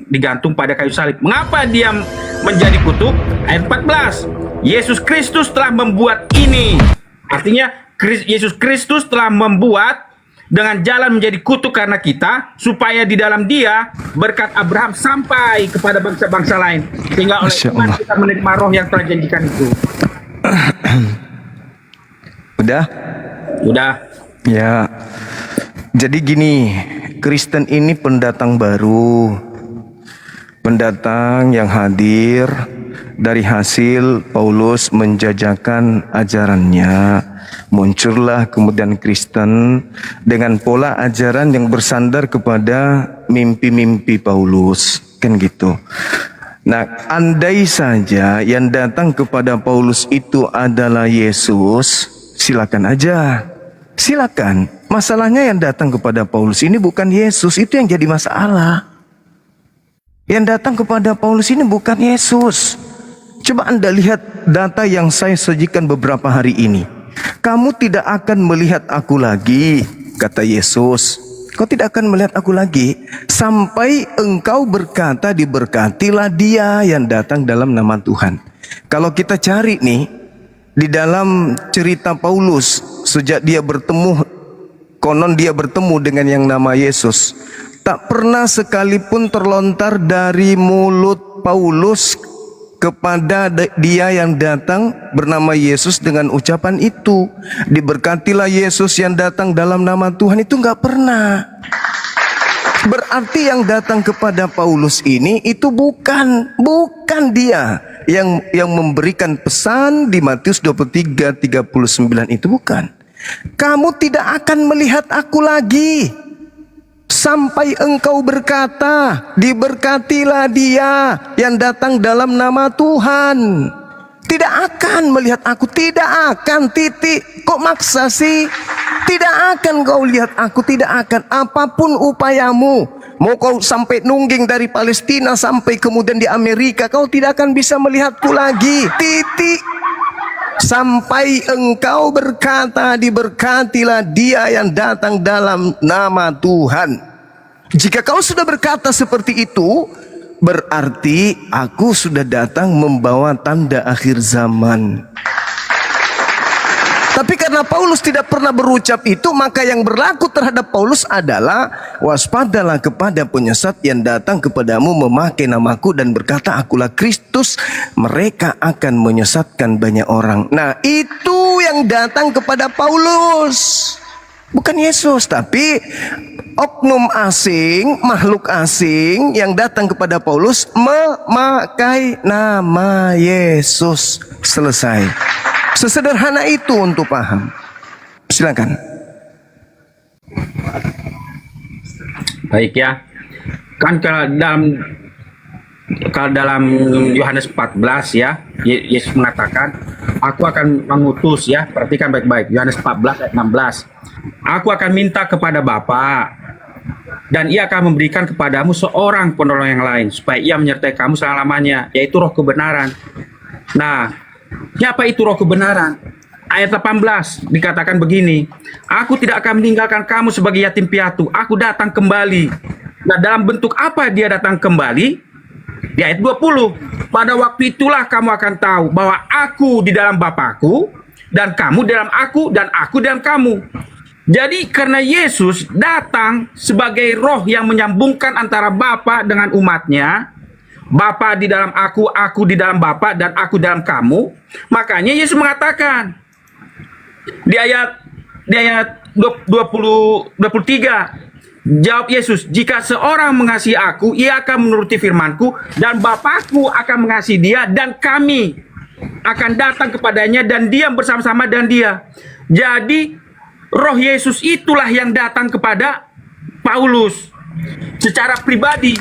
digantung pada kayu salib. Mengapa dia menjadi kutuk? Ayat 14. Yesus Kristus telah membuat ini. Artinya Yesus Kristus telah membuat dengan jalan menjadi kutuk karena kita, supaya di dalam Dia berkat Abraham sampai kepada bangsa-bangsa lain, sehingga oleh iman kita menerima roh yang telah janjikan itu. Udah. Ya. Jadi gini, Kristen ini pendatang baru, pendatang yang hadir dari hasil Paulus menjajakan ajarannya. Muncullah kemudian Kristen dengan pola ajaran yang bersandar kepada mimpi-mimpi Paulus, kan gitu. Nah, andai saja yang datang kepada Paulus itu adalah Yesus, silakan aja. Silakan. Masalahnya yang datang kepada Paulus ini bukan Yesus, itu yang jadi masalah. Yang datang kepada Paulus ini bukan Yesus. Coba Anda lihat data yang saya sajikan beberapa hari ini. Kamu tidak akan melihat aku lagi, kata Yesus. Kau tidak akan melihat aku lagi sampai engkau berkata, diberkatilah dia yang datang dalam nama Tuhan. Kalau kita cari nih di dalam cerita Paulus, sejak dia bertemu, konon dia bertemu dengan yang nama Yesus, tak pernah sekalipun terlontar dari mulut Paulus kepada dia yang datang bernama Yesus dengan ucapan itu, diberkatilah Yesus yang datang dalam nama Tuhan, itu nggak pernah. Berarti yang datang kepada Paulus ini itu bukan dia yang memberikan pesan di Matius 23:39 itu, bukan. Kamu tidak akan melihat aku lagi sampai engkau berkata, diberkatilah dia yang datang dalam nama Tuhan. Tidak akan melihat aku, tidak akan, titik. Kok maksa sih? Tidak akan kau lihat aku, tidak akan. Apapun upayamu, mau kau sampai nungging dari Palestina sampai kemudian di Amerika, kau tidak akan bisa melihatku lagi, titik. Sampai engkau berkata, diberkatilah dia yang datang dalam nama Tuhan. Jika kau sudah berkata seperti itu, berarti aku sudah datang membawa tanda akhir zaman. Tapi karena Paulus tidak pernah berucap itu, maka yang berlaku terhadap Paulus adalah waspadalah kepada penyesat yang datang kepadamu memakai namaku dan berkata akulah Kristus, mereka akan menyesatkan banyak orang. Nah, itu yang datang kepada Paulus, bukan Yesus. Tapi oknum asing, makhluk asing yang datang kepada Paulus memakai nama Yesus. Selesai. Sesederhana itu untuk paham. Silakan. Baik ya. Kan kalau dalam Yohanes 14 ya, Yesus mengatakan, aku akan mengutus ya. Perhatikan baik-baik. Yohanes 14 ayat 16. Aku akan minta kepada Bapa, dan ia akan memberikan kepadamu seorang penolong yang lain, supaya ia menyertai kamu selama-lamanya, yaitu roh kebenaran. Nah, siapa itu roh kebenaran? Ayat 18 dikatakan begini, aku tidak akan meninggalkan kamu sebagai yatim piatu, aku datang kembali. Nah, dalam bentuk apa dia datang kembali? Di ayat 20, pada waktu itulah kamu akan tahu bahwa aku di dalam Bapakku, dan kamu dalam aku, dan aku dalam kamu. Jadi karena Yesus datang sebagai roh yang menyambungkan antara Bapa dengan umatnya, Bapa di dalam aku di dalam Bapa, dan aku dalam kamu, makanya Yesus mengatakan di ayat 23, jawab Yesus, jika seorang mengasihi aku, ia akan menuruti firmanku, dan Bapakku akan mengasihi dia, dan kami akan datang kepadanya dan diam bersama-sama dengan dia. Jadi roh Yesus itulah yang datang kepada Paulus secara pribadi.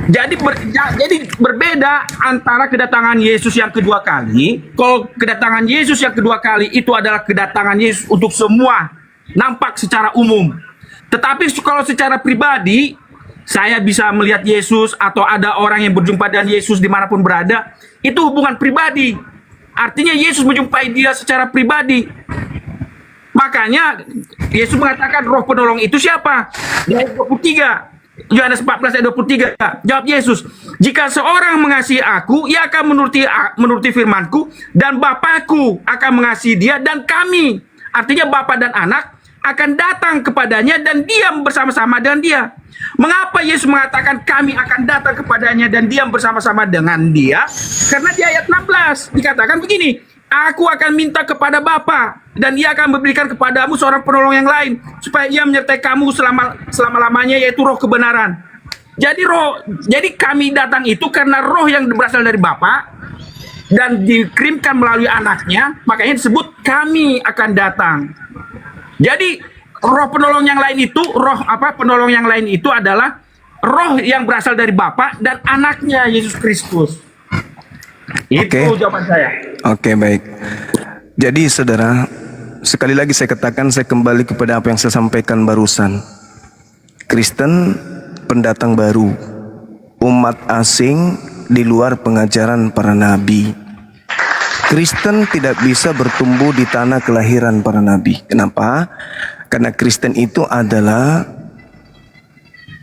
Jadi berbeda antara kedatangan Yesus yang kedua kali. Kalau kedatangan Yesus yang kedua kali itu adalah kedatangan Yesus untuk semua, nampak secara umum. Tetapi kalau secara pribadi, saya bisa melihat Yesus atau ada orang yang berjumpa dengan Yesus dimanapun berada, itu hubungan pribadi. Artinya Yesus menjumpai dia secara pribadi. Makanya Yesus mengatakan roh penolong itu siapa? Di ayat 23. Yohanes 14 ayat 23. Jawab Yesus, jika seorang mengasihi aku, ia akan menuruti firmanku, dan Bapakku akan mengasihi dia, dan kami, artinya Bapa dan anak, akan datang kepadanya dan diam bersama-sama dengan dia. Mengapa Yesus mengatakan kami akan datang kepadanya dan diam bersama-sama dengan dia? Karena di ayat 16 dikatakan begini, aku akan minta kepada Bapa dan ia akan memberikan kepadamu seorang penolong yang lain, supaya ia menyertai kamu selama-lamanya, yaitu roh kebenaran. Jadi kami datang itu karena roh yang berasal dari Bapa dan dikirimkan melalui anaknya, makanya disebut kami akan datang. Jadi roh penolong yang lain itu, penolong yang lain itu adalah roh yang berasal dari Bapa dan anaknya Yesus Kristus. Itu jawaban saya. Oke, baik. Jadi saudara, sekali lagi saya katakan, saya kembali kepada apa yang saya sampaikan barusan. Kristen pendatang baru, umat asing di luar pengajaran para nabi. Kristen tidak bisa bertumbuh di tanah kelahiran para nabi. Kenapa? Karena Kristen itu adalah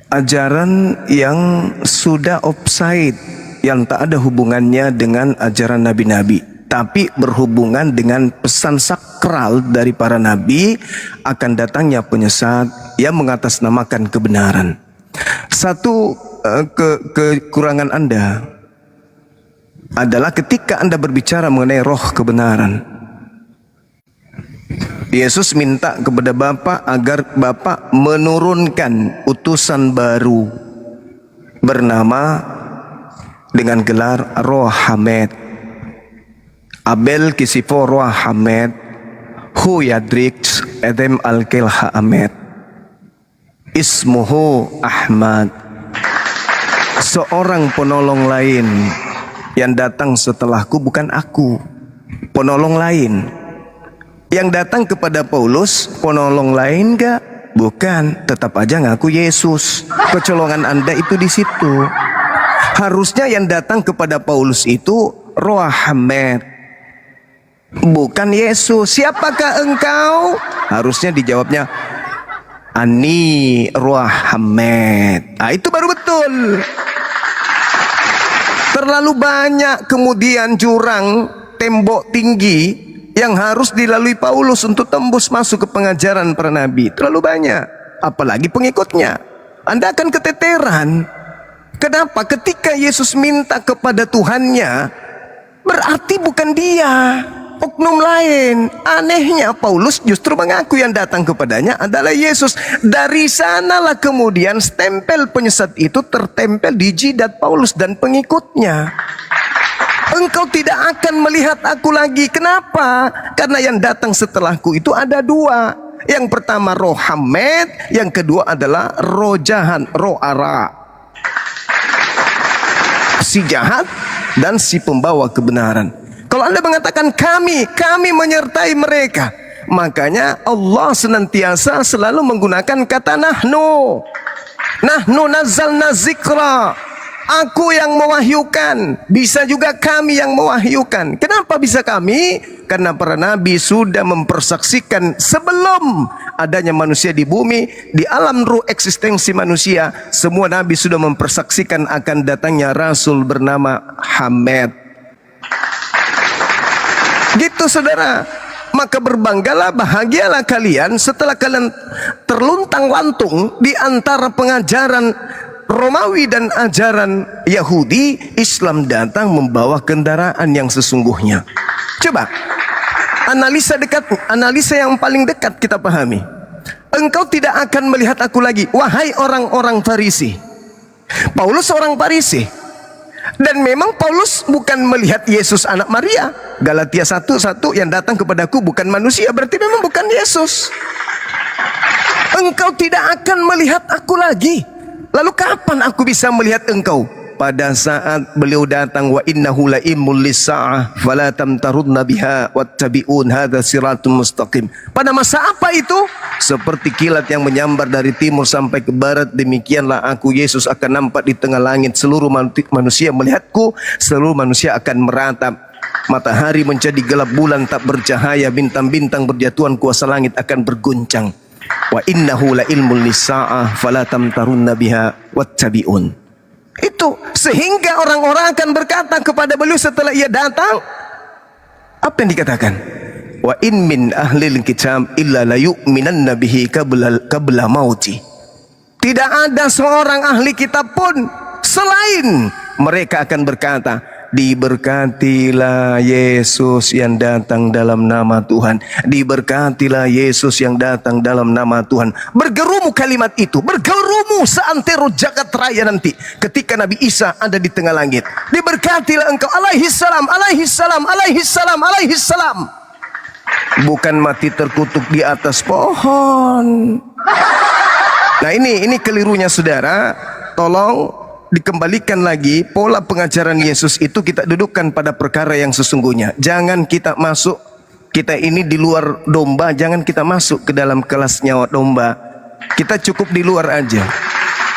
ajaran yang sudah offside, yang tak ada hubungannya dengan ajaran nabi-nabi, tapi berhubungan dengan pesan sakral dari para nabi akan datangnya penyesat yang mengatasnamakan kebenaran. Satu kekurangan Anda adalah ketika Anda berbicara mengenai roh kebenaran. Yesus minta kepada Bapa agar Bapa menurunkan utusan baru bernama dengan gelar Roh Hamed. Abel kisifo Roh Hamed hu yadrix edem alkel Hamed ismuhu Ahmad. Seorang penolong lain yang datang setelahku, bukan aku, penolong lain yang datang kepada Paulus. Penolong lain enggak? Bukan, tetap aja ngaku Yesus. Kecolongan Anda itu di situ. Harusnya yang datang kepada Paulus itu Roh Hamed, bukan Yesus. Siapakah engkau? Harusnya dijawabnya Ani Roh Hamed. Itu baru betul. Terlalu banyak kemudian jurang tembok tinggi yang harus dilalui Paulus untuk tembus masuk ke pengajaran para nabi. Terlalu banyak, apalagi pengikutnya. Anda akan keteteran. Kenapa? Ketika Yesus minta kepada Tuhannya, berarti bukan dia, oknum lain. Anehnya Paulus justru mengaku yang datang kepadanya adalah Yesus. Dari sanalah kemudian stempel penyesat itu tertempel di jidat Paulus dan pengikutnya. Engkau tidak akan melihat aku lagi. Kenapa? Karena yang datang setelahku itu ada dua. Yang pertama Roh Hamed, yang kedua adalah roh jahat, roh ara. Si jahat dan si pembawa kebenaran. Kalau Anda mengatakan kami menyertai mereka, makanya Allah senantiasa selalu menggunakan kata nahnu nazzalna zikra. Aku yang mewahyukan. Bisa juga kami yang mewahyukan. Kenapa bisa kami? Karena para nabi sudah mempersaksikan sebelum adanya manusia di bumi, di alam ruh eksistensi manusia, semua nabi sudah mempersaksikan akan datangnya Rasul bernama Hamed. Gitu saudara. Maka berbanggalah, bahagialah kalian setelah kalian terluntang-lantung di antara pengajaran Romawi dan ajaran Yahudi. Islam datang membawa kendaraan yang sesungguhnya. Coba analisa yang paling dekat kita pahami. Engkau tidak akan melihat aku lagi, wahai orang-orang Farisi. Paulus seorang Farisi, dan memang Paulus bukan melihat Yesus anak Maria. Galatia 1:1, yang datang kepadaku bukan manusia, berarti memang bukan Yesus. Engkau tidak akan melihat aku lagi. Lalu kapan aku bisa melihat engkau? Pada saat beliau datang, wa innahu la'immul lis-sa'ah fala tamtarudna biha wattabi'un hadza siratun mustaqim. Pada masa apa itu? Seperti kilat yang menyambar dari timur sampai ke barat, demikianlah aku Yesus akan nampak di tengah langit. Seluruh manusia melihatku, seluruh manusia akan meratap. Matahari menjadi gelap, bulan tak bercahaya, bintang-bintang berjatuhan, kuasa langit akan berguncang. Wa innahu la ilmul lisa'ah fala tamtarunna biha wattabi'un. Itu sehingga orang-orang akan berkata kepada beliau setelah ia datang, apa yang dikatakan? Wa in min ahlil kitab illa la yu'minanna bihi qabla mauti. Tidak ada seorang ahli kitab pun selain mereka akan berkata, diberkatilah Yesus yang datang dalam nama Tuhan, diberkatilah Yesus yang datang dalam nama Tuhan. Bergerumu kalimat itu, bergerumu seantero jagat raya nanti ketika Nabi Isa ada di tengah langit. Diberkatilah engkau, alaihi salam, alaihi salam, alaihi salam, alaihi salam. Bukan mati terkutuk di atas pohon. Nah ini kelirunya saudara. Tolong dikembalikan lagi pola pengajaran Yesus itu kita dudukkan pada perkara yang sesungguhnya. Jangan kita masuk, kita ini di luar domba, jangan kita masuk ke dalam kelas nyawa domba. Kita cukup di luar aja.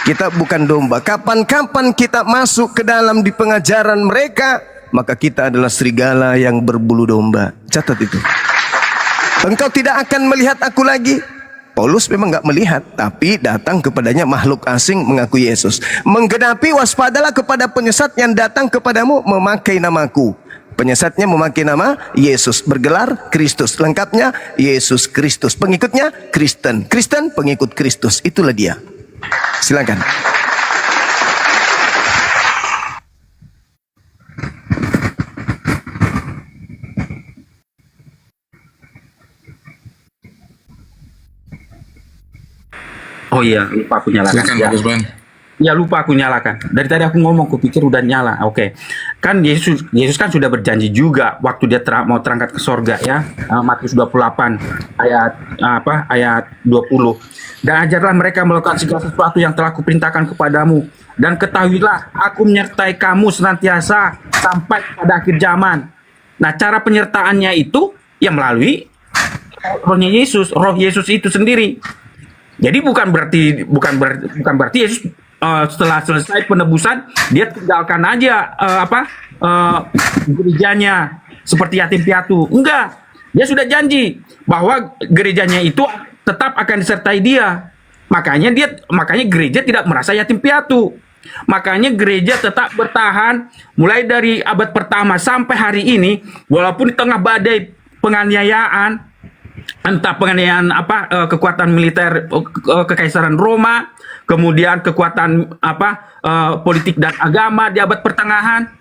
Kita bukan domba. Kapan-kapan kita masuk ke dalam di pengajaran mereka, maka kita adalah serigala yang berbulu domba. Catat itu. Engkau tidak akan melihat aku lagi. Paulus memang nggak melihat, tapi datang kepadanya makhluk asing mengaku Yesus. Menggenapi waspadalah kepada penyesat yang datang kepadamu memakai namaku. Penyesatnya memakai nama Yesus, bergelar Kristus. Lengkapnya Yesus Kristus. Pengikutnya Kristen. Kristen pengikut Kristus. Itulah dia. Silakan. Oh iya, lupa aku nyalakan. Silakan Ya. Pak Gusman. Ya lupa aku nyalakan. Dari tadi aku ngomong, kupikir udah nyala. Oke. Kan Yesus kan sudah berjanji juga waktu dia mau terangkat ke sorga ya. Matius 28 ayat 20. Dan ajarlah mereka melakukan segala sesuatu yang telah kuperintahkan kepadamu. Dan ketahuilah aku menyertai kamu senantiasa sampai pada akhir zaman. Nah, cara penyertaannya itu yang melalui rohnya Yesus, roh Yesus itu sendiri. Jadi bukan berarti Yesus setelah selesai penebusan dia tinggalkan aja gerejanya seperti yatim piatu. Enggak. Dia sudah janji bahwa gerejanya itu tetap akan disertai dia. Makanya gereja tidak merasa yatim piatu. Makanya gereja tetap bertahan mulai dari abad pertama sampai hari ini, walaupun di tengah badai penganiayaan, entah penganiayaan kekuatan militer kekaisaran Roma, kemudian kekuatan politik dan agama di abad pertengahan,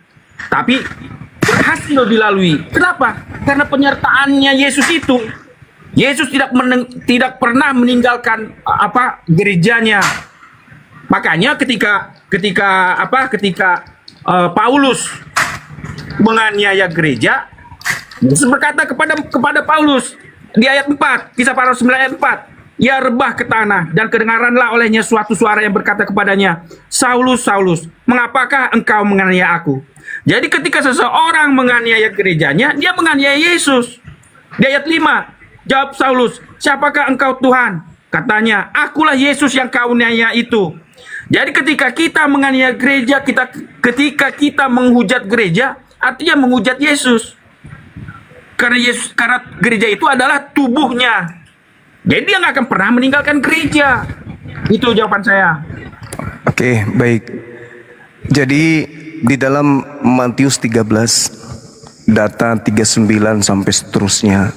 tapi berhasil dilalui. Kenapa? Karena penyertaannya Yesus itu. Yesus tidak pernah meninggalkan gerejanya. Makanya ketika Paulus menganiaya gereja, Yesus berkata kepada Paulus di ayat 4, Kisah Para Rasul 9 ayat 4, ia rebah ke tanah dan kedengaranlah olehnya suatu suara yang berkata kepadanya, Saulus, Saulus, mengapakah engkau menganiaya aku? Jadi ketika seseorang menganiaya gerejanya, dia menganiaya Yesus. Di ayat 5, jawab Saulus, siapakah engkau Tuhan? Katanya, akulah Yesus yang kau aniaya itu. Jadi ketika kita menganiaya gereja, ketika kita menghujat gereja, artinya menghujat Yesus. Karena gereja itu adalah tubuhnya. Jadi dia nggak akan pernah meninggalkan gereja. Itu jawaban saya. Oke, baik. Jadi di dalam Matius 13 data 39 sampai seterusnya,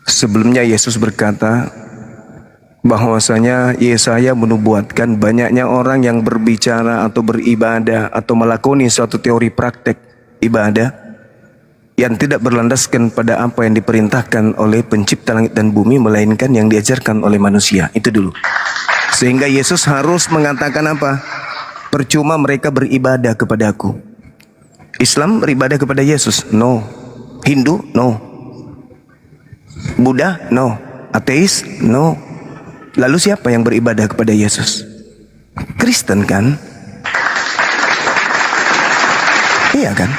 sebelumnya Yesus berkata bahwasanya Yesaya menubuatkan banyaknya orang yang berbicara atau beribadah atau melakoni suatu teori praktek ibadah yang tidak berlandaskan pada apa yang diperintahkan oleh pencipta langit dan bumi, melainkan yang diajarkan oleh manusia. Itu dulu. Sehingga Yesus harus mengatakan apa? Percuma mereka beribadah kepadaku. Islam beribadah kepada Yesus? No. Hindu? No. Buddha? No. Ateis? No. Lalu siapa yang beribadah kepada Yesus? Kristen kan? Iya kan?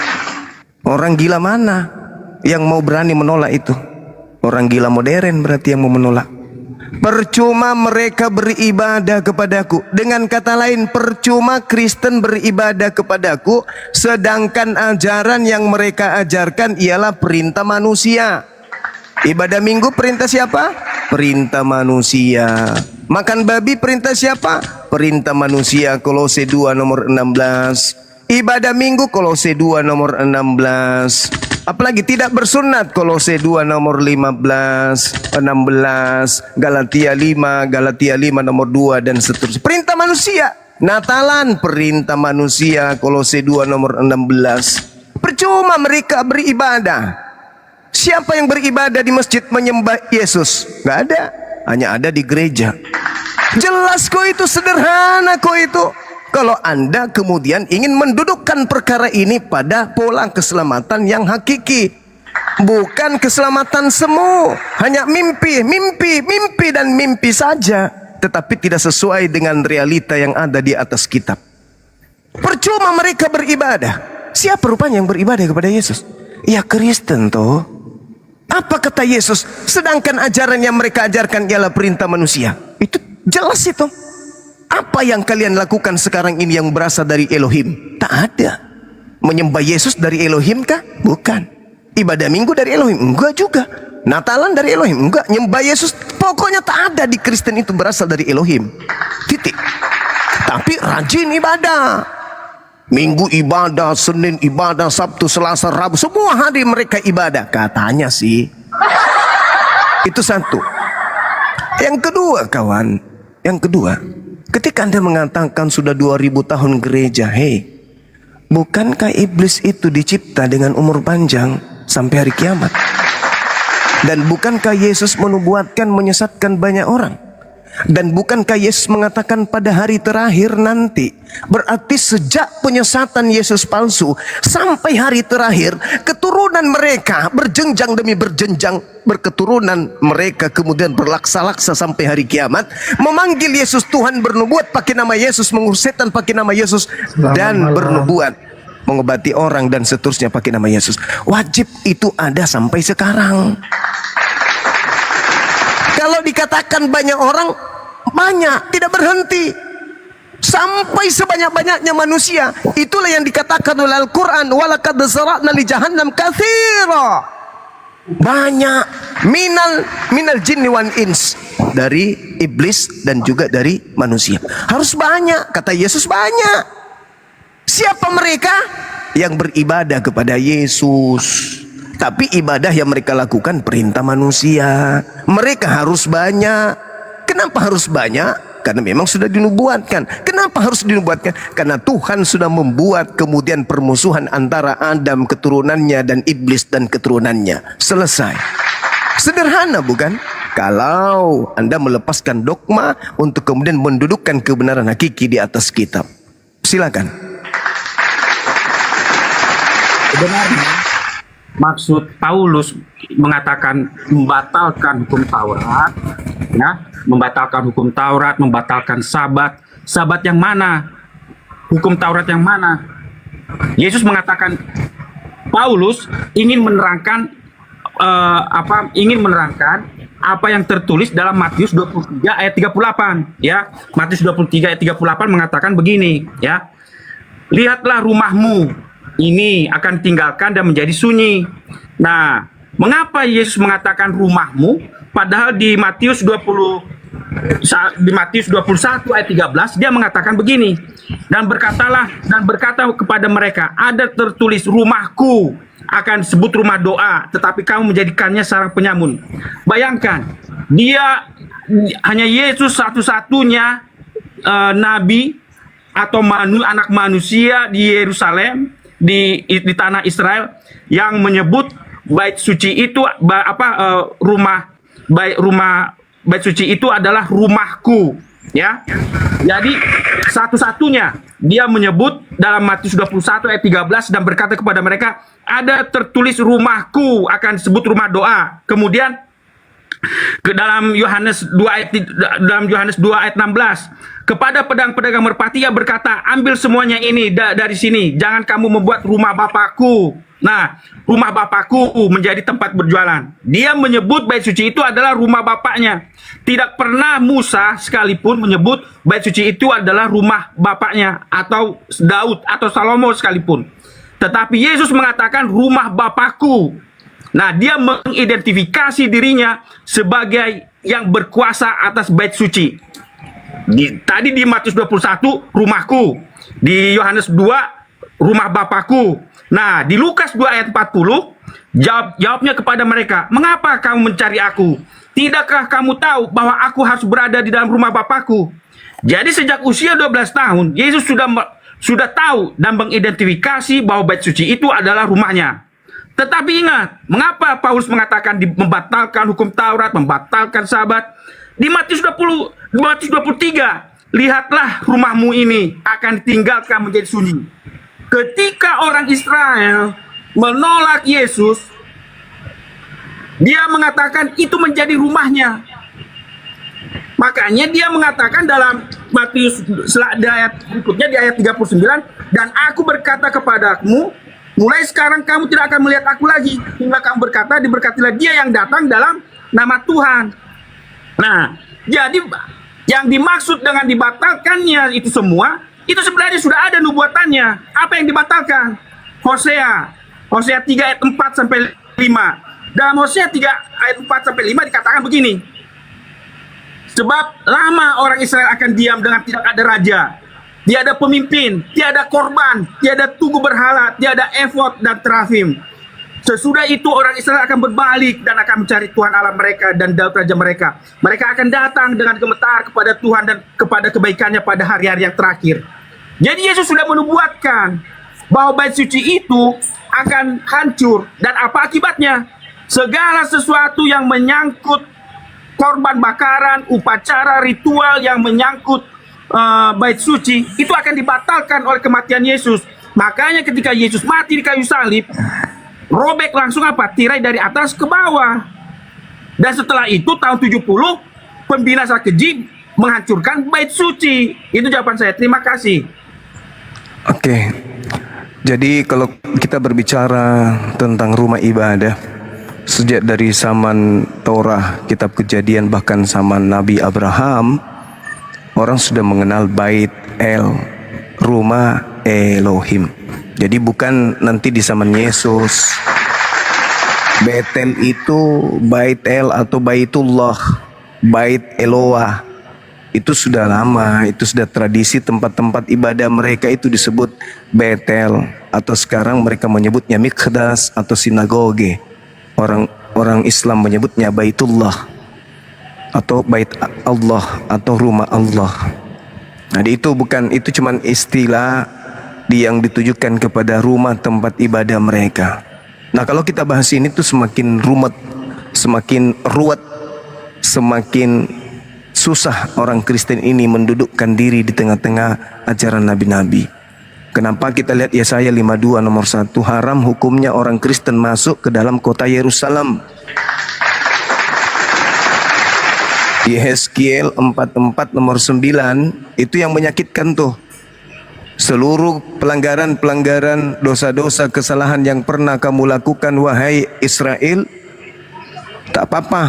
Orang gila mana yang mau berani menolak itu? Orang gila modern berarti yang mau menolak. Percuma mereka beribadah kepadaku. Dengan kata lain, percuma Kristen beribadah kepadaku, sedangkan ajaran yang mereka ajarkan ialah perintah manusia. Ibadah minggu perintah siapa? Perintah manusia. Makan babi perintah siapa? Perintah manusia. Kolose 2 nomor 16. Ibadah minggu Kolose 2 nomor 16. Apalagi tidak bersunat Kolose 2 nomor 15, 16, Galatia 5, Galatia 5 nomor 2 dan seterusnya. Perintah manusia. Natalan perintah manusia Kolose 2 nomor 16. Percuma mereka beribadah. Siapa yang beribadah di masjid menyembah Yesus? Gak ada. Hanya ada di gereja. Jelas kok itu, sederhana kok itu. Kalau Anda kemudian ingin mendudukkan perkara ini pada pola keselamatan yang hakiki. Bukan keselamatan semu. Hanya mimpi, mimpi, mimpi dan mimpi saja. Tetapi tidak sesuai dengan realita yang ada di atas kitab. Percuma mereka beribadah. Siapa rupanya yang beribadah kepada Yesus? Ya Kristen toh. Apa kata Yesus? Sedangkan ajaran yang mereka ajarkan ialah perintah manusia. Itu jelas itu. Apa yang kalian lakukan sekarang ini yang berasal dari Elohim? Tak ada. Menyembah Yesus dari Elohim kah? Bukan. Ibadah minggu dari Elohim? Enggak juga. Natalan dari Elohim? Enggak. Nyembah Yesus pokoknya tak ada di Kristen itu berasal dari Elohim. Titik. Tapi rajin ibadah. Minggu ibadah, Senin ibadah, Sabtu, Selasa, Rabu, semua hari mereka ibadah. Katanya sih. Itu satu. Yang kedua kawan, yang kedua, ketika Anda mengatakan sudah 2000 tahun gereja, hei, bukankah iblis itu dicipta dengan umur panjang sampai hari kiamat? Dan bukankah Yesus menubuatkan menyesatkan banyak orang? Dan bukankah Yesus mengatakan pada hari terakhir nanti? Berarti sejak penyesatan Yesus palsu sampai hari terakhir, keturunan mereka berjenjang demi berjenjang berketurunan, mereka kemudian berlaksa-laksa sampai hari kiamat, memanggil Yesus Tuhan, bernubuat pakai nama Yesus, mengurus setan pakai nama Yesus, dan bernubuat mengobati orang dan seterusnya pakai nama Yesus. Wajib itu ada sampai sekarang. Kalau dikatakan banyak orang, banyak, tidak berhenti. Sampai sebanyak-banyaknya manusia. Itulah yang dikatakan oleh Al-Quran. Walaqad zara'na li jahannam katsira. Banyak. Minal jinni wan ins. Dari iblis dan juga dari manusia. Harus banyak. Kata Yesus banyak. Siapa mereka? Yang beribadah kepada Yesus. Tapi ibadah yang mereka lakukan perintah manusia. Mereka harus banyak. Kenapa harus banyak? Karena memang sudah dinubuatkan. Kenapa harus dinubuatkan? Karena Tuhan sudah membuat kemudian permusuhan antara Adam keturunannya dan iblis dan keturunannya. Selesai. Sederhana bukan? Kalau Anda melepaskan dogma untuk kemudian mendudukkan kebenaran hakiki di atas kitab. Silakan. Sebenarnya maksud Paulus mengatakan membatalkan hukum Taurat, ya, membatalkan hukum Taurat, membatalkan Sabat. Sabat yang mana? Hukum Taurat yang mana? Yesus mengatakan, Paulus ingin menerangkan apa yang tertulis dalam Matius 23 ayat 38, ya. Matius 23 ayat 38 mengatakan begini, ya. Lihatlah rumahmu ini akan tinggalkan dan menjadi sunyi. Nah, mengapa Yesus mengatakan rumahmu? Padahal di Matius 21 ayat 13 dia mengatakan begini. Dan berkata kepada mereka, ada tertulis rumahku akan disebut rumah doa, tetapi kamu menjadikannya sarang penyamun. Bayangkan, dia hanya Yesus satu-satunya nabi atau anak manusia di Yerusalem, di tanah Israel yang menyebut bait suci itu bait suci itu adalah rumahku, ya. Jadi satu-satunya dia menyebut dalam Matius 21 ayat 13 dan berkata kepada mereka, ada tertulis rumahku akan disebut rumah doa. Kemudian ke dalam Yohanes 2 ayat 16, kepada pedagang merpati ia berkata, ambil semuanya ini dari sini, jangan kamu membuat rumah Bapakku. Nah, rumah Bapakku menjadi tempat berjualan. Dia menyebut bait suci itu adalah rumah bapaknya. Tidak pernah Musa sekalipun menyebut bait suci itu adalah rumah bapaknya, atau Daud atau Salomo sekalipun. Tetapi Yesus mengatakan rumah Bapakku. Nah, dia mengidentifikasi dirinya sebagai yang berkuasa atas bait suci. Tadi di Matius 21, rumahku. Di Yohanes 2, rumah Bapakku. Nah, di Lukas 2 ayat 40, jawabnya kepada mereka, mengapa kamu mencari aku? Tidakkah kamu tahu bahwa aku harus berada di dalam rumah Bapakku? Jadi sejak usia 12 tahun, Yesus sudah tahu dan mengidentifikasi bahwa bait suci itu adalah rumahnya. Tetapi ingat, mengapa Paulus mengatakan membatalkan hukum Taurat, membatalkan Sabat? Di Matius 23, lihatlah rumahmu ini akan ditinggalkan menjadi sunyi. Ketika orang Israel menolak Yesus, dia mengatakan itu menjadi rumahnya. Makanya dia mengatakan dalam Matius di ayat berikutnya, di ayat 39, dan aku berkata kepadamu, mulai sekarang kamu tidak akan melihat aku lagi, hingga kamu berkata, diberkatilah dia yang datang dalam nama Tuhan. Nah, jadi yang dimaksud dengan dibatalkannya itu semua, itu sebenarnya sudah ada nubuatannya. Apa yang dibatalkan? Hosea 3 ayat 4 sampai 5. Dalam Hosea 3 ayat 4 sampai 5 dikatakan begini. Sebab lama orang Israel akan diam dengan tidak ada raja, tiada pemimpin, tiada korban, tiada tugu berhala, tiada efod dan terafim. Sesudah itu orang Israel akan berbalik dan akan mencari Tuhan Allah mereka dan Daud raja mereka. Mereka akan datang dengan gemetar kepada Tuhan dan kepada kebaikannya pada hari-hari yang terakhir. Jadi Yesus sudah menubuatkan bahwa bait suci itu akan hancur, dan apa akibatnya? Segala sesuatu yang menyangkut korban bakaran, upacara, ritual yang menyangkut bait suci itu akan dibatalkan oleh kematian Yesus. Makanya ketika Yesus mati di kayu salib, robek langsung apa? Tirai dari atas ke bawah. Dan setelah itu tahun 70, pembinasa keji menghancurkan bait suci. Itu jawaban saya. Terima kasih. Oke. Jadi kalau kita berbicara tentang rumah ibadah, sejak dari zaman Torah, kitab Kejadian, bahkan zaman Nabi Abraham, orang sudah mengenal Bait El, rumah Elohim. Jadi bukan nanti di zaman Yesus. Betel itu Bait El atau Baitullah, Bait Eloah. Itu sudah lama, itu sudah tradisi tempat-tempat ibadah mereka itu disebut Betel, atau sekarang mereka menyebutnya Miqdas atau sinagoge. Orang Islam menyebutnya Baitullah atau Bait Allah atau rumah Allah. Nah, itu cuman istilah yang ditujukan kepada rumah tempat ibadah mereka. Nah, kalau kita bahas ini tuh semakin rumet, semakin ruwet, semakin susah orang Kristen ini mendudukkan diri di tengah-tengah ajaran nabi-nabi. Kenapa? Kita lihat Yesaya 52 nomor 1, haram hukumnya orang Kristen masuk ke dalam kota Yerusalem. Yehezkiel 44 nomor 9, itu yang menyakitkan tuh. Seluruh pelanggaran-pelanggaran, dosa-dosa, kesalahan yang pernah kamu lakukan wahai Israel, tak apa-apa,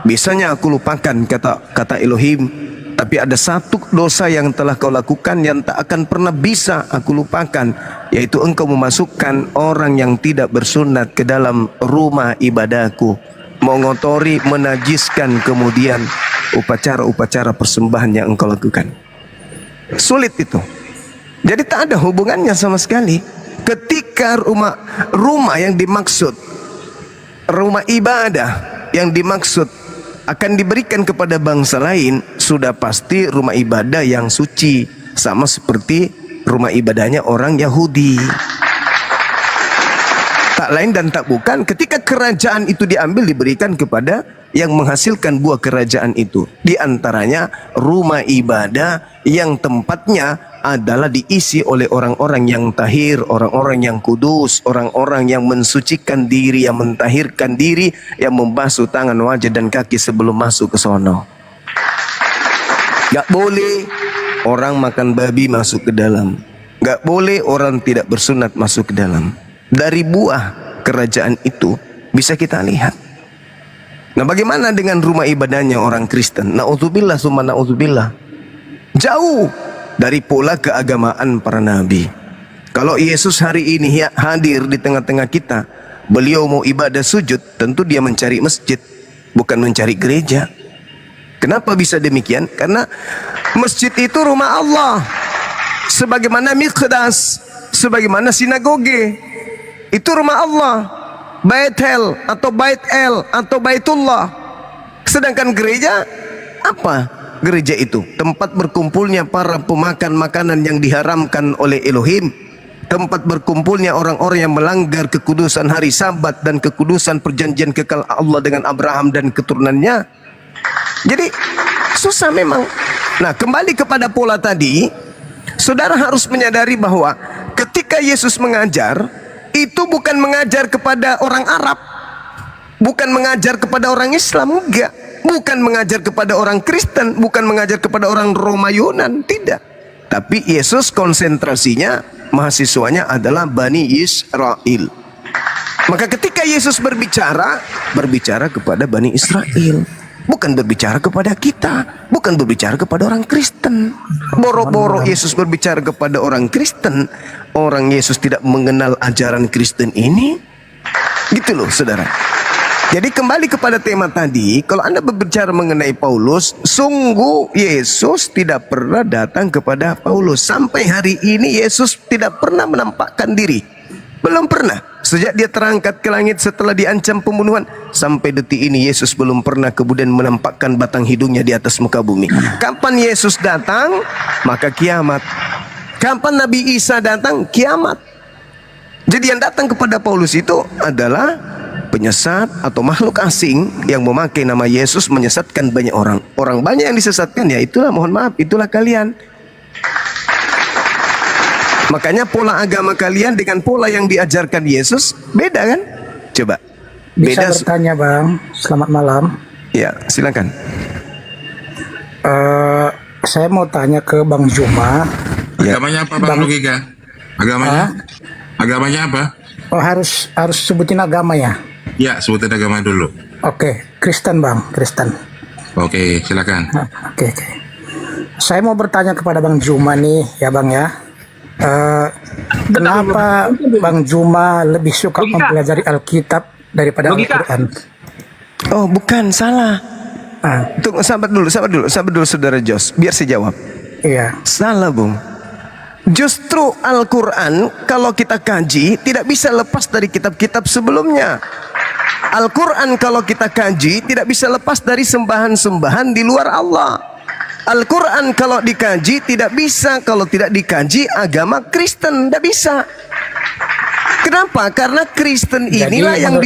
bisanya aku lupakan, kata Elohim. Tapi ada satu dosa yang telah kau lakukan yang tak akan pernah bisa aku lupakan, yaitu engkau memasukkan orang yang tidak bersunat ke dalam rumah ibadahku, mengotori, menajiskan kemudian upacara-upacara persembahan yang engkau lakukan. Sulit itu. Jadi tak ada hubungannya sama sekali. Ketika rumah yang dimaksud, rumah ibadah yang dimaksud akan diberikan kepada bangsa lain, sudah pasti rumah ibadah yang suci, sama seperti rumah ibadahnya orang Yahudi. Tak lain dan tak bukan, ketika kerajaan itu diambil, diberikan kepada yang menghasilkan buah kerajaan itu. Di antaranya rumah ibadah yang tempatnya adalah diisi oleh orang-orang yang tahir, orang-orang yang kudus, orang-orang yang mensucikan diri, yang mentahirkan diri, yang membasuh tangan, wajah dan kaki sebelum masuk ke sono. Gak boleh orang makan babi masuk ke dalam. Gak boleh orang tidak bersunat masuk ke dalam. Dari buah kerajaan itu bisa kita lihat. Nah, bagaimana dengan rumah ibadahnya orang Kristen? Na'udzubillah summa na'udzubillah. Jauh dari pola keagamaan para nabi. Kalau Yesus hari ini hadir di tengah-tengah kita, Beliau mau ibadah sujud, tentu dia mencari masjid, bukan mencari gereja. Kenapa bisa demikian? Karena masjid itu rumah Allah, sebagaimana Miqdas, sebagaimana sinagoge, itu rumah Allah. Baitul atau Bait El atau Baitullah. Sedangkan gereja apa? Gereja itu tempat berkumpulnya para pemakan makanan yang diharamkan oleh Elohim, tempat berkumpulnya orang-orang yang melanggar kekudusan hari Sabat dan kekudusan perjanjian kekal Allah dengan Abraham dan keturunannya. Jadi susah memang. Nah, kembali kepada pola tadi, saudara harus menyadari bahwa ketika Yesus mengajar, itu bukan mengajar kepada orang Arab, bukan mengajar kepada orang Islam, enggak, bukan mengajar kepada orang Kristen, bukan mengajar kepada orang Roma Yunan, tidak. Tapi Yesus konsentrasinya mahasiswanya adalah Bani Israel. Maka ketika Yesus berbicara kepada Bani Israel, bukan berbicara kepada kita, bukan berbicara kepada orang Kristen. Boro-boro Yesus berbicara kepada orang Kristen, orang Yesus tidak mengenal ajaran Kristen ini. Gitu loh, saudara. Jadi kembali kepada tema tadi, kalau Anda berbicara mengenai Paulus, sungguh Yesus tidak pernah datang kepada Paulus. Sampai hari ini Yesus tidak pernah menampakkan diri. Belum pernah. Sejak dia terangkat ke langit setelah diancam pembunuhan, sampai detik ini Yesus belum pernah kemudian menampakkan batang hidungnya di atas muka bumi. Kapan Yesus datang, maka kiamat. Kapan Nabi Isa datang, kiamat. Jadi yang datang kepada Paulus itu adalah penyesat atau makhluk asing yang memakai nama Yesus menyesatkan banyak orang. Orang banyak yang disesatkan, ya itulah, mohon maaf, itulah kalian. Makanya pola agama kalian dengan pola yang diajarkan Yesus beda kan? Coba. Bisa bertanya Bang, selamat malam. Ya, silakan. Saya mau tanya ke Bang Juma. Ya. Agamanya apa Bang Logika? Agamanya? Agamanya apa? Oh, harus sebutin agama ya? Ya, sebutin agama dulu. Oke, Kristen Bang, Kristen. Oke, silakan. Oke. Saya mau bertanya kepada Bang Juma nih, ya Bang ya. Kenapa Bang Juma lebih suka mempelajari Alkitab daripada Al-Quran? Oh, bukan, salah. Tunggu, sabar dulu, saudara Jos, biar saya jawab. Iya. Salah, Bung. Justru Al-Quran kalau kita kaji tidak bisa lepas dari kitab-kitab sebelumnya. Al-Quran kalau kita kaji tidak bisa lepas dari sembahan-sembahan di luar Allah. Al-Quran kalau dikaji tidak bisa kalau tidak dikaji agama Kristen, tidak bisa. Kenapa? Karena Kristen inilah yang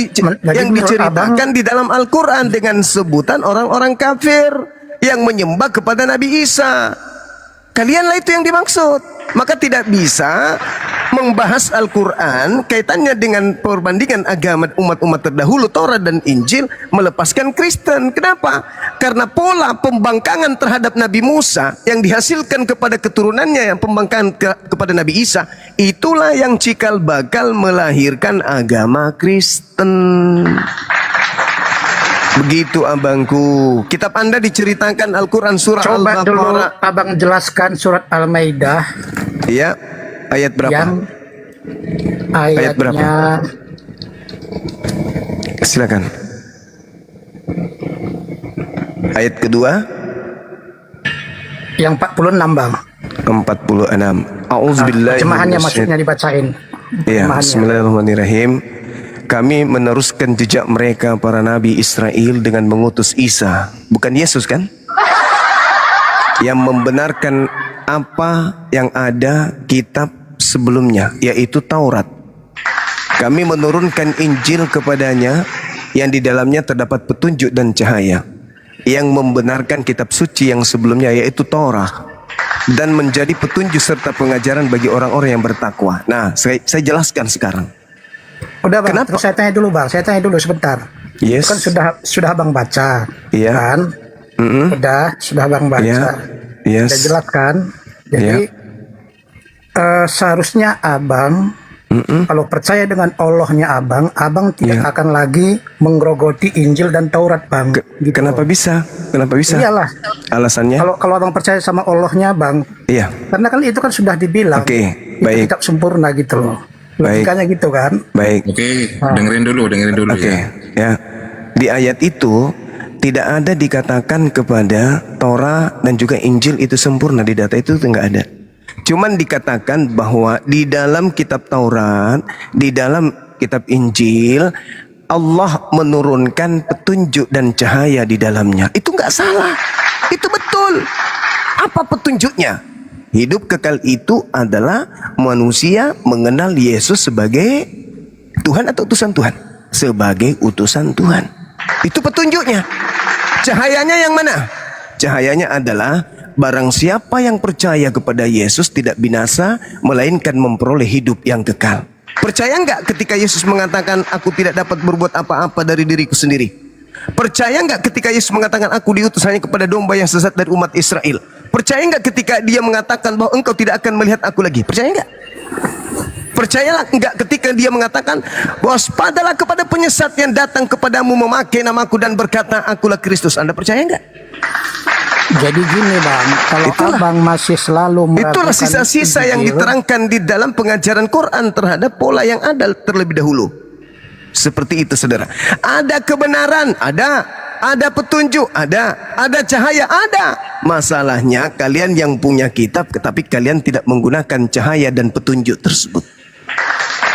diceritakan di dalam Al-Quran dengan sebutan orang-orang kafir yang menyembah kepada Nabi Isa. Kalianlah itu yang dimaksud. Maka tidak bisa membahas Al-Quran kaitannya dengan perbandingan agama umat-umat terdahulu Taurat dan Injil melepaskan Kristen. Kenapa? Karena pola pembangkangan terhadap Nabi Musa yang dihasilkan kepada keturunannya yang pembangkangan kepada Nabi Isa, itulah yang cikal bakal melahirkan agama Kristen. Begitu abangku. Kitab Anda diceritakan Al-Quran surah Al-Baqarah. Coba dulu abang jelaskan surat Al-Maidah. Iya. Ayat berapa? Yang Ayat berapa? Silakan. Ayat kedua. Yang 46 Bang. 46. A'udzubillahi Terjemahannya minasyaitonir maksudnya dibacain. Ya, bismillahirrahmanirrahim. Kami meneruskan jejak mereka para nabi Israel dengan mengutus Isa, bukan Yesus kan? Yang membenarkan apa yang ada kitab sebelumnya, yaitu Taurat. Kami menurunkan Injil kepadanya yang di dalamnya terdapat petunjuk dan cahaya, yang membenarkan kitab suci yang sebelumnya, yaitu Taurat, dan menjadi petunjuk serta pengajaran bagi orang-orang yang bertakwa. Nah, saya jelaskan sekarang. Udah Bang, Kenapa? terus saya tanya dulu sebentar. Yes. Kan sudah Abang baca, Iya. kan? Sudah Abang baca. Iya. Yes. Sudah jelaskan. Jadi seharusnya Abang kalau percaya dengan Allahnya Abang tidak akan lagi menggerogoti Injil dan Taurat, Bang. Gitu. Kenapa bisa? Kenapa bisa? Iyalah. Alasannya? Kalau Abang percaya sama Allahnya, Bang. Iya. Karena kan itu kan sudah dibilang. Oke, itu baik. kitab sempurna gitu loh. Logikanya gitu kan. Baik. Oke, dengerin dulu Oke, ya. ya. Di ayat itu tidak ada dikatakan kepada Torah dan juga Injil itu sempurna, di data itu enggak ada. Cuman dikatakan bahwa di dalam kitab Taurat, di dalam kitab Injil, Allah menurunkan petunjuk dan cahaya di dalamnya. Itu enggak salah. Itu betul. Apa petunjuknya? Hidup kekal itu adalah manusia mengenal Yesus sebagai Tuhan atau utusan Tuhan? Sebagai utusan Tuhan. Itu petunjuknya. Cahayanya yang mana? Cahayanya adalah barang siapa yang percaya kepada Yesus tidak binasa, melainkan memperoleh hidup yang kekal. Percaya enggak ketika Yesus mengatakan, aku tidak dapat berbuat apa-apa dari diriku sendiri? Percaya enggak ketika Yesus mengatakan, aku diutus hanya kepada domba yang sesat dari umat Israel? Percaya enggak ketika dia mengatakan bahwa engkau tidak akan melihat aku lagi? Percaya enggak? Percayalah enggak ketika dia mengatakan, waspadalah kepada penyesat yang datang kepadamu memakai namaku dan berkata, akulah Kristus. Anda percaya enggak? Jadi gini Bang, kalau Itulah. Abang masih selalu Itulah meragukan sisa-sisa yang Injil, diterangkan di dalam pengajaran Quran terhadap pola yang ada terlebih dahulu. Seperti itu saudara. Ada kebenaran, ada petunjuk, ada cahaya, ada. Masalahnya kalian yang punya kitab tetapi kalian tidak menggunakan cahaya dan petunjuk tersebut.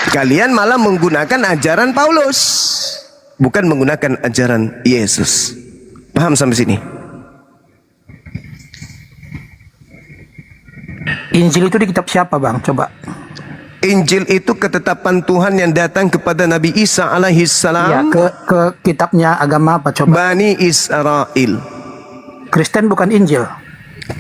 Kalian malah menggunakan ajaran Paulus, bukan menggunakan ajaran Yesus. Paham sampai sini? Injil itu di kitab siapa Bang? Coba. Injil itu ketetapan Tuhan yang datang kepada Nabi Isa alaihi Ya, salam. ke kitabnya agama apa coba? Bani Israel. Kristen bukan Injil.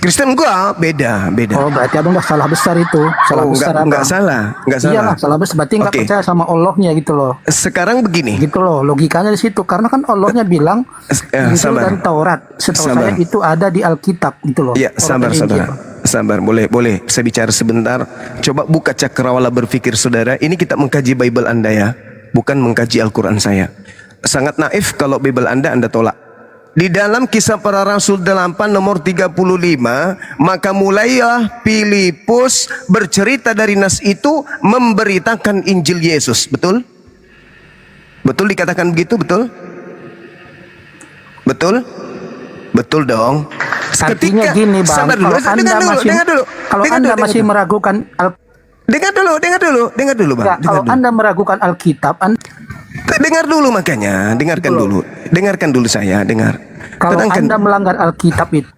Kristen gua beda. Oh, berarti Abang udah salah besar itu. Salah besar enggak Abang. salah. Iyalah, salah besar. Berarti nggak Oke. percaya sama Allahnya gitu loh. Sekarang begini. Gitu loh, logikanya di situ. Karena kan Allahnya bilang Injil sabar. dan Taurat. Setahu Sabar. saya itu ada di Alkitab gitu loh. Ya, Taurat dan Injil. Sabar, boleh saya bicara sebentar. Coba buka cakrawala berpikir saudara. Ini kita mengkaji Bible Anda ya, bukan mengkaji Al-Quran saya. Sangat naif kalau Bible Anda tolak. Di dalam Kisah Para Rasul 8 nomor 35, maka mulailah Filipus bercerita dari nas itu memberitakan Injil Yesus. Betul? Betul dikatakan begitu, betul? Betul? Betul dong. Artinya gini Bang, sabar dulu, kalau Anda masih meragukan dengar dulu Bang. Enggak, kalau Anda meragukan Alkitab, Dengar dulu makanya, dengarkan dulu saya, dengar. kalau Tenangkan. Anda melanggar Alkitab itu,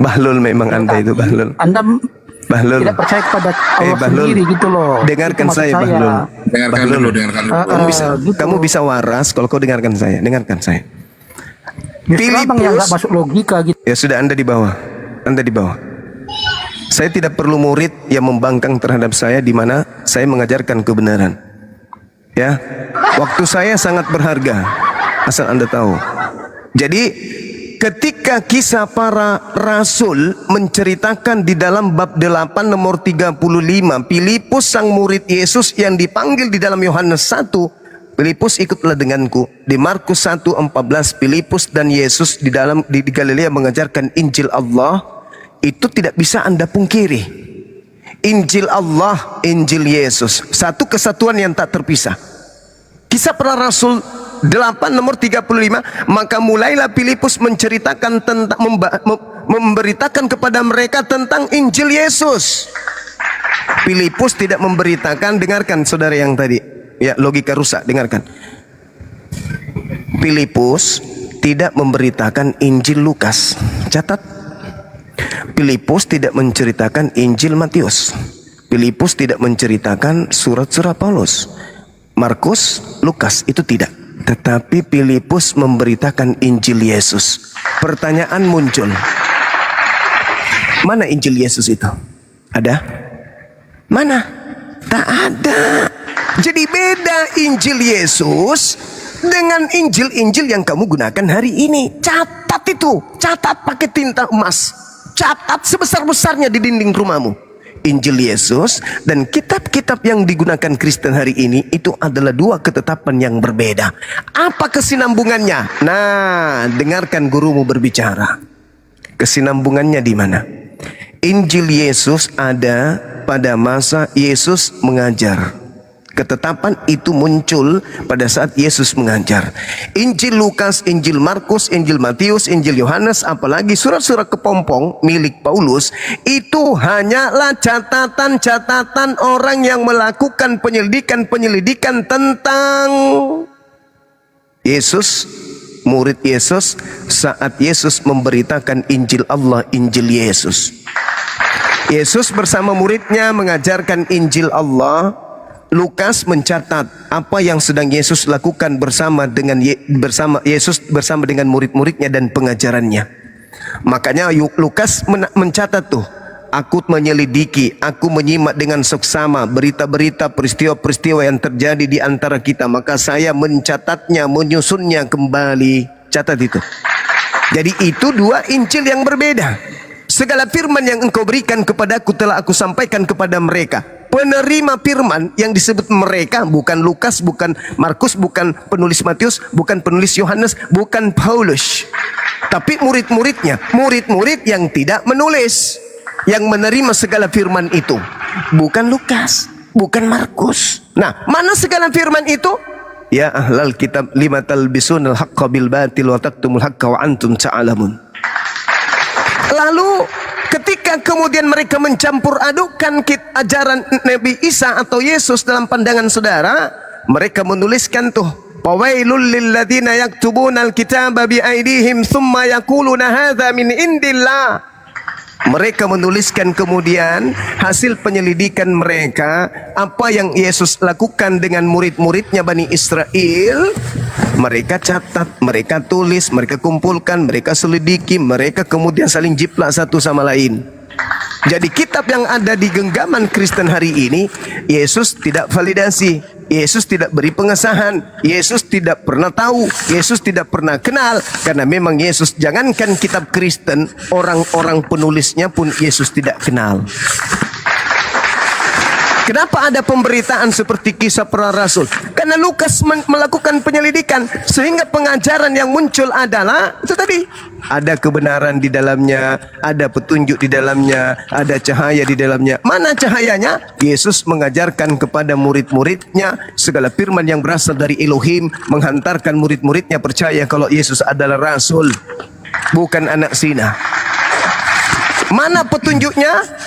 Bahlul memang Anda itu Bahlul. Anda Bahlul. tidak percaya kepada Allah Bahlul. sendiri gitu loh. Dengarkan Itu maksud saya Bahlul. Dengarkan Bahlul. dulu, dengarkan dulu. Kamu bisa waras kalau kau dengarkan saya. Justru Abang yang nggak masuk logika gitu. Ya sudah, Anda di bawah. Saya tidak perlu murid yang membangkang terhadap saya di mana saya mengajarkan kebenaran. Ya, waktu saya sangat berharga. Asal Anda tahu. Jadi ketika Kisah Para Rasul menceritakan di dalam bab 8 nomor 35, Filipus sang murid Yesus yang dipanggil di dalam Yohanes 1, Filipus ikutlah denganku. Di Markus 1:14, Filipus dan Yesus di Galilea mengajarkan Injil Allah. Itu tidak bisa Anda pungkiri. Injil Allah, Injil Yesus, satu kesatuan yang tak terpisah. Kisah Para Rasul 8 nomor 35, maka mulailah Filipus menceritakan tentang memberitakan kepada mereka tentang Injil Yesus. Filipus tidak memberitakan, dengarkan saudara yang tadi. Ya, logika rusak, dengarkan. Filipus tidak memberitakan Injil Lukas. Catat. Filipus tidak menceritakan Injil Matius. Filipus tidak menceritakan surat-surat Paulus, Markus, Lukas, itu tidak. Tetapi Filipus memberitakan Injil Yesus. Pertanyaan muncul. Mana Injil Yesus itu? Ada? Mana? Tak ada. Jadi beda Injil Yesus dengan Injil-Injil yang kamu gunakan hari ini. Catat itu, catat pakai tinta emas. Catat sebesar-besarnya di dinding rumahmu. Injil Yesus dan kitab-kitab yang digunakan Kristen hari ini itu adalah dua ketetapan yang berbeda. Apa kesinambungannya? Nah, dengarkan gurumu berbicara. Kesinambungannya di mana? Injil Yesus ada pada masa Yesus mengajar. Ketetapan itu muncul pada saat Yesus mengajar. Injil Lukas, Injil Markus, Injil Matius, Injil Yohanes, apalagi surat-surat kepompong milik Paulus, itu hanyalah catatan-catatan orang yang melakukan penyelidikan tentang Yesus, murid Yesus, saat Yesus memberitakan Injil Allah, Injil Yesus. Yesus bersama muridnya mengajarkan Injil Allah. Lukas mencatat apa yang sedang Yesus lakukan bersama Yesus bersama dengan murid-muridnya dan pengajarannya. Makanya Lukas mencatat tuh, aku menyelidiki, aku menyimak dengan seksama berita-berita, peristiwa-peristiwa yang terjadi di antara kita, maka saya mencatatnya, menyusunnya kembali. Catat itu. Jadi itu dua Injil yang berbeda. Segala firman yang engkau berikan kepadaku telah aku sampaikan kepada mereka. Penerima firman yang disebut mereka bukan Lukas, bukan Markus, bukan penulis Matius, bukan penulis Yohanes, bukan Paulus, tapi murid-muridnya, murid-murid yang tidak menulis, yang menerima segala firman itu. Bukan Lukas, bukan Markus. Nah, mana segala firman itu? Ya ahlal kitab lima talbisunal haqqa bil batil wa taktumul haqqa wa antum ta'lamun. Lalu ketika kemudian mereka mencampur adukan ajaran Nabi Isa atau Yesus dalam pandangan saudara, mereka menuliskan tuh, fawailul lil ladzina yaktubuna alkitaba bi aydihim thumma yaquluna hadza min indillah. Mereka menuliskan kemudian hasil penyelidikan mereka, apa yang Yesus lakukan dengan murid-muridnya Bani Israel. Mereka catat, mereka tulis, mereka kumpulkan, mereka selidiki, mereka kemudian saling jiplak satu sama lain. Jadi kitab yang ada di genggaman Kristen hari ini, Yesus tidak validasi, Yesus tidak beri pengesahan, Yesus tidak pernah tahu, Yesus tidak pernah kenal. Karena memang Yesus, jangankan kitab Kristen, orang-orang penulisnya pun Yesus tidak kenal. Kenapa ada pemberitaan seperti kisah para rasul? Karena Lukas melakukan penyelidikan, sehingga pengajaran yang muncul adalah itu tadi. Ada kebenaran di dalamnya, ada petunjuk di dalamnya, ada cahaya di dalamnya. Mana cahayanya? Yesus mengajarkan kepada murid-muridnya segala firman yang berasal dari Elohim, menghantarkan murid-muridnya percaya kalau Yesus adalah rasul, bukan anak zina. Mana petunjuknya?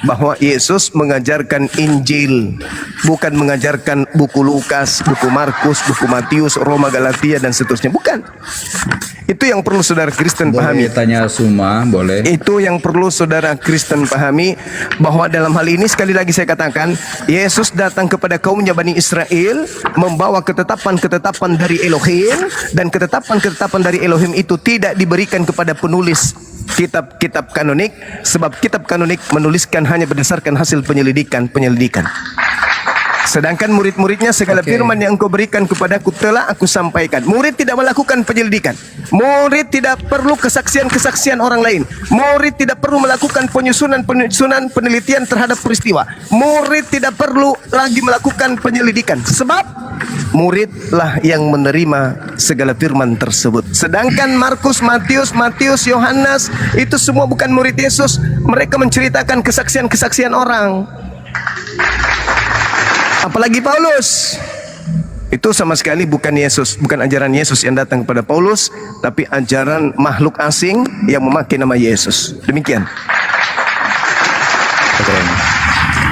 Bahwa Yesus mengajarkan Injil, bukan mengajarkan buku Lukas, buku Markus, buku Matius, Roma, Galatia dan seterusnya. Bukan. Itu yang perlu saudara Kristen pahami. Boleh tanya Suma, boleh. Itu yang perlu saudara Kristen pahami, bahwa dalam hal ini sekali lagi saya katakan, Yesus datang kepada kaumnya Bani Israel membawa ketetapan-ketetapan dari Elohim, dan ketetapan-ketetapan dari Elohim itu tidak diberikan kepada penulis kitab-kitab kanonik, sebab kitab kanonik menuliskan hanya berdasarkan hasil penyelidikan. Sedangkan murid-muridnya segala firman yang engkau berikan kepadaku telah aku sampaikan. Murid tidak melakukan penyelidikan. Murid tidak perlu kesaksian-kesaksian orang lain. Murid tidak perlu melakukan penyusunan penelitian terhadap peristiwa. Murid tidak perlu lagi melakukan penyelidikan, sebab muridlah yang menerima segala firman tersebut. Sedangkan Markus, Matius, Yohanes itu semua bukan murid Yesus. Mereka menceritakan kesaksian-kesaksian orang. Apalagi Paulus, itu sama sekali bukan Yesus, bukan ajaran Yesus yang datang kepada Paulus, tapi ajaran makhluk asing yang memakai nama Yesus. Demikian.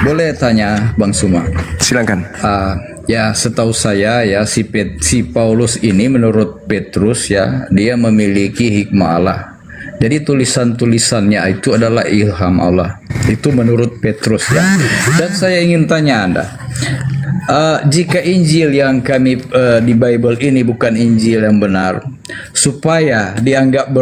Boleh tanya Bang Suma? Silakan. Ya, setahu saya ya si Paulus ini menurut Petrus ya, dia memiliki hikmah Allah. Jadi tulisan-tulisannya itu adalah ilham Allah. Itu menurut Petrus ya. Dan saya ingin tanya Anda, jika Injil yang kami di Bible ini bukan Injil yang benar, supaya dianggap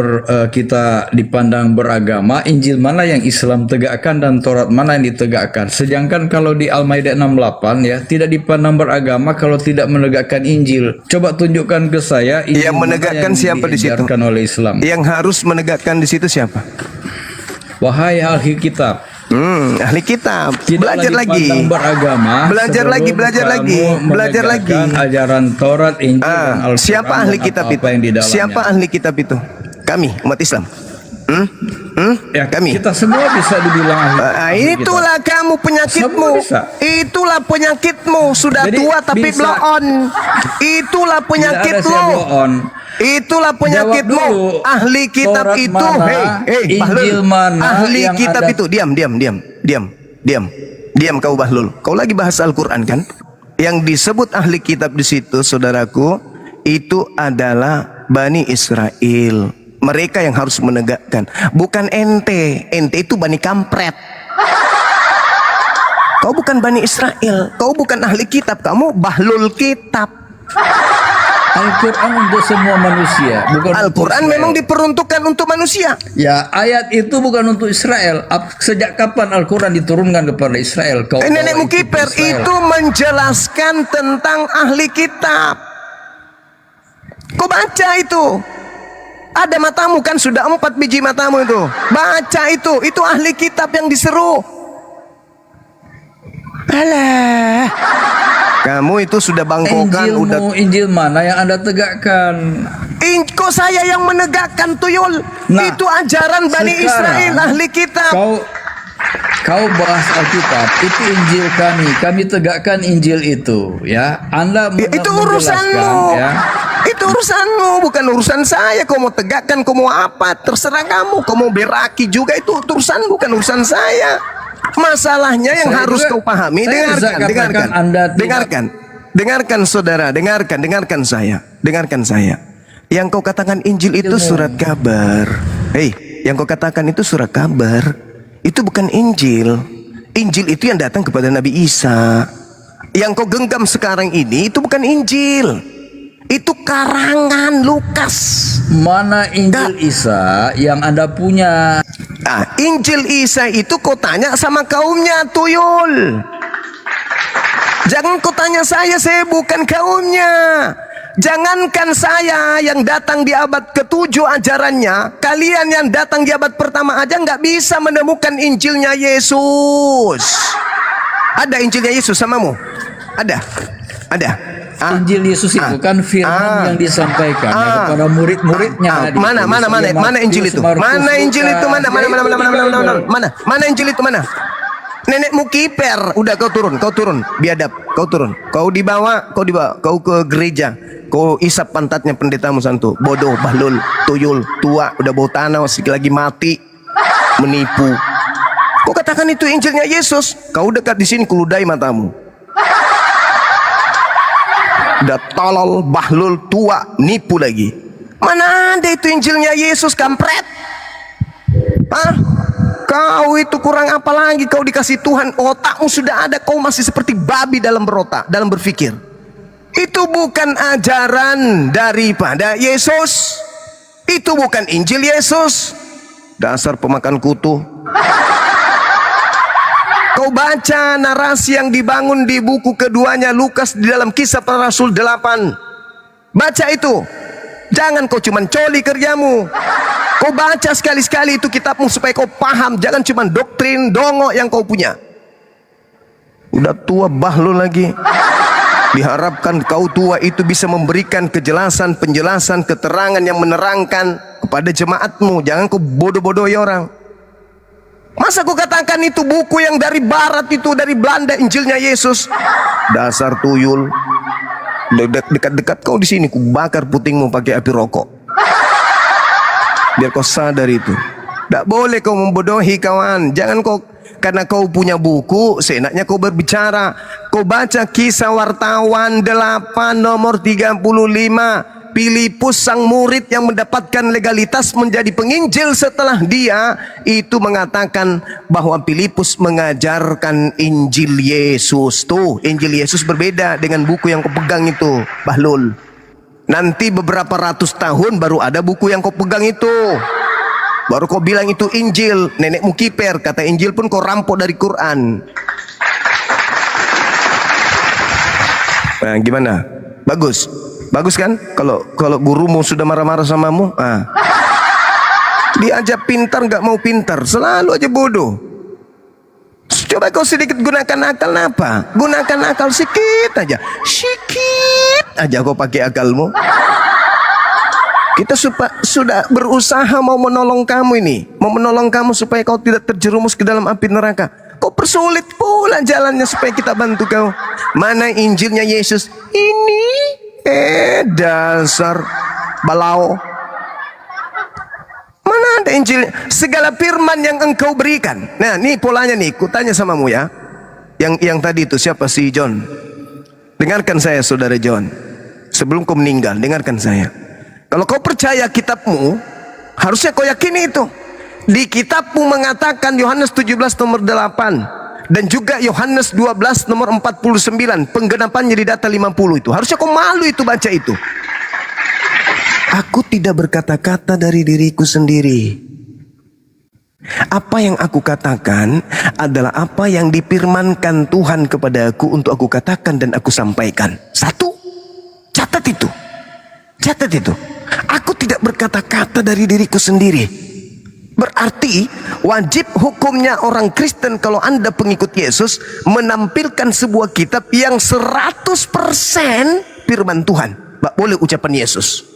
kita dipandang beragama, Injil mana yang Islam tegakkan dan Taurat mana yang ditegakkan? Sedangkan kalau di Al-Maidah 68 ya, tidak dipandang beragama kalau tidak menegakkan Injil. Coba tunjukkan ke saya Injil yang menegakkan yang siapa di situ? Oleh Islam. Yang harus menegakkan di situ siapa? Wahai ahli kitab. Ahli kitab. Tidak Belajar lagi. Beragama, belajar lagi. Ajaran Taurat, Injil, dan Al-Quran. Siapa ahli kitab itu? Siapa ahli kitab itu? Kami, umat Islam. Ya, Kami. kita semua bisa dibilang ahli. ahli kita. Itulah kamu penyakitmu. Semua bisa. Itulah penyakitmu. Sudah Jadi, tua tapi bisa. blow on. Itulah Tidak ada penyakitmu. saya blow on. Itulah Jawab penyakitmu. dulu. Ahli kitab Taurat itu. mana, Injil mana Ahli yang kitab ada- itu. Diam kau Bahlul. Kau lagi bahas Al-Quran kan? Yang disebut ahli kitab di situ, saudaraku, itu adalah Bani Israel. Mereka yang harus menegakkan, bukan ente. Ente itu Bani Kampret. Kau bukan Bani Israel. Kau bukan ahli kitab. Kamu Bahlul kitab. Al-Quran untuk semua manusia, bukan untuk Al-Quran Israel. memang diperuntukkan untuk manusia. Ya, ayat itu bukan untuk Israel. Sejak kapan Al-Quran diturunkan kepada Israel? Kau Nenekmu bawa itu ke kiper Israel. itu menjelaskan tentang ahli kitab. Kau baca itu. Ada matamu kan, sudah 4 biji matamu itu. Baca itu ahli kitab yang diseru. Alah. Kamu itu sudah bangkokan, udah. Injil mana yang Anda tegakkan? Kok saya yang menegakkan tuyul? Nah, Itu ajaran Bani sekarang Israel ahli kitab. Kau bahas Alkitab, itu Injil kami tegakkan Injil itu, ya. Anda Itu urusanmu. ya. Itu urusanmu, bukan urusan saya. Kau mau tegakkan, kau mau apa, terserah kamu. Kau mau beraki juga, itu urusan, bukan urusan saya. Masalahnya yang Saya harus juga- kau pahami. saya bisa katakan Dengarkan, Anda tidak- dengarkan saudara, dengarkan saya. Yang kau katakan Injil itu surat kabar. Hei, yang kau katakan itu surat kabar. Itu bukan Injil. Injil itu yang datang kepada Nabi Isa. Yang kau genggam sekarang ini itu bukan Injil. Itu karangan Lukas. Mana Injil Isa yang Anda punya? Injil Isa itu kau tanya sama kaumnya, tuyul. Jangan kau tanya saya bukan kaumnya. Jangankan saya yang datang di abad ke-7 ajarannya, kalian yang datang di abad pertama aja nggak bisa menemukan Injilnya Yesus. Ada Injilnya Yesus samamu? Ada. Injil Yesus itu kan firman yang disampaikan kepada murid-muridnya. Mana Injil itu? Mana Injil itu? Mana Injil itu? Mana? Nenekmu kiper. Udah kau turun. Biadab, kau turun. Kau dibawa. Kau ke gereja. Kau isap pantatnya pendetamu santu. Bodoh, bahlul, tuyul, tua, udah bau tanah, masih lagi mati, menipu. Kau katakan itu Injilnya Yesus. Kau dekat di sini, kuludai matamu. Udah tolol, bahlul, tua, nipu lagi. Mana ada itu Injilnya Yesus, kampret? Kau itu kurang apa lagi? Kau dikasih Tuhan, otakmu sudah ada, kau masih seperti babi dalam berotak, dalam berpikir. Itu bukan ajaran daripada Yesus. Itu bukan Injil Yesus. Dasar pemakan kutu. Kau baca narasi yang dibangun di buku keduanya Lukas di dalam Kisah Para Rasul 8. Baca itu. Jangan kau cuman coli kerjamu. Kau baca sekali-sekali itu kitabmu supaya kau paham. Jangan cuman doktrin dongo yang kau punya. Udah tua bahlul lagi. Diharapkan kau tua itu bisa memberikan kejelasan, penjelasan, keterangan yang menerangkan kepada jemaatmu. Jangan kau bodoh-bodohi orang. Masa kau katakan itu buku yang dari barat itu, dari Belanda, Injilnya Yesus? Dasar tuyul. Dekat-dekat kau di sini, ku bakar putingmu pakai api rokok. Biar kau sadar itu. Tak boleh kau membodohi kawan. Jangan kau, karena kau punya buku, seenaknya kau berbicara. Kau baca Kisah Wartawan 8 nomor 35. Filipus sang murid yang mendapatkan legalitas menjadi penginjil setelah dia itu mengatakan bahwa Filipus mengajarkan Injil Yesus. Tuh, Injil Yesus berbeda dengan buku yang kau pegang itu, bahlul. Nanti beberapa ratus tahun baru ada buku yang kau pegang itu. Baru kau bilang itu Injil. Nenekmu kiper, kata Injil pun kau rampok dari Quran. Nah, gimana? Bagus kan? Kalau gurumu sudah marah-marah samamu, diajak pintar nggak mau pintar, selalu aja bodoh. Coba kau sedikit gunakan akal, apa? Gunakan akal sedikit aja kau pakai akalmu. Kita sudah berusaha mau menolong kamu ini, mau menolong kamu supaya kau tidak terjerumus ke dalam api neraka. Kau persulit pula jalannya supaya kita bantu kau. Mana Injilnya Yesus? Ini dasar balau. Mana ada Injil? Segala firman yang engkau berikan. Nah, ini polanya nih. Kutanya samamu ya. Yang tadi itu siapa si John? Dengarkan saya, saudara John. Sebelum kau meninggal, dengarkan saya. Kalau kau percaya kitabmu, harusnya kau yakini itu. Di kitabmu mengatakan Yohanes 17 nomor 8 dan juga Yohanes 12 nomor 49, penggenapannya di data 50 itu. Harusnya kau malu itu baca itu. Aku tidak berkata-kata dari diriku sendiri. Apa yang aku katakan adalah apa yang difirmankan Tuhan kepada aku untuk aku katakan dan aku sampaikan. Satu, catat itu. Catat itu. Aku tidak berkata-kata dari diriku sendiri. Berarti wajib hukumnya orang Kristen kalau Anda pengikut Yesus menampilkan sebuah kitab yang 100% firman Tuhan. Tidak boleh ucapan Yesus.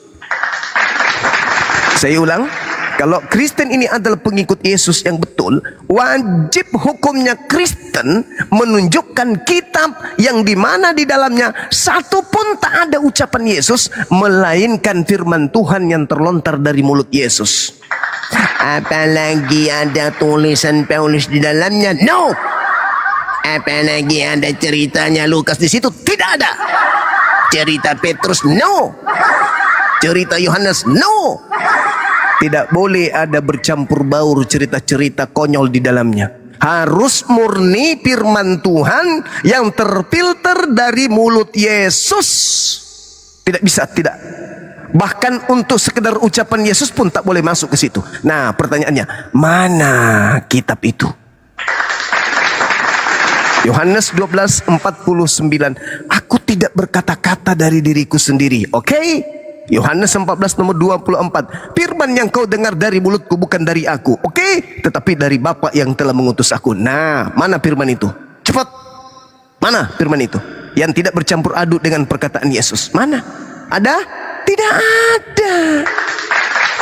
Saya ulang, kalau Kristen ini adalah pengikut Yesus yang betul, wajib hukumnya Kristen menunjukkan kitab yang dimana di dalamnya satu pun tak ada ucapan Yesus, melainkan firman Tuhan yang terlontar dari mulut Yesus. Apalagi ada tulisan Paulus di dalamnya? No. Apalagi ada ceritanya Lukas di situ? Tidak ada. Cerita Petrus? No. Cerita Yohanes? No. Tidak boleh ada bercampur baur cerita-cerita konyol di dalamnya. Harus murni firman Tuhan yang terfilter dari mulut Yesus. Tidak bisa, tidak. Bahkan untuk sekedar ucapan Yesus pun tak boleh masuk ke situ. Nah, pertanyaannya, mana kitab itu? Yohanes 12:49. Aku tidak berkata-kata dari diriku sendiri. Oke? Yohanes 14 nomor 24. Firman yang kau dengar dari mulutku bukan dari aku. Oke? Tetapi dari Bapa yang telah mengutus aku. Nah, mana firman itu? Cepat. Mana firman itu? Yang tidak bercampur aduk dengan perkataan Yesus. Mana? Ada? Tidak ada.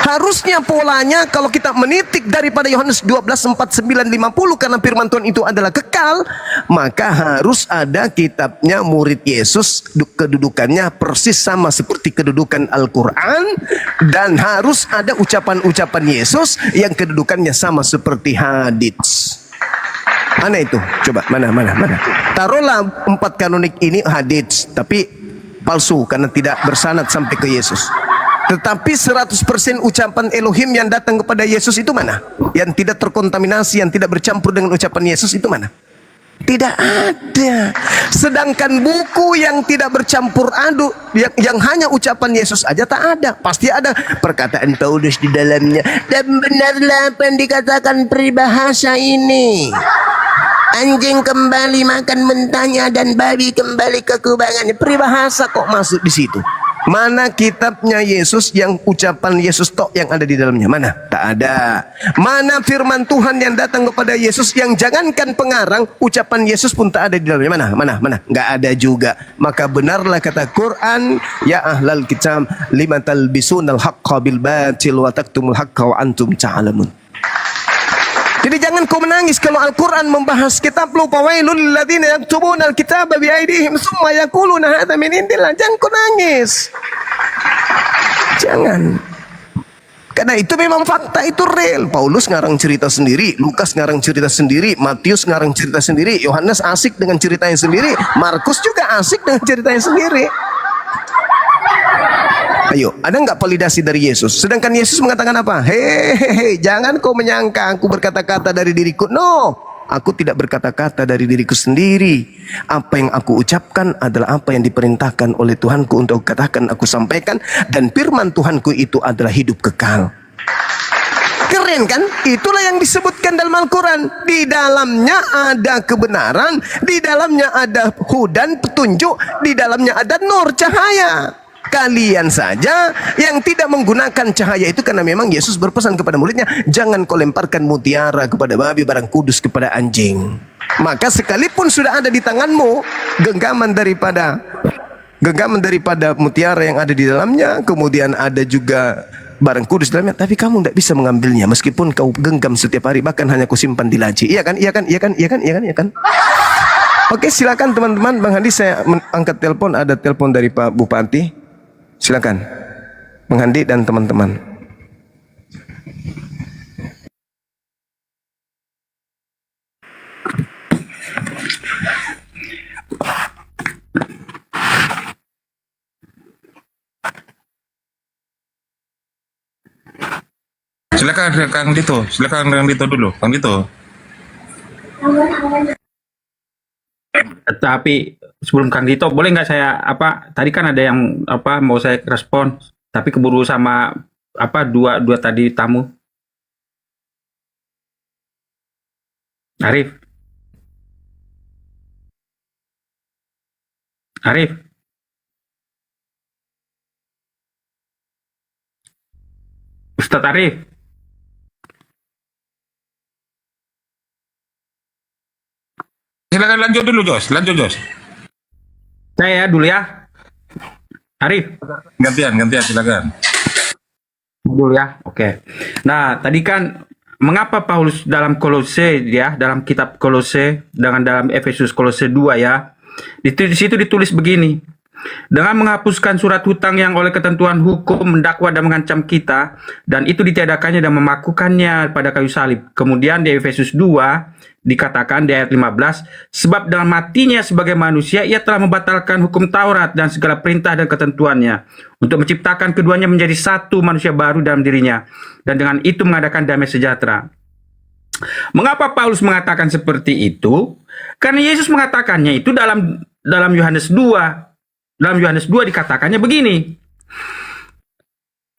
Harusnya polanya kalau kita menitik daripada Yohanes 12:49-50 karena firman Tuhan itu adalah kekal, maka harus ada kitabnya murid Yesus, kedudukannya persis sama seperti kedudukan Al-Quran, dan harus ada ucapan-ucapan Yesus yang kedudukannya sama seperti hadits. Mana itu? Coba mana. Taruhlah 4 kanonik ini hadits, tapi palsu karena tidak bersanad sampai ke Yesus. Tetapi 100% ucapan Elohim yang datang kepada Yesus itu mana? Yang tidak terkontaminasi, yang tidak bercampur dengan ucapan Yesus itu mana? Tidak ada. Sedangkan buku yang tidak bercampur aduk, yang hanya ucapan Yesus aja tak ada. Pasti ada perkataan Paulus di dalamnya. Dan benarlah apa yang dikatakan peribahasa ini. Anjing kembali makan mentahnya dan babi kembali ke kubangannya. Peribahasa kok masuk di situ? Mana kitabnya Yesus yang ucapan Yesus tok yang ada di dalamnya? Mana? Tak ada. Mana firman Tuhan yang datang kepada Yesus yang jangankan pengarang, ucapan Yesus pun tak ada di dalamnya? Mana? Enggak ada juga. Maka benarlah kata Quran, ya ahlal kitab lima talbisunal haqqa bil batil wa taktumul haqqa wa antum ta'lamun. Jadi jangan kau menangis kalau Al-Quran membahas kitab lu, fawailul lilladzina yaktubuna al-kitaba biaidihim tsumma yaquluna hadza min indillah. Jangan kau nangis. Jangan. Karena itu memang fakta, itu real. Paulus ngarang cerita sendiri, Lukas ngarang cerita sendiri, Matius ngarang cerita sendiri, Yohanes asik dengan ceritanya sendiri, Markus juga asik dengan ceritanya sendiri. Ayo, ada nggak validasi dari Yesus? Sedangkan Yesus mengatakan apa? Hehehe, jangan kau menyangka aku berkata-kata dari diriku. No, aku tidak berkata-kata dari diriku sendiri. Apa yang aku ucapkan adalah apa yang diperintahkan oleh Tuhanku untuk aku katakan, aku sampaikan. Dan firman Tuhanku itu adalah hidup kekal. Keren kan? Itulah yang disebutkan dalam Al-Quran. Di dalamnya ada kebenaran, di dalamnya ada hudan, petunjuk, di dalamnya ada nur, cahaya. Kalian saja yang tidak menggunakan cahaya itu, karena memang Yesus berpesan kepada muridnya, jangan kau lemparkan mutiara kepada babi, barang kudus kepada anjing. Maka sekalipun sudah ada di tanganmu genggaman daripada mutiara yang ada di dalamnya, kemudian ada juga barang kudus dalamnya, tapi kamu tidak bisa mengambilnya meskipun kau genggam setiap hari, bahkan hanya kau simpan di laci. Iya kan? Iya kan? Iya kan? Iya kan? Iya kan? Iya kan? Oke, silakan teman-teman. Bang Handi, saya angkat telepon. Ada telepon dari Pak Bupati. Silakan, Bang Handi dan teman-teman. Silakan Kang Dito dulu, Kang Dito. Tapi sebelum Kang Dito, boleh nggak saya tadi kan ada yang mau saya respon, tapi keburu sama dua tadi tamu. Arif. Ustadz Arif. Silakan lanjut dulu, Jos. Saya dulu ya. Arif. Gantian, silakan. Dulu ya. Oke. Nah, tadi kan mengapa Paulus dalam Kolose ya, dalam kitab Kolose dengan dalam Efesus Kolose 2 ya. Di situ ditulis begini. Dengan menghapuskan surat hutang yang oleh ketentuan hukum mendakwa dan mengancam kita, dan itu ditiadakannya dan memakukannya pada kayu salib. Kemudian di Efesus 2 dikatakan di ayat 15, sebab dalam matinya sebagai manusia ia telah membatalkan hukum Taurat dan segala perintah dan ketentuannya untuk menciptakan keduanya menjadi satu manusia baru dalam dirinya, dan dengan itu mengadakan damai sejahtera. Mengapa Paulus mengatakan seperti itu? Karena Yesus mengatakannya itu dalam Yohanes 2. Dalam Yohanes 2 dikatakannya begini.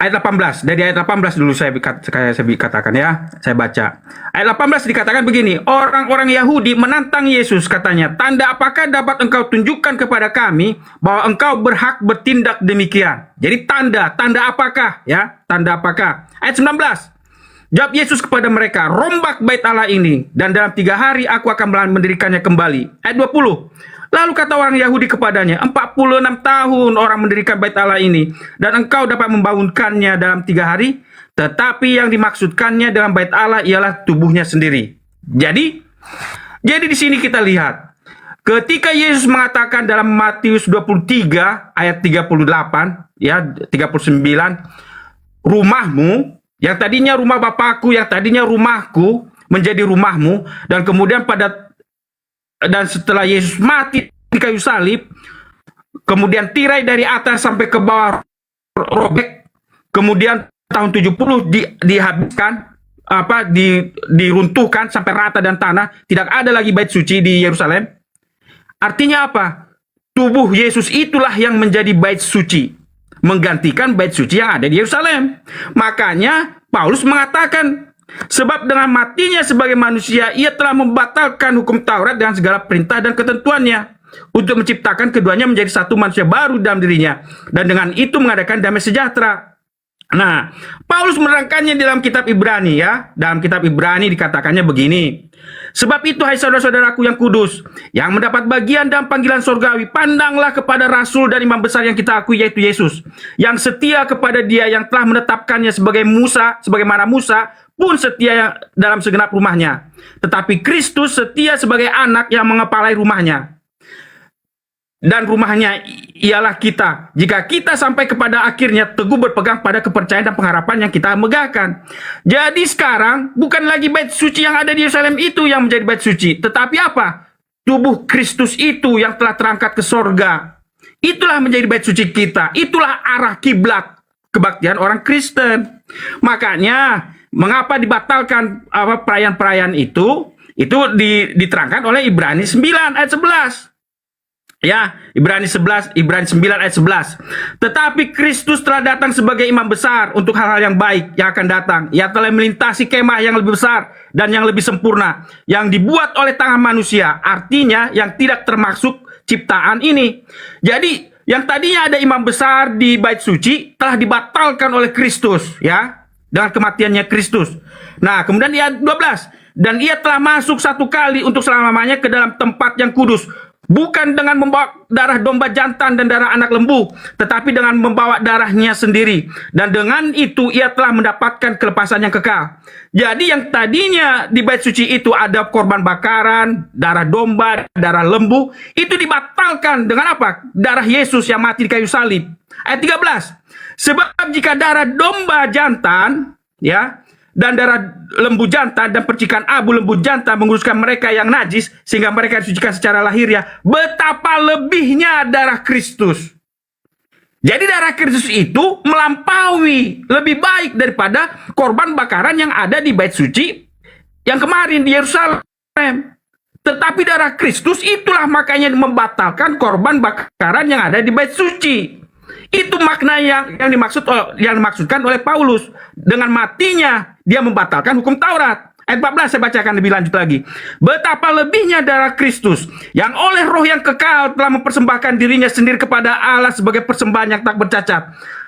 Ayat 18, dari ayat 18 dulu saya katakan ya, saya baca. Ayat 18 dikatakan begini, orang-orang Yahudi menantang Yesus, katanya, tanda apakah dapat engkau tunjukkan kepada kami bahwa engkau berhak bertindak demikian? Jadi tanda apakah ya? Tanda apakah? Ayat 19, jawab Yesus kepada mereka, rombak bait Allah ini, dan dalam 3 hari aku akan mendirikannya kembali. Ayat 20, lalu kata orang Yahudi kepadanya, 46 tahun orang mendirikan bait Allah ini, dan engkau dapat membangunkannya dalam 3 hari? Tetapi yang dimaksudkannya dalam bait Allah ialah tubuhnya sendiri. Jadi di sini kita lihat, ketika Yesus mengatakan dalam Matius 23 ayat 38 ya 39, rumahmu yang tadinya rumah Bapakku, yang tadinya rumahku menjadi rumahmu, dan kemudian dan setelah Yesus mati di kayu salib, kemudian tirai dari atas sampai ke bawah robek, kemudian tahun 70 dihabiskan, diruntuhkan sampai rata dan tanah, tidak ada lagi bait suci di Yerusalem. Artinya apa? Tubuh Yesus itulah yang menjadi bait suci, menggantikan bait suci yang ada di Yerusalem. Makanya Paulus mengatakan, sebab dengan matinya sebagai manusia, ia telah membatalkan hukum Taurat dan segala perintah dan ketentuannya untuk menciptakan keduanya menjadi satu manusia baru dalam dirinya, dan dengan itu mengadakan damai sejahtera. Nah, Paulus menerangkannya dalam kitab Ibrani ya. Dalam kitab Ibrani dikatakannya begini. Sebab itu, hai saudara-saudaraku yang kudus, yang mendapat bagian dalam panggilan sorgawi, pandanglah kepada rasul dan imam besar yang kita akui, yaitu Yesus, yang setia kepada Dia yang telah menetapkannya sebagaimana Musa pun setia dalam segenap rumahnya. Tetapi Kristus setia sebagai anak yang mengepalai rumahnya. Dan rumahnya ialah kita, jika kita sampai kepada akhirnya teguh berpegang pada kepercayaan dan pengharapan yang kita megahkan. Jadi sekarang bukan lagi bait suci yang ada di Yerusalem itu yang menjadi bait suci, tetapi apa? Tubuh Kristus itu yang telah terangkat ke sorga. Itulah menjadi bait suci kita. Itulah arah kiblat kebaktian orang Kristen. Makanya mengapa dibatalkan perayaan-perayaan itu diterangkan oleh Ibrani 9 ayat 11. Ya, Ibrani 9 ayat 11. Tetapi Kristus telah datang sebagai imam besar untuk hal-hal yang baik yang akan datang. Ia telah melintasi kemah yang lebih besar dan yang lebih sempurna, yang dibuat oleh tangan manusia. Artinya yang tidak termasuk ciptaan ini. Jadi yang tadinya ada imam besar di bait suci telah dibatalkan oleh Kristus ya, dengan kematiannya Kristus. Nah, kemudian ayat 12, dan ia telah masuk satu kali untuk selama-lamanya ke dalam tempat yang kudus, bukan dengan membawa darah domba jantan dan darah anak lembu, tetapi dengan membawa darahnya sendiri. Dan dengan itu ia telah mendapatkan kelepasan yang kekal. Jadi yang tadinya di bait suci itu ada korban bakaran, darah domba, darah lembu, itu dibatalkan dengan apa? Darah Yesus yang mati di kayu salib. Ayat 13. Sebab jika darah domba jantan, ya, dan darah lembu jantan dan percikan abu lembu jantan menguruskan mereka yang najis sehingga mereka disucikan secara lahiriah, betapa lebihnya darah Kristus. Jadi darah Kristus itu melampaui, lebih baik daripada korban bakaran yang ada di bait suci yang kemarin di Yerusalem. Tetapi darah Kristus itulah makanya membatalkan korban bakaran yang ada di bait suci. Itu makna yang dimaksudkan oleh Paulus. Dengan matinya dia membatalkan hukum Taurat. Ayat 14 saya bacakan lebih lanjut lagi. Betapa lebihnya darah Kristus yang oleh roh yang kekal telah mempersembahkan dirinya sendiri kepada Allah sebagai persembahan yang tak bercacat,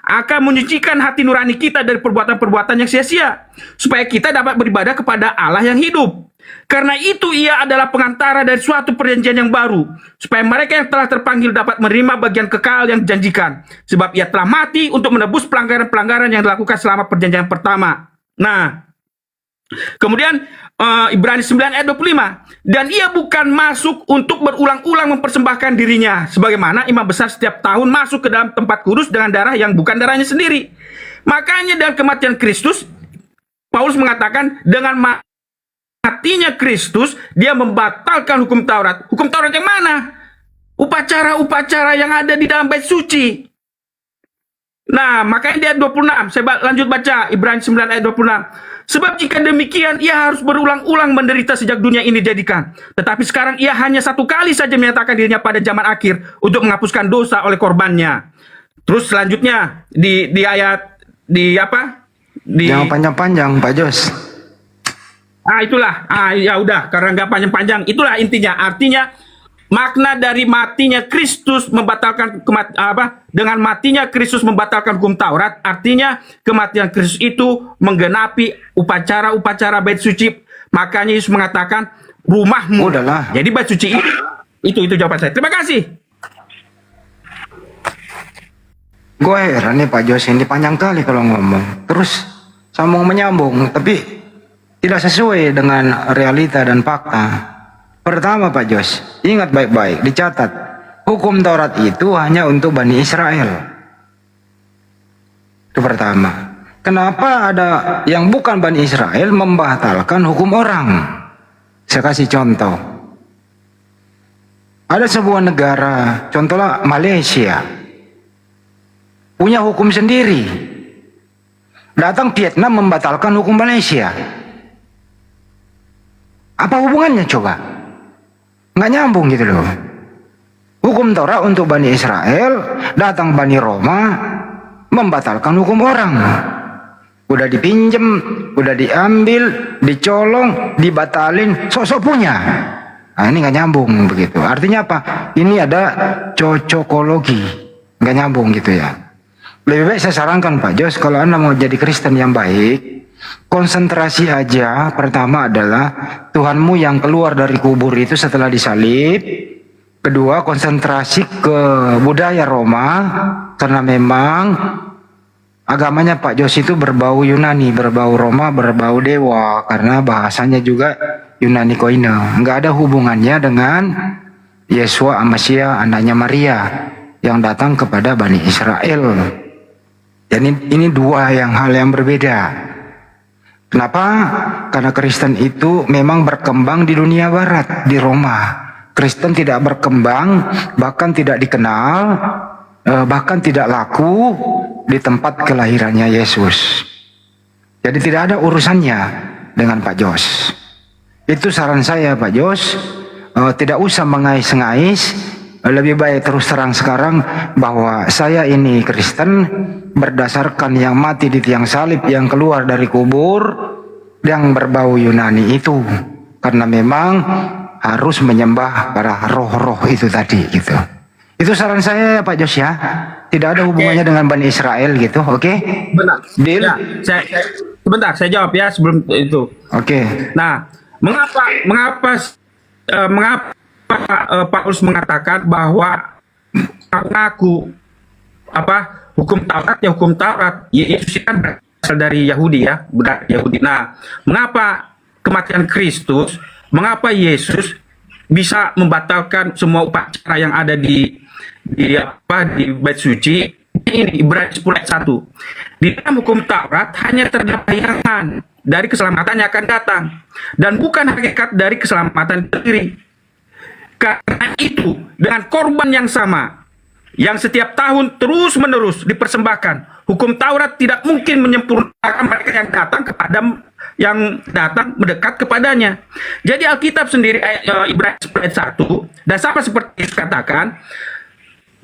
akan menyucikan hati nurani kita dari perbuatan-perbuatan yang sia-sia, supaya kita dapat beribadah kepada Allah yang hidup. Karena itu ia adalah pengantara dari suatu perjanjian yang baru, supaya mereka yang telah terpanggil dapat menerima bagian kekal yang dijanjikan. Sebab ia telah mati untuk menebus pelanggaran-pelanggaran yang dilakukan selama perjanjian pertama. Nah, kemudian Ibrani 9 ayat 25. Dan ia bukan masuk untuk berulang-ulang mempersembahkan dirinya, sebagaimana imam besar setiap tahun masuk ke dalam tempat kudus dengan darah yang bukan darahnya sendiri. Makanya dalam kematian Kristus, Paulus mengatakan dengan matinya Kristus, dia membatalkan hukum Taurat. Hukum Taurat yang mana? Upacara-upacara yang ada di dalam bait suci. Nah, makanya di ayat 26, saya lanjut baca Ibrani 9 ayat 26. Sebab jika demikian, ia harus berulang-ulang menderita sejak dunia ini dijadikan. Tetapi sekarang ia hanya satu kali saja menyatakan dirinya pada zaman akhir untuk menghapuskan dosa oleh korbannya. Terus selanjutnya di ayat Jangan panjang-panjang, Pak Jos. Itulah. Ya udah, karena nggak panjang-panjang. Itulah intinya. Artinya makna dari matinya Kristus membatalkan dengan matinya Kristus membatalkan hukum Taurat. Artinya kematian Kristus itu menggenapi upacara-upacara bait suci. Makanya Yesus mengatakan rumahmu. Udahlah. Jadi bait suci itu jawaban saya. Terima kasih. Gue heran nih Pak Jos, ini panjang kali kalau ngomong. Terus sambung menyambung, tapi tidak sesuai dengan realita dan fakta. Pertama Pak Jos, ingat baik-baik, dicatat. Hukum Taurat itu hanya untuk Bani Israel. Itu pertama. Kenapa ada yang bukan Bani Israel membatalkan hukum orang? Saya kasih contoh. Ada sebuah negara, contohnya Malaysia, punya hukum sendiri. Datang Vietnam membatalkan hukum Malaysia. Apa hubungannya coba? Nggak nyambung gitu loh. Hukum Taurat untuk Bani Israel, datang Bani Roma membatalkan hukum orang. Udah dipinjem, udah diambil, dicolong, dibatalin, sok-sok punya. Nah, ini nggak nyambung begitu. Artinya apa? Ini ada cocokologi, nggak nyambung gitu ya. Lebih baik saya sarankan Pak Jos, kalau Anda mau jadi Kristen yang baik, konsentrasi aja. Pertama adalah Tuhanmu yang keluar dari kubur itu setelah disalib. Kedua, konsentrasi ke budaya Roma, karena memang agamanya Pak Jos itu berbau Yunani, berbau Roma, berbau dewa, karena bahasanya juga Yunani Koine. Nggak ada hubungannya dengan Yesua Amasia, anaknya Maria, yang datang kepada Bani Israel. Jadi ini dua hal yang berbeda. Kenapa? Karena Kristen itu memang berkembang di dunia barat, di Roma. Kristen tidak berkembang, bahkan tidak dikenal, bahkan tidak laku di tempat kelahirannya Yesus. Jadi tidak ada urusannya dengan Pak Jos. Itu saran saya Pak Jos, tidak usah mengais-ngais. Lebih baik terus terang sekarang bahwa saya ini Kristen berdasarkan yang mati di tiang salib, yang keluar dari kubur, yang berbau Yunani itu. Karena memang harus menyembah para roh-roh itu tadi gitu. Itu saran saya Pak Jos ya. Tidak ada hubungannya dengan Bani Israel gitu, oke? Benar. Deal? Ya, sebentar saya jawab ya sebelum itu. Oke. Nah, mengapa kenapa Paulus mengatakan bahwa mengaku hukum Taurat ya hukum Taurat. Yesus kan berasal dari Yahudi ya, budak Yahudi. Nah, mengapa kematian Kristus, mengapa Yesus bisa membatalkan semua upacara yang ada di bait suci? Ini Ibrani 10 ayat 1. Di dalam hukum Taurat hanya terdapat bayangan dari keselamatan yang akan datang dan bukan hakikat dari keselamatan itu sendiri. Karena itu, dengan korban yang sama yang setiap tahun terus-menerus dipersembahkan, hukum Taurat tidak mungkin menyempurnakan mereka yang datang mendekat kepadanya. Jadi Alkitab sendiri Ibrani 10 ayat 1 dan sama seperti dikatakan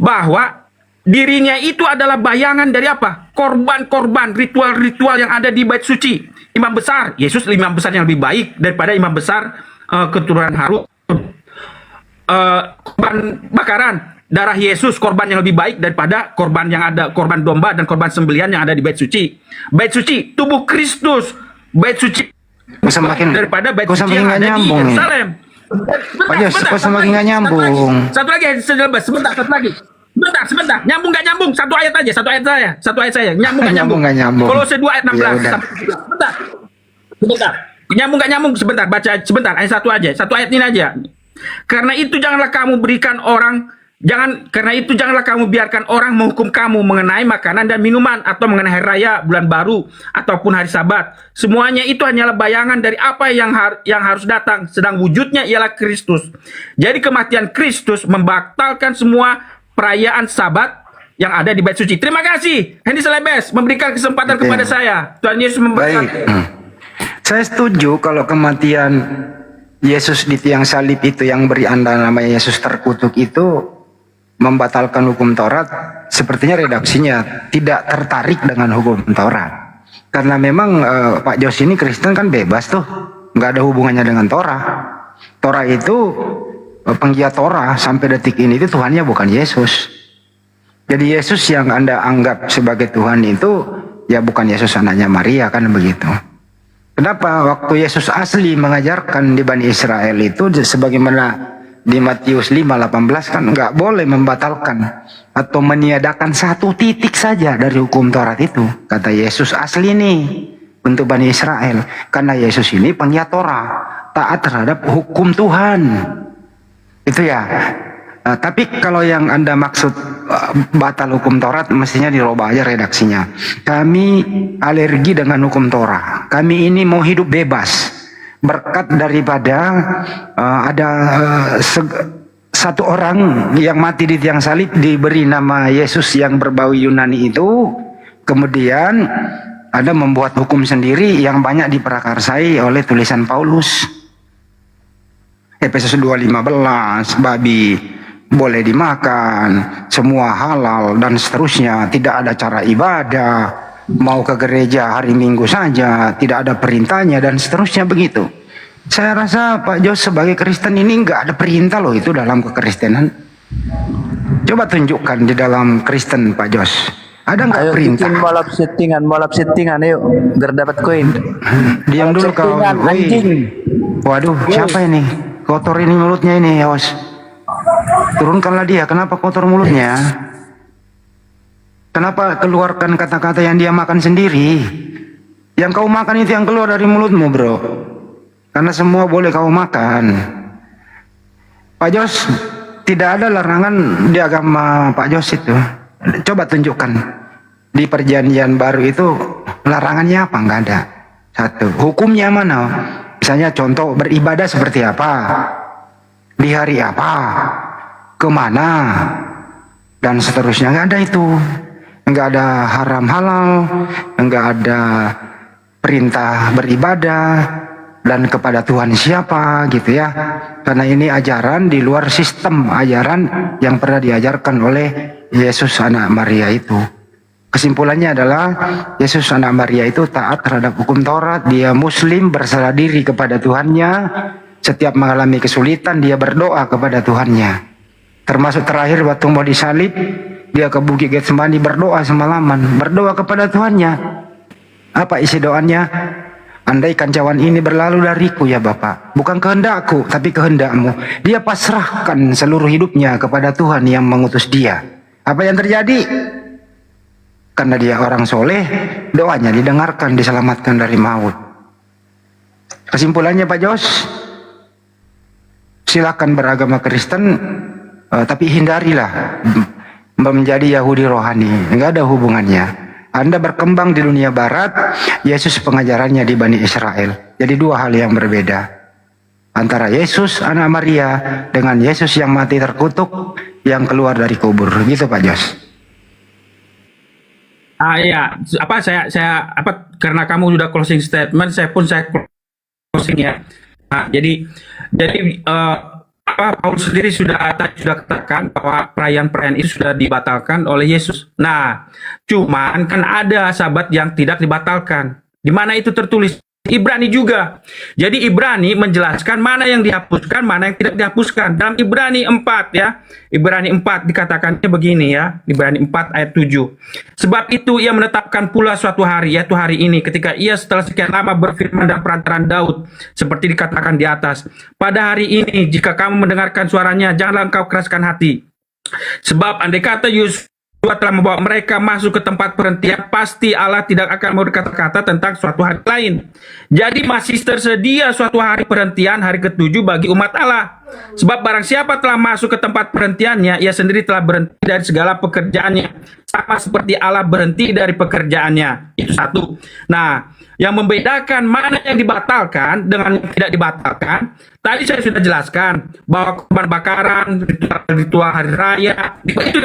bahwa dirinya itu adalah bayangan dari apa? Korban-korban, ritual-ritual yang ada di bait suci. Imam besar, Yesus imam besar yang lebih baik daripada imam besar keturunan Harun. Korban bakaran, darah Yesus korban yang lebih baik daripada korban yang ada, korban domba dan korban sembelihan yang ada di bait suci. Bait suci, tubuh Kristus, bait suci daripada bait suci yang ada di Yerusalem. Kok semakin nggak nyambung? Satu lagi, sebentar, sebentar. Nyambung nggak nyambung? Satu ayat saya. Nyambung nggak nyambung? Kolose 2 ayat 16. Sebentar. Nyambung nggak nyambung? Sebentar, baca sebentar. Ayat satu aja. Satu ayat ini aja. Karena itu janganlah kamu biarkan orang menghukum kamu mengenai makanan dan minuman atau mengenai hari raya, bulan baru ataupun hari Sabat. Semuanya itu hanyalah bayangan dari apa yang harus datang, sedang wujudnya ialah Kristus. Jadi kematian Kristus membatalkan semua perayaan Sabat yang ada di bait suci. Terima kasih Hendy Selebes memberikan kesempatan kepada saya. Tuhan Yesus memberkati. Saya setuju kalau kematian Yesus di tiang salib itu yang beri Anda namanya Yesus terkutuk itu membatalkan hukum Taurat. Sepertinya redaksinya tidak tertarik dengan hukum Taurat. Karena memang Pak Jos ini Kristen kan bebas tuh, nggak ada hubungannya dengan Torah. Torah itu penggiat Torah sampai detik ini itu Tuhannya bukan Yesus. Jadi Yesus yang Anda anggap sebagai Tuhan itu ya bukan Yesus anaknya Maria, kan begitu. Kenapa waktu Yesus asli mengajarkan di Bani Israel itu sebagaimana di Matius 5:18 kan nggak boleh membatalkan atau meniadakan satu titik saja dari hukum Taurat itu. Kata Yesus asli nih untuk Bani Israel. Karena Yesus ini penggiat Torah, taat terhadap hukum Tuhan. Itu ya. Tapi kalau yang Anda maksud batal hukum Taurat, mestinya dirubah aja redaksinya. Kami alergi dengan hukum Torah. Kami ini mau hidup bebas. Berkat daripada satu orang yang mati di tiang salib diberi nama Yesus yang berbau Yunani itu. Kemudian ada membuat hukum sendiri yang banyak diprakarsai oleh tulisan Paulus. Efesus 2:15, babi boleh dimakan, semua halal dan seterusnya, tidak ada cara ibadah, mau ke gereja hari Minggu saja, tidak ada perintahnya dan seterusnya begitu. Saya rasa Pak Jos sebagai Kristen ini nggak ada perintah loh itu dalam kekristenan. Coba tunjukkan di dalam Kristen Pak Jos, ada nggak perintah? Bikin molap settingan yuk, biar dapat koin. Diam dulu kau. Anjing. Waduh, siapa ini? Kotor ini mulutnya ini, awas. Turunkanlah dia. Kenapa kotor mulutnya? Kenapa keluarkan kata-kata yang dia makan sendiri? Yang kau makan itu yang keluar dari mulutmu, bro. Karena semua boleh kau makan. Pak Jos, tidak ada larangan di agama Pak Jos itu. Coba tunjukkan. Di perjanjian baru itu larangannya apa? Enggak ada. Satu. Hukumnya mana? Misalnya contoh beribadah seperti apa? Di hari apa? Kemana? Dan seterusnya. Nggak ada itu. Nggak ada haram halal. Nggak ada perintah beribadah. Dan kepada Tuhan siapa gitu ya. Karena ini ajaran di luar sistem ajaran yang pernah diajarkan oleh Yesus anak Maria itu. Kesimpulannya adalah Yesus anak Maria itu taat terhadap hukum Taurat. Dia muslim, berserah diri kepada Tuhannya. Setiap mengalami kesulitan dia berdoa kepada Tuhannya. Termasuk terakhir waktu mau disalib, dia ke Bukit Getsemani berdoa semalaman, berdoa kepada Tuhannya. Apa isi doanya? Andaikan cawan ini berlalu dariku ya Bapa, bukan kehendakku tapi kehendakmu. Dia pasrahkan seluruh hidupnya kepada Tuhan yang mengutus dia. Apa yang terjadi? Karena dia orang soleh, doanya didengarkan, diselamatkan dari maut. Kesimpulannya Pak Jos, silakan beragama Kristen, tapi hindarilah menjadi Yahudi rohani. Enggak ada hubungannya. Anda berkembang di dunia barat, Yesus pengajarannya di Bani Israel. Jadi dua hal yang berbeda. Antara Yesus anak Maria dengan Yesus yang mati terkutuk, yang keluar dari kubur. Gitu Pak Jos. Ya, karena kamu sudah closing statement, saya closing ya. Jadi Paulus sendiri sudah katakan bahwa perayaan-perayaan itu sudah dibatalkan oleh Yesus. Nah, cuman kan ada sahabat yang tidak dibatalkan. Di mana itu tertulis? Ibrani juga. Jadi Ibrani menjelaskan mana yang dihapuskan, mana yang tidak dihapuskan. Dalam Ibrani 4 ya. Ibrani 4 dikatakannya begini ya. Ibrani 4 ayat 7. Sebab itu ia menetapkan pula suatu hari, yaitu hari ini, ketika ia setelah sekian lama berfirman dalam perantaran Daud, seperti dikatakan di atas. Pada hari ini, jika kamu mendengarkan suaranya, janganlah engkau keraskan hati. Sebab andai kata Yosua telah membawa mereka masuk ke tempat perhentian, pasti Allah tidak akan mau berkata-kata tentang suatu hari lain. Jadi masih tersedia suatu hari perhentian, hari ke-7 bagi umat Allah. Sebab barang siapa telah masuk ke tempat perhentiannya, ia sendiri telah berhenti dari segala pekerjaannya, sama seperti Allah berhenti dari pekerjaannya. Itu satu. Nah, yang membedakan mana yang dibatalkan dengan yang tidak dibatalkan, tadi saya sudah jelaskan bahwa korban bakaran, ritual hari raya, itu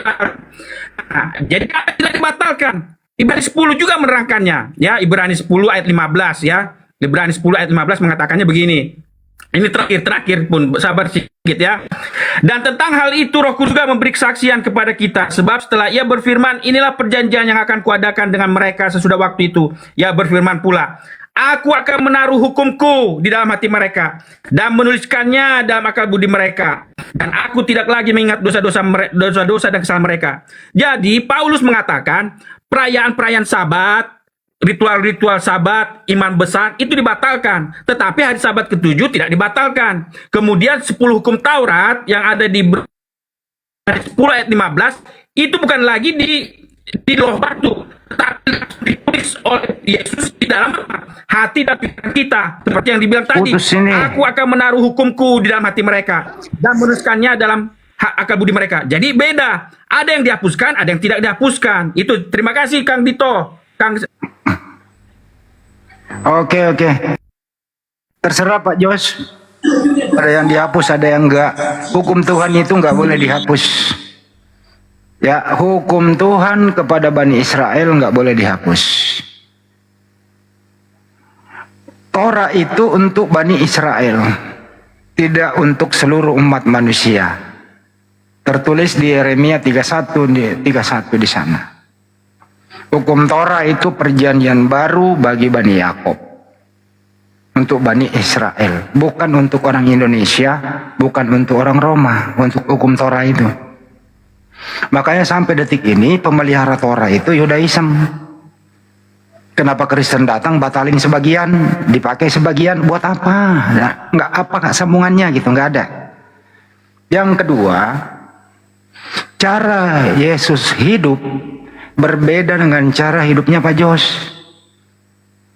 jadi tidak dibatalkan. Ibrani 10 juga menerangkannya, ya. Ibrani 10 ayat 15 ya. Ibrani 10 ayat 15 mengatakannya begini. Ini terakhir pun, sabar sedikit ya. Dan tentang hal itu Roh Kudus juga memberi kesaksian kepada kita, sebab setelah ia berfirman, inilah perjanjian yang akan kuadakan dengan mereka sesudah waktu itu. Ia berfirman pula, aku akan menaruh hukumku di dalam hati mereka dan menuliskannya dalam akal budi mereka, dan aku tidak lagi mengingat dosa-dosa dan kesalahan mereka. Jadi Paulus mengatakan perayaan-perayaan Sabat, ritual-ritual Sabat, iman besar itu dibatalkan, tetapi hari Sabat ke-7 tidak dibatalkan. Kemudian 10 hukum Taurat yang ada di 10 ayat 15 itu bukan lagi di loh batu, tetapi ditulis oleh Yesus di dalam hati dan pikiran kita, seperti yang dibilang tadi. Aku akan menaruh hukumku di dalam hati mereka dan menuliskannya dalam akal budi mereka. Jadi beda, ada yang dihapuskan, ada yang tidak dihapuskan. Itu. Terima kasih Kang Dito. Oke. Terserah Pak Jos. Ada yang dihapus, ada yang enggak. Hukum Tuhan itu enggak boleh dihapus. Ya, hukum Tuhan kepada Bani Israel enggak boleh dihapus. Torah itu untuk Bani Israel, tidak untuk seluruh umat manusia. Tertulis di Yeremia 31 di sana. Hukum Torah itu perjanjian baru bagi Bani Yakob, untuk Bani Israel, bukan untuk orang Indonesia, bukan untuk orang Roma. Untuk hukum Torah itu, makanya sampai detik ini pemelihara Torah itu Yudaism. Kenapa Kristen datang batalin sebagian, dipakai sebagian, buat apa? Nah, nggak sambungannya gitu, nggak ada. Yang kedua, cara Yesus hidup berbeda dengan cara hidupnya Pak Jos.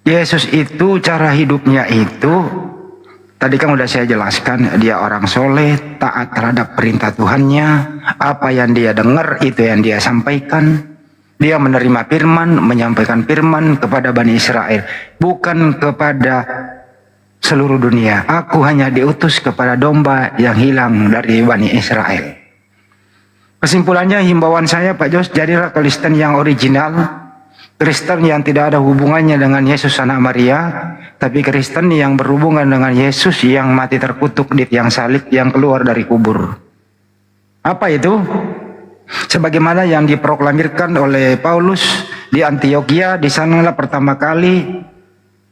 Yesus itu cara hidupnya itu, tadi kan udah saya jelaskan, dia orang soleh, taat terhadap perintah Tuhannya, apa yang dia dengar itu yang dia sampaikan. Dia menerima firman, menyampaikan firman kepada Bani Israel, bukan kepada seluruh dunia. Aku hanya diutus kepada domba yang hilang dari Bani Israel. Kesimpulannya, himbauan saya Pak Jos, jadilah Kristen yang original, Kristen yang tidak ada hubungannya dengan Yesus anak Maria, tapi Kristen yang berhubungan dengan Yesus yang mati terkutuk di tiang salib, yang keluar dari kubur. Apa itu? Sebagaimana yang diproklamirkan oleh Paulus di Antioquia, di sanalah pertama kali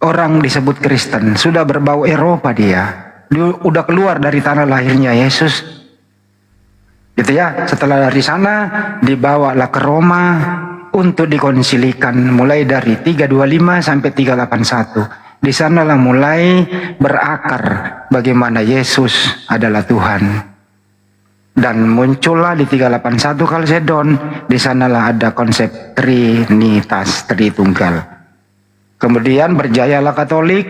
orang disebut Kristen. Sudah berbau Eropa dia udah keluar dari tanah lahirnya Yesus, gitu ya. Setelah dari sana dibawalah ke Roma untuk dikonsilikan, mulai dari 325 sampai 381. Di sanalah mulai berakar bagaimana Yesus adalah Tuhan. Dan muncullah di 381 Kalsedon, di sanalah ada konsep Trinitas, Tritunggal. Kemudian berjayalah Katolik,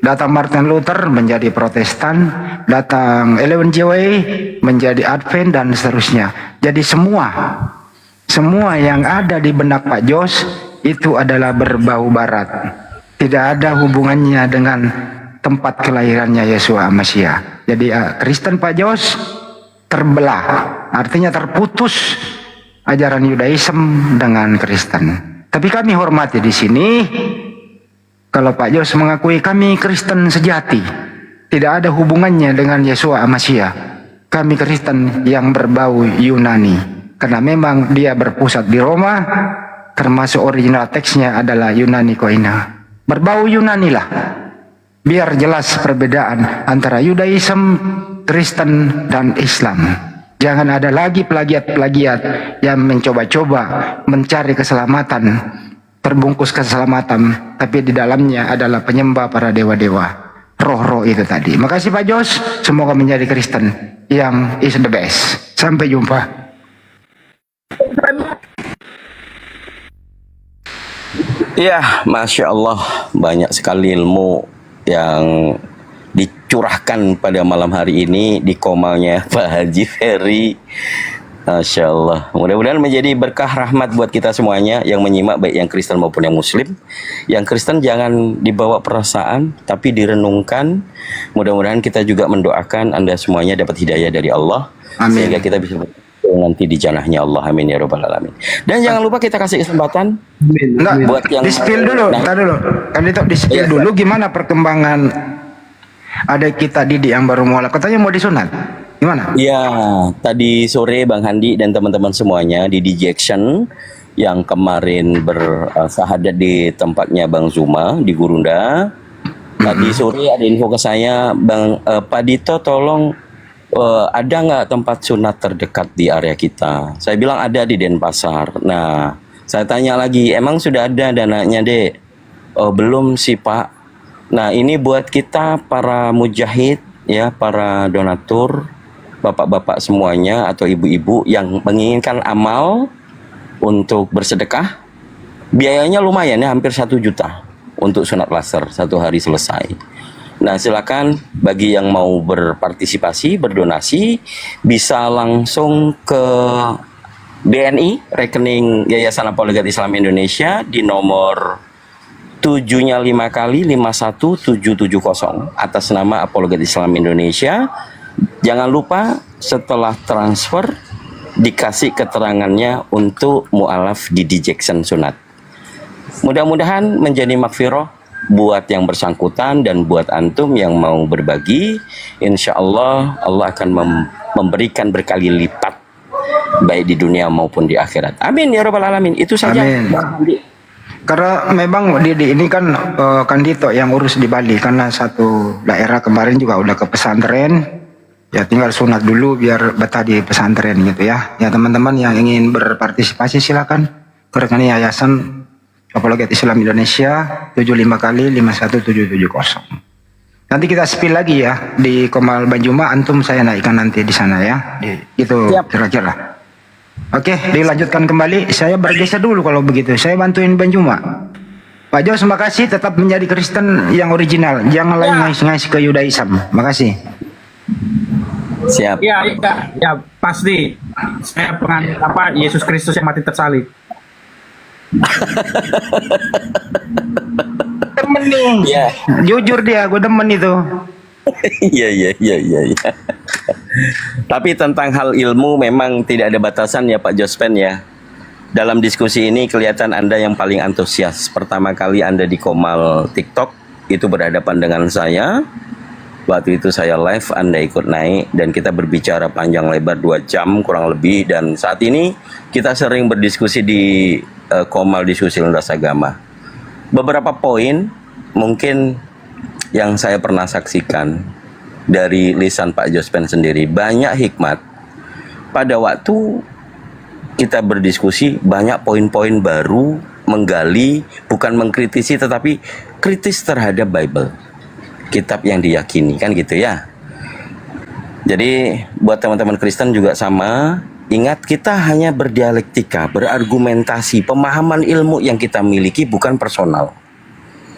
datang Martin Luther menjadi Protestan, datang Ellen G. White menjadi Advent, dan seterusnya. Jadi semua yang ada di benak Pak Jos itu adalah berbau barat. Tidak ada hubungannya dengan tempat kelahirannya Yeshua Mashiach. Jadi Kristen Pak Jos terbelah, artinya terputus ajaran Yudaism dengan Kristen. Tapi kami hormati di sini kalau Pak Jos mengakui kami Kristen sejati, tidak ada hubungannya dengan Yeshua Mashiach. Kami Kristen yang berbau Yunani, karena memang dia berpusat di Roma, termasuk original teksnya adalah Yunani Koine. Berbau Yunani lah, biar jelas perbedaan antara Yudaism, Kristen, dan Islam. Jangan ada lagi plagiat-plagiat yang mencoba-coba mencari keselamatan, terbungkus keselamatan, tapi di dalamnya adalah penyembah para dewa-dewa, roh-roh itu tadi. Makasih Pak Jos, semoga menjadi Kristen yang is the best. Sampai jumpa. Ya, Masya Allah, banyak sekali ilmu yang dicurahkan pada malam hari ini di komalnya Pak Haji Ferry. Masya Allah, mudah-mudahan menjadi berkah rahmat buat kita semuanya yang menyimak, baik yang Kristen maupun yang Muslim. Yang Kristen jangan dibawa perasaan, tapi direnungkan. Mudah-mudahan kita juga mendoakan Anda semuanya dapat hidayah dari Allah. Amin. Sehingga kita bisa nanti di janahnya Allah. Amin ya rabbal alamin. Dan jangan lupa kita kasih kesempatan buat yang di-spill dulu, kan itu di-spill dulu gimana perkembangan ada kita Didi yang baru mulai, katanya mau disunat. Gimana? Ya, tadi sore Bang Handi dan teman-teman semuanya di Jackson yang kemarin bersahadat di tempatnya Bang Zuma di Gurunda. Tadi sore ada info ke saya, Bang Pak Dito tolong ada nggak tempat sunat terdekat di area kita? Saya bilang ada di Denpasar. Nah, saya tanya lagi, emang sudah ada dananya, Dek? Oh, belum sih, Pak. Nah, ini buat kita para mujahid, ya, para donatur, bapak-bapak semuanya atau ibu-ibu yang menginginkan amal untuk bersedekah. Biayanya lumayan ya, hampir 1 juta untuk sunat laser 1 hari selesai. Nah, silakan bagi yang mau berpartisipasi, berdonasi, bisa langsung ke BNI, rekening Yayasan Apologet Islam Indonesia di nomor 7-nya 5 kali 51770 atas nama Apologet Islam Indonesia. Jangan lupa setelah transfer dikasih keterangannya untuk mu'alaf Didi Jackson sunat. Mudah-mudahan menjadi makfirah buat yang bersangkutan dan buat antum yang mau berbagi. Insya Allah Allah akan memberikan berkali lipat baik di dunia maupun di akhirat. Amin ya rabbal alamin. Itu saja. Amin. Karena memang Didi ini kan Dito yang urus di Bali, karena satu daerah kemarin juga udah ke pesantren, ya tinggal sunat dulu biar betah di pesantren gitu ya. Ya teman-teman yang ingin berpartisipasi silakan ke rekening Yayasan Apologet Islam Indonesia 75 kali 51770. Nanti kita spill lagi ya di Komal Banjuma, antum saya naikkan nanti di sana ya. Gitu kira-kira. Oke, dilanjutkan kembali. Saya bergeser dulu kalau begitu. Saya bantuin Banjuma. Pak Jos, makasih, tetap menjadi Kristen yang original. Jangan lagi ngais-ngais ke Yudaism. Makasih. Siap. Ya, pasti. Saya penganut Yesus Kristus yang mati tersalib. Demen nih. Ya. Jujur dia, gue demen itu. Iya. Tapi tentang hal ilmu memang tidak ada batasan ya Pak Jospen ya. Dalam diskusi ini kelihatan Anda yang paling antusias. Pertama kali Anda di Komal TikTok itu berhadapan dengan saya. Waktu itu saya live, Anda ikut naik dan kita berbicara panjang lebar 2 jam kurang lebih. Dan saat ini kita sering berdiskusi di Komal Diskusi Lintas Agama. Beberapa poin mungkin yang saya pernah saksikan dari lisan Pak Jospen sendiri, banyak hikmat. Pada waktu kita berdiskusi, banyak poin-poin baru, menggali, bukan mengkritisi, tetapi kritis terhadap Bible, kitab yang diyakini, kan gitu ya. Jadi buat teman-teman Kristen juga sama, ingat kita hanya berdialektika, berargumentasi, pemahaman ilmu yang kita miliki bukan personal.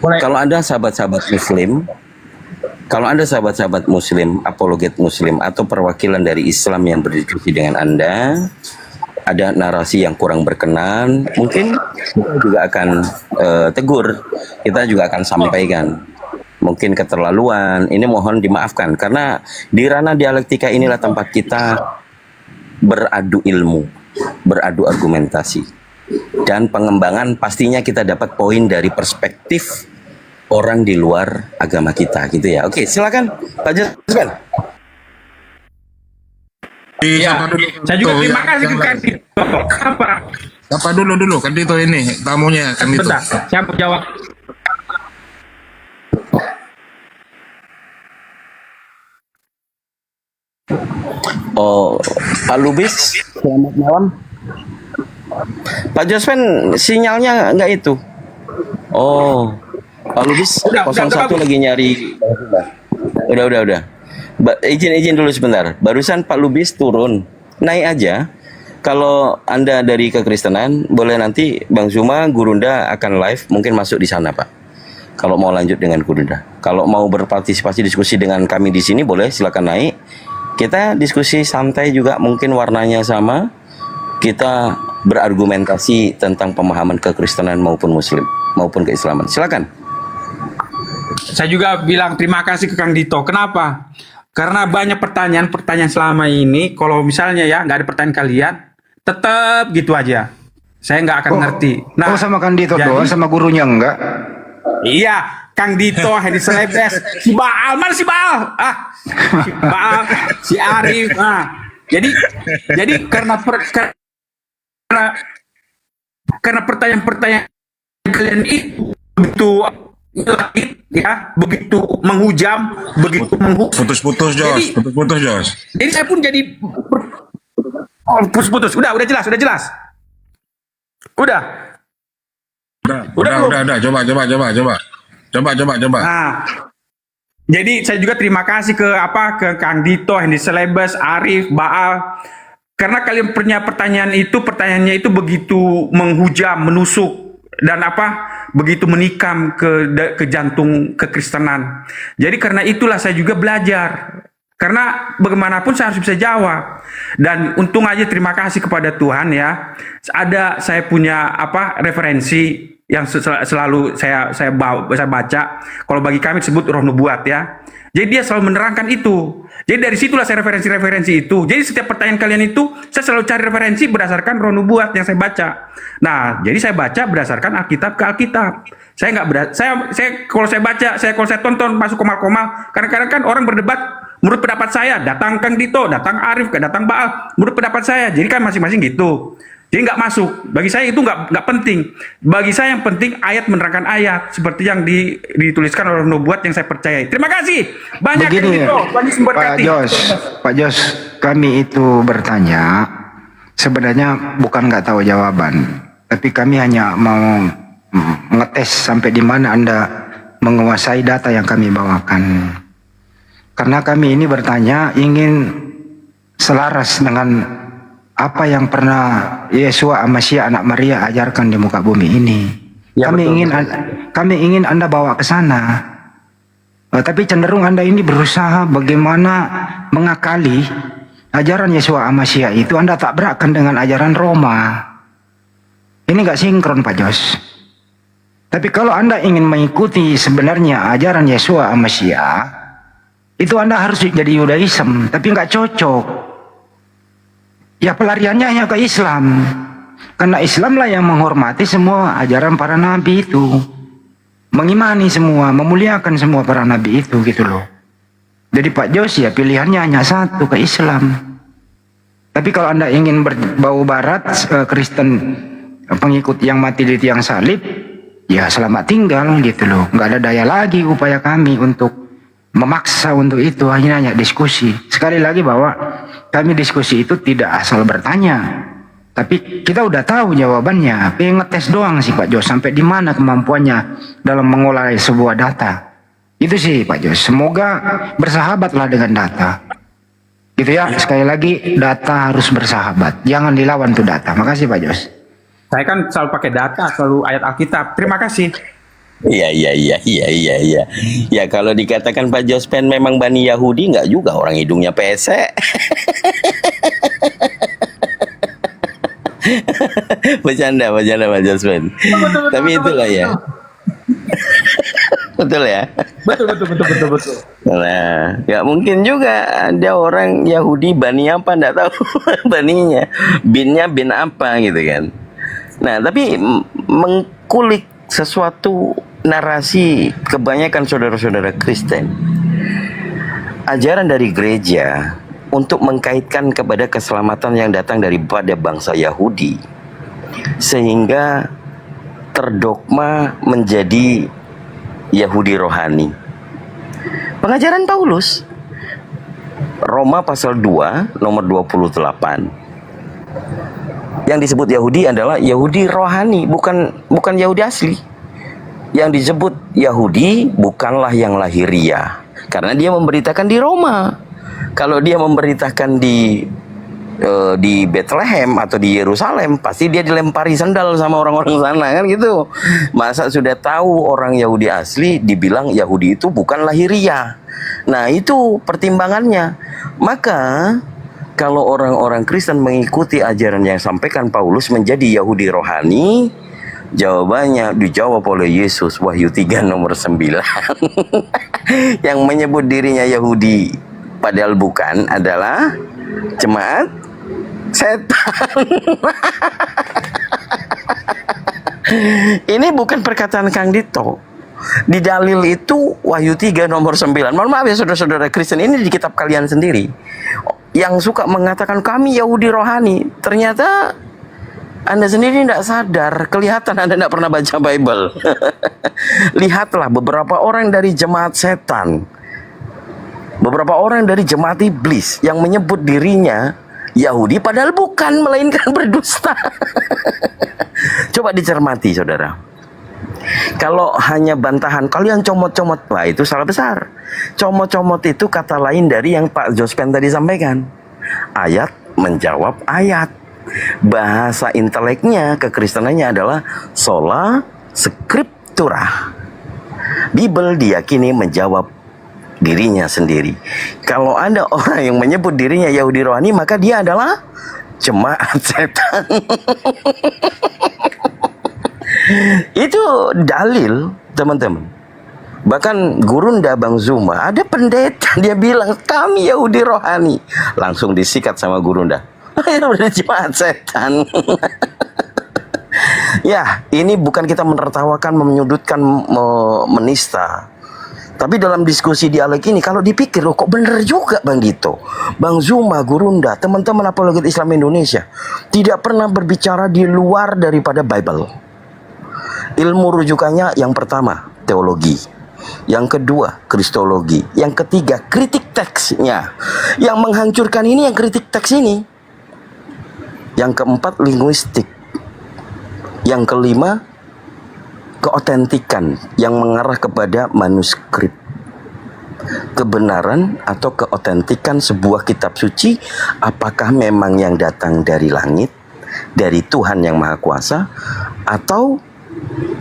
Kalau ada sahabat-sahabat Muslim, apologet Muslim atau perwakilan dari Islam yang berdiskusi dengan Anda, ada narasi yang kurang berkenan, mungkin kita juga akan tegur, kita juga akan sampaikan. Mungkin keterlaluan, ini mohon dimaafkan, karena di ranah dialektika inilah tempat kita beradu ilmu, beradu argumentasi, dan pengembangan pastinya kita dapat poin dari perspektif orang di luar agama kita, gitu ya. Oke, silakan Pak Jasman. Ya, saya juga terima kasih ke Kang Dito. Apa? Siapa dulu Kang Dito ini tamunya Kang Dito. Bentar, saya mau jawab. Oh, Pak Lubis, selamat malam. Pak Josven, sinyalnya nggak itu. Oh, Pak Lubis, Udah 01 lagi nyari. Udah. Izin dulu sebentar. Barusan Pak Lubis turun, naik aja. Kalau Anda dari kekristenan, boleh nanti Bang Zuma, Gurunda akan live, mungkin masuk di sana, Pak. Kalau mau lanjut dengan Gurunda. Kalau mau berpartisipasi diskusi dengan kami di sini, boleh silakan naik. Kita diskusi santai juga, mungkin warnanya sama. Kita berargumentasi tentang pemahaman kekristenan maupun Muslim, maupun keislaman. Silakan. Saya juga bilang terima kasih ke Kang Dito. Kenapa? Karena banyak pertanyaan selama ini, kalau misalnya ya nggak ada pertanyaan kalian, tetap gitu aja. Saya nggak akan ngerti. Nah, sama Kang Dito jadi- doang, sama gurunya enggak? Iya, Kang Dito, Hedi Selebes, si Baal, mana si Baal? Si Baal, si Arif. Jadi karena pertanyaan-pertanyaan kalian itu begitu ya, begitu menghujam, begitu Putus-putus Jos. Jadi saya pun jadi putus. Udah jelas. Udah. Coba. Nah, jadi saya juga terima kasih ke Kang Dito, Hendy Selebes, Arif, Baal, karena kalian punya pertanyaannya itu begitu menghujam, menusuk, dan begitu menikam ke jantung kekristenan. Jadi karena itulah saya juga belajar. Karena bagaimanapun saya harus bisa jawab. Dan untung aja terima kasih kepada Tuhan ya. Saya punya referensi yang selalu saya baca. Kalau bagi kami disebut roh nubuat ya. Jadi dia selalu menerangkan itu. Jadi dari situlah saya referensi itu. Jadi setiap pertanyaan kalian itu saya selalu cari referensi berdasarkan roh nubuat yang saya baca. Nah, jadi saya baca berdasarkan Alkitab ke Alkitab. Saya kalau saya tonton masuk komal-komal. Kadang-kadang kan orang berdebat menurut pendapat saya, datang Kang Dito, datang Arif, datang Baal, menurut pendapat saya. Jadi kan masing-masing gitu. Jadi nggak masuk. Bagi saya itu nggak penting. Bagi saya yang penting ayat menerangkan ayat seperti yang dituliskan oleh nubuat yang saya percayai. Terima kasih. Banyak Begini, Pak Jos, kami itu bertanya, sebenarnya bukan nggak tahu jawaban, tapi kami hanya mau mengetes sampai di mana Anda menguasai data yang kami bawakan. Karena kami ini bertanya ingin selaras dengan apa yang pernah Yesua Amasya anak Maria ajarkan di muka bumi ini. Ya, kami ingin Anda bawa ke sana. Tapi cenderung Anda ini berusaha bagaimana mengakali ajaran Yesua Amasya itu Anda tabrakkan dengan ajaran Roma. Ini nggak sinkron Pak Jos. Tapi kalau Anda ingin mengikuti sebenarnya ajaran Yesua Amasya, itu Anda harus jadi Yudaism, tapi nggak cocok. Ya pelariannya hanya ke Islam. Karena Islamlah yang menghormati semua ajaran para nabi itu. Mengimani semua, memuliakan semua para nabi itu gitu loh. Jadi Pak Jos ya pilihannya hanya satu, ke Islam. Tapi kalau Anda ingin berbau barat, Kristen pengikut yang mati di tiang salib, ya selamat tinggal gitu loh. Nggak ada daya lagi upaya kami untuk memaksa untuk itu, hanya diskusi. Sekali lagi bahwa kami diskusi itu tidak asal bertanya, Tapi kita udah tahu jawabannya. Pengen ngetes doang sih Pak Jos, sampai di mana kemampuannya dalam mengolah sebuah data. Itu sih Pak Jos. Semoga bersahabatlah dengan data. Gitu ya, sekali lagi data harus bersahabat. Jangan dilawan tuh data. Makasih Pak Jos. Saya kan selalu pakai data, selalu ayat Alkitab. Terima kasih. Iya. Ya kalau dikatakan Pak Jospen memang Bani Yahudi, nggak juga, orang hidungnya pesek. Bercanda Pak Jospen. Tapi itulah ya. Betul ya. Betul. Nah, nggak mungkin juga ada orang Yahudi Bani apa, nggak tahu baninya, binnya bin apa gitu kan. Nah, tapi mengkulik sesuatu narasi kebanyakan saudara-saudara Kristen, ajaran dari gereja untuk mengkaitkan kepada keselamatan yang datang daripada bangsa Yahudi, sehingga terdogma menjadi Yahudi rohani. Pengajaran Paulus, Roma pasal 2 nomor 28, yang disebut Yahudi adalah Yahudi rohani, bukan Yahudi asli. Yang disebut Yahudi bukanlah yang lahiriah, karena dia memberitakan di Roma. Kalau dia memberitakan di Bethlehem atau di Yerusalem, pasti dia dilempari sandal sama orang-orang sana kan gitu. Masa sudah tahu orang Yahudi asli dibilang Yahudi itu bukan lahiriah. Nah, itu pertimbangannya. Maka kalau orang-orang Kristen mengikuti ajaran yang sampaikan Paulus menjadi Yahudi rohani, jawabannya dijawab oleh Yesus, Wahyu 3 nomor 9. Yang menyebut dirinya Yahudi padahal bukan adalah jemaat setan. Ini bukan perkataan Kang Dito. Di dalil itu Wahyu 3 nomor 9. Mohon maaf ya saudara-saudara Kristen, ini di kitab kalian sendiri. Yang suka mengatakan kami Yahudi rohani, ternyata Anda sendiri tidak sadar, kelihatan Anda tidak pernah baca Bible. Lihatlah beberapa orang dari jemaat setan, beberapa orang dari jemaat iblis yang menyebut dirinya Yahudi padahal bukan, melainkan berdusta. Coba dicermati saudara. Kalau hanya bantahan kalian comot-comot, wah itu salah besar. Comot-comot itu kata lain dari yang Pak Jospen tadi sampaikan. Ayat menjawab ayat. Bahasa inteleknya, kekristenannya adalah sola scriptura. Bible diyakini menjawab dirinya sendiri. Kalau ada orang yang menyebut dirinya Yahudi rohani, maka dia adalah jemaat setan. Itu dalil, teman-teman. Bahkan Gurunda Bang Zuma, ada pendeta dia bilang kami Yahudi rohani, langsung disikat sama Gurunda. Udah jemaat setan. Ya, ini bukan kita menertawakan, menyudutkan, menista. Tapi dalam diskusi dialog ini, kalau dipikir, loh kok bener juga Bang Dito, Bang Zuma, Gurunda, teman-teman apologet Islam Indonesia, tidak pernah berbicara di luar daripada Bible. Ilmu rujukannya yang pertama, teologi. Yang kedua, kristologi. Yang ketiga, kritik teksnya. Yang menghancurkan ini yang kritik teks ini. Yang keempat, linguistik. Yang kelima, keotentikan yang mengarah kepada manuskrip. Kebenaran atau keotentikan sebuah kitab suci, apakah memang yang datang dari langit, dari Tuhan yang Maha Kuasa, atau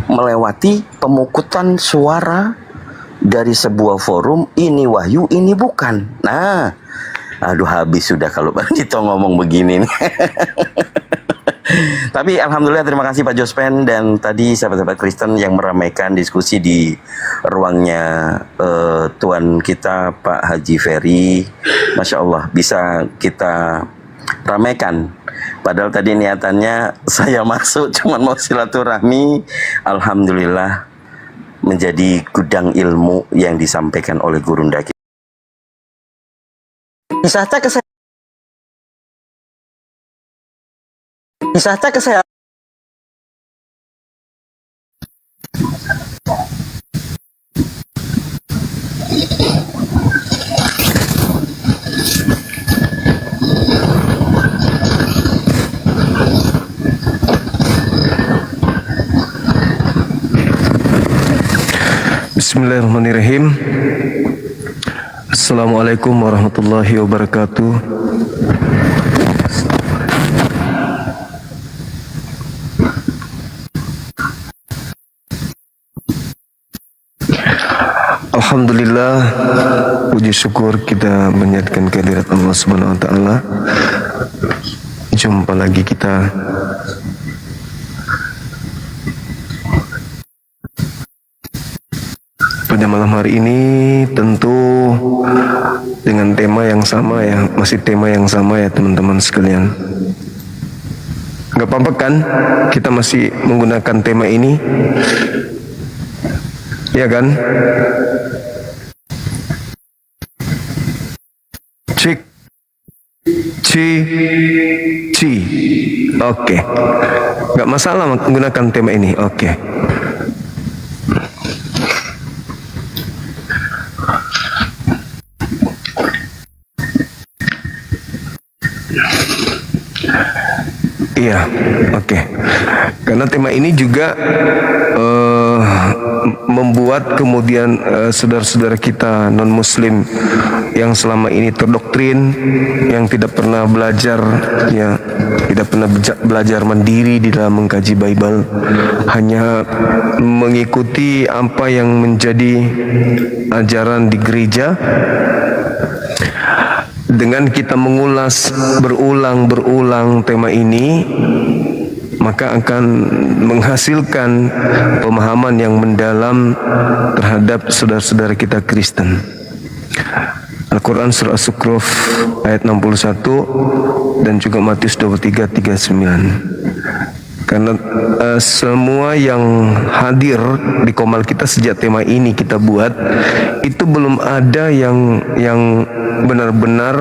melewati pemukutan suara dari sebuah forum, ini wahyu, ini bukan. Nah, aduh habis sudah kalau Bang Dito ngomong begini nih. Tapi alhamdulillah, terima kasih Pak Jospen dan tadi sahabat-sahabat Kristen yang meramaikan diskusi di ruangnya Tuan kita Pak Haji Ferry. Masya Allah bisa kita ramaikan. Padahal tadi niatannya saya masuk cuma mau silaturahmi. Alhamdulillah menjadi gudang ilmu yang disampaikan oleh Gurunda kita. Wisata kesehatan. Bismillahirrahmanirrahim. Assalamualaikum warahmatullahi wabarakatuh. Alhamdulillah, puji syukur kita menyatakan kehadirat Allah Subhanahu wa taala. Jumpa lagi kita pada malam hari ini, tentu dengan tema yang sama ya, masih tema yang sama ya teman-teman sekalian. Gak apa-apa kan kita masih menggunakan tema ini, ya kan? Cik, ci, oke, gak masalah menggunakan tema ini, oke. Iya, oke. Karena tema ini juga membuat kemudian saudara-saudara kita non-Muslim yang selama ini terdoktrin, yang tidak pernah belajar, ya, tidak pernah belajar mandiri di dalam mengkaji Bible, hanya mengikuti apa yang menjadi ajaran di gereja. Dengan kita mengulas berulang tema ini, maka akan menghasilkan pemahaman yang mendalam terhadap saudara-saudara kita Kristen. Al-Quran Surah As-Zukhruf ayat 61 dan juga Matius 23:39. Karena semua yang hadir di komal kita sejak tema ini kita buat, itu belum ada yang benar-benar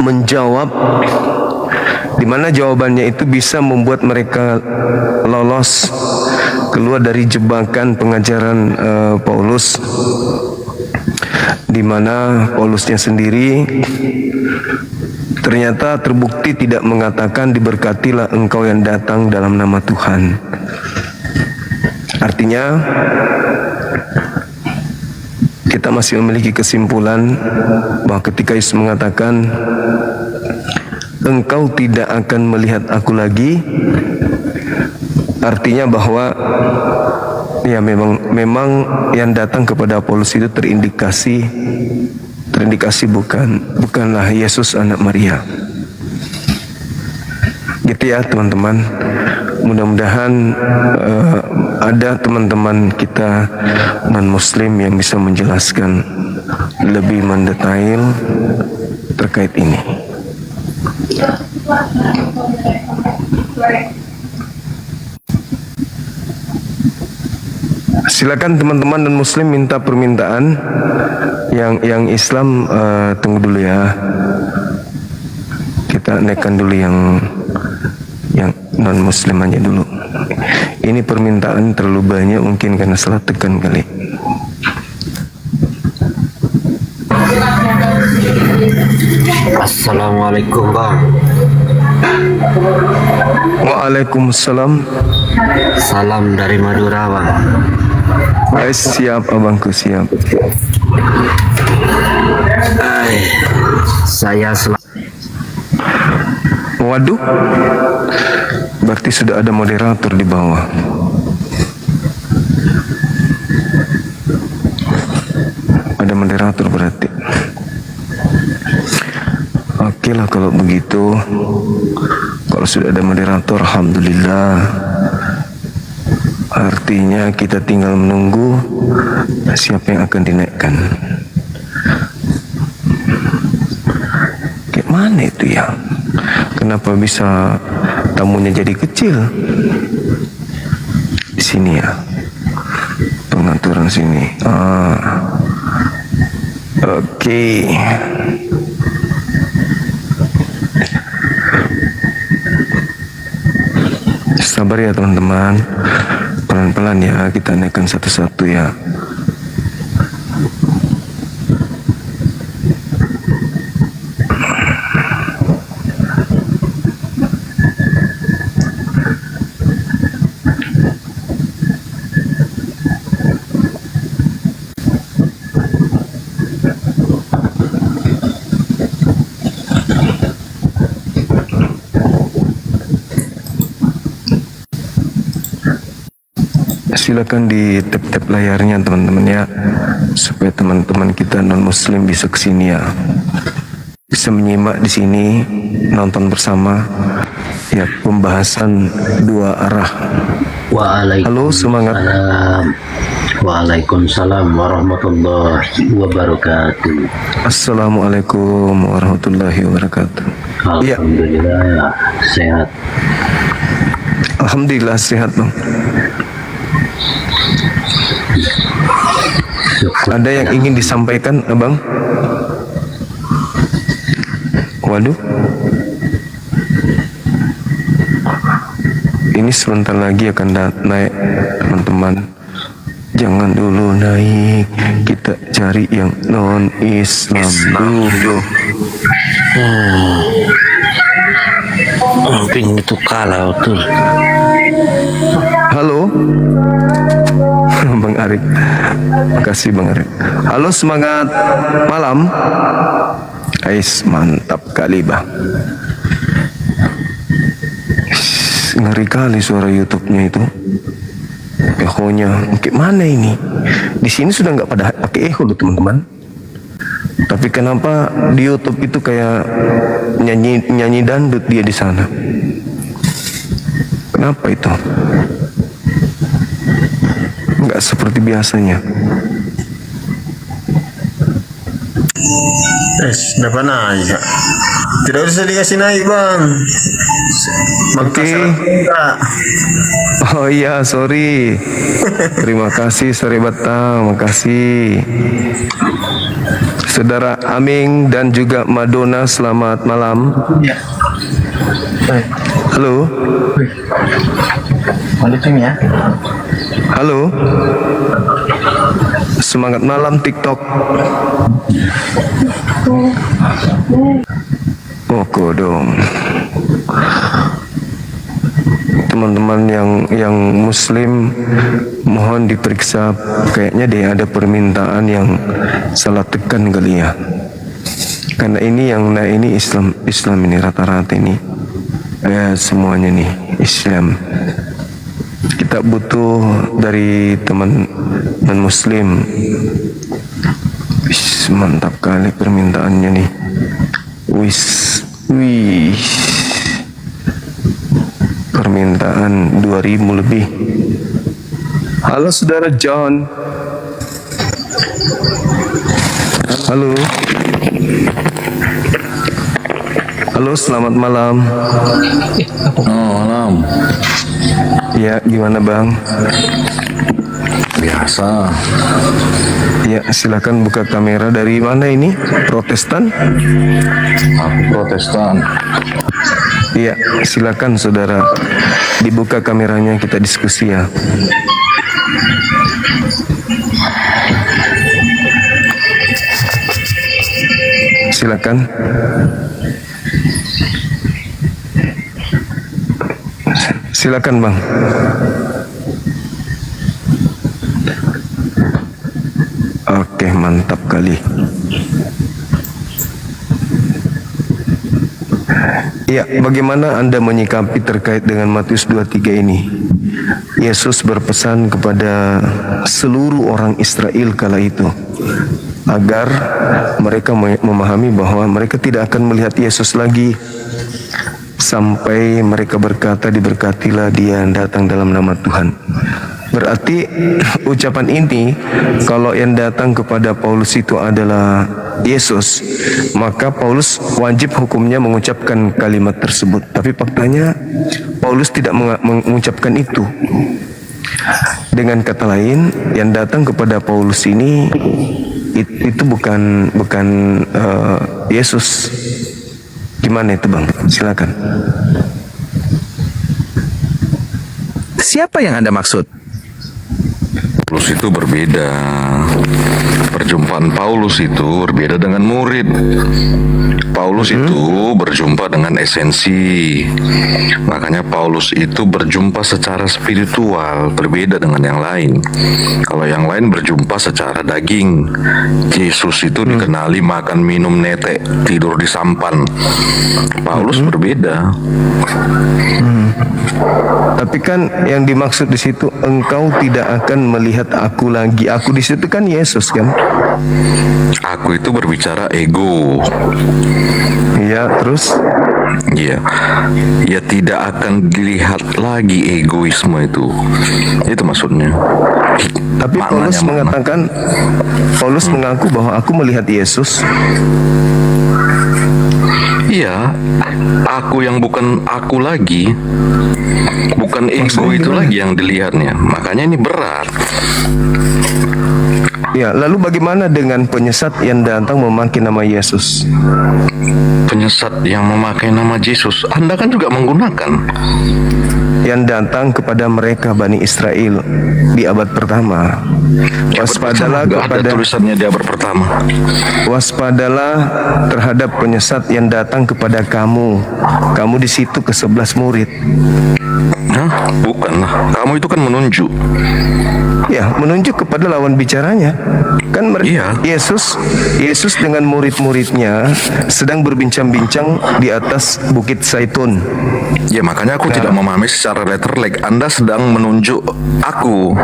menjawab, di mana jawabannya itu bisa membuat mereka lolos keluar dari jebakan pengajaran Paulus, di mana Paulusnya sendiri ternyata terbukti tidak mengatakan diberkatilah engkau yang datang dalam nama Tuhan. Artinya kita masih memiliki kesimpulan bahwa ketika Yesus mengatakan engkau tidak akan melihat aku lagi, artinya bahwa ya memang yang datang kepada Paulus itu terindikasi bukanlah Yesus anak Maria. Gitu ya teman-teman. Mudah-mudahan ada teman-teman kita non-Muslim yang bisa menjelaskan lebih mendetail terkait ini. Silakan teman-teman dan Muslim minta permintaan. Yang Islam tunggu dulu ya. Kita naikkan dulu yang non Muslim aja dulu. Ini permintaan terlalu banyak, mungkin karena salah tekan kali. Assalamualaikum Bang. Waalaikumsalam. Salam dari Madura Bang. Siap abangku, siap. Saya Waduh, berarti sudah ada moderator di bawah. Ada moderator berarti. Oke lah kalau begitu. Kalau sudah ada moderator, alhamdulillah. Artinya kita tinggal menunggu siapa yang akan dinaikkan. Kayak mana itu ya? Kenapa bisa tamunya jadi kecil? Di sini ya, pengaturan sini. Oke. Sabar ya teman-teman. Pelan-pelan ya, kita naikkan satu-satu ya. silakan di tap layarnya teman-teman ya, supaya teman-teman kita non muslim bisa kesini ya, bisa menyimak di sini, nonton bersama ya pembahasan dua arah. Halo, semangat. Waalaikumsalam warahmatullahi wabarakatuh. Assalamualaikum warahmatullahi wabarakatuh. Iya. Alhamdulillah sehat. Alhamdulillah sehat bang. Ada yang ingin disampaikan abang? Waduh, ini sebentar lagi akan naik teman-teman. Jangan dulu naik, kita cari yang non Islam dulu. Mungkin itu kalau tuh. Halo, Bang Arif. Makasih Bang Arif. Halo, semangat malam. Ais, mantap kali bang. Ngeri kali suara YouTube-nya itu. Echonya, mana ini? Di sini sudah nggak pada pakai echo loh teman-teman. Tapi kenapa di YouTube itu kayak nyanyi dangdut dia di sana? Kenapa itu? Nggak seperti biasanya. Dapat naik. Tidak usah dikasih naik bang. Oke. Oh iya, sorry. Terima kasih, sorry Batang. Makasih. Saudara Aming dan juga Madonna, selamat malam. Halo. Halo. Semangat malam TikTok. Oh kodong. Teman-teman yang muslim mohon diperiksa, kayaknya deh ada permintaan yang salah tekan kali ya. Karena ini yang ini Islam ini rata-rata ini ya semuanya nih Islam. Kita butuh dari teman muslim. Mantap kali permintaannya nih. Wih. Permintaan 2000 lebih. Halo saudara John. Halo. Halo, selamat malam. Malam. Ya, gimana bang? Biasa. Ya, silakan buka kamera. Dari mana ini? Protestan? Aku Protestan. Iya, silakan saudara. Dibuka kameranya, kita diskusi ya. Silakan. Silakan bang. Oke, mantap kali. Ya, bagaimana Anda menyikapi terkait dengan Matius 23 ini? Yesus berpesan kepada seluruh orang Israel kala itu agar mereka memahami bahwa mereka tidak akan melihat Yesus lagi sampai mereka berkata, diberkatilah dia yang datang dalam nama Tuhan. Berarti ucapan ini, kalau yang datang kepada Paulus itu adalah Yesus, maka Paulus wajib hukumnya mengucapkan kalimat tersebut. Tapi faktanya Paulus tidak mengucapkan itu. Dengan kata lain, yang datang kepada Paulus ini itu bukan Yesus. Gimana itu bang? Silakan. Siapa yang Anda maksud? Paulus itu berbeda. Perjumpaan Paulus itu berbeda dengan murid. Paulus itu berjumpa dengan esensi. Makanya Paulus itu berjumpa secara spiritual, berbeda dengan yang lain. Kalau yang lain berjumpa secara daging. Yesus itu dikenali makan minum netek, tidur di sampan. Paulus berbeda. Tapi kan yang dimaksud di situ, engkau tidak akan melihat aku lagi. Aku di situ kan Yesus kan? Aku itu berbicara ego. Ya, terus? Iya, ya tidak akan dilihat lagi egoisme itu. Itu maksudnya. Tapi Paulus mengatakan, Paulus mengaku bahwa aku melihat Yesus. Iya, aku yang bukan aku lagi, bukan ego Maksudnya itu gimana? lagi yang dilihatnya. Makanya ini berat. Ya, lalu bagaimana dengan penyesat yang datang memakai nama Yesus? Penyesat yang memakai nama Yesus, Anda kan juga menggunakan. Yang datang kepada mereka Bani Israel di abad pertama. Waspadalah Nggak ada kepada tulisannya di abad pertama. Waspadalah terhadap penyesat yang datang kepada kamu. Kamu di situ ke-11 murid. Hah? Bukan lah. Kamu itu kan menunjuk. Ya, menunjuk kepada lawan bicaranya. Kan Iya. Yesus dengan murid-muridnya sedang berbincang-bincang di atas Bukit Zaitun. Ya makanya aku tidak memahami secara letterlek. Anda sedang menunjuk aku.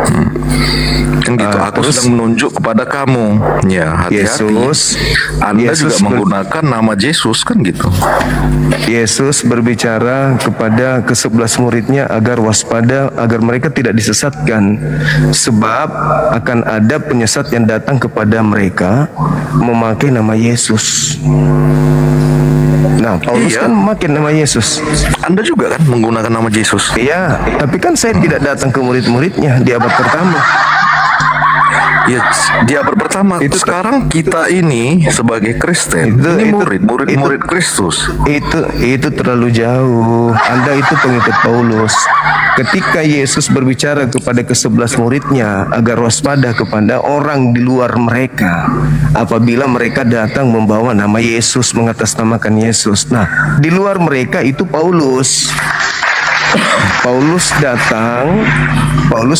Kan gitu. Aku terus? sedang menunjuk kepada kamu. Ya hati-hati. Anda juga menggunakan nama Yesus kan gitu. Yesus berbicara kepada ke-11 muridnya agar waspada, agar mereka tidak disesatkan, sebab akan ada penyesat yang datang kepada mereka memakai nama Yesus. Nah, Paulus Iya. kan memakai nama Yesus. Anda juga kan menggunakan nama Yesus. Iya, tapi kan saya tidak datang ke murid-muridnya di abad pertama. Ya di abad pertama. Sekarang kita ini sebagai Kristen, ini murid Kristus. Itu terlalu jauh. Anda itu pengikut Paulus. Ketika Yesus berbicara kepada ke-11 muridnya agar waspada kepada orang di luar mereka apabila mereka datang membawa nama Yesus, mengatasnamakan Yesus. Nah, di luar mereka itu Paulus. Paulus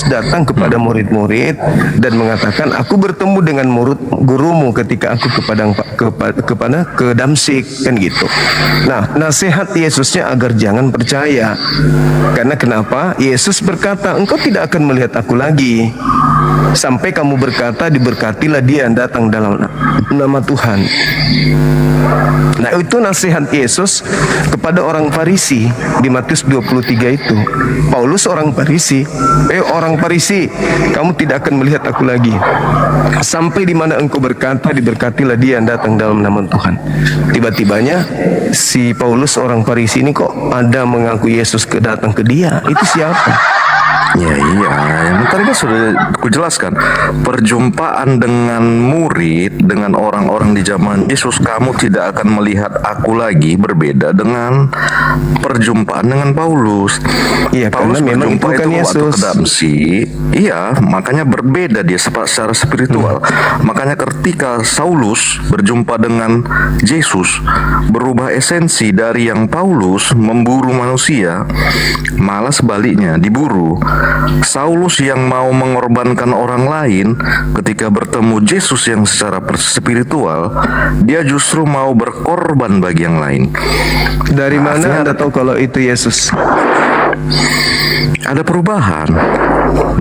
datang kepada murid-murid dan mengatakan, aku bertemu dengan gurumu ketika aku ke Damsik, kan gitu. Nah, nasihat Yesusnya agar jangan percaya. Karena kenapa? Yesus berkata, engkau tidak akan melihat aku lagi sampai kamu berkata, diberkatilah dia yang datang dalam nama Tuhan. Nah, itu nasihat Yesus kepada orang Farisi di Matius 23 itu. Paulus orang Farisi, orang Farisi, kamu tidak akan melihat aku lagi sampai di mana engkau berkata, diberkatilah dia yang datang dalam nama Tuhan. Tiba-tibanya si Paulus orang Farisi ini kok ada mengaku Yesus datang ke dia. Itu siapa? Ya iya, yang tadi kan sudah kujelaskan. Perjumpaan dengan murid, dengan orang-orang di zaman Yesus, kamu tidak akan melihat aku lagi, berbeda dengan perjumpaan dengan Paulus. Iya, Paulus karena memang berjumpa itu bukan itu waktu Yesus. ke Damsik. Iya, makanya berbeda dia secara spiritual. Makanya ketika Saulus berjumpa dengan Yesus, berubah esensi dari yang Paulus memburu manusia, malah sebaliknya diburu. Saulus yang mau mengorbankan orang lain, ketika bertemu Yesus yang secara spiritual, dia justru mau berkorban bagi yang lain. Dari mana Anda tahu kalau itu Yesus? Ada perubahan.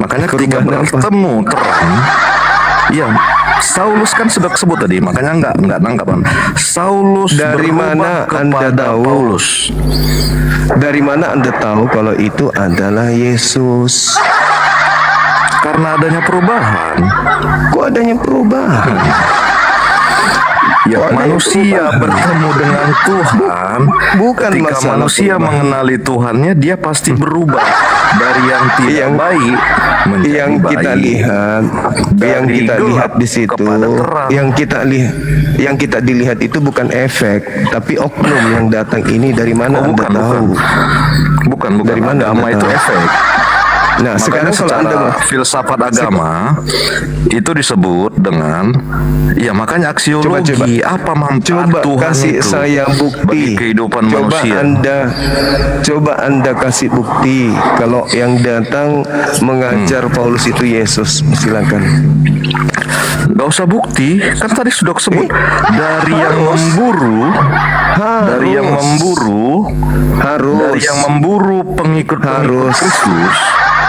Makanya ketika Perubahan apa? bertemu terang, ya Saulus kan sudah sebut tadi, makanya nggak nangkap kan. Saulus Dari berubah mana Anda kepada tahu? Paulus. Dari mana Anda tahu kalau itu adalah Yesus? Karena adanya perubahan. Kok adanya perubahan? Ya, Kok adanya manusia perubahan? bertemu dengan Tuhan. Bukan ketika masalah manusia perubahan. mengenali Tuhannya, dia pasti berubah dari yang tidak baik menjadi Yang kita baik. lihat, Dari yang kita gelap lihat di situ, kepada terang. yang kita dilihat itu bukan efek, tapi oknum yang datang ini. Dari mana Anda tahu? Bukan. Dari mana Agama Anda itu tahu? efek. Nah, Makanya sekarang kalau secara Anda filsafat agama itu disebut dengan, ya makanya aksiologi. Apa manfaat coba Tuhan kasih itu saya bukti bagi kehidupan manusia? Coba anda kasih bukti kalau yang datang mengajar Paulus itu Yesus. Silakan. Gak usah bukti, kan tadi sudah sebut dari yang memburu, dari yang memburu, dari yang memburu pengikut Kristus.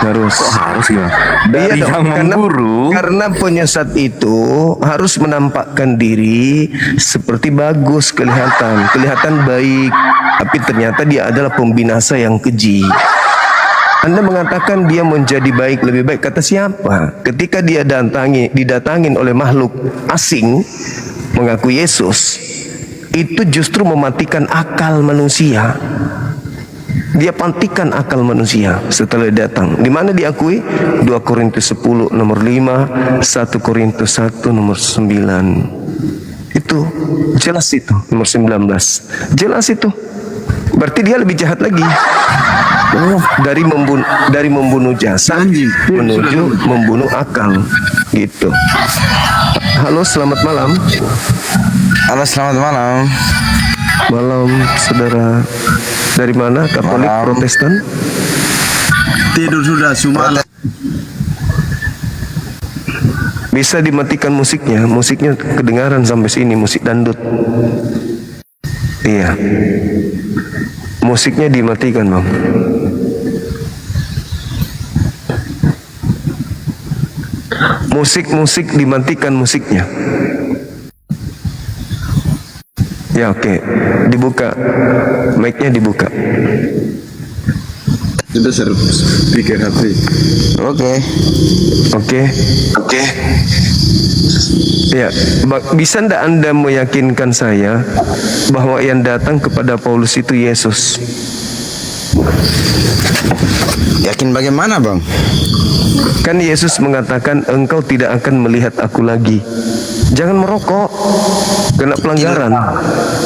Harus. Kok harus gimana? Dari Iya yang dong, memburu. karena penyesat itu harus menampakkan diri seperti bagus, kelihatan baik, tapi ternyata dia adalah pembinasa yang keji. Anda mengatakan dia menjadi baik, lebih baik, kata siapa? Ketika dia didatangin oleh makhluk asing mengaku Yesus, itu justru mematikan akal manusia. Dia pantikan akal manusia setelah datang. Di mana diakui? 2 Korintus 10 nomor 5, 1 Korintus 1 nomor 9. Itu jelas, itu nomor 19. Jelas itu. Berarti dia lebih jahat lagi. Dari membunuh jasad menuju membunuh akal, gitu. Halo, selamat malam. Halo, selamat malam. Malam, saudara. Dari mana? Katolik, Protestan? Tidur sudah semua. Bisa dimatikan musiknya. Musiknya kedengaran sampai sini, musik dangdut. Iya. Musiknya dimatikan, Bang. Musik dimatikan musiknya. Ya, oke. Dibuka. Mic-nya dibuka. Itu speaker HP. Oke. Ya, bisa ndak Anda meyakinkan saya bahwa yang datang kepada Paulus itu Yesus? Yakin bagaimana, Bang? Kan Yesus mengatakan, engkau tidak akan melihat aku lagi. Jangan merokok, kena pelanggaran.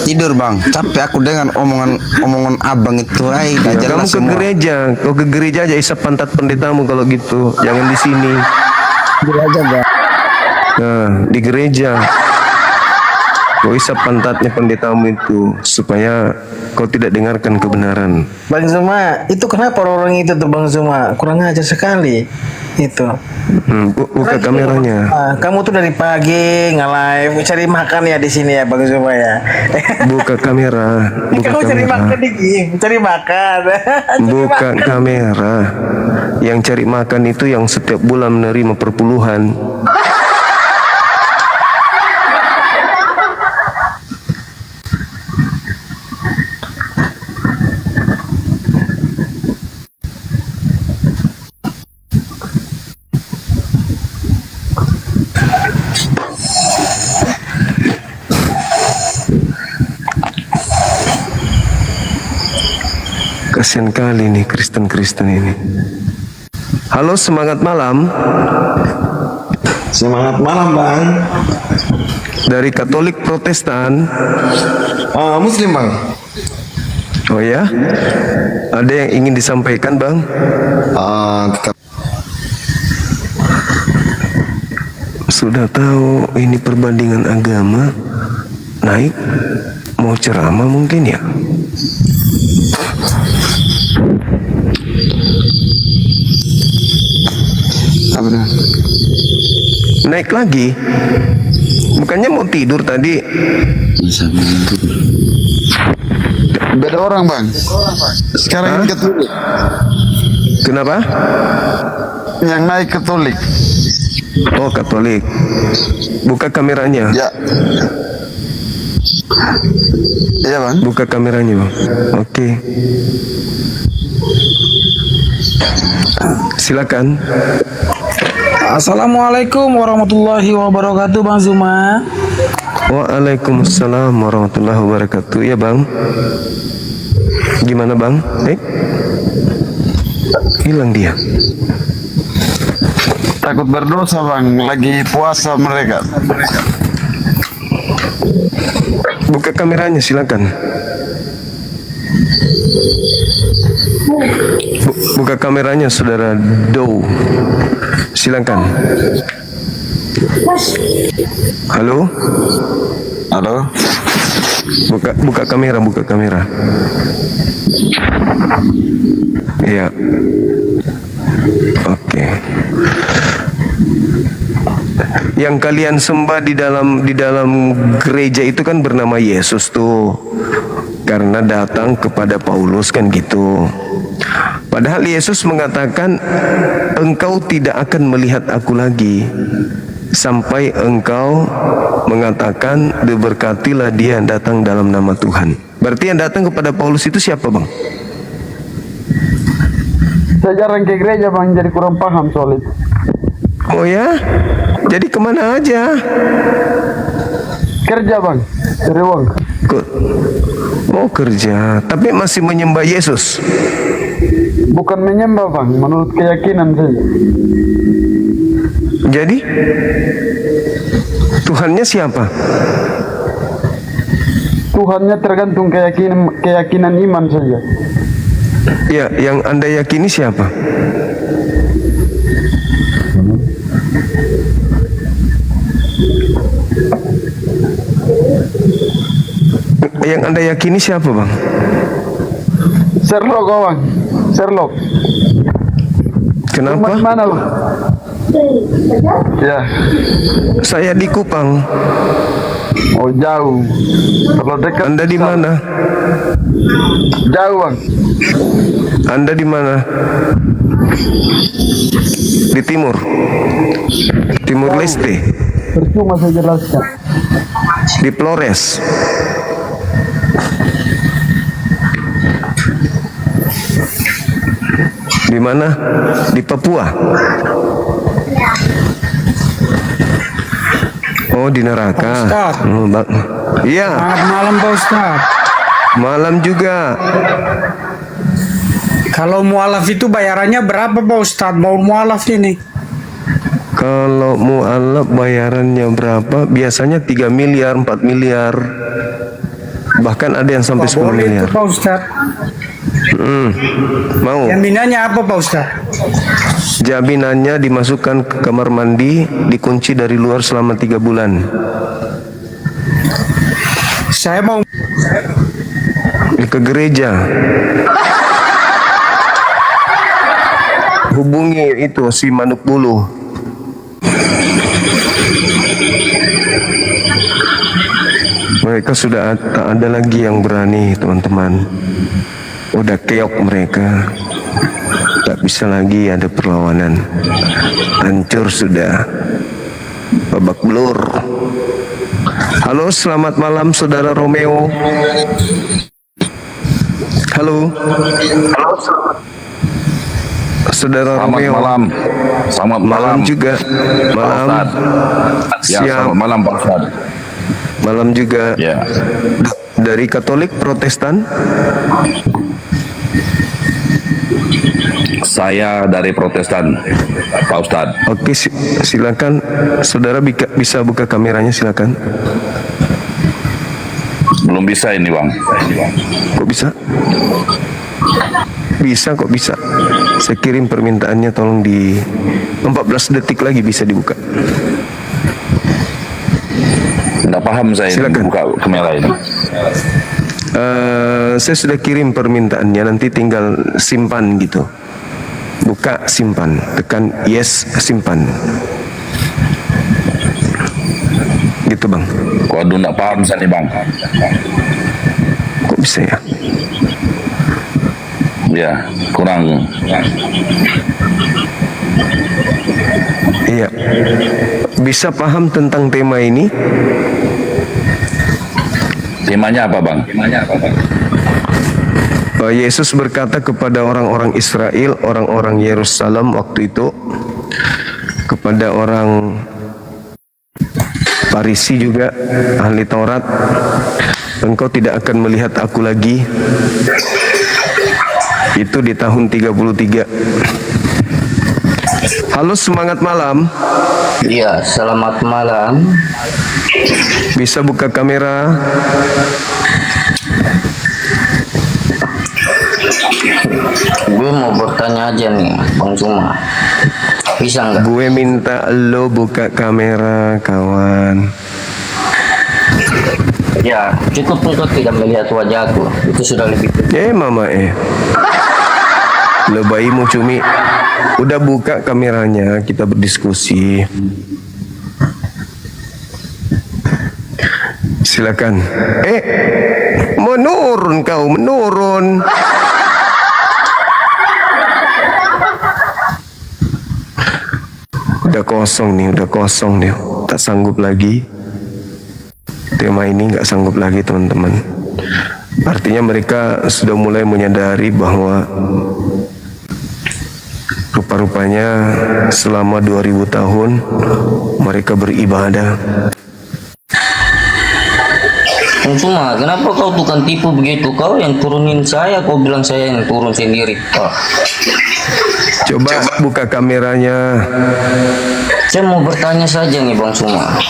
Tidur, Bang. Capek aku dengan omongan abang itu. Kamu ke gereja, kau ke gereja aja isap pantat pendetamu kalau gitu. Jangan di sini. Gereja, Bang. Nah, di gereja kau isap pantatnya pendetamu itu supaya kau tidak dengarkan kebenaran. Bang Zuma, itu kenapa orang itu tuh Bang Zuma? Kurang ajar sekali itu. Buka kameranya. Kamu tuh dari pagi nge-live cari makan ya di sini ya Bang Zuma ya. Buka kamera. Kamu cari makan cari makan. Buka kamera. Yang cari makan itu yang setiap bulan menerima perpuluhan. Kasian kali nih Kristen-Kristen ini. Halo, semangat malam. Semangat malam, Bang. Dari Katolik Protestan. Muslim, Bang. Oh ya? Ada yang ingin disampaikan, Bang? Sudah tahu ini perbandingan agama naik, mau ceramah mungkin ya? Naik lagi. Bukannya mau tidur tadi. Beda orang, Bang. Sekarang ini Katolik. Kenapa? Yang naik Katolik. Oh, Katolik. Buka kameranya. Ya. Iya, Bang. Buka kameranya, Bang. Oke. Silakan. Assalamualaikum warahmatullahi wabarakatuh Bang Zuma. Waalaikumsalam warahmatullahi wabarakatuh. Ya, Bang. Gimana, Bang? Hilang dia. Takut berdosa, Bang. Lagi puasa mereka. Buka kameranya, silakan. Buka kameranya saudara Dow. Silakan. Halo? Halo? Buka kamera, buka kamera. Iya. Oke. Yang kalian sembah di dalam gereja itu kan bernama Yesus tuh. Karena datang kepada Paulus kan gitu. Padahal Yesus mengatakan, engkau tidak akan melihat aku lagi sampai engkau mengatakan, diberkatilah dia yang datang dalam nama Tuhan. Berarti yang datang kepada Paulus itu siapa, Bang? Saya jarang ke gereja, Bang, jadi kurang paham soal itu. Oh ya? Jadi kemana aja? Kerja, Bang, cari uang. Oh, kerja, tapi masih menyembah Yesus? Bukan menyembah, Bang, menurut keyakinan saja. Jadi Tuhannya siapa? Tuhannya tergantung keyakinan iman saja. Ya, yang Anda yakini siapa? Yang Anda yakini siapa, Bang? Sherlock, Bang. Sherlock. Kenapa? Rumah mana, Bang? Ya. Saya di Kupang. Oh, jauh. Kalau dekat. Anda di mana? Jauh, Bang. Anda di mana? Di timur. Timur Leste. Percuma saya jelaskan. Di Flores. Di mana? Di Papua. Oh, di neraka. Ustaz. Oh, iya. Selamat malam Pak Ustaz. Malam juga. Kalau mualaf itu bayarannya berapa Pak Ustaz? Mau mualaf ini? Kalau mualaf bayarannya berapa? Biasanya 3 miliar, 4 miliar. Bahkan ada yang sampai 10 Boleh miliar. itu Pak Ustaz. Mau? Jaminannya apa Pak Ustaz? Jaminannya dimasukkan ke kamar mandi, dikunci dari luar selama 3 bulan. Saya mau Ke gereja. Hubungi itu si Manuk Bulu. Mereka sudah tak ada lagi yang berani, teman-teman. Udah keok mereka. Tak bisa lagi ada perlawanan. Hancur sudah. Babak belur. Halo, selamat malam saudara Romeo. Halo. Saudara Selamat Romeo. malam. Selamat malam. Malam juga. Malam. Ya, Siap. selamat malam Pak Ustaz. Malam juga. Ya. Dari Katolik Protestan? Saya dari Protestan, Pak Ustaz. Oke, silakan. Saudara bisa buka kameranya, silakan. Belum bisa ini, Bang. Kok bisa? Bisa kok bisa. Saya kirim permintaannya, tolong di 14 detik lagi bisa dibuka. Tidak paham saya ini buka kamera ini. Saya sudah kirim permintaannya, nanti tinggal simpan gitu. Buka, simpan, tekan yes, simpan. Gitu Bang. Waduh, tidak paham saya nih Bang. Kok bisa ya? Ya, kurang. Iya. Bisa paham tentang tema ini? Temanya apa Bang? Yesus berkata kepada orang-orang Israel, orang-orang Yerusalem waktu itu, kepada orang Farisi juga, ahli Taurat, engkau tidak akan melihat aku lagi. Itu di tahun 33. Halo, semangat malam. Iya, selamat malam. Bisa buka kamera. Gue mau bertanya aja nih, Bang Cuma. Bisa nggak? Gue minta lo buka kamera, kawan. Ya, cukup untuk tidak melihat wajahku. Itu sudah lebih. Mama lo bayimu Cumi. Udah buka kameranya, kita berdiskusi. Silakan. Menurun kau, menurun. Udah kosong nih, tak sanggup lagi. Tema ini nggak sanggup lagi, teman-teman. Artinya mereka sudah mulai menyadari bahwa rupa-rupanya selama 2000 tahun mereka beribadah. Bang Cuma, kenapa kau tukang tipu begitu? Kau yang turunin saya, kau bilang saya yang turun sendiri. Coba buka kameranya. Saya mau bertanya saja nih Bang Cuma.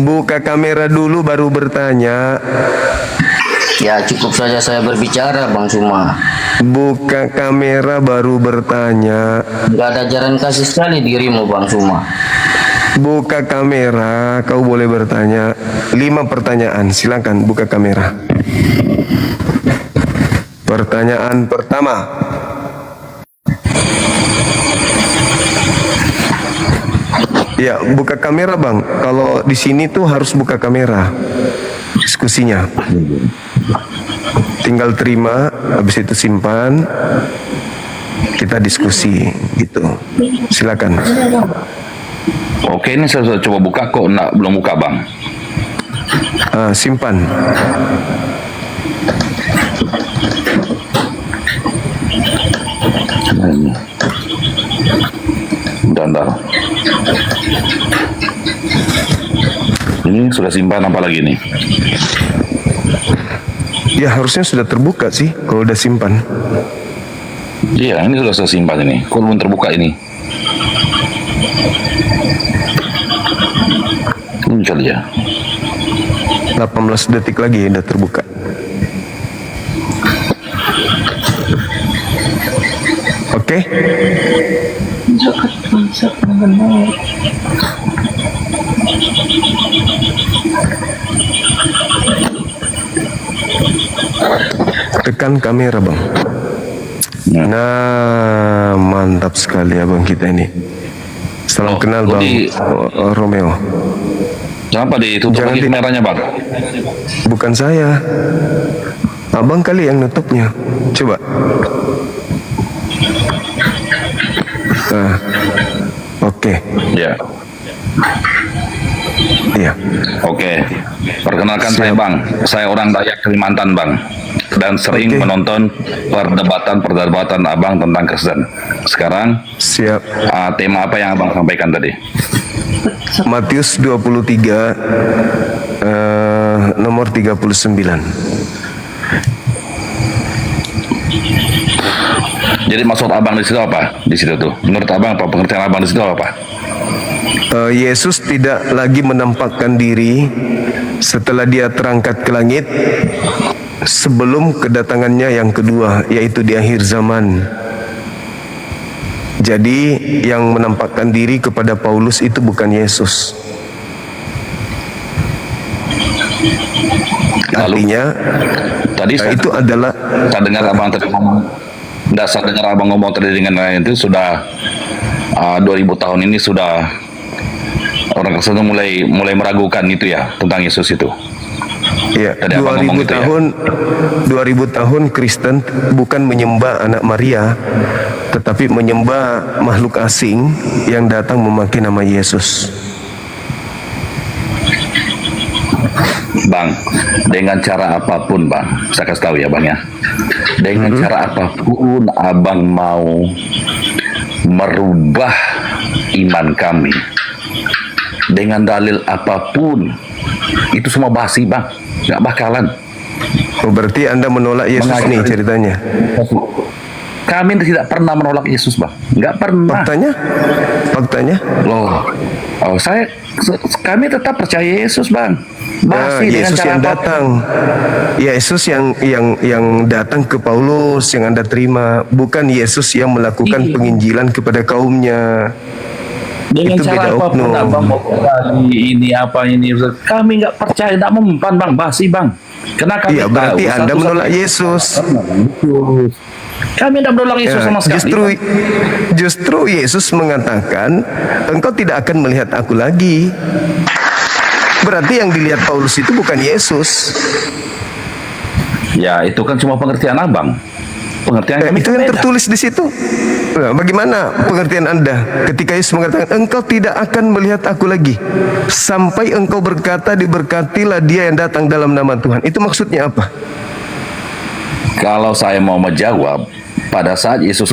Buka kamera dulu baru bertanya. Ya cukup saja saya berbicara Bang Cuma. Buka kamera baru bertanya. Gak ada ajaran kasih sekali dirimu Bang Cuma. Buka kamera, kau boleh bertanya 5 pertanyaan, silakan buka kamera. Pertanyaan pertama. Ya, buka kamera Bang. Kalau di sini tuh harus buka kamera diskusinya. Tinggal terima, habis itu simpan. Kita diskusi gitu. Silakan. Oke, ini saya sudah coba buka kok belum buka Bang. Simpan. Bentar. Ini sudah simpan apa lagi nih? Ya harusnya sudah terbuka sih kalau udah simpan. Iya, ini sudah saya simpan ini. Kok belum terbuka ini? Muncul ya. 18 detik lagi udah terbuka. Oke. Tekan kamera Bang. Nah, mantap sekali abang kita ini. Salam kenal Bang Romeo. Kenapa ditutup lagi kameranya Bang? Bukan saya. Abang kali yang nutupnya. Coba. Oke. Ya. Iya. Oke. Perkenalkan saya Bang. Saya orang Dayak Kalimantan Bang. Dan sering menonton perdebatan Abang tentang Kristen. Sekarang siap. Tema apa yang Abang sampaikan tadi? Matius 23 nomor 39. Jadi maksud Abang di situ apa? Di situ tuh. Menurut Abang apa? Pengertian Abang di situ apa? Yesus tidak lagi menampakkan diri setelah dia terangkat ke langit sebelum kedatangannya yang kedua, yaitu di akhir zaman. Jadi yang menampakkan diri kepada Paulus itu bukan Yesus. Artinya tadi itu adalah saya dengar Abang tadi ngomong. Saya dengar Abang ngomong tadi dengan lain itu sudah 2000 tahun ini sudah orang Kristen mulai meragukan itu ya tentang Yesus itu. Iya, 2000 tahun ya? 2000 tahun Kristen bukan menyembah anak Maria, tetapi menyembah makhluk asing yang datang memakai nama Yesus. Bang, dengan cara apapun Bang, saya kasih tahu ya Bang ya. Dengan cara apapun Abang mau merubah iman kami, dengan dalil apapun, itu semua basi Bang, nggak bakalan. Oh, berarti Anda menolak Yesus nih ceritanya? Kami tidak pernah menolak Yesus, Bang. Nggak pernah. Faktanya? Loh, kami tetap percaya Yesus, Bang. Yesus yang datang, Yesus yang datang ke Paulus yang Anda terima, bukan Yesus yang melakukan penginjilan kepada kaumnya. Dengan itu cara beda apapun, oknum. Abang mau ini apa ini, kami nggak percaya, nggak mempan, Bang, basi, Bang. Karena kami Iya, berarti tahu, Anda menolak Yesus. Kami tidak menolak Yesus sama sekali. Justru Yesus mengatakan, engkau tidak akan melihat aku lagi. Berarti yang dilihat Paulus itu bukan Yesus. Ya, itu kan cuma pengertian Abang. Pengertian kami itu yang beda. tertulis di situ. Nah, bagaimana pengertian Anda ketika Yesus mengatakan engkau tidak akan melihat aku lagi sampai engkau berkata diberkatilah dia yang datang dalam nama Tuhan. Itu maksudnya apa? Kalau saya mau menjawab, pada saat Yesus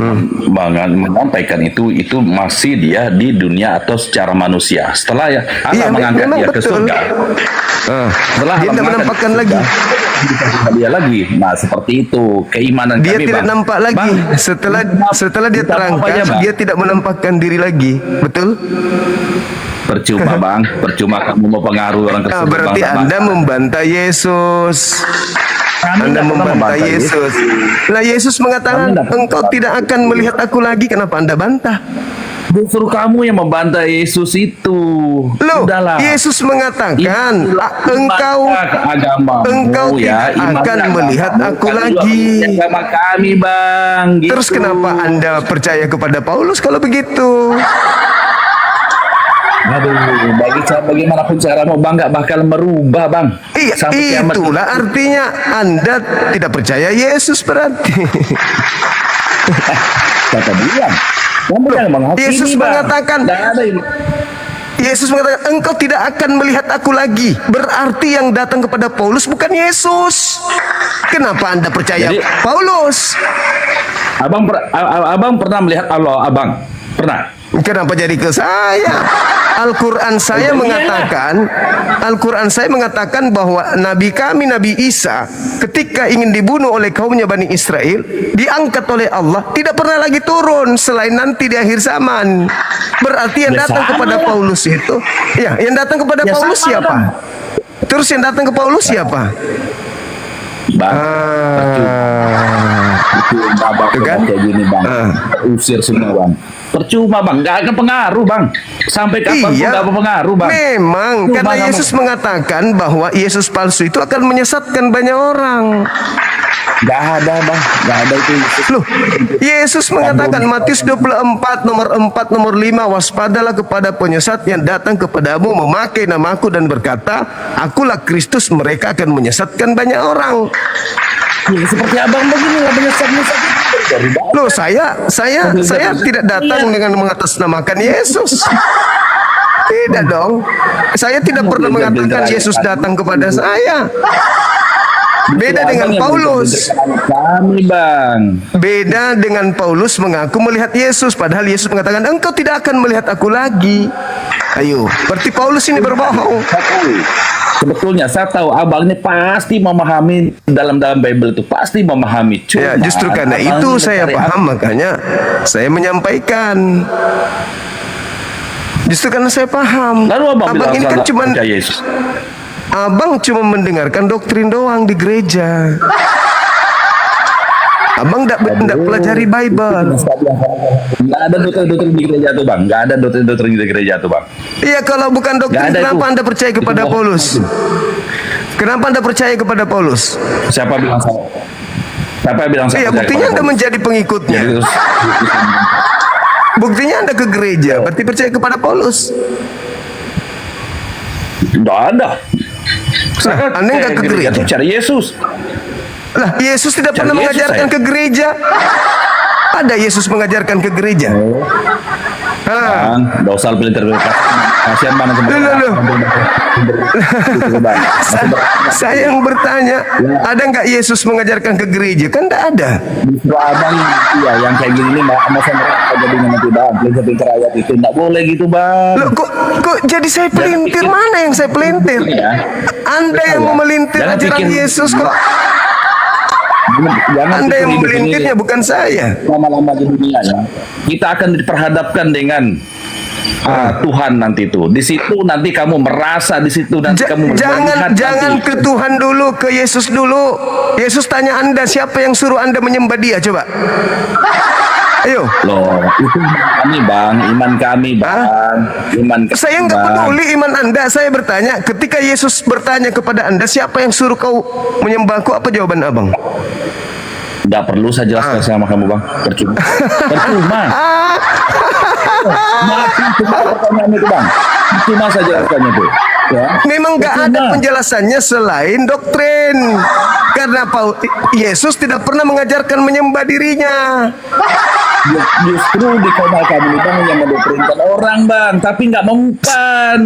menyampaikan itu masih dia di dunia atau secara manusia. Setelah Allah mengangkat dia ke surga, setelah dia tidak menampakkan lagi. Dia lagi. Nah, seperti itu keimanan dia kami, tidak Bang. nampak lagi. Bang, setelah dia terangkat, Bang. dia tidak menampakkan diri lagi. Betul? Percuma, Bang. Percuma kamu mau pengaruh orang ke surga. Berarti Anda membantah Yesus. Anda membantah Yesus. Lah Yesus mengatakan engkau tidak akan melihat aku lagi. Kenapa Anda bantah? Justru kamu yang membantah Yesus itu. Loh, Yesus mengatakan engkau tidak akan melihat aku lagi. Sama kami, Bang. Gitu. Terus kenapa Anda percaya kepada Paulus kalau begitu? Aduh, bagi saya bagaimanapun cara mau, Bang, nggak bakal merubah, Bang. Iya, itulah artinya Anda tidak percaya Yesus berarti. Kata dia. Yesus mengatakan, engkau tidak akan melihat aku lagi. Berarti yang datang kepada Paulus bukan Yesus. Kenapa Anda percaya Paulus? Abang pernah melihat Allah, Abang? Pernah? Kenapa jadi ke saya? Al-Quran saya mengatakan bahwa Nabi kami Nabi Isa ketika ingin dibunuh oleh kaumnya Bani Israel diangkat oleh Allah, tidak pernah lagi turun selain nanti di akhir zaman. Berarti yang datang kepada Paulus itu, yang datang kepada Paulus siapa? Terus yang datang ke Paulus siapa? Itu kan kayak gini, Bang. Usir semua, Bang. Percuma, Bang, nggak akan pengaruh, Bang. Sampai kapan pun nggak berpengaruh, Bang. Memang, karena Yesus mengatakan bahwa Yesus palsu itu akan menyesatkan banyak orang. Nggak ada, Bang. Nggak ada itu. Loh, Yesus mengatakan Matius 24 nomor 4 nomor 5, waspadalah kepada penyesat yang datang kepadamu memakai namaku dan berkata, akulah Kristus, mereka akan menyesatkan banyak orang. Seperti Abang begini lah, menyesat-menyesat. Loh, saya tidak datang dengan mengatasnamakan Yesus. Tidak dong. Saya tidak pernah mengatakan Yesus datang kepada saya. Beda dengan Paulus. Kami, Bang. Beda dengan Paulus mengaku melihat Yesus, padahal Yesus mengatakan engkau tidak akan melihat aku lagi. Ayo, berarti Paulus ini berbohong. Sebetulnya saya tahu Abang ini pasti memahami dalam Bible itu, pasti memahami. Ya, justru karena itu saya paham, makanya saya menyampaikan. Justru karena saya paham. Lalu Abang ini kan cuma Yesus. Abang cuma mendengarkan doktrin doang di gereja. Abang tidak pelajari Bible. Nggak ada doktrin di gereja tuh, Bang. Nggak ada doktrin di gereja tuh, Bang. Iya, kalau bukan doktrin, kenapa Anda percaya kepada Paulus? Kenapa Anda percaya kepada Paulus? Siapa bilang saya? Iya, buktinya Anda menjadi pengikutnya. Buktinya Anda ke gereja, berarti percaya kepada Paulus. Nggak ada. Anda nggak ke gereja? Cari Yesus. Lah, Yesus tidak pernah mengajarkan ke gereja. Ada Yesus mengajarkan ke gereja. Bang, dosa pelintir. Kasihan mana Saya yang bertanya, ada nggak Yesus mengajarkan ke gereja? Kan tidak ada. Justru Abang, iya, yang kayak gini mau saya jadi nanti, Bang. Pelintir ayat itu nggak boleh gitu, Bang. Loh, kok jadi saya pelintir? Mana yang saya pelintir? Anda yang memelintir ajaran Yesus kok. Jangan Anda yang pikir hidup ini melintirnya, bukan saya. lama-lama di dunia ya. Kita akan diperhadapkan dengan Tuhan nanti itu. Di situ nanti kamu merasa, di situ nanti kamu melihat Jangan nanti. ke Tuhan dulu, ke Yesus dulu. Yesus tanya Anda, siapa yang suruh Anda menyembah Dia? Coba. Ayo. Loh, itu iman kami, Bang. Iman kami, Saya nggak Bang. peduli iman Anda. Saya bertanya, ketika Yesus bertanya kepada Anda, siapa yang suruh kau menyembahku? Apa jawaban abang? Nggak perlu saya jelaskan sama kamu, Bang. Percuma. Percuma. Mati cuma pertanyaan itu, Bang. Cuma saya jelaskannya tuh. Ya. Memang nggak ada penjelasannya selain doktrin. Karena Yesus tidak pernah mengajarkan menyembah dirinya. Justru di kota kami ini, Bang, yang mendoktrinkan orang, Bang, tapi nggak mempan.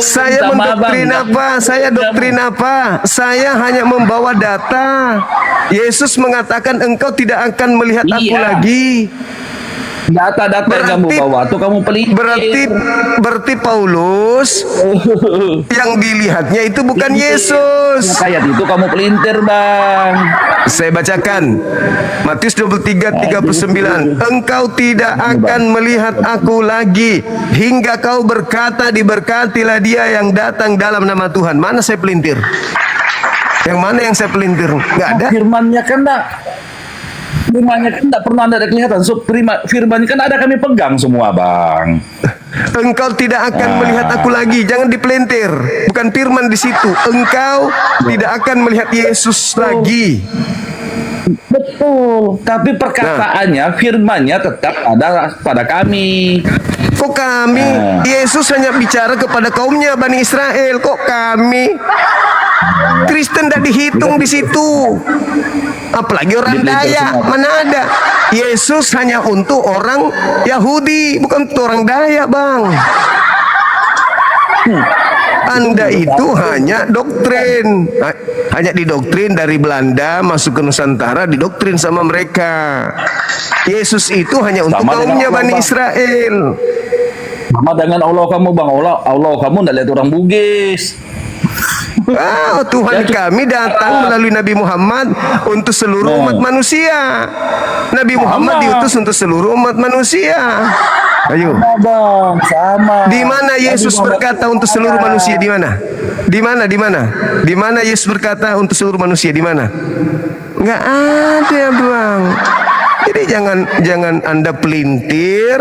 Saya mendoktrin apa? Saya doktrin apa? Saya hanya membawa data. Yesus mengatakan engkau tidak akan melihat aku lagi. Data-data yang kamu bawa tuh kamu pelintir. Berarti Paulus yang dilihatnya itu bukan Yesus. Ayat itu kamu pelintir, Bang. Saya bacakan Matius 23:39. Engkau tidak akan melihat aku lagi hingga kau berkata, diberkatilah dia yang datang dalam nama Tuhan. Mana saya pelintir? Yang mana yang saya pelintir? Nggak ada. Firmannya kan tidak pernah ada kelihatan. So, firmannya kan ada kami pegang semua, Bang. Engkau tidak akan melihat aku lagi. Jangan dipelintir. Bukan firman di situ. Engkau tidak akan melihat Yesus lagi. Betul. Tapi perkataannya, firmannya tetap ada pada kami. Kok kami? Yesus hanya bicara kepada kaumnya Bani Israel. Kok kami? Kristen tidak dihitung di situ. Apalagi orang Dayak, mana ada? Yesus hanya untuk orang Yahudi, bukan untuk orang Dayak, Bang. Anda itu hanya doktrin, hanya didoktrin dari Belanda masuk ke Nusantara, didoktrin sama mereka. Yesus itu hanya untuk kaumnya Bani Israel. Sama dengan Allah kamu, Bang. Allah kamu tidak lihat orang Bugis. Tuhan kami datang melalui Nabi Muhammad untuk seluruh umat manusia. Nabi Muhammad diutus untuk seluruh umat manusia. Ayo. Sama. Di mana Yesus berkata untuk seluruh manusia? Di mana? Di mana? Di mana? Di mana Yesus berkata untuk seluruh manusia? Di mana? Nggak ada, Bang. Jadi jangan Anda pelintir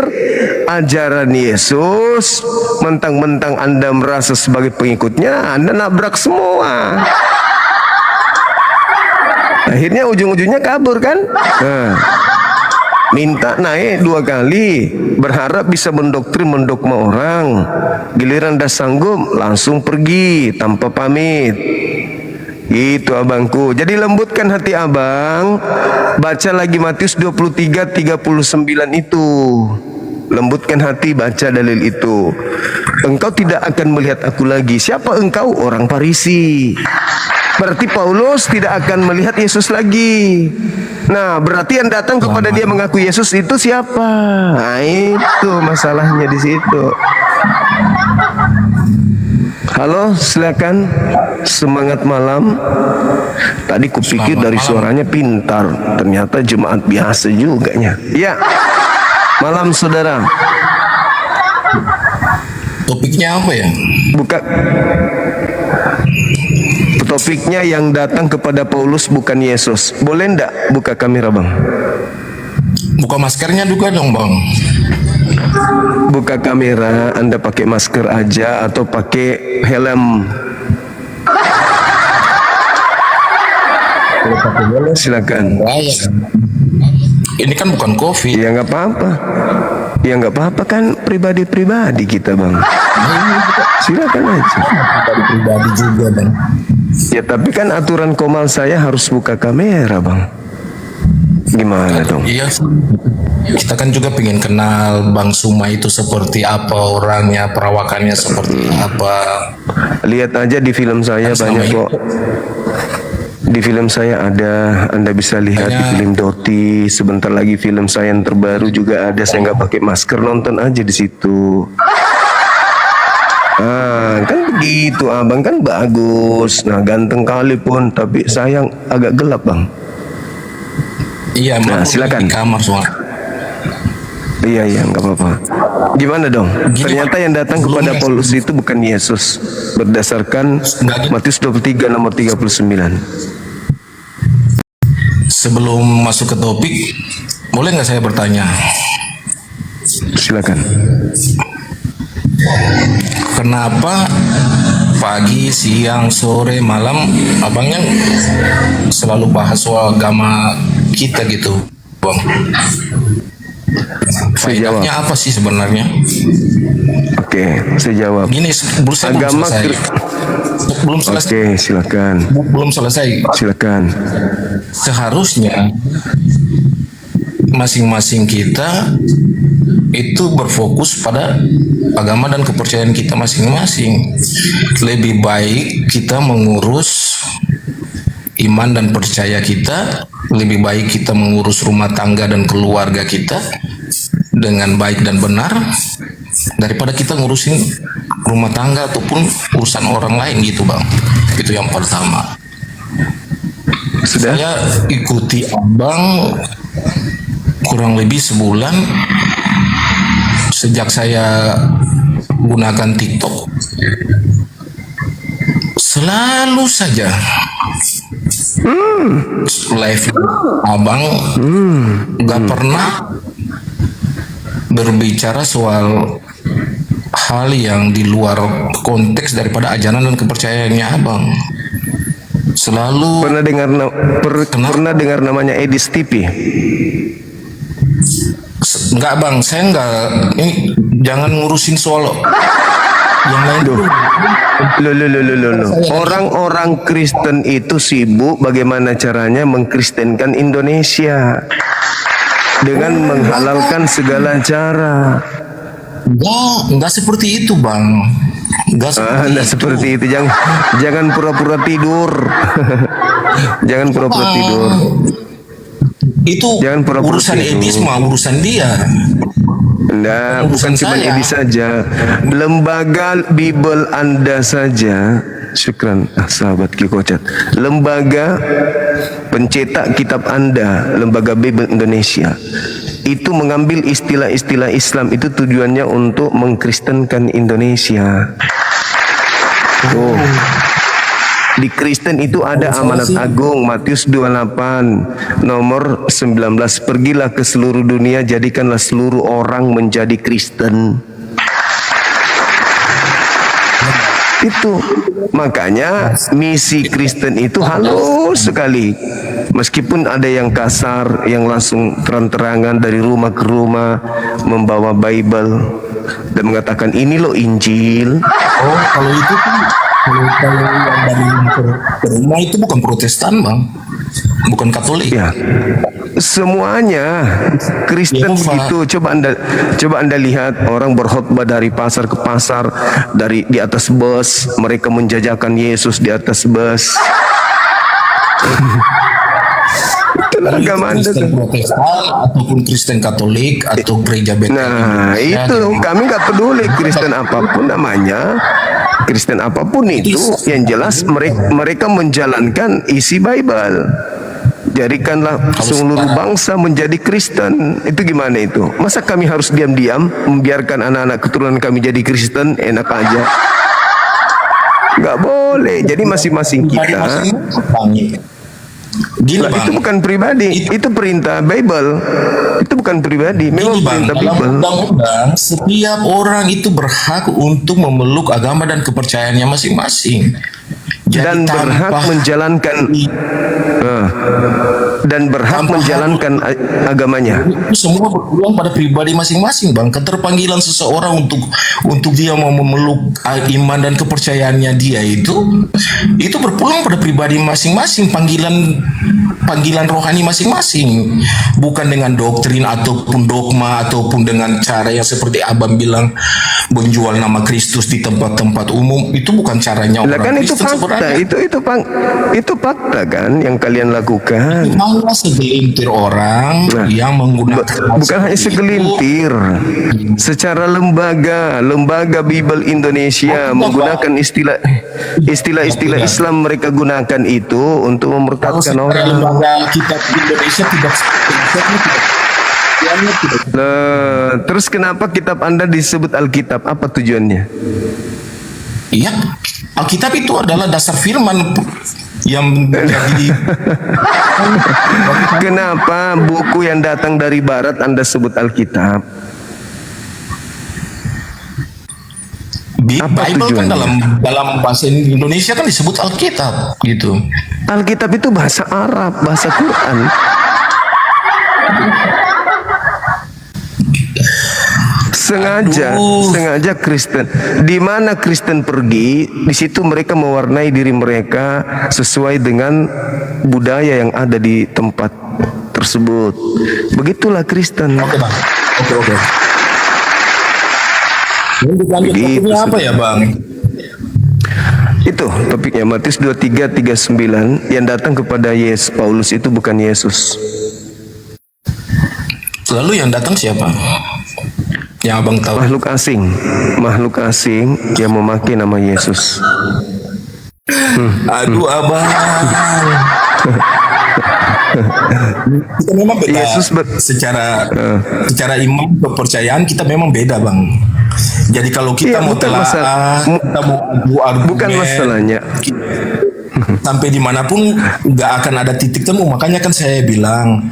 ajaran Yesus, mentang-mentang Anda merasa sebagai pengikutnya, Anda nabrak semua. Akhirnya ujung-ujungnya kabur kan? Minta naik 2 kali, berharap bisa mendokma orang. Giliran dah sanggup, langsung pergi tanpa pamit. Itu abangku. Jadi lembutkan hati abang. Baca lagi Matius 23:39 itu. Lembutkan hati, baca dalil itu. Engkau tidak akan melihat aku lagi. Siapa engkau? Orang Farisi. Berarti Paulus tidak akan melihat Yesus lagi. Nah, berarti yang datang kepada dia mengaku Yesus itu siapa? Nah, itu masalahnya di situ. Halo, silakan. Semangat malam. Tadi kupikir dari suaranya pintar, ternyata jemaat biasa juga nya. Ya. Malam saudara. Topiknya apa ya? Topiknya yang datang kepada Paulus bukan Yesus. Boleh ndak buka kamera, Bang? Buka maskernya juga dong, Bang. Buka kamera, Anda pakai masker aja atau pakai helm. Silakan. Ini kan bukan COVID. Ya nggak apa-apa. Ya nggak apa-apa kan pribadi-pribadi kita, Bang. Silakan aja. Pribadi juga, Bang. Ya tapi kan aturan komal saya harus buka kamera, Bang. Gimana dong? Iya, kita kan juga pengen kenal Bang Suma itu seperti apa orangnya, perawakannya seperti apa. Lihat aja di film saya banyak kok. Di film saya ada, Anda bisa lihat di film Doti. Sebentar lagi film saya yang terbaru juga ada. Saya nggak pakai masker, nonton aja di situ. Kan begitu, abang kan bagus. Nah, ganteng kali pun, tapi sayang agak gelap, Bang. Iya, Nah, silakan. di kamar soal. Iya, nggak apa-apa. Gimana dong? Gini, Ternyata yang datang kepada Paulus itu bukan Yesus, berdasarkan Matius 23 nomor 39. Sebelum masuk ke topik, boleh nggak saya bertanya? Silakan. Kenapa pagi, siang, sore, malam abangnya selalu bahas soal agama kita gitu, Bang? Saya jawab. Faedahnya apa sih sebenarnya? Oke, saya jawab. Gini, Agama belum selesai. Oke, silakan. Belum selesai. Silakan. Seharusnya masing-masing kita itu berfokus pada agama dan kepercayaan kita masing-masing. Lebih baik kita mengurus iman dan percaya kita, lebih baik kita mengurus rumah tangga dan keluarga kita dengan baik dan benar daripada kita ngurusin rumah tangga ataupun urusan orang lain gitu, Bang. Itu yang pertama. Sudah? Saya ikuti abang kurang lebih sebulan sejak saya gunakan TikTok. Selalu saja live abang gak pernah berbicara soal hal yang di luar konteks daripada ajaran dan kepercayaannya abang. Selalu pernah dengar namanya Edis TV? Enggak, Bang, saya enggak. Ini jangan ngurusin soal yang lain dulu. Loh. Orang-orang Kristen itu sibuk bagaimana caranya mengkristenkan Indonesia dengan menghalalkan segala cara. Enggak seperti itu, Bang. Enggak seperti itu. Jangan pura-pura tidur. Jangan pura-pura tidur. Itu urusan etis mah urusan dia. Nah, bukan cuma ini saja. Lembaga Bible Anda saja, syukran sahabat Kikocat. Lembaga pencetak kitab Anda, Lembaga Bible Indonesia, itu mengambil istilah-istilah Islam itu tujuannya untuk mengkristenkan Indonesia. Oh. Di Kristen itu ada amanat agung Matius 28 nomor 19, pergilah ke seluruh dunia, jadikanlah seluruh orang menjadi Kristen. Itu makanya misi Kristen itu halus sekali, meskipun ada yang kasar, yang langsung terang-terangan dari rumah ke rumah membawa Bible dan mengatakan ini loh Injil. Oh, kalau itu kan kalau yang dari rumah itu bukan Protestan, Bang, bukan Katolik. Ya, semuanya Kristen itu. Coba anda lihat orang berkhotbah dari pasar ke pasar, dari di atas bus, mereka menjajakan Yesus di atas bus. Itulah agama Anda. Kristen Protestan ataupun Kristen Katolik atau gereja Bethel. Nah, itu kami nggak peduli Kristen apapun namanya. Kristen apapun itu, yang jelas mereka menjalankan isi Bible. Jadikanlah seluruh bangsa menjadi Kristen. Itu gimana itu? Masa kami harus diam-diam membiarkan anak-anak keturunan kami jadi Kristen? Enak aja. Nggak boleh. Jadi masing-masing kita. Gini, Bang, itu bukan pribadi, itu perintah Bible. Itu bukan pribadi, memang perintah Bible. Dalam undang-undang, setiap orang itu berhak untuk memeluk agama dan kepercayaannya masing-masing. Dan berhak menjalankan agamanya. Itu semua berpulang pada pribadi masing-masing, Bang. Keterpanggilan seseorang untuk dia mau memeluk iman dan kepercayaannya dia itu berpulang pada pribadi masing-masing, panggilan rohani masing-masing, bukan dengan doktrin ataupun dogma ataupun dengan cara yang seperti Abang bilang menjual nama Kristus di tempat-tempat umum. Itu bukan caranya orang Kristen sebenarnya. fakta, itu fakta kan yang kalian lakukan. Malah segelintir orang yang menggunakan Bukan hanya segelintir, secara lembaga Bible Indonesia menggunakan istilah Islam mereka gunakan itu untuk memurtadkan orang. Lembaga kitab Indonesia tidak Terus kenapa kitab Anda disebut Alkitab? Apa tujuannya? Iya, Alkitab itu adalah dasar firman yang menjadi. Kenapa buku yang datang dari Barat Anda sebut Alkitab? Bible kan dalam bahasa Indonesia kan disebut Alkitab gitu. Alkitab itu bahasa Arab, bahasa Quran. Sengaja Kristen, di mana Kristen pergi, di situ mereka mewarnai diri mereka sesuai dengan budaya yang ada di tempat tersebut. Begitulah Kristen. Oke bang, oke. Lanjut apa ya bang? Itu topiknya Matius 23:39, yang datang kepada Paulus itu bukan Yesus. Lalu yang datang siapa? Yang abang tahu? Makhluk asing yang memakai nama Yesus. Aduh abang. Kita memang beda. Yesus secara iman kepercayaan kita memang beda bang. Jadi kalau kita mau telaah, kita mau argumen, bukan masalahnya. Sampai dimanapun nggak akan ada titik temu. Makanya kan saya bilang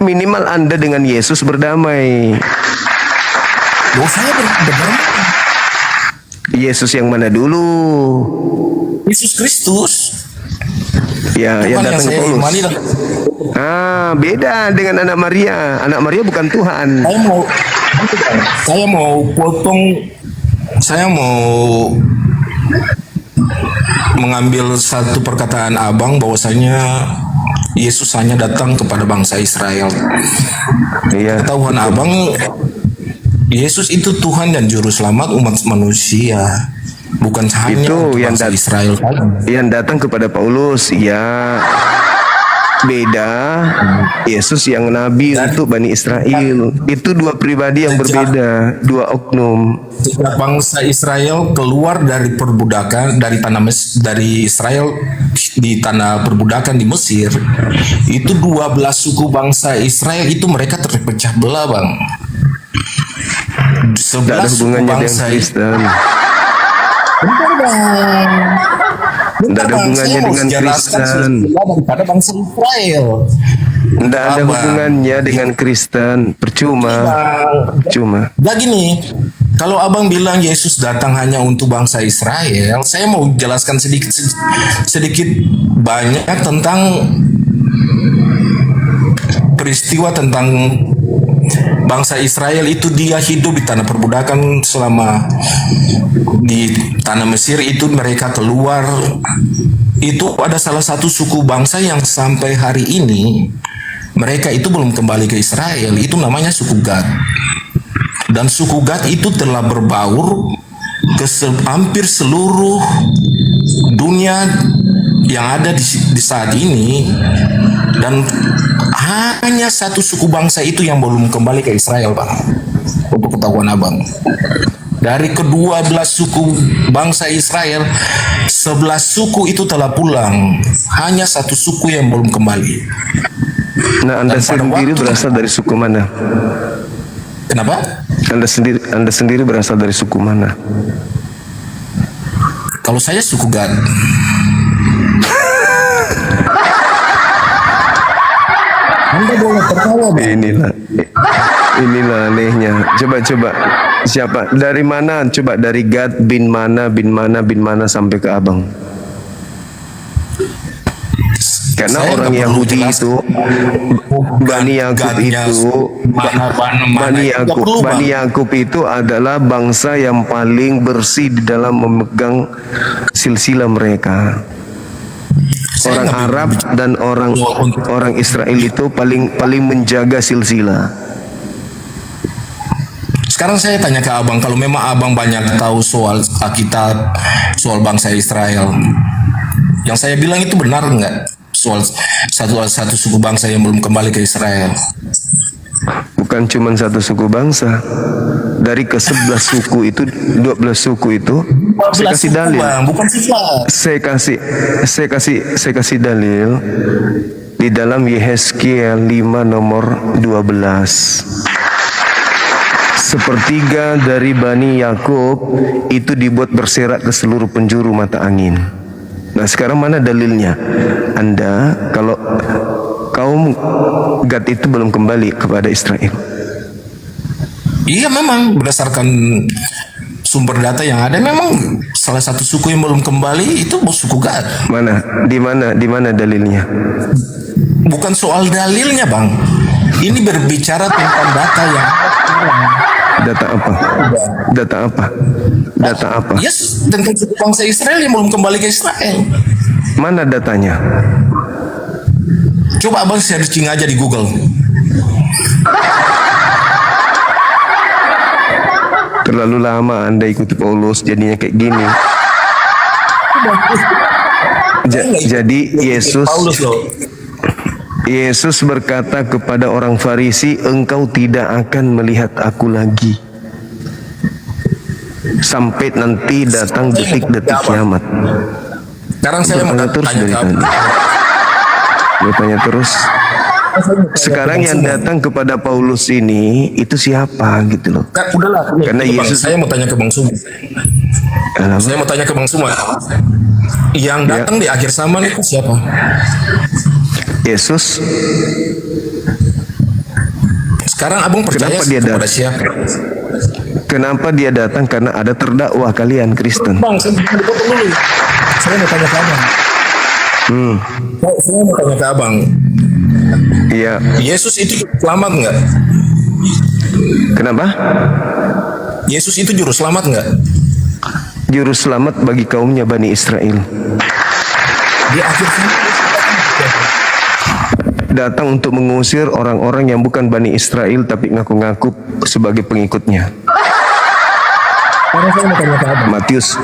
minimal anda dengan Yesus berdamai. Saya berdamai. Yesus yang mana dulu? Yesus Kristus. Ya, yang datang ke Paulus. Beda dengan anak Maria. Anak Maria bukan Tuhan. Saya mau mengambil satu perkataan abang bahwasanya Yesus hanya datang kepada bangsa Israel. Ketahuan abang, Yesus itu Tuhan dan Juru Selamat umat manusia, bukan hanya itu yang bangsa Israel. Yang datang kepada Paulus, ya beda. Yesus yang nabi untuk Bani Israel. Itu dua pribadi yang berbeda, dua oknum. Sejak bangsa Israel keluar dari perbudakan dari Israel di tanah perbudakan di Mesir, itu 12 suku bangsa Israel itu mereka terpecah belah bang. 11 suku bangsa Kristen. Tidak ada hubungannya dengan Kristen. Daripada bangsa Israel. Tidak ada hubungannya dengan Kristen. Percuma. Nah gini, kalau abang bilang Yesus datang hanya untuk bangsa Israel, saya mau jelaskan sedikit banyak tentang peristiwa tentang bangsa Israel itu. Dia hidup di tanah perbudakan selama di tanah Mesir itu, mereka keluar. Itu ada salah satu suku bangsa yang sampai hari ini mereka itu belum kembali ke Israel. Itu namanya suku Gad. Dan suku Gad itu telah berbaur ke hampir seluruh dunia yang ada di saat ini. Dan hanya satu suku bangsa itu yang belum kembali ke Israel bang. Untuk ketahuan abang, dari kedua belas suku bangsa Israel, 11 suku itu telah pulang. Hanya satu suku yang belum kembali. Nah, Anda sendiri berasal dari suku mana? Kenapa? Anda sendiri berasal dari suku mana? Kalau saya suku Gad. Anda boleh tertawa bang. Inilah anehnya. Coba siapa? Dari mana? Coba dari Gad bin mana sampai ke abang. Karena saya orang Yahudi itu, Bani Yakub itu adalah bangsa yang paling bersih di dalam memegang silsilah mereka. Orang Arab dan orang Israel itu paling menjaga silsilah. Sekarang saya tanya ke abang, kalau memang abang banyak tahu soal Alkitab, soal bangsa Israel, yang saya bilang itu benar nggak? Soal satu suku bangsa yang belum kembali ke Israel. Bukan cuma satu suku bangsa. Dari ke-11 suku itu, 12 suku itu, saya kasih dalil. Bukan sifat. Saya kasih dalil di dalam Yehezkiel 5 nomor 12. Sepertiga dari Bani Yakub itu dibuat berserak ke seluruh penjuru mata angin. Nah, sekarang mana dalilnya? Anda kalau kaum Gad itu belum kembali kepada Israel. Iya, memang berdasarkan sumber data yang ada, memang salah satu suku yang belum kembali itu suku Gad. Mana? Di mana dalilnya? Bukan soal dalilnya, Bang. Ini berbicara tentang data yang Data apa? Data apa? Data apa? Yes, tentang suku bangsa Israel yang belum kembali ke Israel. Mana datanya? Coba abang searching aja di Google. Terlalu lama Anda ikuti Paulus, jadinya kayak gini. Jadi Yesus berkata kepada orang Farisi, engkau tidak akan melihat aku lagi sampai nanti datang detik-detik kiamat. Sekarang saya mau tanya terus. Sekarang yang datang kepada Paulus ini itu siapa gitu loh? Udahlah, karena Yesus. Saya mau tanya ke Bang Suma. Saya mau tanya ke Bang Suma. Yang datang di akhir zaman itu siapa? Yesus. Sekarang abang percaya kepada siapa? Kenapa dia datang? Karena ada terdakwa kalian Kristen. Bang, saya mau tanya ke abang. Saya mau tanya ke abang. Iya. Yesus itu selamat nggak? Kenapa? Yesus itu juru selamat nggak? Juru selamat bagi kaumnya Bani Israel. Di akhir zaman datang untuk mengusir orang-orang yang bukan Bani Israel tapi ngaku-ngaku sebagai pengikutnya. Matius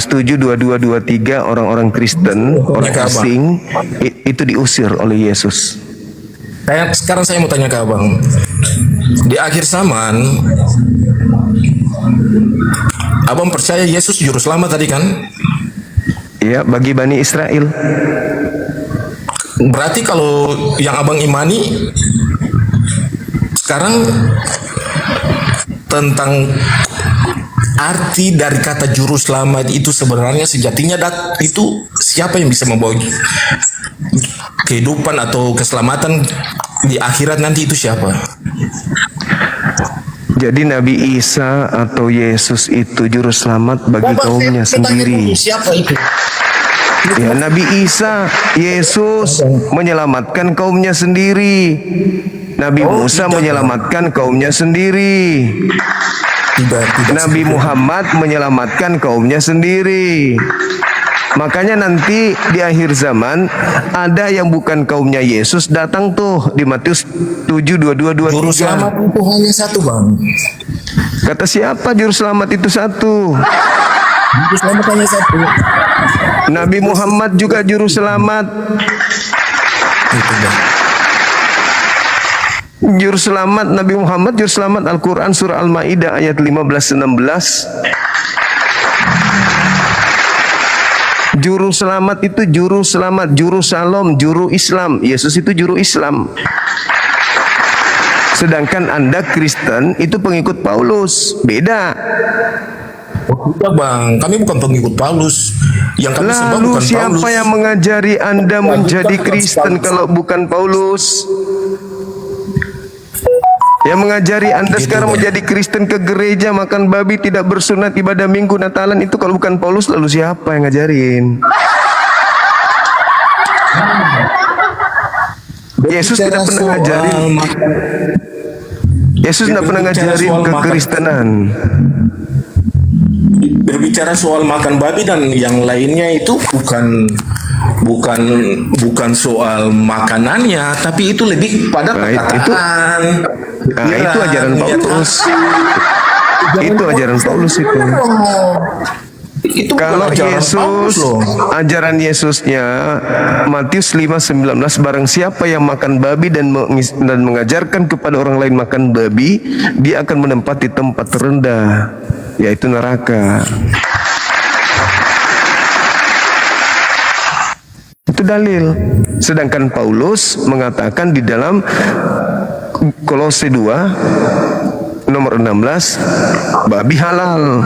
7 22 23 orang-orang Kristen, orang asing itu diusir oleh Yesus. Sekarang saya mau tanya ke abang, di akhir zaman abang percaya Yesus juru selamat tadi kan? Iya, bagi Bani Israel. Berarti kalau yang abang imani sekarang tentang arti dari kata juru selamat itu sebenarnya sejatinya itu siapa yang bisa membawa kehidupan atau keselamatan di akhirat nanti itu siapa? Jadi Nabi Isa atau Yesus itu juru selamat bagi kaumnya sendiri. Siapa itu? Ya, Nabi Isa, Yesus menyelamatkan kaumnya sendiri. Nabi Musa menyelamatkan kaumnya sendiri. Nabi Muhammad menyelamatkan kaumnya sendiri. Makanya nanti di akhir zaman ada yang bukan kaumnya Yesus datang tuh di Matius 7 22 23. Juru selamat itu hanya satu, Bang. Kata siapa juru selamat itu satu? Juru selamat hanya satu. Nabi Muhammad juga juru selamat. Juru selamat Nabi Muhammad, juru selamat Al-Quran surah Al-Ma'idah ayat 15-16. Juru selamat itu juru selamat, juru salam, juru Islam. Yesus itu juru Islam. Sedangkan Anda Kristen itu pengikut Paulus. Beda. Tidak, Bang, kami bukan pengikut Paulus. Yang kami sembah bukan Paulus. Siapa yang mengajari Anda menjadi Kristen kalau bukan Paulus? Yang mengajari Anda sekarang menjadi Kristen, ke gereja, makan babi, tidak bersunat, ibadah minggu, Natalan, itu kalau bukan Paulus, lalu siapa yang ngajarin? Yesus tidak pernah ngajarin. Yesus tidak pernah ngajarin kekristenan. Berbicara soal makan babi dan yang lainnya itu bukan soal makanannya, tapi itu lebih pada perkataan. Itu ajaran Paulus. Itu ajaran Paulus itu. Kalau Yesus, ajaran Yesusnya Matius 5:19, barang siapa yang makan babi dan mengajarkan kepada orang lain makan babi, dia akan menempati tempat terendah, yaitu neraka. Itu dalil. Sedangkan Paulus mengatakan di dalam Kolose 2 nomor 16, babi halal.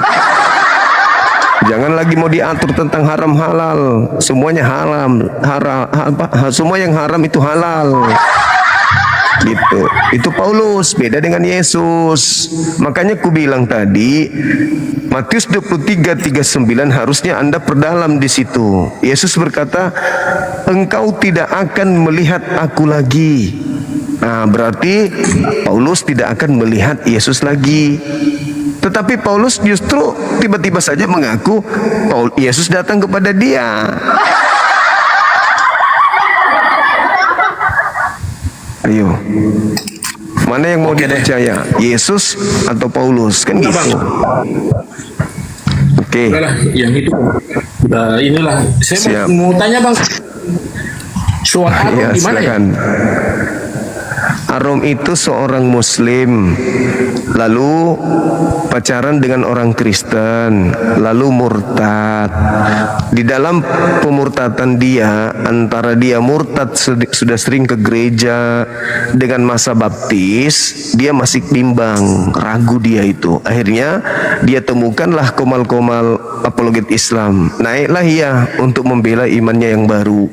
Jangan lagi mau diatur tentang haram halal. Semuanya semua yang haram itu halal. Gitu. Itu Paulus, beda dengan Yesus. Makanya ku bilang tadi, Matius 23:39 harusnya Anda perdalam di situ. Yesus berkata, engkau tidak akan melihat aku lagi. Nah, berarti Paulus tidak akan melihat Yesus lagi. Tetapi Paulus justru tiba-tiba saja mengaku Yesus datang kepada dia. Ayo, mana yang mau dipercaya, Yesus atau Paulus? Kan gitu. Oke. Yang itu. Nah, inilah. Saya mau tanya Bang. Soal Arom gimana ya? Arom itu seorang Muslim, lalu pacaran dengan orang Kristen, lalu murtad. Di dalam pemurtatan dia, antara dia murtad sudah sering ke gereja, dengan masa baptis dia masih bimbang, ragu dia itu. Akhirnya dia temukanlah komal-komal apologet Islam, naiklah ia untuk membela imannya yang baru.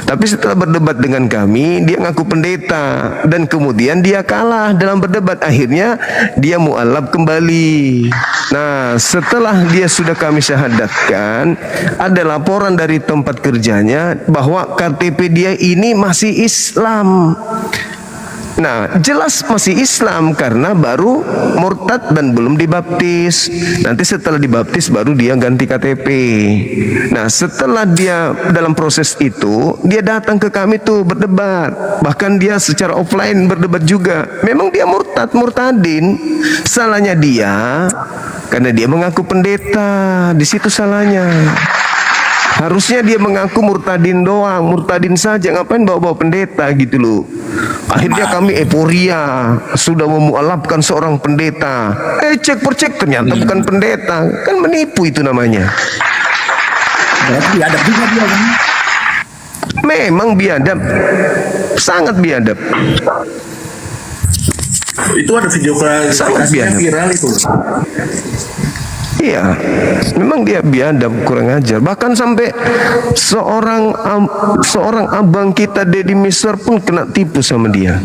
Tapi setelah berdebat dengan kami, dia ngaku pendeta, dan kemudian dia kalah dalam berdebat. Akhirnya dia mu'alaf kembali. Nah, setelah dia sudah kami syahadatkan, ada laporan dari tempat kerjanya bahwa KTP dia ini masih Islam. Nah, jelas masih Islam karena baru murtad dan belum dibaptis. Nanti setelah dibaptis baru dia ganti KTP. Nah, setelah dia dalam proses itu, dia datang ke kami tuh berdebat. Bahkan dia secara offline berdebat juga. Memang dia murtadin. Salahnya dia karena dia mengaku pendeta. Di situ salahnya. Harusnya dia mengaku murtadin doang, murtadin saja, ngapain bawa-bawa pendeta gitu loh. Akhirnya kami euforia, sudah memualafkan seorang pendeta. Cek percek ternyata bukan pendeta, kan menipu itu namanya. Berarti biadab juga dia kan? Memang biadab, sangat biadab. Itu ada video klarifikasinya viral itu. Iya, memang dia biadab, kurang ajar. Bahkan sampai seorang abang kita Deddy Miswar pun kena tipu sama dia.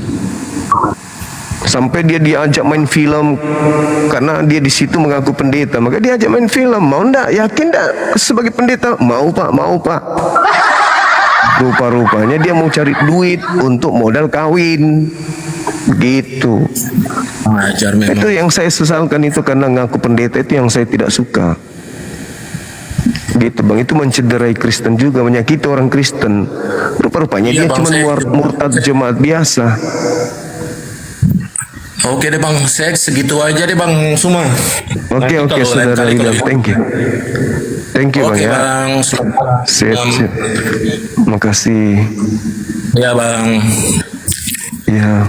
Sampai dia diajak main film karena dia di situ mengaku pendeta. Maka dia ajak main film. Mau ndak? Yakin ndak sebagai pendeta? Mau pak, mau pak. Rupa-rupanya dia mau cari duit untuk modal kawin. Gitu. Itu yang saya sesalkan itu, karena ngaku pendeta itu yang saya tidak suka. Gitu bang, itu mencederai Kristen juga, menyakiti orang Kristen. Rupa-rupanya dia cuma murtad jemaat biasa. Oke deh bang, saya segitu aja deh bang Suma. Oke, saudara William, thank you. Thank you bang ya. Sip. Makasih. Ya bang. Ya.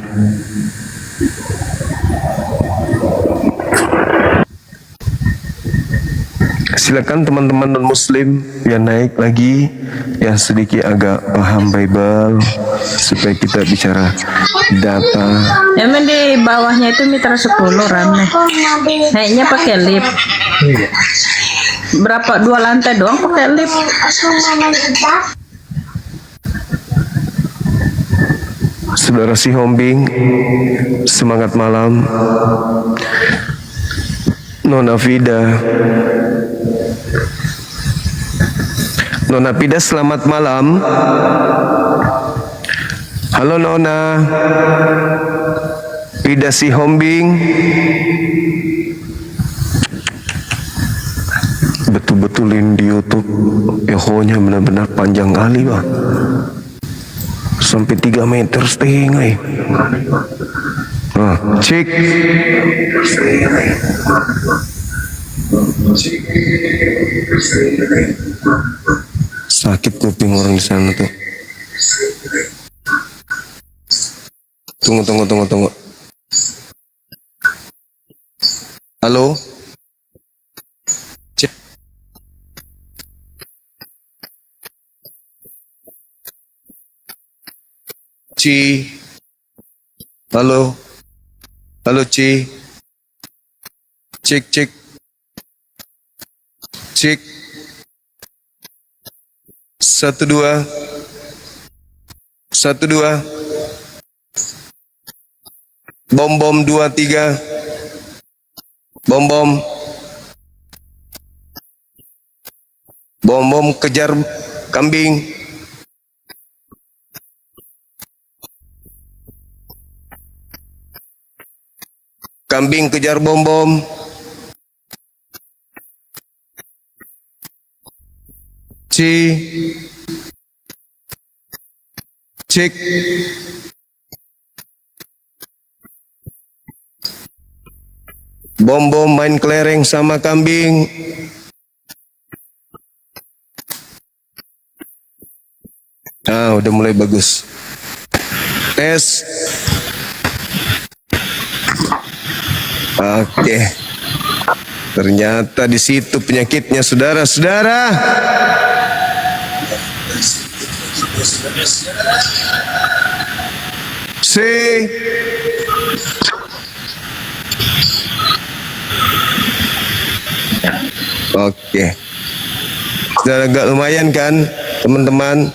Silakan teman-teman non muslim yang naik lagi, yang sedikit agak paham Bible, supaya kita bicara data. Emang di bawahnya itu mitra 10 rame. Naiknya pakai lift. Berapa, 2 lantai doang pakai lift. Saudara Si Hombing, semangat malam. Nona Vida, selamat malam. Halo Nona Vida Si Hombing. Betul-betul betulin di YouTube, ehonya benar-benar panjang kali bang, sampai 3,5 meter. Cek. Sakit kuping orang di sana tuh. Tunggu. Halo. Cek. Ci. Halo. Halo Ci. Cek. Cek. 1 2 1 2. Bom 2 3. Bom kejar kambing. Kambing kejar bom. Cek. Bom main kelereng sama kambing. Udah mulai bagus. Tes. Oke. Ternyata di situ penyakitnya, saudara-saudara. Oke. Sudah agak lumayan kan, teman-teman?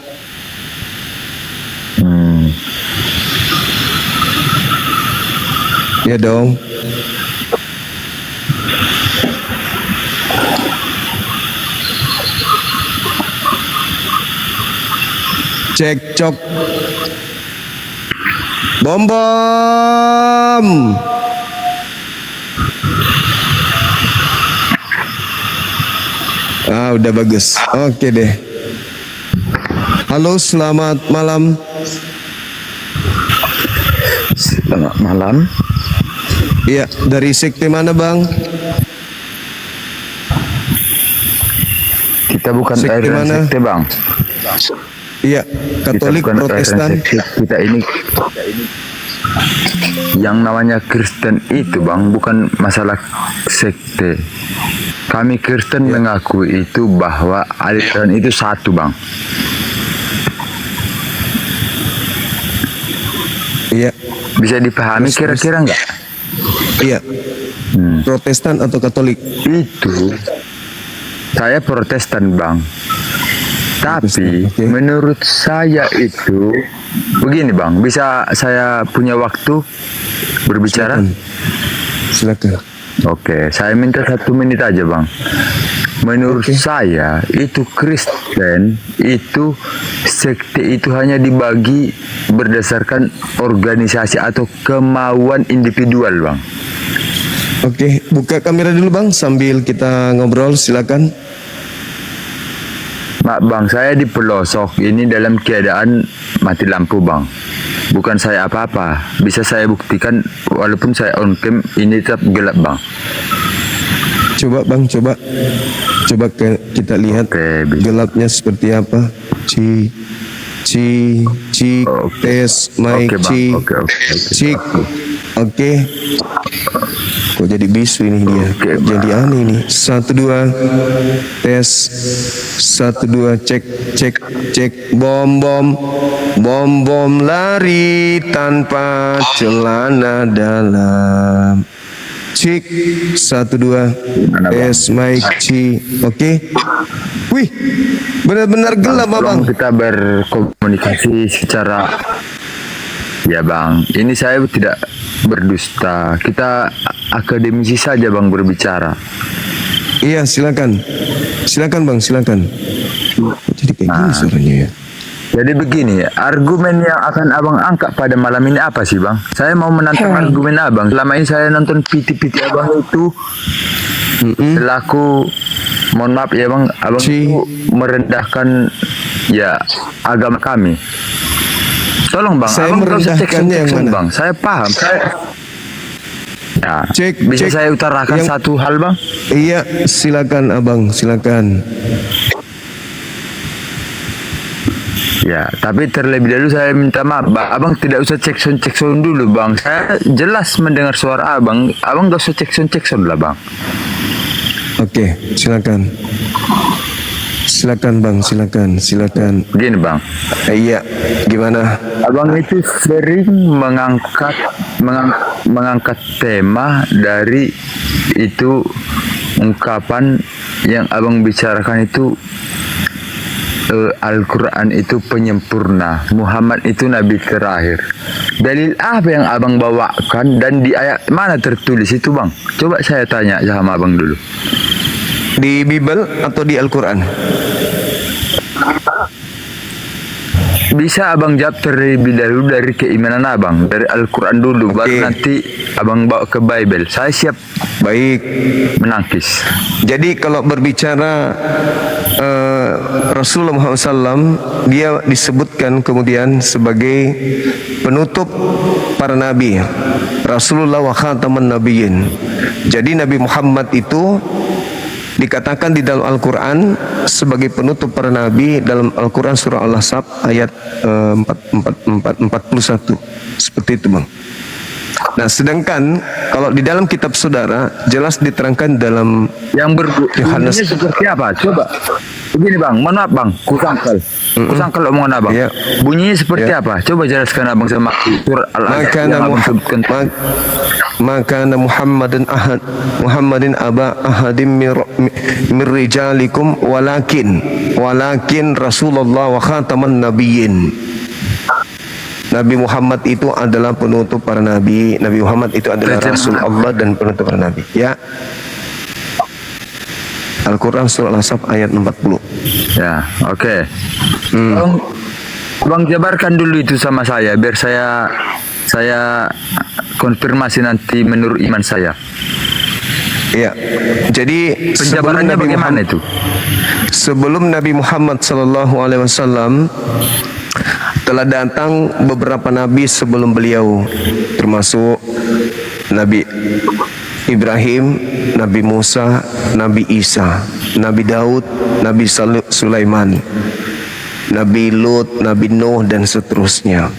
Ya dong. Cekcok. Bom. Udah bagus. Oke deh. Halo, selamat malam. Selamat malam. Iya, dari sekte mana bang? Kita bukan sekte mana? Sekte bang. Iya, Katolik, Protestan. Kita ini yang namanya Kristen itu bang, bukan masalah sekte. Kami Kristen mengaku itu bahwa aliran itu satu bang. Iya. Bisa dipahami kira-kira enggak? Iya. Protestan atau Katolik? Itu saya Protestan bang. Tapi menurut saya itu begini bang, bisa saya punya waktu berbicara? Silakan. Oke, saya minta 1 menit aja bang. Menurut saya itu Kristen itu sekte itu hanya dibagi berdasarkan organisasi atau kemauan individual bang. Oke, buka kamera dulu bang sambil kita ngobrol, silakan. Mak bang, saya di pelosok ini dalam keadaan mati lampu bang. Bukan saya apa-apa, bisa saya buktikan walaupun saya on cam ini tetap gelap bang. Coba bang, coba kita lihat gelapnya seperti apa. Tes mic cik. Oke. Kok jadi bisu ini dia? Jadi aneh nih. 1 2 tes. 1 2 cek. Bom lari tanpa celana dalam. Cik. 1 2 tes mic cik. Oke. Wih, benar-benar gelap abang. Kita berkomunikasi secara ya bang. Ini saya tidak berdusta. Kita akademisi saja bang berbicara. Iya, silakan bang, silakan. Jadi kayak gini suaranya ya. Jadi begini, argumen yang akan abang angkat pada malam ini apa sih bang? Saya mau menantang argumen abang. Selama ini saya nonton PT-PT abang itu selaku, mohon maaf ya bang, abang itu merendahkan ya agama kami. Tolong bang, Saya abang nggak usah merendahkannya yang cekson mana? bang. Saya paham. Ya, bisa cek saya utarakan yang- satu hal bang? Iya, silakan abang, silakan. Ya, tapi terlebih dahulu saya minta maaf, Bang. Abang tidak usah cekson dulu, Bang. Saya jelas mendengar suara Abang. Abang gak usah cekson lah, Bang. Oke, silakan. Silakan bang, silakan. Begini bang. Iya, gimana? Abang itu sering mengangkat tema dari itu ungkapan yang abang bicarakan itu Al-Quran itu penyempurna, Muhammad itu nabi terakhir. Dalil apa yang abang bawakan dan di ayat mana tertulis itu bang? Coba saya tanya sama abang dulu. Di Bible atau di Al-Quran? Bisa abang jawab terlebih dahulu dari keimanan abang, dari Al-Quran dulu, baru nanti abang bawa ke Bible. Saya siap. Baik. Menangkis. Jadi kalau berbicara Rasulullah Muhammad SAW, dia disebutkan kemudian sebagai penutup para nabi, Rasulullah wa khataman nabiyyin. Jadi Nabi Muhammad itu dikatakan di dalam Al-Quran sebagai penutup para nabi dalam Al-Quran surah Al-Ahzab ayat 41. Seperti itu bang. Nah, sedangkan kalau di dalam kitab saudara jelas diterangkan dalam yang Yohanes seperti apa? Coba. Begini bang, mohon maaf bang, kusangkal omongan abang. Bunyinya seperti apa? Coba jelaskan abang sama surat Al-Ahzab yang abang sebutkan. Maka Muhammadin aba ahadim min rijalikum walakin Rasulullah wa khataman nabiyyin. Nabi Muhammad itu adalah penutup para nabi. Nabi Muhammad itu adalah Rasul Allah dan penutup para nabi. Ya. Al-Quran surah Al-Ahzab ayat 40. Ya, oke. Bang jabarkan dulu itu sama saya biar saya konfirmasi nanti menurut iman saya. Ya. Jadi penjabarannya bagaimana itu? Sebelum Nabi Muhammad SAW telah datang beberapa nabi sebelum beliau, termasuk Nabi Ibrahim, Nabi Musa, Nabi Isa, Nabi Daud, Nabi Sulaiman, Nabi Lut, Nabi Nuh dan seterusnya.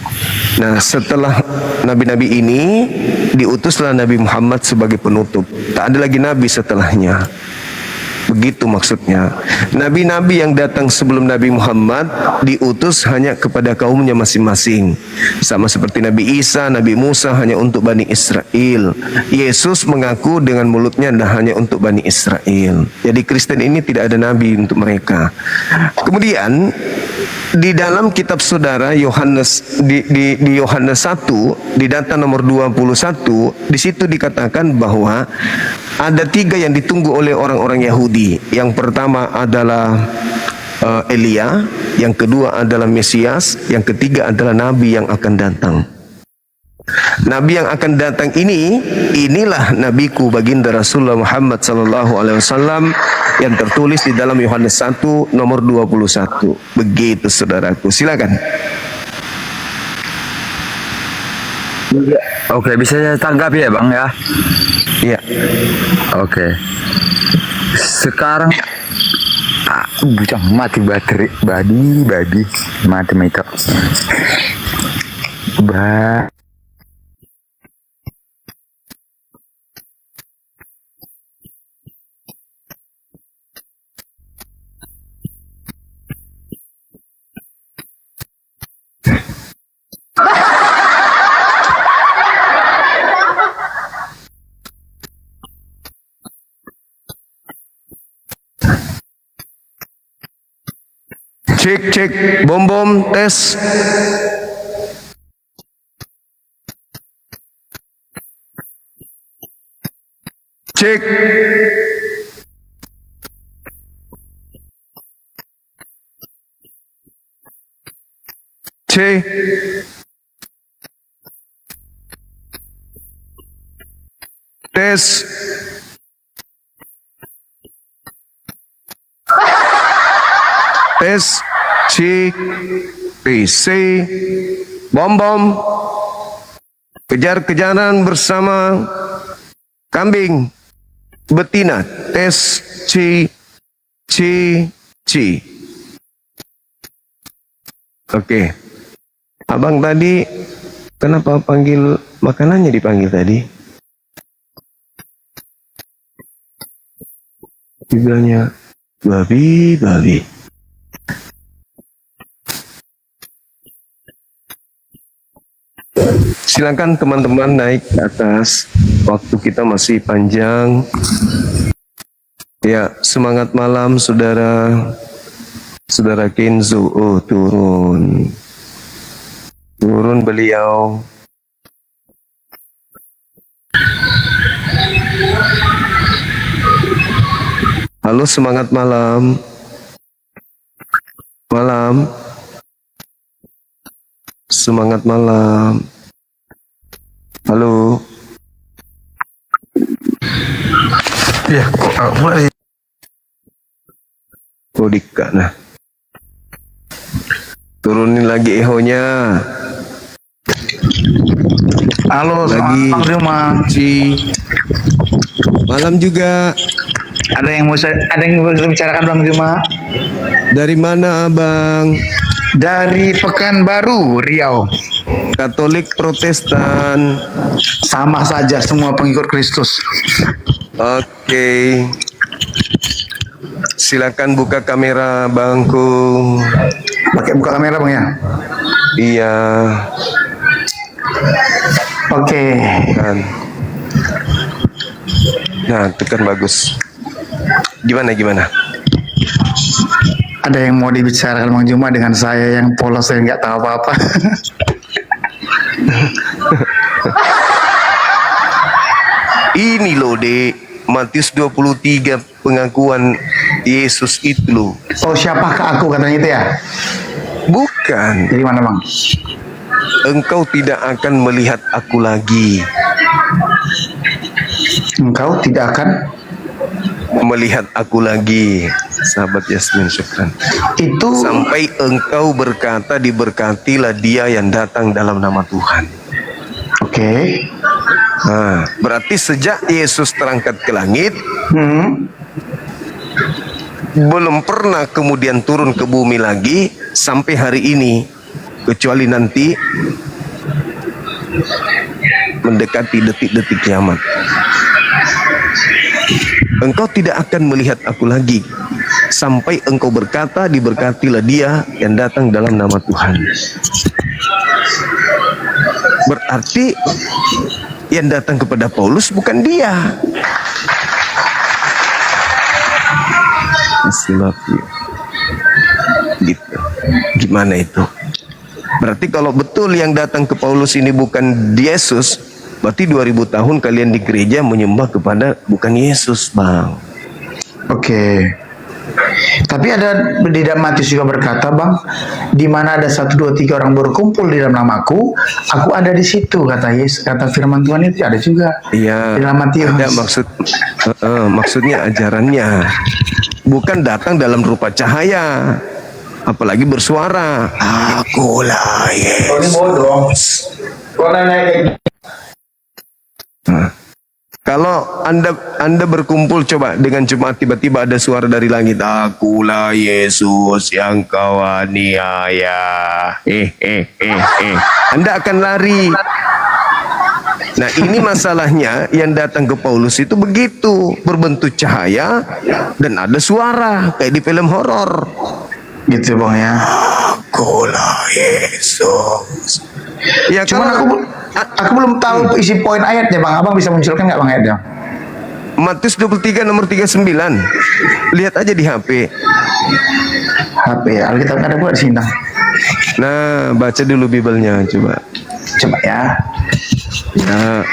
Nah, setelah nabi-nabi ini diutuslah Nabi Muhammad sebagai penutup. Tak ada lagi nabi setelahnya. Begitu maksudnya. Nabi-nabi yang datang sebelum Nabi Muhammad diutus hanya kepada kaumnya masing-masing. Sama seperti Nabi Isa, Nabi Musa hanya untuk Bani Israel. Yesus mengaku dengan mulutnya hanya untuk Bani Israel. Jadi Kristen ini tidak ada nabi untuk mereka. Kemudian di dalam kitab saudara Yohanes di Yohanes 1 di data nomor 21 di situ dikatakan bahwa ada 3 yang ditunggu oleh orang-orang Yahudi. Yang pertama adalah Elia, yang kedua adalah Mesias, yang ketiga adalah nabi yang akan datang. Nabi yang akan datang inilah nabiku baginda Rasulullah Muhammad sallallahu alaihi wasallam yang tertulis di dalam Yohanes 1 nomor 21. Begitu saudaraku. Silakan. Oke, bisa saya tanggapi ya bang ya? Iya. Oke. Sekarang bujang mati baterai babi mati makeup. Cek bom tes. Cek. C. Tes. Tes. C. PC. Bom. Kejar-kejaran bersama kambing betina. Tes. C. Oke. Abang tadi kenapa panggil makanannya dipanggil tadi? Dibilangnya babi. Silakan teman-teman naik ke atas. Waktu kita masih panjang. Ya, semangat malam saudara. Saudara Kenzo, oh turun beliau. Halo, semangat malam. Semangat malam. Halo. Ya, mulai. Oh, Dika, nah. Turunin lagi ehonya. Halo, lagi. Bang Juma. Malam juga. Ada yang mau bicarakan Bang Juma? Dari mana Abang? Dari Pekanbaru, Riau. Katolik, Protestan. Sama saja semua pengikut Kristus. Oke. Silakan buka kamera Bangku. Pakai buka kamera Bang ya? Iya. Oke. Nah, tekan bagus. Gimana? Ada yang mau dibicarakan Bang Juma dengan saya yang polos, saya nggak tahu apa-apa. Ini loh, Dek. Matius 23 pengakuan Yesus itu loh. Oh, siapakah aku katanya itu ya? Bukan. Jadi mana Bang? Engkau tidak akan melihat aku lagi. Engkau tidak akan melihat aku lagi. Sahabat Yasmin, syukran. Itu sampai engkau berkata, diberkatilah dia yang datang dalam nama Tuhan. Oke. Nah, berarti sejak Yesus terangkat ke langit, belum pernah kemudian turun ke bumi lagi sampai hari ini, kecuali nanti mendekati detik-detik kiamat. Engkau tidak akan melihat aku lagi sampai engkau berkata, diberkatilah dia yang datang dalam nama Tuhan. Berarti yang datang kepada Paulus bukan dia. Gitu. Gimana itu? Berarti kalau betul yang datang ke Paulus ini bukan Yesus, berarti 2000 tahun kalian di gereja menyembah kepada bukan Yesus, Bang. Oke. Tapi ada di dalam Matius juga berkata, Bang, di mana ada 1, 2, 3 orang berkumpul di dalam namaku, aku ada di situ, kata Yesus, kata firman Tuhan itu ada juga. Iya. Di dalam Matius. Ada maksudnya ajarannya. Bukan datang dalam rupa cahaya, apalagi bersuara. Akulah Yesus. Nah, kalau anda berkumpul coba dengan jemaat, tiba-tiba ada suara dari langit, akulah Yesus yang kau aniaya. Anda akan lari. Nah, ini masalahnya yang datang ke Paulus itu begitu, berbentuk cahaya dan ada suara kayak di film horor. Gitu Bang ya. Akulah Yesus. Ya, cuman aku belum tahu isi poin ayatnya, Bang. Abang bisa munculkan nggak Bang ayatnya? Matius 23 nomor 39. Lihat aja di HP. HP Alkitab ada buat di sini. Nah, baca dulu Bibelnya coba. Coba ya. Ya.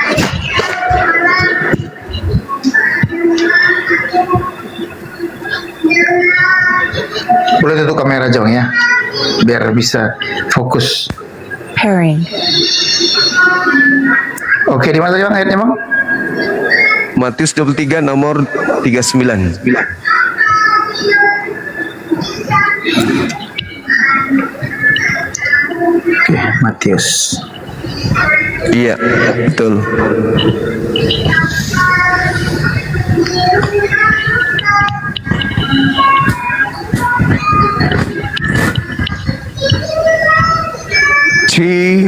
Boleh tutup kamera aja Bang ya. Biar biar bisa fokus. Pairing. Oke, di mana tadi Bang ayatnya Bang? Matius 23 nomor 39. Oke, Matius. Iya, betul. Ci,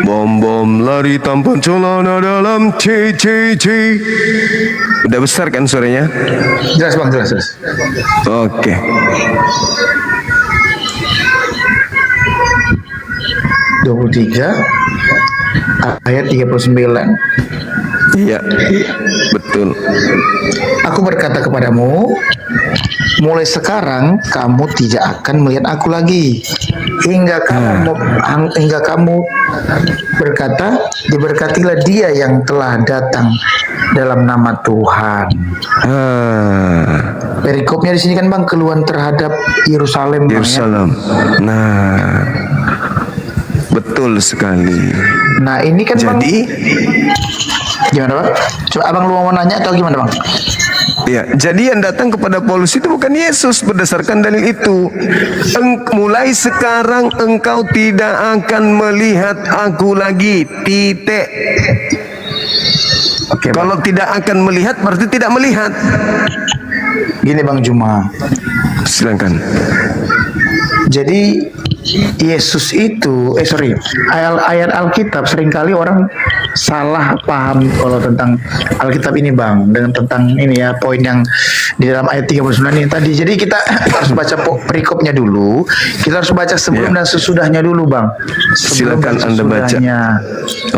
bom bom lari tanpa celana dalam ci. Udah besar kan suaranya? Jelas Bang, jelas. Oke. ayat 39. Iya, betul. Aku berkata kepadamu, mulai sekarang kamu tidak akan melihat aku lagi hingga kamu berkata, diberkatilah dia yang telah datang dalam nama Tuhan. Perikopnya di sini kan Bang, keluhan terhadap Yerusalem. Yerusalem. Nah, betul sekali. Nah ini kan jadi Bang, gimana Bang? Coba Abang lu mau nanya atau gimana Bang? Ya, jadi yang datang kepada Paulus itu bukan Yesus berdasarkan dalil itu. Mulai sekarang engkau tidak akan melihat aku lagi. Titik. Oke, kalau tidak akan melihat berarti tidak melihat. Gini Bang Juma. Silakan. Jadi Yesus itu, ayat Alkitab seringkali orang salah paham kalau tentang Alkitab ini Bang, dengan tentang ini ya poin yang di dalam ayat 39 ini tadi. Jadi kita harus baca perikopnya dulu, kita harus baca sebelum dan sesudahnya dulu Bang. Silakan Anda baca. Nah,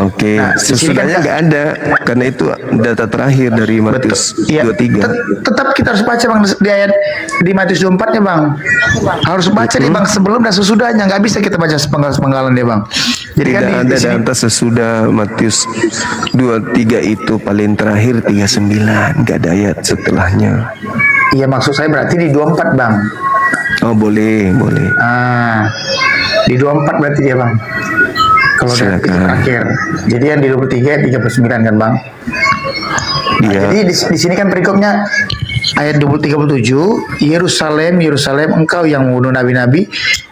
Oke, sesudahnya nggak ada karena itu data terakhir dari Matius 23. Tetap kita harus baca Bang di ayat di Matius 24-nya Bang. Harus baca nih Bang sebelum dan sesudahnya, nggak bisa kita baca sepenggal-sepenggalan deh Bang. Jadi tidak kan ada data sesudah Matius 23 itu paling terakhir 39, nggak ada ayat setelahnya. Iya, maksud saya berarti di 24 Bang. Oh boleh. Di 24 berarti dia Bang. Kalau dari terakhir. Jadi yang di 23 ayat 39 kan Bang. Nah, jadi di sini kan perikopnya ayat 37, Yerusalem, Yerusalem, engkau yang membunuh nabi-nabi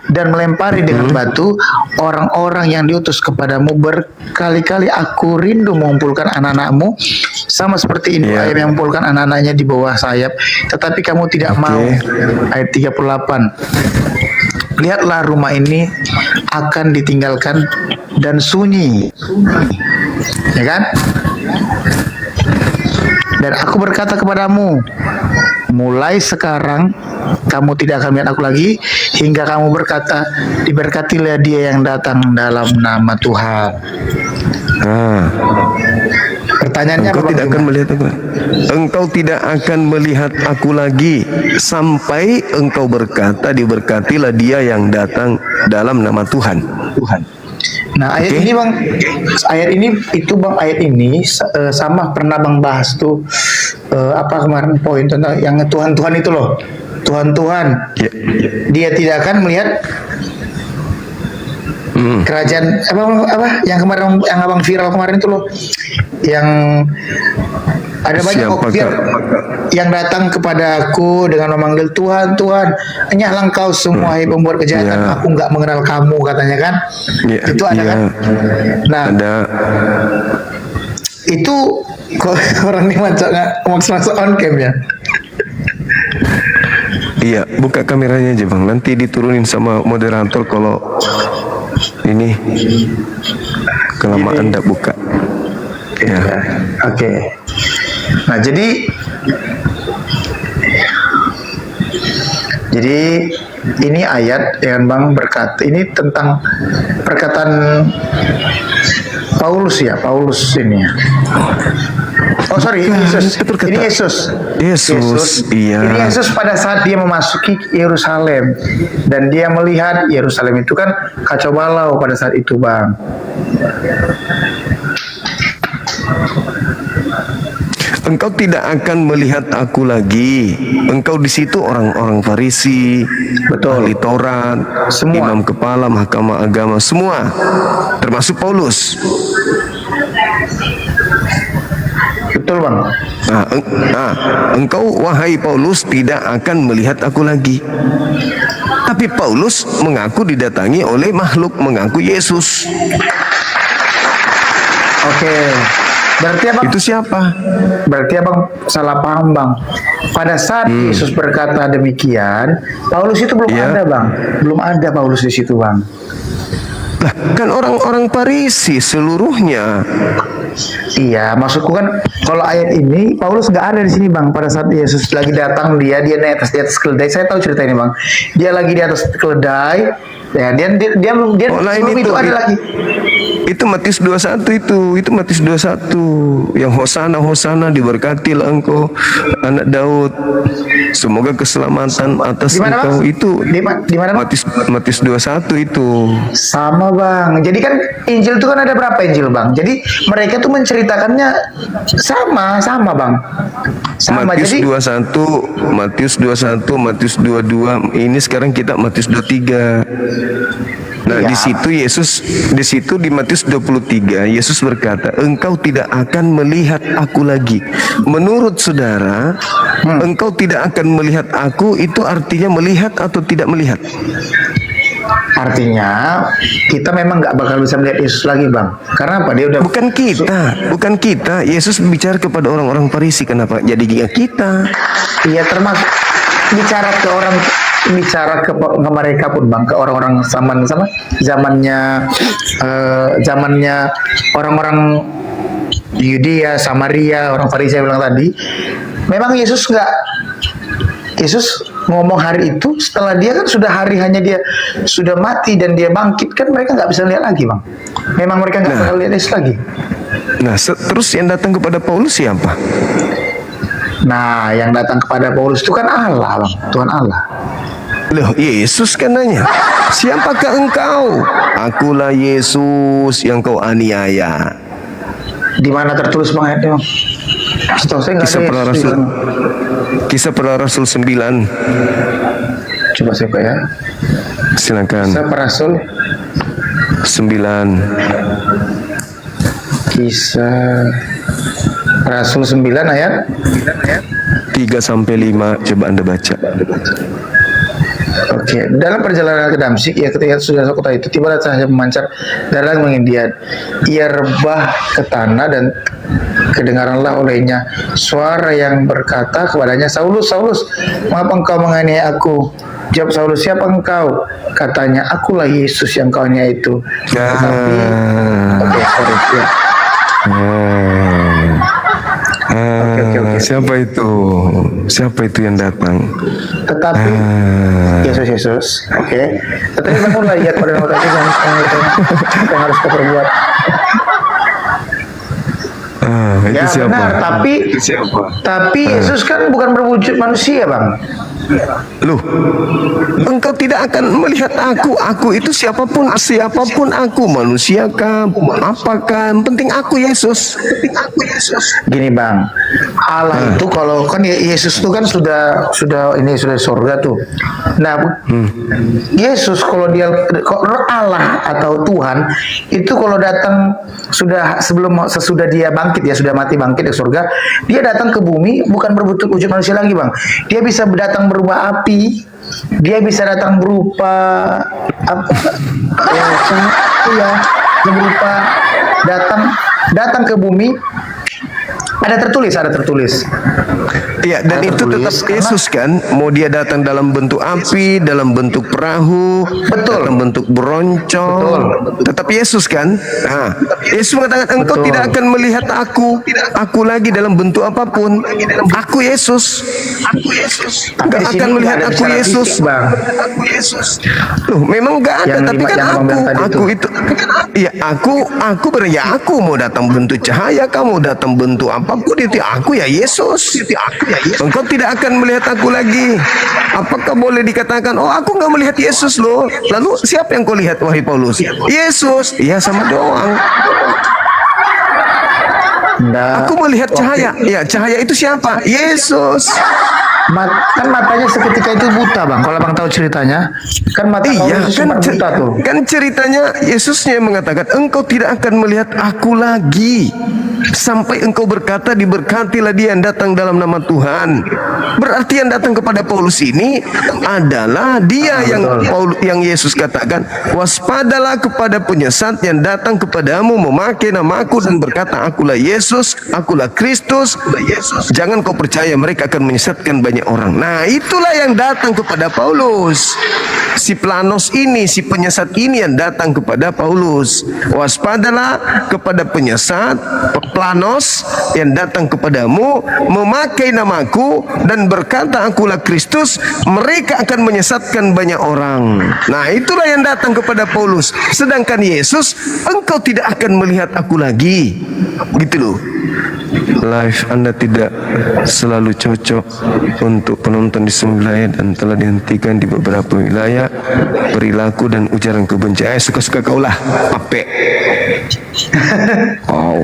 dan melempari dengan batu orang-orang yang diutus kepadamu. Berkali-kali aku rindu mengumpulkan anak-anakmu sama seperti induk ayam yang mengumpulkan anak-anaknya di bawah sayap, tetapi kamu tidak mau. Ayat 38, lihatlah rumah ini akan ditinggalkan dan sunyi, ya kan? Dan aku berkata kepadamu, mulai sekarang kamu tidak akan melihat aku lagi hingga kamu berkata, diberkatilah dia yang datang dalam nama Tuhan. Pertanyaannya engkau tidak akan melihat aku. Engkau tidak akan melihat aku lagi sampai engkau berkata, diberkatilah dia yang datang dalam nama Tuhan. Nah ayat ini Bang, ayat ini sama pernah Bang bahas tuh apa kemarin poin tentang yang Tuhan itu loh, Tuhan dia tidak akan melihat kerajaan apa yang kemarin yang Abang viral kemarin itu loh, yang ada banyak yang datang kepadaku dengan memanggil Tuhan, Tuhan, hanyalah engkau semua hai pembuat kejahatan, aku nggak mengenal kamu, katanya kan. Itu ada kan. Nah itu kok orang ini masuk on cam ya. Iya, buka kameranya aja Bang, nanti diturunin sama moderator kalau ini kelamaan ndak buka. Oke. Nah jadi ini ayat yang Bang berkata, ini tentang perkataan Paulus ya, Paulus ini ya. Oh sorry, Yesus. Ini Yesus. Iya. Ini Yesus pada saat dia memasuki Yerusalem dan dia melihat Yerusalem itu kan kacau balau pada saat itu Bang. engkau tidak akan melihat aku lagi. Engkau di situ orang-orang Farisi, ahli Taurat, imam kepala mahkamah agama, semua, termasuk Paulus. Betul bang. Engkau wahai Paulus tidak akan melihat aku lagi. Tapi Paulus mengaku didatangi oleh makhluk mengaku Yesus. Oke. Berarti abang itu siapa? Berarti abang salah paham bang. Pada saat Yesus berkata demikian, Paulus itu belum ada bang. Belum ada Paulus di situ bang. Lah, kan orang-orang Farisi seluruhnya. Iya, maksudku kan kalau ayat ini Paulus nggak ada di sini bang. Pada saat Yesus lagi datang dia naik di atas keledai. Saya tahu cerita ini bang. Dia lagi di atas keledai. Ya, dia sebelum itu ada lagi. Itu Matius 21 itu Matius 21 yang Hosana diberkatilah engkau anak Daud, semoga keselamatan atas dimana, engkau. Bang? Itu di mana Matius 21 itu sama bang. Jadi kan Injil itu kan ada berapa Injil bang? Jadi mereka tuh menceritakannya sama bang. Sama. Matius jadi 21, Matius 21, Matius 22. Ini sekarang kita Matius 23. Nah, iya. di situ di Matius 23 Yesus berkata, engkau tidak akan melihat aku lagi. Menurut saudara, engkau tidak akan melihat aku itu artinya melihat atau tidak melihat? Artinya kita memang nggak bakal bisa melihat Yesus lagi bang. Karena apa? Dia udah bukan kita. Yesus bicara kepada orang-orang Farisi. Kenapa jadi kita? Iya, termasuk bicara ke mereka pun bang, ke orang-orang zamannya orang-orang Yudea, Samaria, orang Farisi bilang tadi. Memang Yesus ngomong hari itu setelah dia kan sudah hari hanya dia sudah mati dan dia bangkit, kan mereka nggak bisa lihat lagi bang. Memang mereka nggak bisa lihat Yesus lagi. Nah, terus yang datang kepada Paulus siapa? Nah, yang datang kepada Paulus itu kan Allah bang, Tuhan Allah. Loh, Yesus kan nanya, siapakah engkau? Akulah Yesus yang kau aniaya. Di mana tertulis bang ayatnya bang? Setahu saya nggak ada. Kisah Para Rasul 9. Coba saya buka ya. Silakan. Kisah Para Rasul 9. Kisah Rasul 9 ayat 3-5. Coba Anda baca. Oke, dalam perjalanan ke Damsyik, ya ketika sudah masuk kota itu, tiba cahaya memancar dari langit mengindian. Ia rebah ke tanah dan kedengaranlah olehnya suara yang berkata kepadanya, Saulus, Saulus, mengapa engkau menganiaya aku? Jawab Saulus, siapa engkau? Katanya, akulah Yesus yang kau aniaya itu. Tetapi, sorry, ya. Okay. Siapa itu yang datang? Tetapi Yesus, oke. Tetapi bangunlah ia pada waktu itu yang harus kau perbuat. Itu Ya siapa? benar, tapi Yesus kan bukan berwujud manusia bang. Loh, engkau tidak akan melihat aku. Aku itu siapapun aku, manusia kah, apakah, yang penting aku Yesus. Gini bang, Allah itu kalau kan Yesus itu kan sudah surga tuh. Nah, Yesus kalau Allah atau Tuhan itu kalau datang sesudah dia bangkit ya, sudah mati bangkit di surga, dia datang ke bumi bukan berbentuk wujud manusia lagi bang. Dia bisa datang berupa api, dia bisa datang berupa berupa datang ke bumi. Ada tertulis. Iya, dan itu tetap Yesus kan. Mau dia datang dalam bentuk api, dalam bentuk perahu, dalam bentuk beroncong, tetap Yesus kan. Nah, Yesus mengatakan engkau tidak akan melihat aku lagi dalam bentuk apapun. Aku Yesus. Enggak akan melihat aku Yesus, bang. Loh, memang enggak ada, tapi kan aku itu. Iya, aku berarti aku mau datang bentuk cahaya, kamu datang bentuk apapun itu aku ya Yesus. Engkau tidak akan melihat aku lagi. Apakah boleh dikatakan, oh aku nggak melihat Yesus loh? Lalu siapa yang kau lihat wahai Paulus? Yesus. Iya, sama doang. Aku melihat cahaya. Ya, cahaya itu siapa? Yesus. Kan matanya seketika itu buta, Bang. Kalau Bang tahu ceritanya, kan mata Paulus sempat buta tuh. Kan ceritanya Yesusnya yang mengatakan, engkau tidak akan melihat aku lagi sampai engkau berkata, diberkatilah dia yang datang dalam nama Tuhan. Berarti yang datang kepada Paulus ini adalah dia yang Yesus katakan, waspadalah kepada penyesat yang datang kepadamu memakai namaku dan berkata, akulah Yesus, akulah Kristus. Jangan kau percaya, mereka akan menyesatkan banyak orang. Nah, itulah yang datang kepada Paulus. Si Planos ini, si penyesat ini yang datang kepada Paulus. Waspadalah kepada penyesat Planos yang datang kepadamu memakai namaku dan berkata, akulah Kristus. Mereka akan menyesatkan banyak orang. Nah, itulah yang datang kepada Paulus. Sedangkan Yesus, engkau tidak akan melihat aku lagi. Begitu loh. Live Anda tidak selalu cocok untuk penonton di semua wilayah dan telah dihentikan di beberapa wilayah. Perilaku dan ujaran kebencian, suka-suka kaulah, pape. Oh,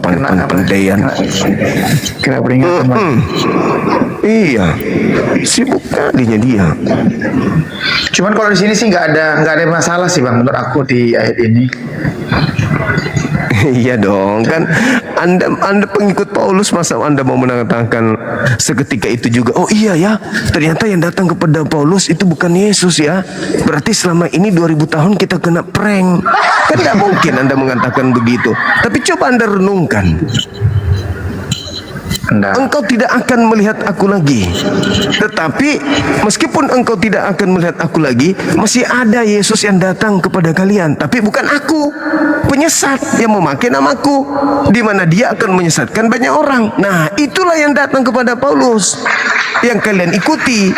pandaian. Kena peringatan. Iya, sibuk kalinya dia. Cuman kalau di sini sih nggak ada masalah sih, Bang, menurut aku di ayat ini. Iya dong, kan Anda pengikut Paulus, masa Anda mau mengatakan seketika itu juga, oh iya ya, ternyata yang datang kepada Paulus itu bukan Yesus ya. Berarti selama ini 2000 tahun kita kena prank. Kan tidak mungkin Anda mengatakan begitu. Tapi coba Anda renungkan. Engkau tidak akan melihat aku lagi. Tetapi meskipun engkau tidak akan melihat aku lagi, masih ada Yesus yang datang kepada kalian. Tapi bukan aku, penyesat yang memakai namaku, di mana dia akan menyesatkan banyak orang. Nah, itulah yang datang kepada Paulus, yang kalian ikuti.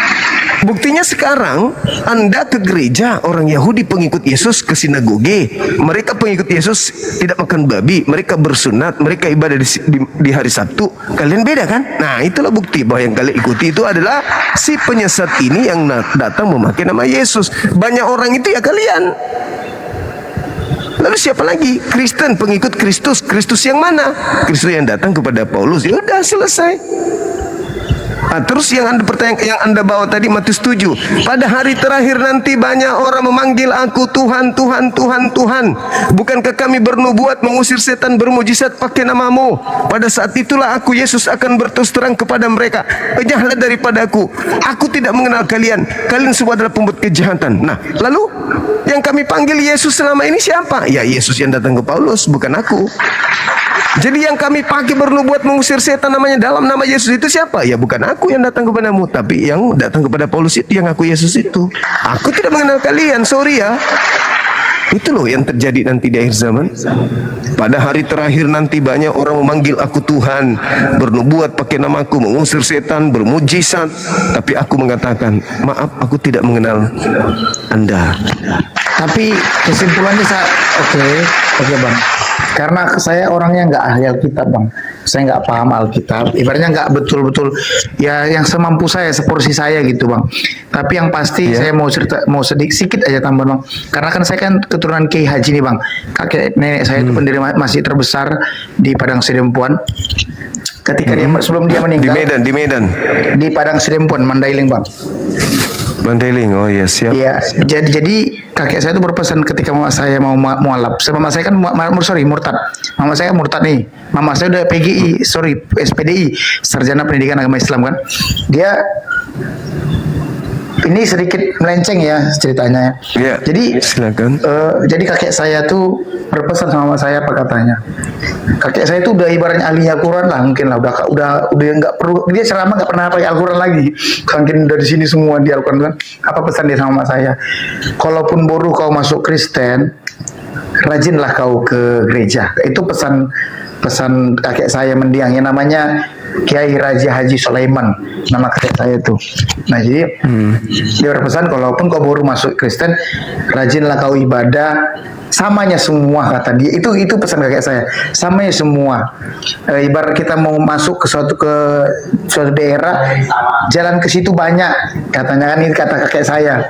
Buktinya sekarang Anda ke gereja, orang Yahudi pengikut Yesus ke sinagoge, mereka pengikut Yesus tidak makan babi, mereka bersunat, mereka ibadah di hari Sabtu. Kalian beda kan? Nah, itulah bukti bahwa yang kalian ikuti itu adalah si penyesat ini yang datang memakai nama Yesus. Banyak orang itu ya kalian. Lalu siapa lagi? Kristen, pengikut Kristus. Kristus yang mana? Kristus yang datang kepada Paulus. Ya udah, selesai. Nah, terus yang Anda pertanyaan, yang Anda bawa tadi Matius 7. Pada hari terakhir nanti banyak orang memanggil aku Tuhan, Tuhan, Tuhan, Tuhan. Bukankah kami bernubuat, mengusir setan, bermujizat pakai namamu? Pada saat itulah aku Yesus akan berterus terang kepada mereka, enyahlah daripadaku. Aku tidak mengenal kalian. Kalian semua adalah pembuat kejahatan. Nah, lalu yang kami panggil Yesus selama ini siapa? Ya, Yesus yang datang ke Paulus, bukan aku. Jadi yang kami pakai bernubuat mengusir setan namanya dalam nama Yesus itu siapa? Ya bukan aku yang datang kepadamu, tapi yang datang kepada Paulus itu yang aku Yesus itu. Aku tidak mengenal kalian, sorry ya. Itu loh yang terjadi nanti di akhir zaman. Pada hari terakhir nanti banyak orang memanggil aku Tuhan, bernubuat pakai namaku, mengusir setan, bermujizat. Tapi aku mengatakan, maaf, aku tidak mengenal Anda. Tapi kesimpulannya oke Bang. Karena saya orangnya nggak ahli Alkitab, Bang. Saya nggak paham Alkitab. Ibaratnya nggak betul-betul ya yang semampu saya, seporsi saya gitu, Bang. Tapi yang pasti saya mau cerita, mau sedikit aja tambah, Bang. Karena kan saya kan keturunan Kiai Haji nih, Bang. Kakek nenek saya itu pendiri masjid terbesar di Padang Sidempuan. Ketika dia sebelum dia meninggal di Medan. Di Padang Sidempuan, Mandailing, Bang. Mandailing, oh ya siap. Iya, jadi kakek saya itu berpesan ketika mama saya mau mualaf. Mama saya kan murtad. Mama saya murtad nih. Mama saya udah SPDI, Sarjana Pendidikan Agama Islam kan. Dia ini sedikit melenceng ya ceritanya. Ya, jadi silakan. Jadi kakek saya tuh berpesan sama mama saya, apa katanya? Kakek saya itu udah ibaratnya ahli Al-Quran lah, mungkin lah udah nggak perlu, dia ceramah nggak pernah pakai Al-Quran lagi. Mungkin dari sini semua di Al-Quran kan. Apa pesan dia sama mama saya? Kalaupun baru kau masuk Kristen, rajinlah kau ke gereja. Itu pesan kakek saya mendiang yang namanya Kiai Raja Haji Sulaiman, nama kakek saya itu. Nah jadi dia berpesan, kalaupun kau baru masuk Kristen, rajinlah kau ibadah, samanya semua kata dia. Itu pesan kakek saya, samanya semua. Ibarat kita mau masuk ke suatu daerah, jalan ke situ banyak, katanya kan, ini kata kakek saya,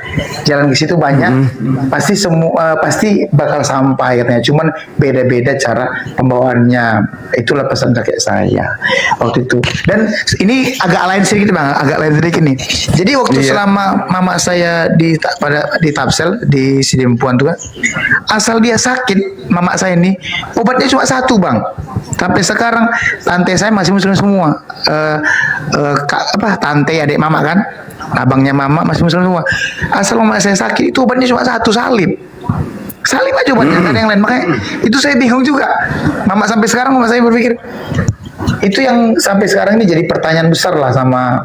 jalan ke situ banyak, pasti bakal sampai katanya, cuman beda-beda cara pembawaannya. Itulah pesan kakek saya waktu itu. Dan ini agak lain sedikit bang, agak lain sedikit nih. Jadi waktu selama mama saya di Tapsel di Sidempuan tuh kan, asal dia sakit, mama saya ini obatnya cuma satu bang. Sampai sekarang tante saya masih muslim semua. Tante adik mama kan, abangnya mama masih muslim semua. Asal mama saya sakit itu obatnya cuma satu, salib. Salib aja obatnya, nggak ada yang lain. Makanya itu saya bingung juga. Mama sampai sekarang mama saya berpikir itu yang sampai sekarang ini jadi pertanyaan besar lah sama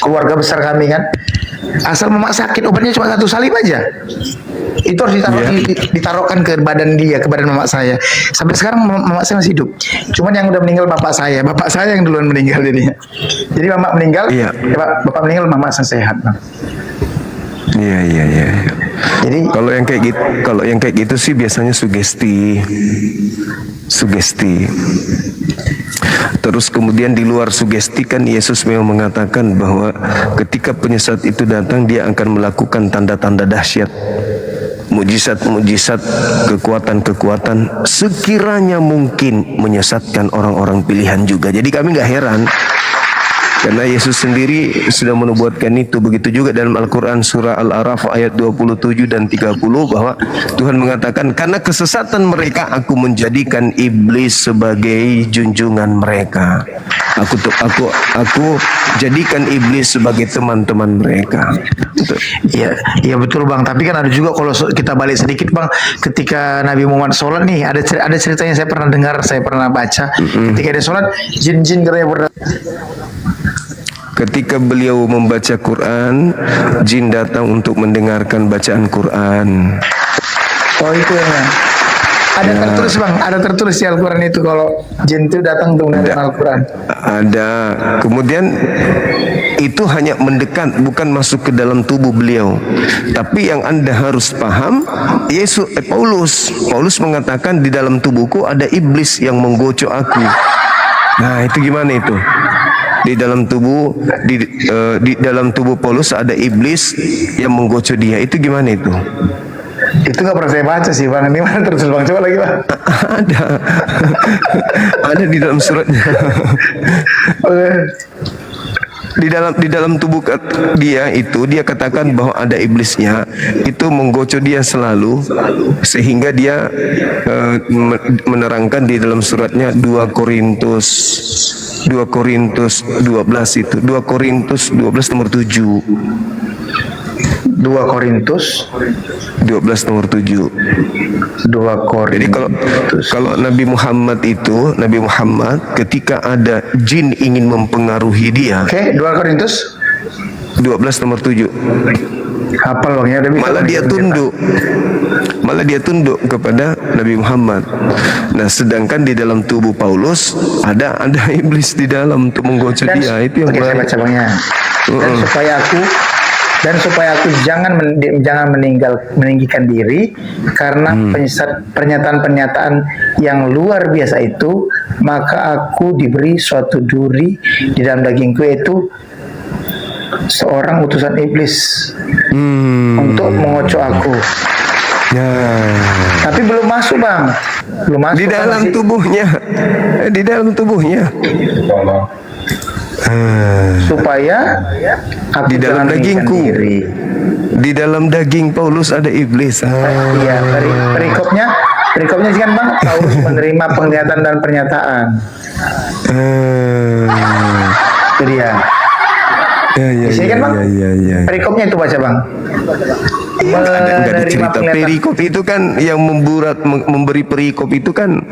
keluarga besar kami kan. Asal mama sakit obatnya cuma satu, salib aja. Itu harus ditaruhkan ke badan dia, ke badan mama saya. Sampai sekarang mama saya masih hidup. Cuman yang udah meninggal bapak saya yang duluan meninggal jadinya. Jadi mama meninggal, bapak meninggal, mama saya sehat bang. Iya. Jadi kalau yang kayak gitu sih biasanya sugesti. Terus kemudian di luar sugesti kan Yesus memang mengatakan bahwa ketika penyesat itu datang, dia akan melakukan tanda-tanda dahsyat, mujizat-mujizat, kekuatan-kekuatan sekiranya mungkin menyesatkan orang-orang pilihan juga. Jadi kami nggak heran karena Yesus sendiri sudah menubuatkan itu. Begitu juga dalam Al-Quran surah Al-A'raf ayat 27 dan 30 bahwa Tuhan mengatakan, karena kesesatan mereka aku menjadikan iblis sebagai junjungan mereka. Aku jadikan iblis sebagai teman-teman mereka. Iya betul bang. Tapi kan ada juga kalau kita balik sedikit bang, ketika Nabi Muhammad sholat nih, ada ceritanya saya pernah dengar, saya pernah baca. Ketika dia sholat, jin-jin katanya ketika beliau membaca Quran, jin datang untuk mendengarkan bacaan Quran. Oh itu ya. Ada tertulis bang, ada tertulis di Al-Quran itu kalau jin itu datang untuk mendengarkan Al-Quran. Ada. Kemudian itu hanya mendekat, bukan masuk ke dalam tubuh beliau. Tapi yang Anda harus paham, Paulus mengatakan di dalam tubuhku ada iblis yang menggocok aku. Nah itu gimana itu? Di dalam tubuh Paulus ada iblis yang menggocok dia. Itu gimana itu? Itu nggak pernah saya baca sih bang. Ini mana terus bang? Coba lagi bang. Ada di dalam suratnya. Di dalam tubuh dia itu, dia katakan bahwa ada iblisnya itu menggocok dia selalu, sehingga dia menerangkan di dalam suratnya 2 Korintus 12 itu, 2 Korintus 12 nomor 7. 2 Korintus 12 nomor 7. 2 Korintus. Jadi kalau Nabi Muhammad ketika ada jin ingin mempengaruhi dia. Oke, 2 Korintus 12 nomor 7. Hafal bang ya, malah dia tunduk kepada Nabi Muhammad. Nah, sedangkan di dalam tubuh Paulus ada iblis di dalam untuk menggocok dia. Itu yang saya baca bangnya. Dan supaya aku jangan meninggikan diri karena pernyataan-pernyataan yang luar biasa itu, maka aku diberi suatu duri di dalam dagingku, yaitu seorang utusan iblis untuk mengocok aku. Tapi belum masuk bang, di dalam tubuhnya. Supaya aku di dalam dagingku, di dalam daging Paulus ada iblis. Iya, perikopnya sih kan bang, Paulus menerima penglihatan dan pernyataan. Itu dia. Kan bang, perikopnya itu baca bang. Ada cerita perikop itu kan, yang memberi perikop itu kan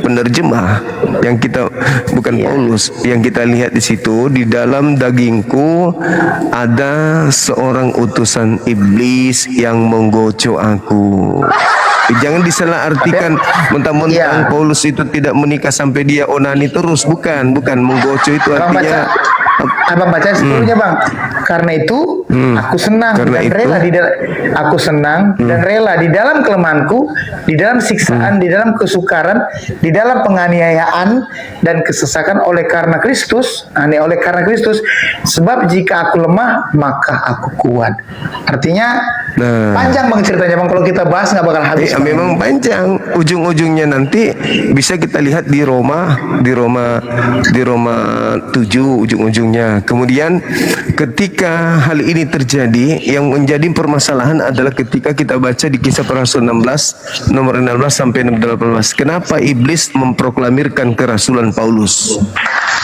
penerjemah, yang kita bukan Paulus. Yang kita lihat di situ, di dalam dagingku ada seorang utusan iblis yang menggocok aku. Jangan disalahartikan mentang-mentang Paulus itu tidak menikah sampai dia onani terus, bukan menggocok itu artinya. Abang baca sebelumnya bang, karena itu Aku senang Karena dan itu- rela aku senang dan rela di dalam kelemahanku, di dalam siksaan, di dalam kesukaran, di dalam penganiayaan dan kesesakan oleh karena Kristus. Oleh karena Kristus, sebab jika aku lemah maka aku kuat. Artinya panjang bang ceritanya bang, kalau kita bahas nggak bakal habis. Bang. Memang panjang. Ujung-ujungnya nanti bisa kita lihat di Roma 7 ujung-ujungnya. Kemudian ketika hal ini terjadi, yang menjadi permasalahan adalah ketika kita baca di Kisah Para Rasul 16 nomor 16 sampai 18. Kenapa iblis memproklamirkan kerasulan Paulus?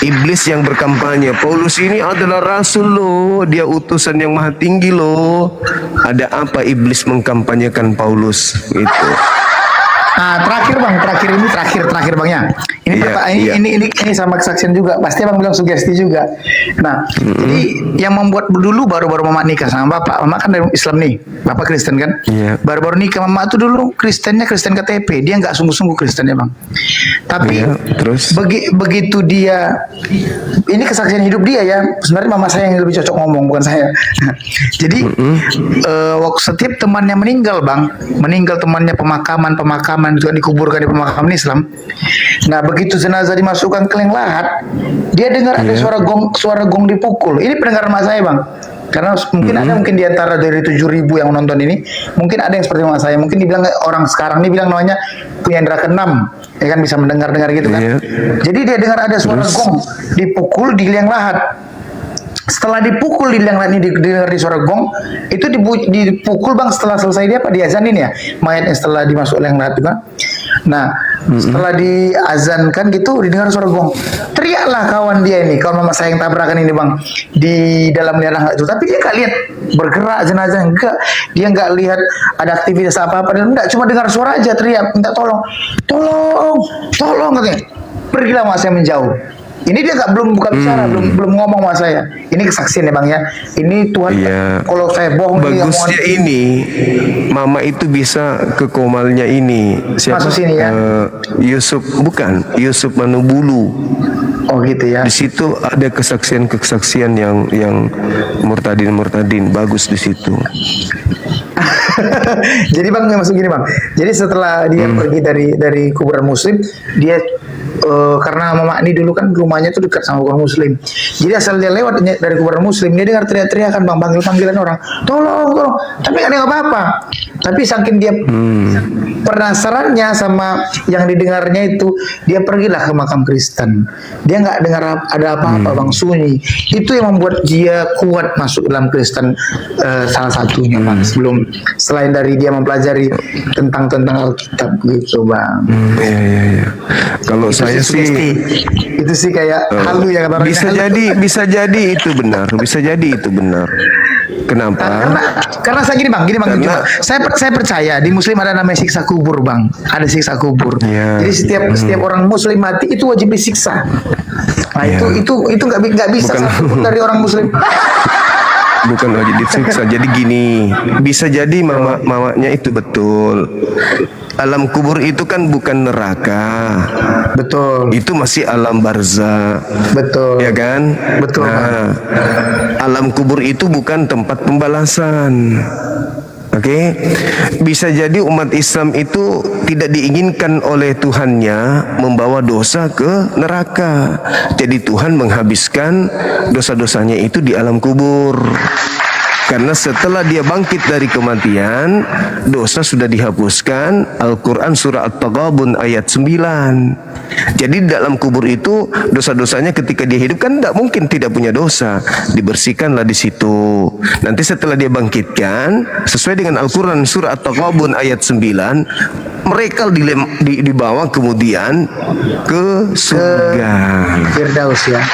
Iblis yang berkampanye, Paulus ini adalah rasul loh, dia utusan yang maha tinggi loh. Ada apa iblis mengkampanyekan Paulus? Gitu. Terakhir bangnya. Ini sama kesaksian juga. Pasti abang bilang sugesti juga. Nah, jadi yang membuat dulu baru-baru mama nikah sama bapak. Mama kan dari Islam nih, bapak Kristen kan. Baru-baru nikah mama tuh dulu Kristennya Kristen KTP. Dia nggak sungguh-sungguh Kristen ya bang. Tapi terus begitu dia, ini kesaksian hidup dia ya. Sebenarnya mama saya yang lebih cocok ngomong, bukan saya. Jadi waktu setiap temannya meninggal bang, temannya pemakaman juga dikuburkan di pemakaman Islam. Nah begitu jenazah dimasukkan ke liang lahat, dia dengar ada suara gong dipukul. Ini pendengaran mas saya bang. Karena mungkin di antara dari 7.000 yang nonton ini, mungkin ada yang seperti mas saya. Mungkin dibilang orang sekarang ini bilang namanya punya indera keenam, ya kan bisa mendengar gitu kan. Jadi dia dengar ada suara gong dipukul di liang lahat. Setelah dipukul di liang lahat ini didengar di suara gong, itu dipukul bang setelah selesai dia diazanin ya mayatnya setelah dimasuk liang lahat juga. Nah setelah diazankan gitu didengar suara gong, teriaklah kawan dia ini, kawan mama saya yang tabrakan ini bang di dalam liang lahat itu. Tapi dia nggak lihat bergerak jenazah, enggak, dia nggak lihat ada aktivitas apa dan enggak, cuma dengar suara aja teriak minta tolong katanya. Pergilah mas saya menjauh. Ini dia belum buka bicara, belum ngomong sama saya. Ini kesaksian ya bang ya. Ini Tuhan. Kalau saya bohong, bagusnya ini, mama itu bisa ke komalnya ini. Siapa? Masuk sini ya. Yusuf Manubulu. Oh gitu ya. Di situ ada kesaksian yang murtadin bagus di situ. Jadi bang masuk gini bang. Jadi setelah dia pergi dari kuburan muslim, dia karena mama ini dulu kan rumahnya tuh dekat sama kuburan muslim. Jadi asal dia lewat dari kuburan muslim, dia dengar teriak-teriakan bang, panggilan orang, tolong. Tapi nggak ada apa-apa. Tapi saking dia penasarannya sama yang didengarnya itu, dia pergilah ke makam Kristen. Dia nggak dengar ada apa-apa bang, sunyi. Itu yang membuat dia kuat masuk dalam Kristen, salah satunya bang. Selain dari dia mempelajari tentang Alkitab gitu bang. Iya. Kalau saya sih itu sih kayak halu ya kata orang. Bisa jadi itu benar. Kenapa? Karena saya gini bang. Saya percaya di Muslim ada namanya siksa kubur bang. Ada siksa kubur. Jadi setiap orang Muslim mati itu wajib disiksa. Nah itu nggak bisa satu dari orang Muslim. Bukan wajib disiksa. Jadi gini, bisa jadi mamanya itu betul. Alam kubur itu kan bukan neraka. Betul. Itu masih alam barzah. Betul. Ya kan? Betul. Nah, alam kubur itu bukan tempat pembalasan. Oke, bisa jadi umat Islam itu tidak diinginkan oleh Tuhannya membawa dosa ke neraka. Jadi Tuhan menghabiskan dosa-dosanya itu di alam kubur. Karena setelah dia bangkit dari kematian, dosa sudah dihapuskan. Al-Quran surah At-Taghabun ayat 9. Jadi dalam kubur itu dosa-dosanya ketika dia hidup kan tidak mungkin tidak punya dosa. Dibersihkanlah di situ. Nanti setelah dia bangkitkan, sesuai dengan Al-Quran surah At-Taghabun ayat 9, mereka dibawa kemudian ke surga. Firdaus ya.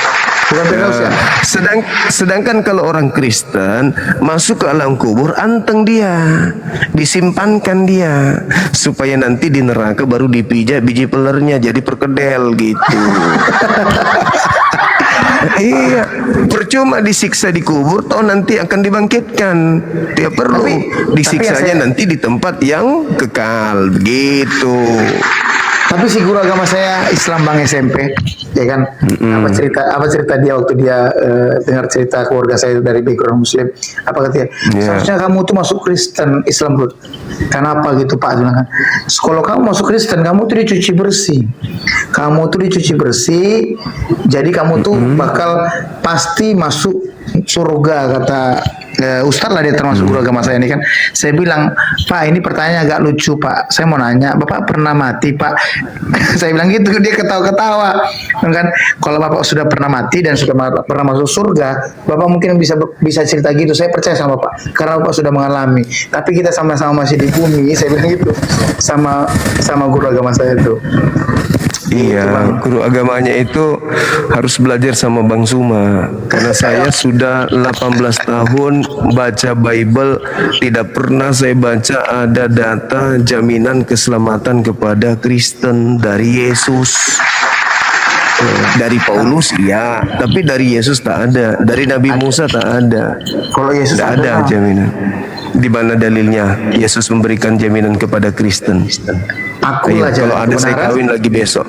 Sedangkan kalau orang Kristen masuk ke alam kubur, anteng dia, disimpankan dia, supaya nanti di neraka baru dipijak biji pelernya jadi perkedel gitu. Iya, percuma disiksa di kubur, toh nanti akan dibangkitkan. Dia perlu disiksanya nanti di tempat yang kekal, begitu. Tapi si guru agama saya Islam Bang SMP, ya kan? Apa cerita dia waktu dia dengar cerita keluarga saya dari background Muslim? Apa katanya? Seharusnya kamu tuh masuk Kristen Islam bro. Kenapa gitu Pak? Bilang kan, kalau kamu masuk Kristen, kamu tuh dicuci bersih. Kamu tuh dicuci bersih, jadi kamu tuh bakal pasti masuk surga, kata Ustadz lah, dia termasuk guru agama saya ini kan. Saya bilang, Pak ini pertanyaan agak lucu Pak, saya mau nanya, Bapak pernah mati Pak? Saya bilang gitu, dia ketawa-ketawa kan. Kalau Bapak sudah pernah mati dan sudah pernah masuk surga, Bapak mungkin bisa cerita gitu. Saya percaya sama Bapak karena Bapak sudah mengalami. Tapi kita sama-sama masih di bumi, saya bilang gitu sama guru agama saya itu. Iya, guru agamanya itu harus belajar sama Bang Zuma. Karena saya sudah 18 tahun baca Bible, tidak pernah saya baca ada data jaminan keselamatan kepada Kristen dari Yesus. Dari Paulus iya, tapi dari Yesus tak ada, dari Nabi Musa tak ada. Kalau Yesus tak ada jaminan. Di mana dalilnya Yesus memberikan jaminan kepada Kristen? Akulah kalau ada saya kawin lagi besok.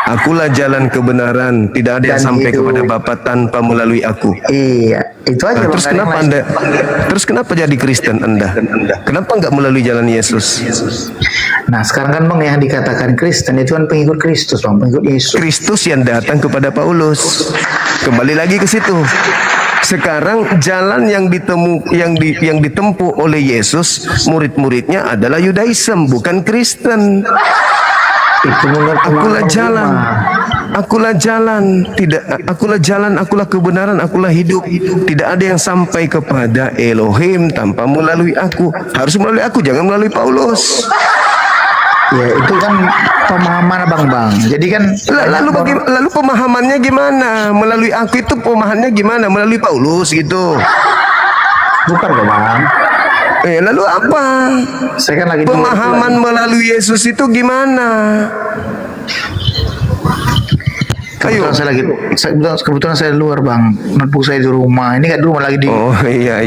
Akulah jalan kebenaran, tidak ada yang sampai kepada Bapa tanpa melalui aku. Iya, itu aja. Terus kenapa jadi Kristen Anda? Kenapa enggak melalui jalan Yesus? Nah sekarang kan Bang, yang dikatakan Kristen itu kan pengikut Kristus Bang, pengikut Yesus. Kristus yang datang kepada Paulus. Kembali lagi ke situ. Sekarang jalan yang ditempuh oleh Yesus, murid-muridnya adalah Yudaism, bukan Kristen. Itu akulah jalan, akulah jalan, akulah kebenaran, akulah hidup. Tidak ada yang sampai kepada Elohim tanpa melalui aku. Harus melalui aku, jangan melalui Paulus. Ya itu kan pemahaman Bang. Jadi kan lalu pemahamannya gimana? Melalui aku itu pemahamannya gimana? Melalui Paulus gitu. Bukan kok Bang. Lalu apa? Saya kan lagi pemahaman melalui Yesus itu gimana? Kebetulan saya luar Bang, notebook saya di rumah. Ini kan di rumah lagi di. Oh iya.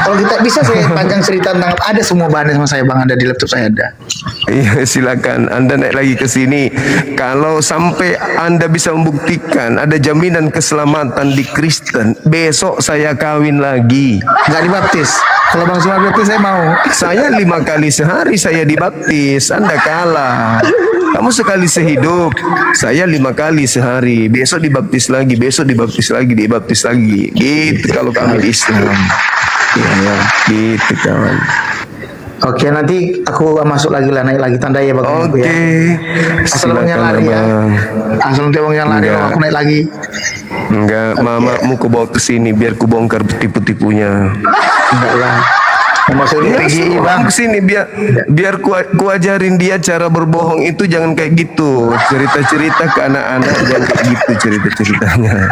Kalau kita bisa saya panjang cerita tentang ada semua bahannya sama saya Bang, ada di laptop saya ada. Iya silakan Anda naik lagi ke sini. Kalau sampai Anda bisa membuktikan ada jaminan keselamatan di Kristen, besok saya kawin lagi. Nggak dibaptis. Kalau Bang Zuma dibaptis saya mau. Saya 5 kali sehari saya dibaptis. Anda kalah. Kamu sekali sehidup, saya 5 kali sehari. Besok dibaptis lagi, dibaptis lagi. Gitu kalau kami di Islam. Ya, gitu kawan. Oke, nanti aku masuk lagi lah, naik lagi tanda ya Bang. Oke. Asal Bang yang lari ya. Asal Bang yang lari, aku naik lagi. Enggak, mamamu ku bawa ke sini biar ku bongkar tipu-tipunya. Enggak lah. Bang kesini biar ku ajarin dia cara berbohong itu jangan kayak gitu. Cerita-cerita ke anak-anak jangan kayak gitu cerita-ceritanya.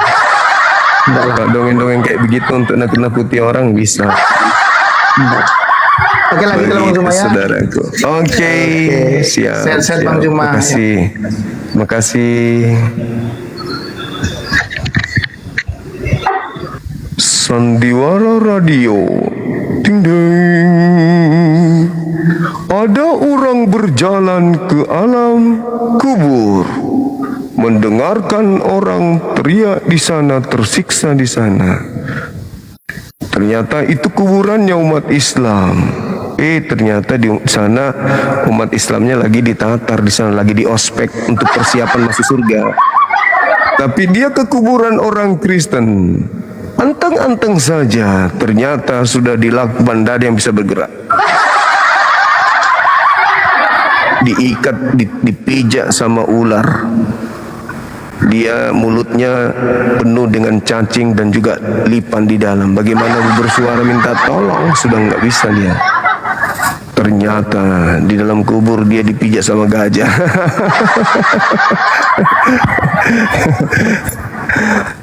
Kalau dongeng-dongeng kayak begitu untuk nakut-nakuti orang bisa. Oke lagi Bang Zuma ya. Saudaraku. Oke. Siap. Sehat-sehat Bang Zuma. Makasih. Sandiwara Radio. Ding ding. Ada orang berjalan ke alam kubur, mendengarkan orang teriak di sana, tersiksa di sana. Ternyata itu kuburannya umat Islam. Ternyata di sana umat Islamnya lagi ditatar di sana, lagi di ospek untuk persiapan masuk surga. Tapi dia ke kuburan orang Kristen. Anteng-anteng saja, ternyata sudah dilakban, tidak ada yang bisa bergerak. Diikat, dipijak sama ular. Dia mulutnya penuh dengan cacing dan juga lipan di dalam. Bagaimana bersuara minta tolong, sudah nggak bisa dia. Ternyata di dalam kubur dia dipijak sama gajah.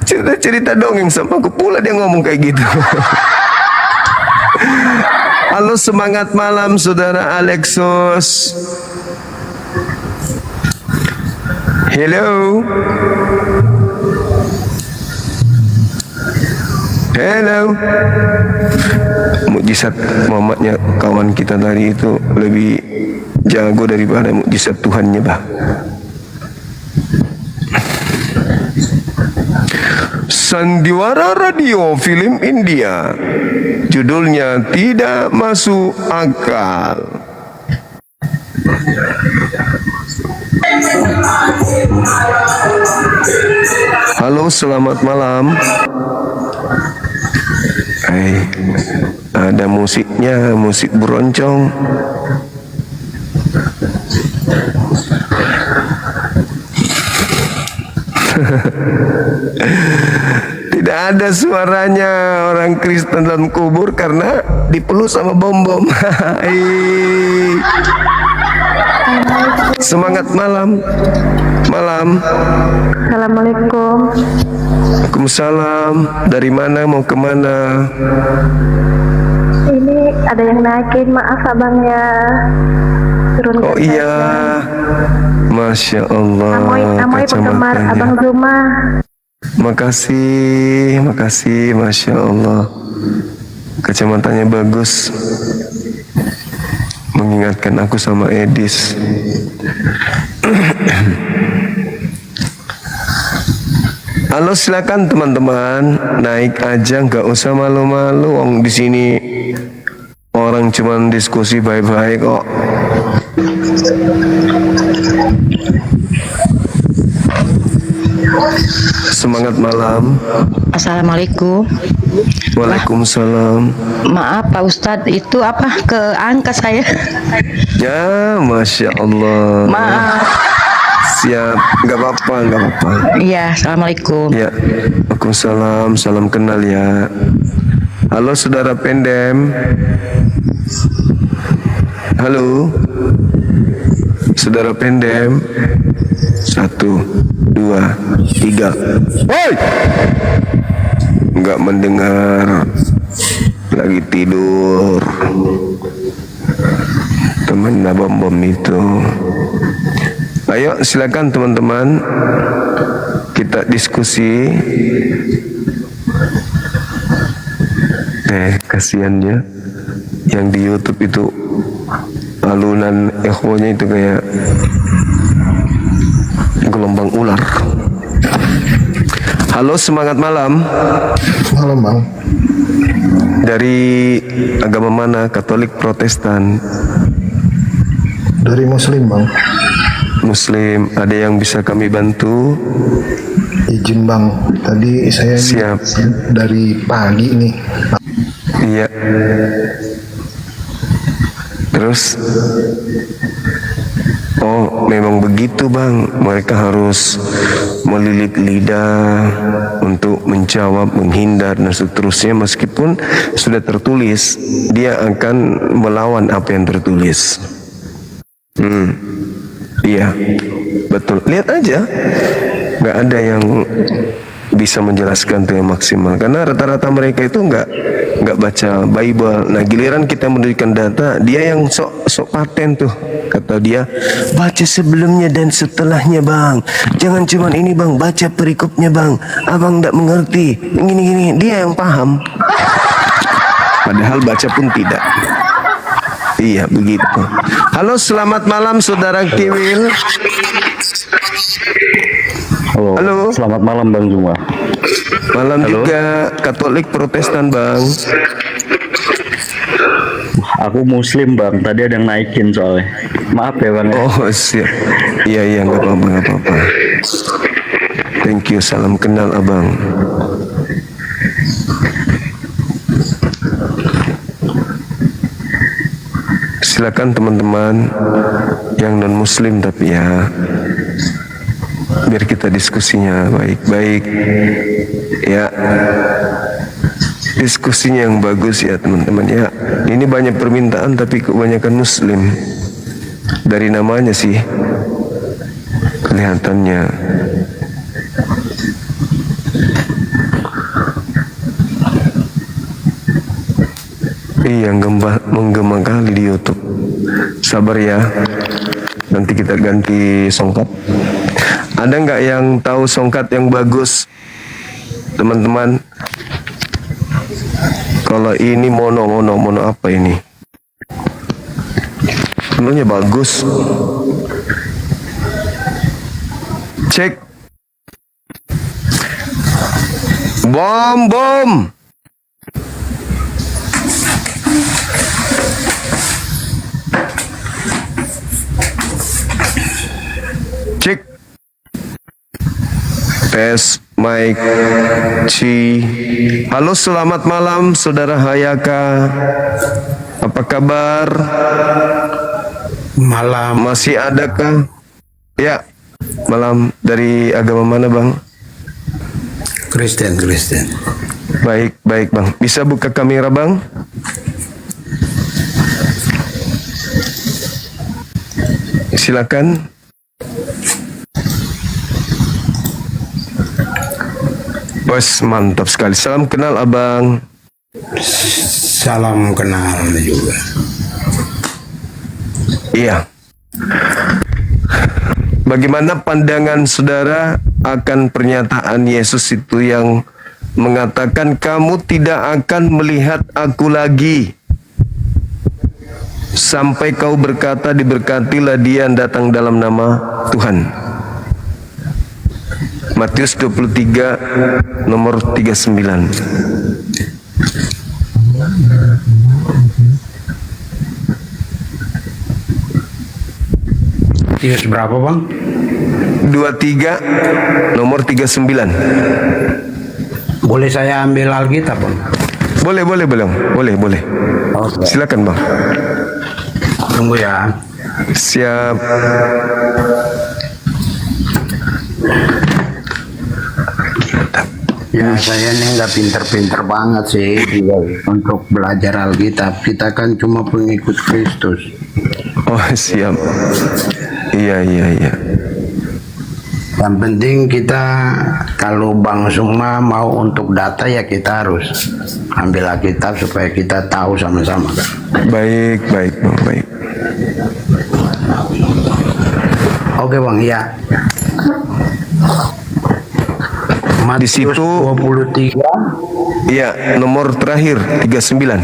Cerita-cerita dongeng sama aku pula dia ngomong kayak gitu. Halo, semangat malam saudara Alexos. Hello. Mukjizat Muhammadnya kawan kita tadi itu lebih jago daripada mukjizat Tuhannya, Bang. Sandiwara radio film India, judulnya tidak masuk akal. Halo, selamat malam. Ada musiknya, musik beroncong. Tidak ada suaranya orang Kristen dalam kubur karena dipeluk sama bom-bom. Semangat malam. Assalamualaikum. Waalaikumsalam. Dari mana mau kemana? Ini ada yang naikin, maaf abang ya. Oh iya, Masya Allah. Amoy penggemar abang Zuma. Makasih, Masya Allah. Kacamatanya bagus, mengingatkan aku sama Edis. Halo, silakan teman-teman, naik aja, nggak usah malu-malu. Di sini orang cuman diskusi baik-baik kok. Semangat malam. Assalamualaikum. Waalaikumsalam. Maaf Pak Ustadz, itu apa keangkat saya? Ya, Masya Allah. Maaf. Siap, nggak apa-apa. Iya, Assalamualaikum. Ya, Waalaikumsalam, salam kenal ya. Halo saudara Pendem. Halo, saudara Pendem. 1, 2, 3. Woi, nggak mendengar, lagi tidur. Temen bom itu. Ayo silakan teman-teman, kita diskusi. Kasiannya yang di YouTube itu alunan echonya itu kayak gelombang ular. Halo, semangat malam. Malam, Bang. Dari agama mana? Katolik, Protestan? Dari Muslim, Bang. Muslim. Ada yang bisa kami bantu? Izin, Bang. Tadi saya siap dari pagi nih. Iya. Terus? Oh, memang begitu, Bang. Mereka harus melilit lidah untuk menjawab, menghindar, dan seterusnya. Meskipun sudah tertulis, dia akan melawan apa yang tertulis. Iya, betul. Lihat aja, nggak ada yang bisa menjelaskan itu yang maksimal. Karena rata-rata mereka itu nggak baca Bible. Nah, giliran kita memberikan data, dia yang sok paten tuh. Kata dia, baca sebelumnya dan setelahnya, Bang. Jangan cuma ini, Bang. Baca perikopnya, Bang. Abang nggak mengerti. Gini-gini, dia yang paham. Padahal baca pun tidak. Iya, begitu. Halo, selamat malam Saudara Kiwil. Halo. Selamat malam Bang Zuma. Malam. Halo. Juga Katolik Protestan, Bang. Aku Muslim, Bang. Tadi ada yang naikin soalnya. Maaf ya, Bang. Oh, siap. Iya, nggak apa-apa. Thank you, salam kenal Abang. Silakan teman-teman yang non Muslim tapi ya, biar kita diskusinya baik-baik ya, diskusinya yang bagus ya teman-teman ya. Ini banyak permintaan tapi kebanyakan Muslim, dari namanya sih kelihatannya. Iya, menggema kali di YouTube. Sabar ya, nanti kita ganti songkat. Ada nggak yang tahu songkat yang bagus, teman-teman? Kalau ini mono apa ini? Penuhnya bagus. Cek. Bom. Cek. Tes mic. Halo, selamat malam Saudara Hayaka. Apa kabar? Malam. Masih adakah? Ya, malam. Dari agama mana, Bang? Kristen. Baik, Bang. Bisa buka kamera, Bang? Silakan. Bos, mantap sekali. Salam kenal, Abang. Salam kenal juga. Iya. Bagaimana pandangan saudara akan pernyataan Yesus itu yang mengatakan kamu tidak akan melihat aku lagi sampai kau berkata diberkatilah dia yang datang dalam nama Tuhan. Matius 23 nomor 39. Matius berapa, Bang? 23 nomor 39. Boleh saya ambil Alkitab, Bang? Boleh, Bang. Boleh. Oke. Silakan, Bang. Tunggu ya. Siap. Ya, saya ini nggak pinter-pinter banget sih untuk belajar Alkitab. Kita kan cuma pengikut Kristus. Oh, siap. Iya. Yang penting kita, kalau Bang Suma mau untuk data ya kita harus ambil Alkitab supaya kita tahu sama-sama kan. Baik, Bang, baik. Oke, Bang, ya. Di situ 23. Iya, nomor terakhir 39.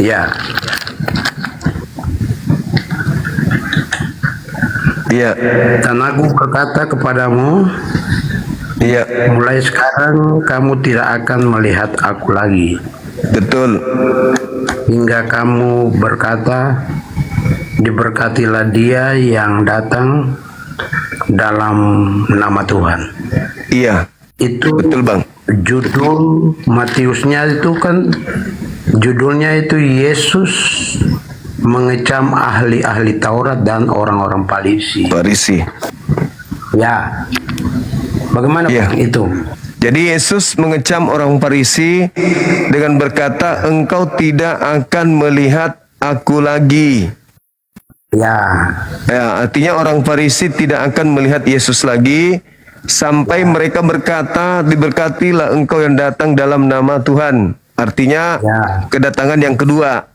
Ya. Iya. Dan aku berkata kepadamu, iya, mulai sekarang kamu tidak akan melihat aku lagi. Betul. Hingga kamu berkata, diberkatilah dia yang datang dalam nama Tuhan. Iya. Itu betul, Bang. Judul Matiusnya itu kan, judulnya itu Yesus mengecam ahli-ahli Taurat dan orang-orang Farisi. Ya. Bagaimana, Bang, itu? Jadi Yesus mengecam orang Farisi dengan berkata, engkau tidak akan melihat aku lagi. Ya, artinya orang Farisi tidak akan melihat Yesus lagi sampai mereka berkata, diberkatilah engkau yang datang dalam nama Tuhan. Artinya kedatangan yang kedua.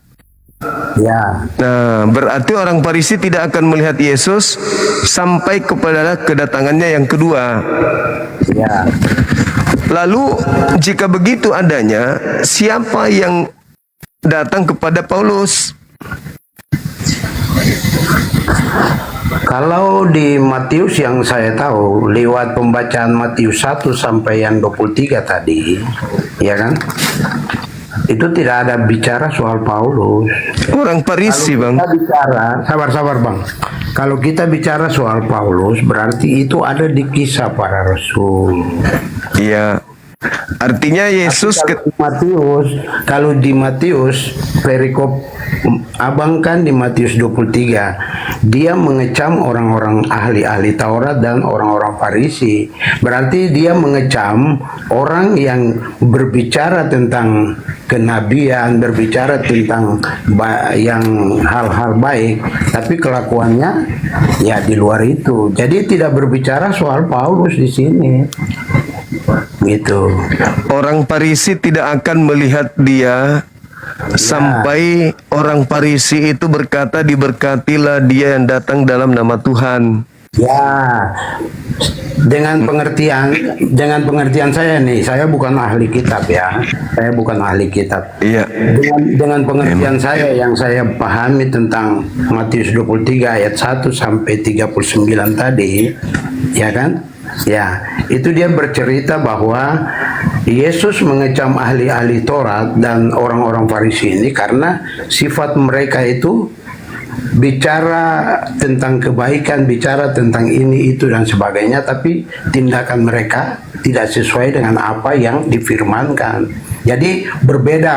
Ya. Nah, berarti orang Farisi tidak akan melihat Yesus sampai kepada kedatangannya yang kedua. Ya. Lalu jika begitu adanya, siapa yang datang kepada Paulus? Kalau di Matius yang saya tahu, lewat pembacaan Matius 1 sampai yang 23 tadi, ya kan? Itu tidak ada bicara soal Paulus. Orang Farisi, Bang. Sabar, Bang. Kalau kita bicara soal Paulus, berarti itu ada di Kisah Para Rasul. Iya. Artinya Yesus kalau di Matius perikop Abang kan di Matius 23 dia mengecam orang-orang ahli-ahli Taurat dan orang-orang Farisi. Berarti dia mengecam orang yang berbicara tentang kenabian, berbicara tentang yang hal-hal baik, tapi kelakuannya ya di luar itu. Jadi tidak berbicara soal Paulus di sini. Gitu. Orang Farisi tidak akan melihat dia sampai orang Farisi itu berkata, diberkatilah dia yang datang dalam nama Tuhan. Ya, dengan pengertian saya nih, saya bukan ahli kitab ya, saya bukan ahli kitab. Iya. Dengan pengertian saya yang saya pahami tentang Matius 23 ayat 1 sampai 39 tadi, ya kan? Ya, itu dia bercerita bahwa Yesus mengecam ahli-ahli Taurat dan orang-orang Farisi ini karena sifat mereka itu bicara tentang kebaikan, bicara tentang ini itu dan sebagainya, tapi tindakan mereka tidak sesuai dengan apa yang difirmankan. Jadi berbeda,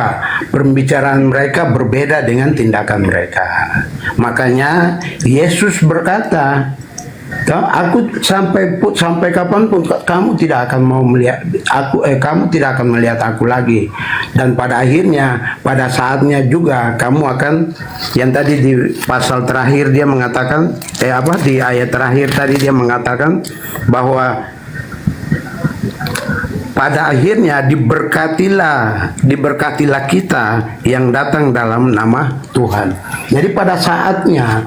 pembicaraan mereka berbeda dengan tindakan mereka. Makanya Yesus berkata, aku sampai kapanpun kamu tidak akan mau melihat aku, kamu tidak akan melihat aku lagi, dan pada akhirnya pada saatnya juga kamu akan, yang tadi di pasal terakhir dia mengatakan di ayat terakhir tadi dia mengatakan bahwa pada akhirnya diberkatilah kita yang datang dalam nama Tuhan. Jadi pada saatnya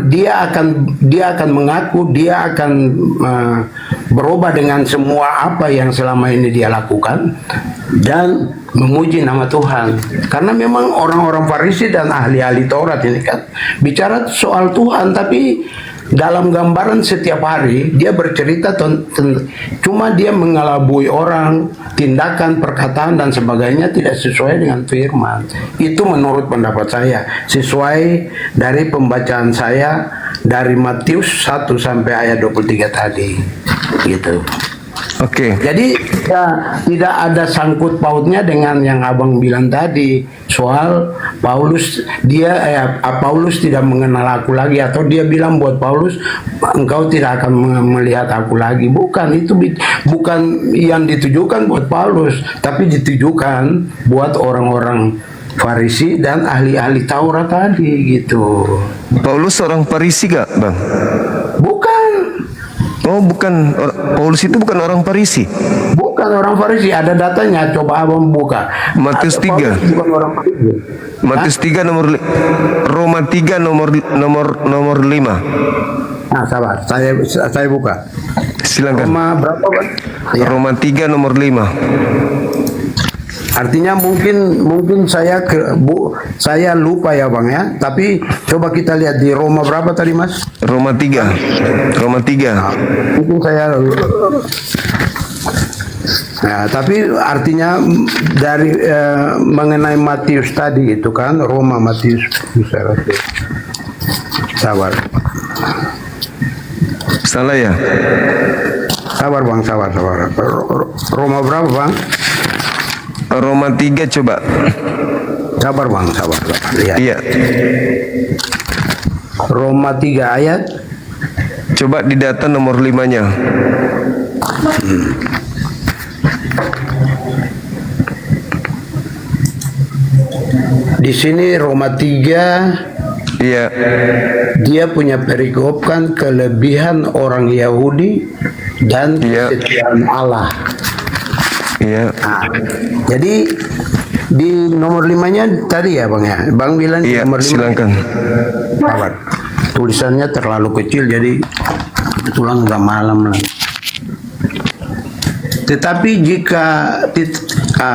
dia akan mengaku, dia akan berubah dengan semua apa yang selama ini dia lakukan dan memuji nama Tuhan. Karena memang orang-orang Farisi dan ahli-ahli Taurat ini kan bicara soal Tuhan, tapi dalam gambaran setiap hari dia bercerita cuma dia mengelabui orang, tindakan, perkataan dan sebagainya tidak sesuai dengan firman. Itu menurut pendapat saya, sesuai dari pembacaan saya dari Matius 1 sampai ayat 23 tadi gitu. Oke. Jadi ya, tidak ada sangkut pautnya dengan yang abang bilang tadi soal Paulus. Paulus tidak mengenal aku lagi, atau dia bilang buat Paulus, engkau tidak akan melihat aku lagi. Bukan, itu bukan yang ditujukan buat Paulus, tapi ditujukan buat orang-orang Farisi dan ahli-ahli Taurat tadi gitu. Paulus orang Farisi gak, Bang? Bukan. Oh, bukan. Paulus itu bukan orang Farisi. Bukan orang Farisi, ada datanya, coba abang buka. Matius 3. Bukan orang Farisi. Matius 3 Roma 3 nomor 5. Nah, sabar, saya buka. Silakan. Roma berapa, Bang? Ya. Roma 3 nomor 5. Artinya mungkin saya lupa ya Bang ya. Tapi coba kita lihat di Roma berapa tadi Mas? Roma 3. Nah, mungkin saya Nah, tapi artinya dari mengenai Matius tadi itu kan, Roma Matius sabar. Salah ya? Sabar Bang, sabar. Roma berapa Bang? Roma 3 coba. Sabar Bang, sabar. Lihat. Iya. Roma 3 ayat. Coba didata nomor 5-nya. Di sini Roma 3. Iya. Dia punya perikop kan kelebihan orang Yahudi dan kesetiaan Allah. Iya. Nah, jadi di nomor 5-nya tadi ya Bang ya. Bang bilang di nomor 5. Silakan. Sabar. Tulisannya terlalu kecil jadi kebetulan udah malam lah. Tetapi jika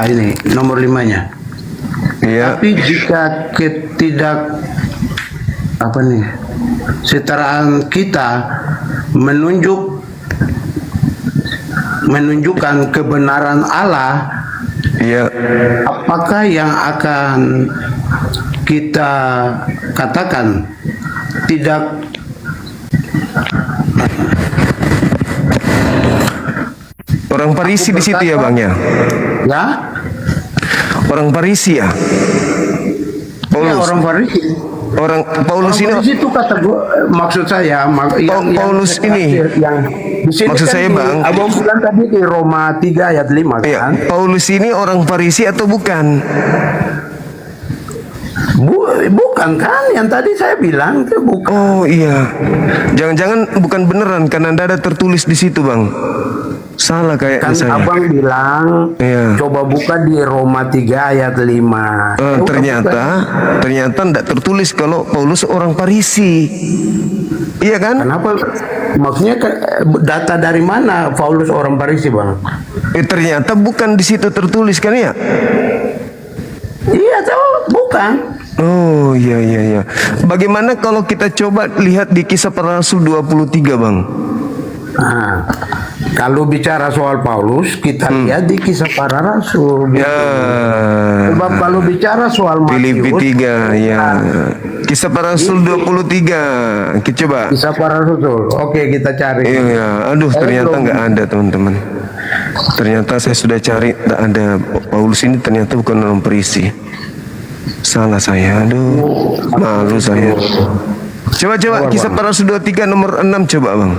ini nomor 5-nya. Iya. Tapi jika setaraan kita menunjukkan kebenaran Allah, apakah yang akan kita katakan tidak orang Farisi di situ ya Bang ya? Ya? Orang Farisi ya? Paulus. Ya, orang Farisi. Orang Paulus ini itu kata maksud saya Paulus ini yang di sini maksud kan saya Bang, abang bilang tadi di Roma 3 ayat 5 kan? Paulus ini orang Farisi atau bukan? Bukan kan, yang tadi saya bilang itu bukan. Oh iya, jangan-jangan bukan beneran karena ada tertulis di situ Bang. Salah kayaknya Kan saya. abang bilang, coba buka di Roma 3 ayat 5. Ternyata tidak tertulis kalau Paulus orang Farisi. Iya kan? maksudnya data dari mana Paulus orang Farisi, Bang? Ternyata bukan di situ tertulis kan ya? Iya, tahu bukan. Oh iya. Bagaimana kalau kita coba lihat di Kisah Para Rasul 23, Bang? Nah, kalau bicara soal Paulus, kita lihat di Kisah Para Rasul. Gitu. Sebab kalau bicara soal Filipi 3, ya. Kisah Para Rasul 23. Kita coba. Kisah Para Rasul. Oke, kita cari. Iya, aduh ternyata nggak ada, teman-teman. Ternyata saya sudah cari, tak ada. Paulus ini ternyata bukan orang Farisi. Salah saya, aduh, malu saya. Coba Kisah Para Rasul 23 nomor 6 coba, Bang.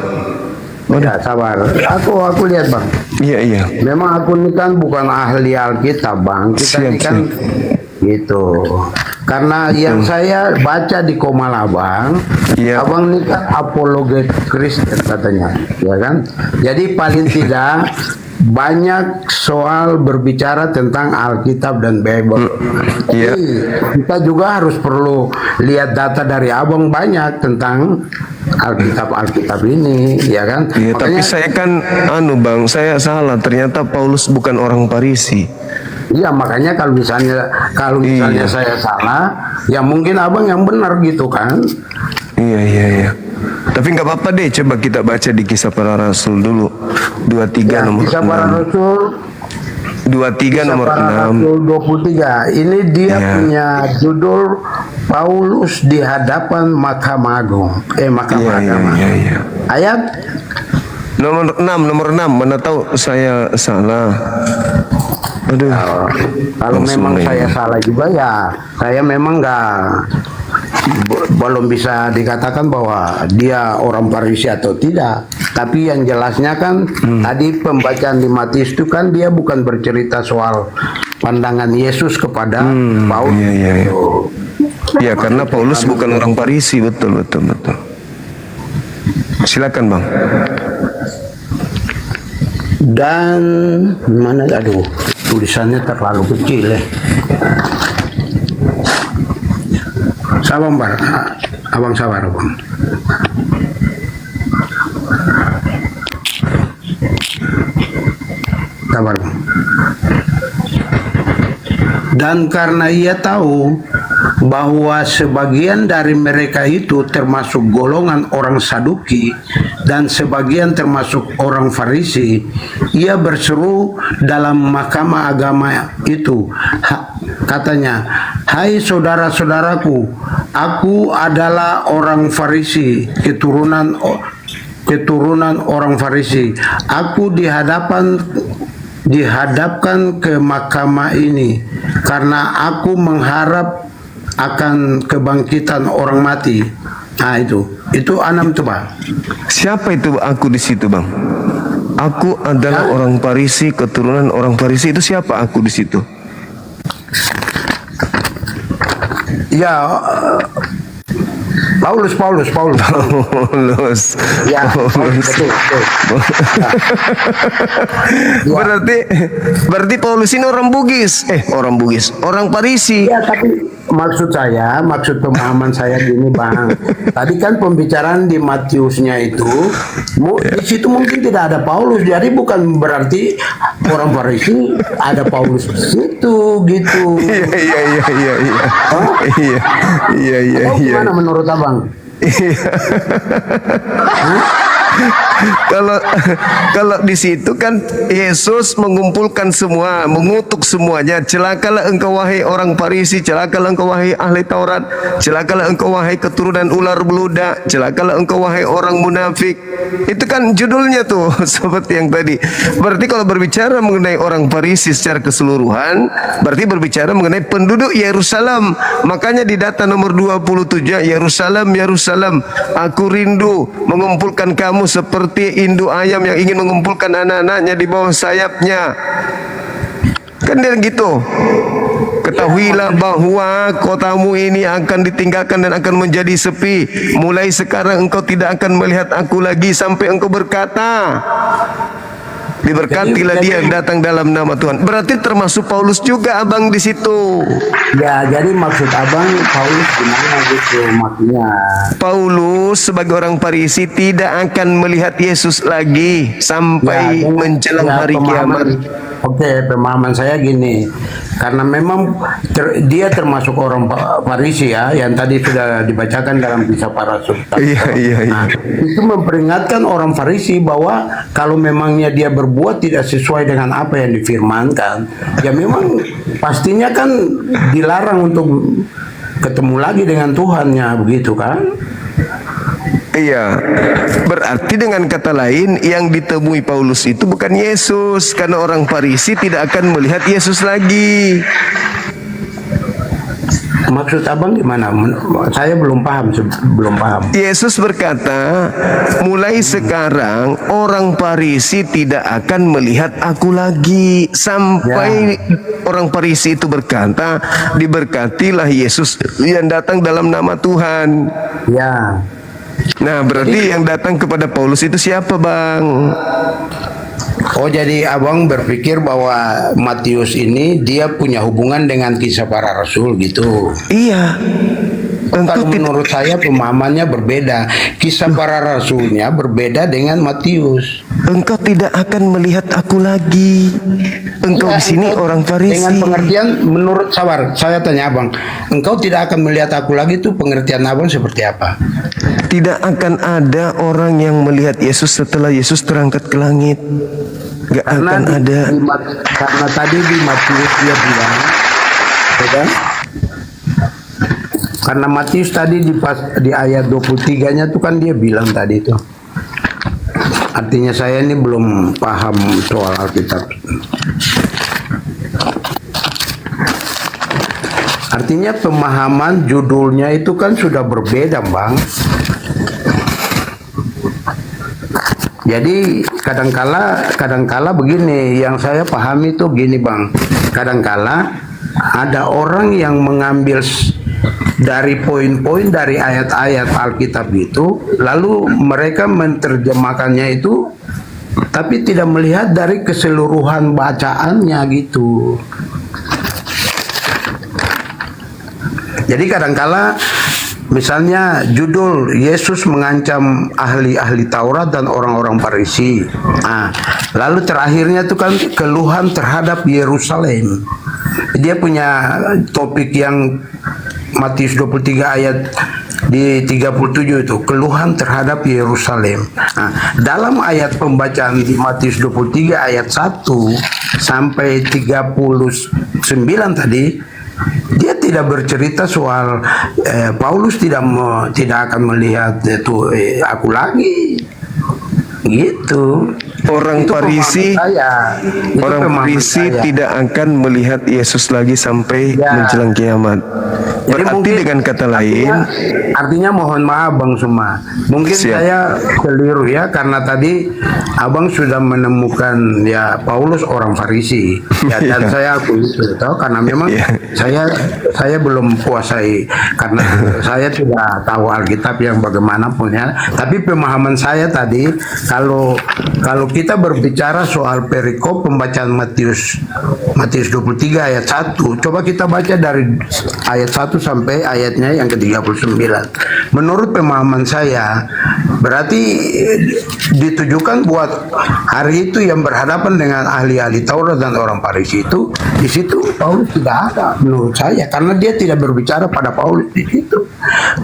Ya, sabar. Aku lihat, Bang. Iya. Memang aku ini kan bukan ahli Alkitab, Bang. Kita ini kan gitu. Karena yang saya baca di Komala, Bang, Abang ini kan apologet Kristen katanya, ya kan? Jadi paling tidak banyak soal berbicara tentang Alkitab dan Bible. Jadi kita juga harus perlu lihat data dari Abang banyak tentang Alkitab ini, ya kan? Iya, tapi saya kan Bang, saya salah. Ternyata Paulus bukan orang Farisi. Iya, makanya kalau misalnya saya salah, ya mungkin Abang yang benar gitu kan? Iya. Tapi nggak apa-apa deh, coba kita baca di Kisah Para Rasul dulu 23 nomor 6. Kisah Para Rasul 23 nomor 6. 23. Ini dia punya judul Paulus di hadapan Mahkamah Agung. Mahkamah Agama. Iya. Ayat nomor 6. Mana tahu saya salah. Aduh. Kalau memang saya salah juga ya, saya memang belum bisa dikatakan bahwa dia orang Farisi atau tidak. Tapi yang jelasnya kan tadi pembacaan di Matius itu kan dia bukan bercerita soal pandangan Yesus kepada Paulus. Iya. Ya, karena Paulus bukan orang Farisi, betul. Silakan, Bang. Dan mana, aduh, tulisannya terlalu kecil ya. Sabar, Bang. Abang sabar, Bang. Sabar, Bang. Dan karena ia tahu bahwa sebagian dari mereka itu termasuk golongan orang Saduki dan sebagian termasuk orang Farisi, ia berseru dalam mahkamah agama itu, katanya, "Hai saudara-saudaraku, aku adalah orang Farisi, keturunan orang Farisi. Aku dihadapkan ke mahkamah ini karena aku mengharap akan kebangkitan orang mati." Nah, itu 6 tuh, Bang. Siapa itu aku di situ, Bang? Aku adalah orang Farisi, keturunan orang Farisi. Itu siapa aku di situ? Ya, Paulus. Ya, betul. Berarti Paulus ini orang orang Farisi. Ya, tapi maksud pemahaman saya gini, Bang. Tadi kan pembicaraan di Matiusnya itu, di situ mungkin tidak ada Paulus, jadi bukan berarti orang Farisi ada Paulus di situ, gitu. Iya. Gimana menurut Abang? Kalau di situ kan Yesus mengumpulkan semua, mengutuk semuanya. Celakalah engkau wahai orang Farisi, celakalah engkau wahai ahli Taurat, celakalah engkau wahai keturunan ular beludak, celakalah engkau wahai orang munafik. Itu kan judulnya tuh seperti yang tadi. Berarti kalau berbicara mengenai orang Farisi secara keseluruhan, berarti berbicara mengenai penduduk Yerusalem. Makanya di data nomor 27, Yerusalem, aku rindu mengumpulkan kamu seperti induk ayam yang ingin mengumpulkan anak-anaknya di bawah sayapnya. Kan dia gitu. Ketahuilah bahwa kotamu ini akan ditinggalkan dan akan menjadi sepi. Mulai sekarang engkau tidak akan melihat aku lagi sampai engkau berkata. Diberkatilah dia yang datang dalam nama Tuhan. Berarti termasuk Paulus juga abang di situ. Ya, jadi maksud abang Paulus gimana gitu maksudnya? Paulus sebagai orang Farisi tidak akan melihat Yesus lagi sampai menjelang hari kiamat. Oke, pemahaman saya gini, karena memang dia termasuk orang Farisi ya, yang tadi sudah dibacakan dalam kisah para rasul. Iya. Nah, itu memperingatkan orang Farisi bahwa kalau memangnya dia berbuat tidak sesuai dengan apa yang difirmankan, ya memang pastinya kan dilarang untuk ketemu lagi dengan Tuhannya, begitu kan? Iya, berarti dengan kata lain yang ditemui Paulus itu bukan Yesus, karena orang Farisi tidak akan melihat Yesus lagi. Maksud abang gimana? Saya belum paham. Yesus berkata, mulai sekarang orang Farisi tidak akan melihat aku lagi. Sampai orang Farisi itu berkata, diberkatilah Yesus yang datang dalam nama Tuhan. Ya. Nah, berarti yang datang kepada Paulus itu siapa, Bang? Oh, jadi abang berpikir bahwa Matius ini dia punya hubungan dengan kisah para rasul gitu? Iya. Kalau menurut saya pemahamannya berbeda. Kisah para rasulnya berbeda dengan Matius. Engkau tidak akan melihat aku lagi. Engkau di sini orang Farisi. Dengan pengertian menurut saya tanya abang, engkau tidak akan melihat aku lagi, itu pengertian abang seperti apa? Tidak akan ada orang yang melihat Yesus setelah Yesus terangkat ke langit. Gak akan ada. Karena tadi di Matius dia bilang, ya, karena Matius tadi di ayat 23-nya tuh kan dia bilang tadi itu. Artinya saya ini belum paham soal Alkitab. Artinya pemahaman judulnya itu kan sudah berbeda, Bang. Jadi kadangkala begini, yang saya pahami itu gini, Bang. Kadangkala ada orang yang mengambil dari poin-poin dari ayat-ayat Alkitab itu, lalu mereka menerjemahkannya itu, tapi tidak melihat dari keseluruhan bacaannya gitu. Jadi kadangkala misalnya judul Yesus mengancam ahli-ahli Taurat dan orang-orang Farisi. Nah, lalu terakhirnya itu kan keluhan terhadap Yerusalem. Dia punya topik yang Matius 23 ayat di 37 itu, keluhan terhadap Yerusalem. Nah, dalam ayat pembacaan di Matius 23 ayat 1 sampai 39 tadi, dia tidak bercerita soal Paulus tidak akan melihat itu aku lagi. Gitu. Orang Farisi tidak akan melihat Yesus lagi sampai menjelang kiamat. Berarti dengan kata lain, artinya mohon maaf Bang Suma, mungkin saya keliru ya, karena tadi Abang sudah menemukan ya Paulus orang Farisi ya, dan saya akui itu tahu, karena memang saya belum kuasai, karena saya sudah tahu Alkitab yang bagaimanapun ya. Tapi pemahaman saya tadi, kalau kita berbicara soal perikop pembacaan Matius 23 ayat 1, coba kita baca dari ayat 1 sampai ayatnya yang ke-39. Menurut pemahaman saya, berarti ditujukan buat hari itu yang berhadapan dengan ahli-ahli Taurat dan orang Farisi itu. Di situ Paulus tidak ada menurut saya, karena dia tidak berbicara pada Paulus di situ.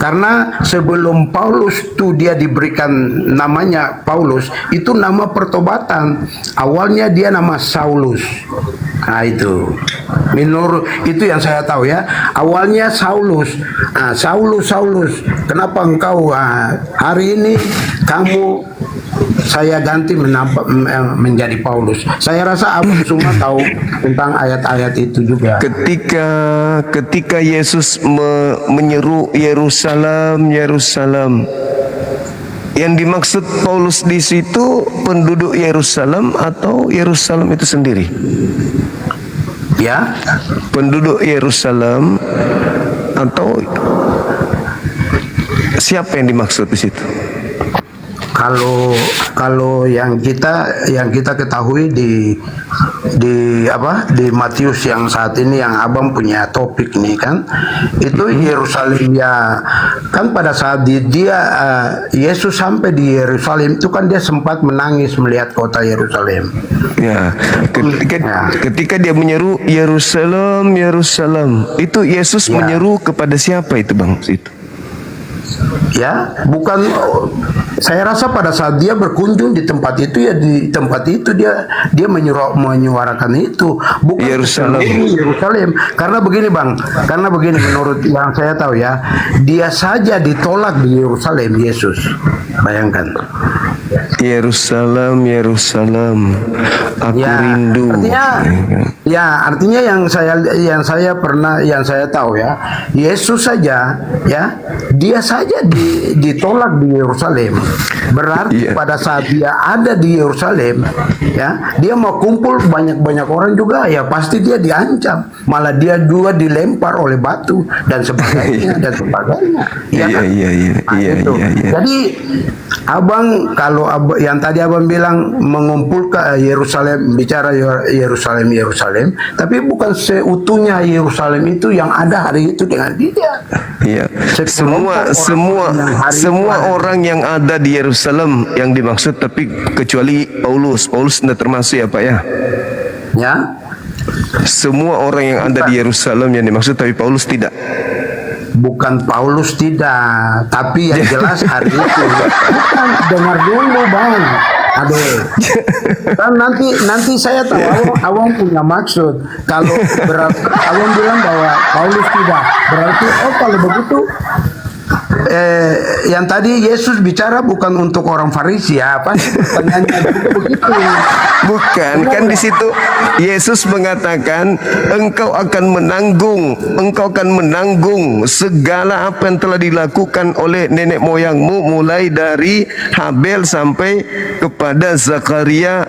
Karena sebelum Paulus itu dia diberikan namanya Paulus, itu nama pertobatan. Awalnya dia nama Saulus. Nah itu, menurut itu yang saya tahu ya. Awalnya Saulus. Nah, Saulus, kenapa engkau hari ini kamu saya ganti menjadi Paulus? Saya rasa Abang semua tahu tentang ayat-ayat itu juga. Ketika Yesus menyeru Yerusalem, yang dimaksud Paulus di situ penduduk Yerusalem atau Yerusalem itu sendiri? Ya, penduduk Yerusalem atau siapa yang dimaksud di situ? kalau yang kita ketahui di Matius yang saat ini yang abang punya topik nih kan, itu Yerusalem ya kan, pada saat Yesus sampai di Yerusalem itu kan dia sempat menangis melihat kota Yerusalem. Ya, ketika dia menyeru Yerusalem, Yerusalem, itu Yesus menyeru kepada siapa itu bang? Itu. Ya, bukan, saya rasa pada saat dia berkunjung di tempat itu ya, di tempat itu dia menyuarakan itu, bukan Yerusalem. Karena begini bang, menurut yang saya tahu ya, dia saja ditolak di Yerusalem Yesus. Bayangkan. Yerusalem, Yerusalem, aku rindu. Artinya yang saya tahu ya, Yesus saja ya, dia saja ditolak di Yerusalem. Berarti pada saat dia ada di Yerusalem ya, dia mau kumpul banyak orang juga ya, pasti dia diancam, malah dia juga dilempar oleh batu dan sebagainya. Jadi abang, kalau yang tadi abang bilang mengumpulkan Yerusalem, bicara Yerusalem, tapi bukan seutuhnya Yerusalem itu yang ada hari itu dengan dia. Iya. Semua orang yang ada di Yerusalem yang dimaksud, tapi kecuali Paulus tidak termasuk ya Pak ya. Ya. Semua orang yang ada di Yerusalem yang dimaksud, tapi Paulus tidak. Bukan Paulus tidak, tapi yang jelas hari itu. Bukan, dengar dulu bang. Aduh, kan nanti saya tahu awang punya maksud. Kalau awang bilang bahwa Paulus tidak, berarti kalau begitu yang tadi Yesus bicara bukan untuk orang Farisi ya, apa pertanyaannya begitu? Bukan, kan di situ Yesus mengatakan engkau akan menanggung segala apa yang telah dilakukan oleh nenek moyangmu, mulai dari Habel sampai kepada Zakaria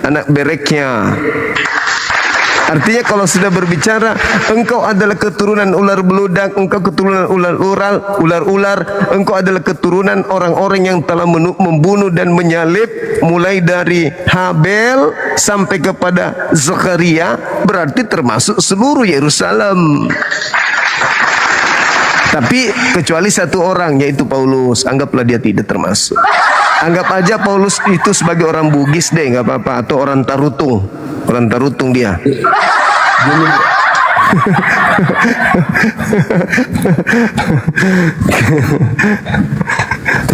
anak Bereknya. Artinya kalau sudah berbicara engkau adalah keturunan ular beludak, engkau keturunan ular, engkau adalah keturunan orang-orang yang telah membunuh dan menyalib, mulai dari Habel sampai kepada Zakaria, berarti termasuk seluruh Yerusalem. Tapi kecuali satu orang, yaitu Paulus, anggaplah dia tidak termasuk. Anggap aja Paulus itu sebagai orang Bugis deh, nggak apa-apa, atau orang Tarutung dia.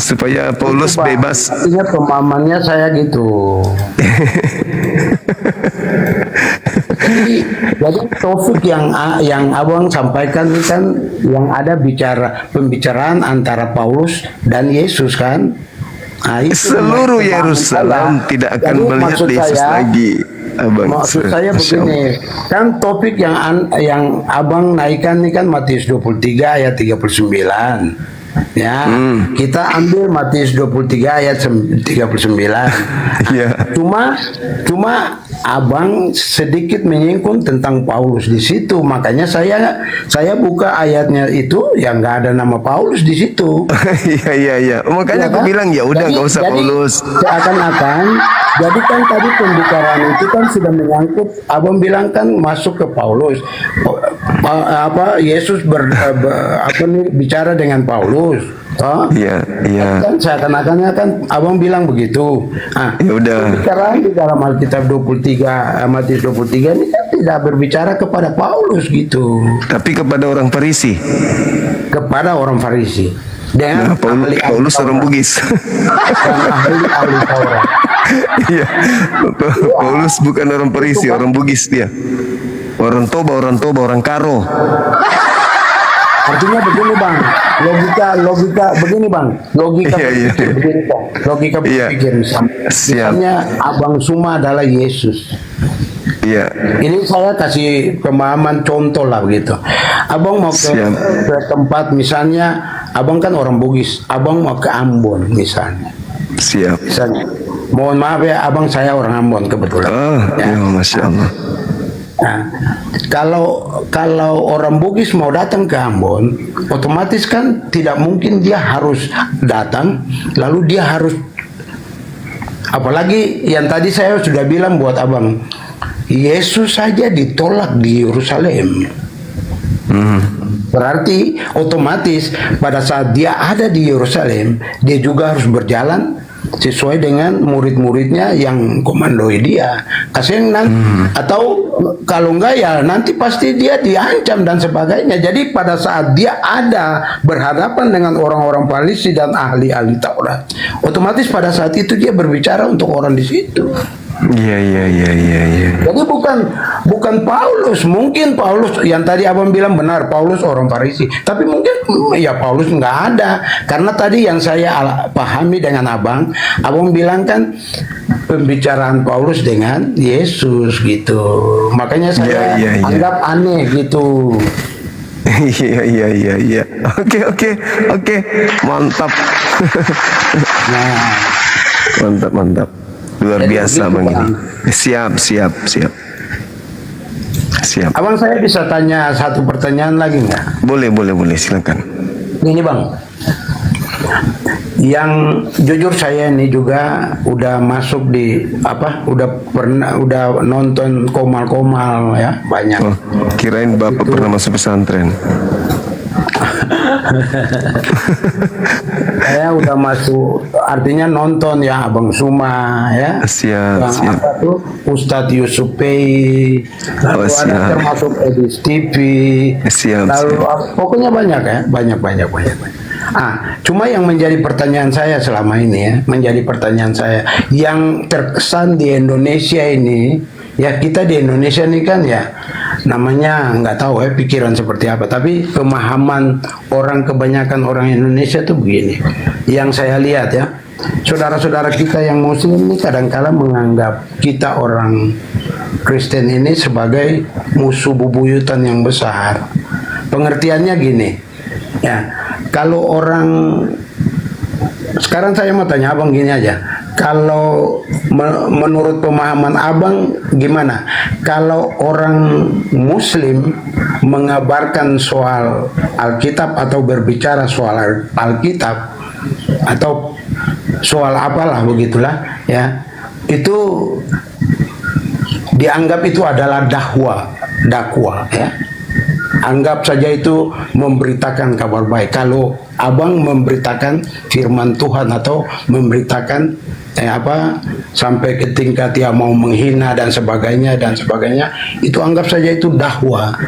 Supaya Paulus bebas. Artinya pemahamannya saya gitu. Jadi topik yang abang sampaikan ini kan yang ada pembicaraan antara Paulus dan Yesus kan. Nah, seluruh Yerusalem tidak akan melihat Yesus lagi. Abang, maksud saya begini, kan topik yang abang naikkan ini kan Matius 23 ayat 39. Ya, kita ambil Matius 23 ayat 39. Cuma abang sedikit menyinggung tentang Paulus di situ, makanya saya buka ayatnya itu yang nggak ada nama Paulus di situ. Iya. Makanya aku bilang ya udah nggak usah Paulus. Seakan-akan, jadi kan tadi pembicaraan itu kan sudah menyangkut, abang bilang kan masuk ke Paulus. Yesus bicara dengan Paulus. Iya. Kan seakan-akannya kan abang bilang begitu. Ya udah. Pembicaraan di dalam Alkitab 23, Matius 23 ini kan tidak berbicara kepada Paulus gitu. Tapi kepada orang Farisi. Kepada orang Farisi. Dengan Paulus orang Bugis. ahli Taurat. Iya. Paulus bukan orang Farisi, orang Bugis dia. Orang Toba, orang Karo. Artinya begini bang, logika begini bang, logika berpikir misalnya abang Suma adalah Yesus. Iya. Ini saya kasih pemahaman contoh lah begitu. Abang mau ke tempat misalnya, abang kan orang Bugis, abang mau ke Ambon misalnya. Siap. Misalnya, mohon maaf ya, abang saya orang Ambon kebetulan. Masya Allah. Nah, kalau orang Bugis mau datang ke Ambon, otomatis kan tidak mungkin dia harus datang, lalu dia harus Apalagi yang tadi saya sudah bilang buat abang, Yesus saja ditolak di Yerusalem. Berarti otomatis pada saat dia ada di Yerusalem, dia juga harus berjalan sesuai dengan murid-muridnya yang komandoi dia. Kasihan nanti, atau kalau enggak ya nanti pasti dia diancam dan sebagainya. Jadi pada saat dia ada berhadapan dengan orang-orang Farisi dan ahli-ahli Taurat, otomatis pada saat itu dia berbicara untuk orang di situ. Iya. Jadi bukan Paulus. Mungkin Paulus yang tadi abang bilang benar, Paulus orang Farisi. Tapi mungkin ya Paulus nggak ada. Karena tadi yang saya pahami dengan abang bilang kan pembicaraan Paulus dengan Yesus gitu. Makanya saya anggap aneh gitu. Iya. Oke. Mantap. Mantap. Luar Jadi biasa begitu, Bang ini. Bang. Siap. Abang, saya bisa tanya satu pertanyaan lagi nggak? Boleh, silakan. Ini Bang, yang jujur saya ini juga udah masuk di udah nonton Komal ya banyak. Oh, kirain Bapak pernah masuk pesantren. Saya udah masuk, artinya nonton ya Abang Suma ya. Siap. Apa tuh Ustadz Yusuf Pei, lalu ada termasuk Edis TV. Lalu pokoknya banyak ya, banyak. Cuma yang menjadi pertanyaan saya selama ini ya, yang terkesan di Indonesia ini, ya kita di Indonesia ini kan ya namanya nggak tahu ya pikiran seperti apa, tapi pemahaman kebanyakan orang Indonesia tuh begini. Yang saya lihat ya, saudara-saudara kita yang Muslim ini kadang-kala menganggap kita orang Kristen ini sebagai musuh bebuyutan yang besar. Pengertiannya gini, ya kalau orang sekarang saya mau tanya abang gini aja. Kalau menurut pemahaman abang gimana? Kalau orang Muslim mengabarkan soal Alkitab atau berbicara soal Alkitab atau soal apalah begitulah ya, itu dianggap itu adalah dakwah ya. Anggap saja itu memberitakan kabar baik. Kalau abang memberitakan firman Tuhan atau memberitakan sampai ke tingkat dia mau menghina dan sebagainya, itu anggap saja itu dakwah.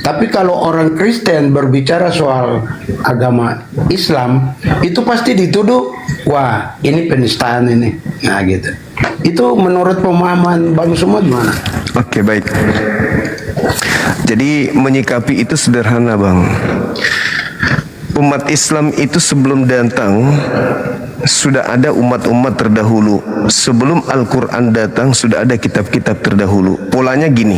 Tapi kalau orang Kristen berbicara soal agama Islam, itu pasti dituduh, wah ini penistaan ini. Nah gitu. Itu menurut pemahaman Bang semua gimana? Oke, baik. Jadi menyikapi itu sederhana Bang. Umat Islam itu sebelum datang sudah ada umat-umat terdahulu. Sebelum Al-Quran datang sudah ada kitab-kitab terdahulu. Polanya gini,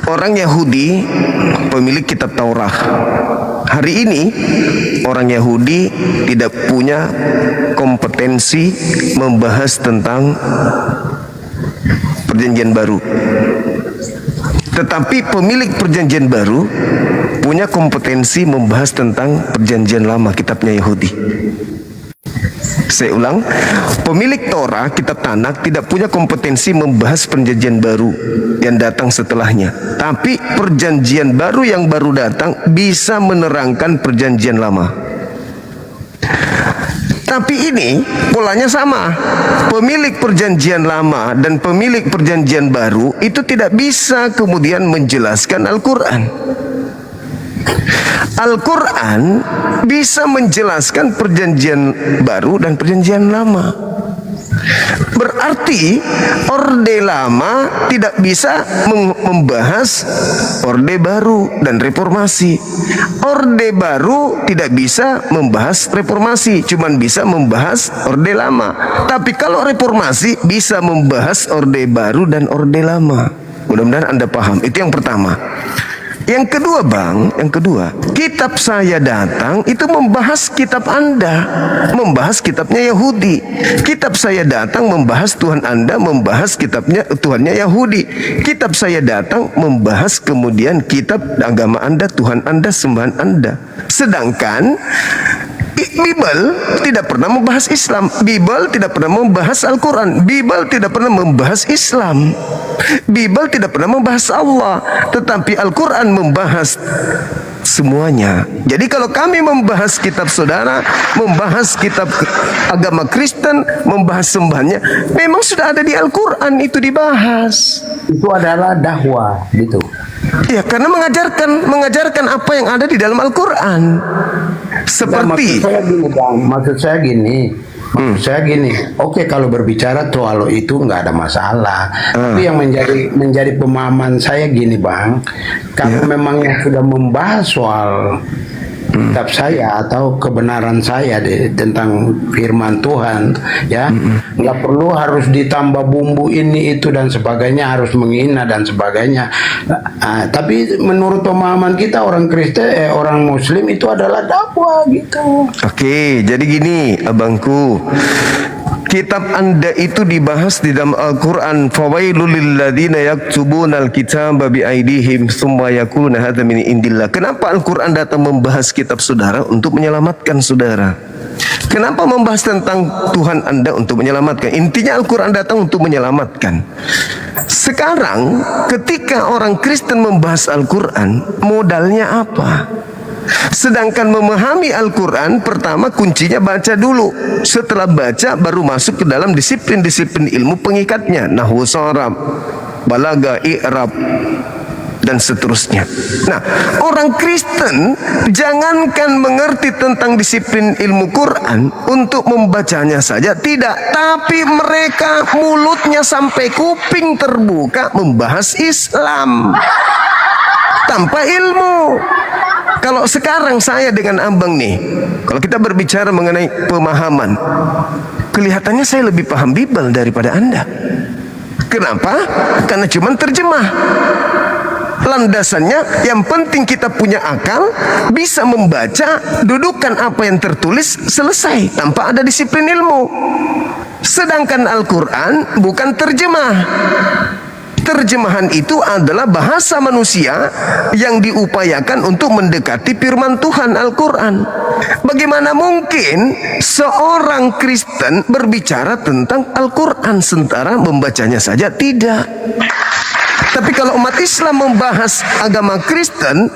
orang Yahudi pemilik kitab Taurat. Hari ini orang Yahudi tidak punya kompetensi membahas tentang Perjanjian Baru. Tetapi pemilik Perjanjian Baru punya kompetensi membahas tentang Perjanjian Lama, kitabnya Yahudi. Saya ulang, pemilik Torah, kitab Tanakh, tidak punya kompetensi membahas Perjanjian Baru yang datang setelahnya. Tapi Perjanjian Baru yang baru datang bisa menerangkan Perjanjian Lama. Tapi ini polanya sama. Pemilik Perjanjian Lama dan pemilik Perjanjian Baru itu tidak bisa kemudian menjelaskan Al-Quran. Al-Quran bisa menjelaskan Perjanjian Baru dan Perjanjian Lama. Berarti Orde Lama tidak bisa membahas Orde Baru dan Reformasi. Orde Baru tidak bisa membahas Reformasi, cuman bisa membahas Orde Lama. Tapi kalau Reformasi bisa membahas Orde Baru dan Orde Lama. Mudah-mudahan Anda paham. Itu yang pertama. Yang kedua Bang, kitab saya datang itu membahas kitab Anda, membahas kitabnya Yahudi. Kitab saya datang membahas Tuhan Anda, membahas kitabnya Tuhannya Yahudi. Kitab saya datang membahas kemudian kitab agama Anda, Tuhan Anda, sembahan Anda. Sedangkan Bible tidak pernah membahas Islam. Bible tidak pernah membahas Al-Quran. Bible tidak pernah membahas Islam. Bible tidak pernah membahas Allah. Tetapi Al-Quran membahas semuanya. Jadi kalau kami membahas kitab saudara, membahas kitab agama Kristen, membahas sembahannya, memang sudah ada di Al-Quran, itu dibahas. Itu adalah dakwah gitu. Ya, karena mengajarkan apa yang ada di dalam Al-Quran. Seperti maksud saya gini, oke, kalau berbicara soal itu nggak ada masalah. Tapi yang menjadi pemahaman saya gini, Bang, kalau memang yang sudah membahas soal kitab saya atau kebenaran saya tentang firman Tuhan, ya, nggak perlu harus ditambah bumbu ini itu dan sebagainya, harus menghina dan sebagainya. Tapi menurut pemahaman kita orang Kristen, orang Muslim itu adalah dakwah gitu. Oke, jadi gini, abangku. Kitab Anda itu dibahas di dalam Al-Quran. Fawailul lilladzina yaktubuna al-kitaba biaidihim tsumma yaquluna hadza min indillah. Kenapa Al-Quran datang membahas kitab saudara untuk menyelamatkan saudara? Kenapa membahas tentang Tuhan Anda untuk menyelamatkan? Intinya Al-Quran datang untuk menyelamatkan. Sekarang ketika orang Kristen membahas Al-Quran, modalnya apa? Sedangkan memahami Al-Quran, pertama kuncinya baca dulu. Setelah baca baru masuk ke dalam disiplin-disiplin ilmu pengikatnya, nahwu, sharaf, balaga, i'rab, dan seterusnya. Nah, orang Kristen jangankan mengerti tentang disiplin ilmu Quran untuk membacanya saja, tidak, tapi mereka mulutnya sampai kuping terbuka membahas Islam tanpa ilmu. Kalau sekarang saya dengan abang nih, kalau kita berbicara mengenai pemahaman, kelihatannya saya lebih paham Bible daripada Anda. Kenapa? Karena cuma terjemah. Landasannya yang penting kita punya akal, bisa membaca, dudukan apa yang tertulis, selesai, tanpa ada disiplin ilmu. Sedangkan Al-Quran bukan terjemah. Terjemahan itu adalah bahasa manusia yang diupayakan untuk mendekati firman Tuhan Al-Quran. Bagaimana mungkin seorang Kristen berbicara tentang Al-Quran sementara membacanya saja tidak? Tapi kalau umat Islam membahas agama Kristen,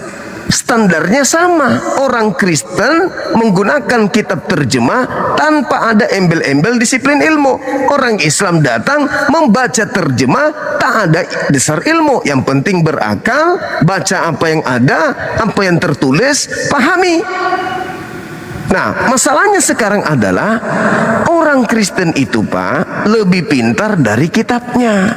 standarnya sama. Orang Kristen menggunakan kitab terjemah tanpa ada embel-embel disiplin ilmu. Orang Islam datang membaca terjemah, tak ada dasar ilmu. Yang penting berakal, baca apa yang ada, apa yang tertulis, pahami. Nah, masalahnya sekarang adalah orang Kristen itu, Pak, lebih pintar dari kitabnya.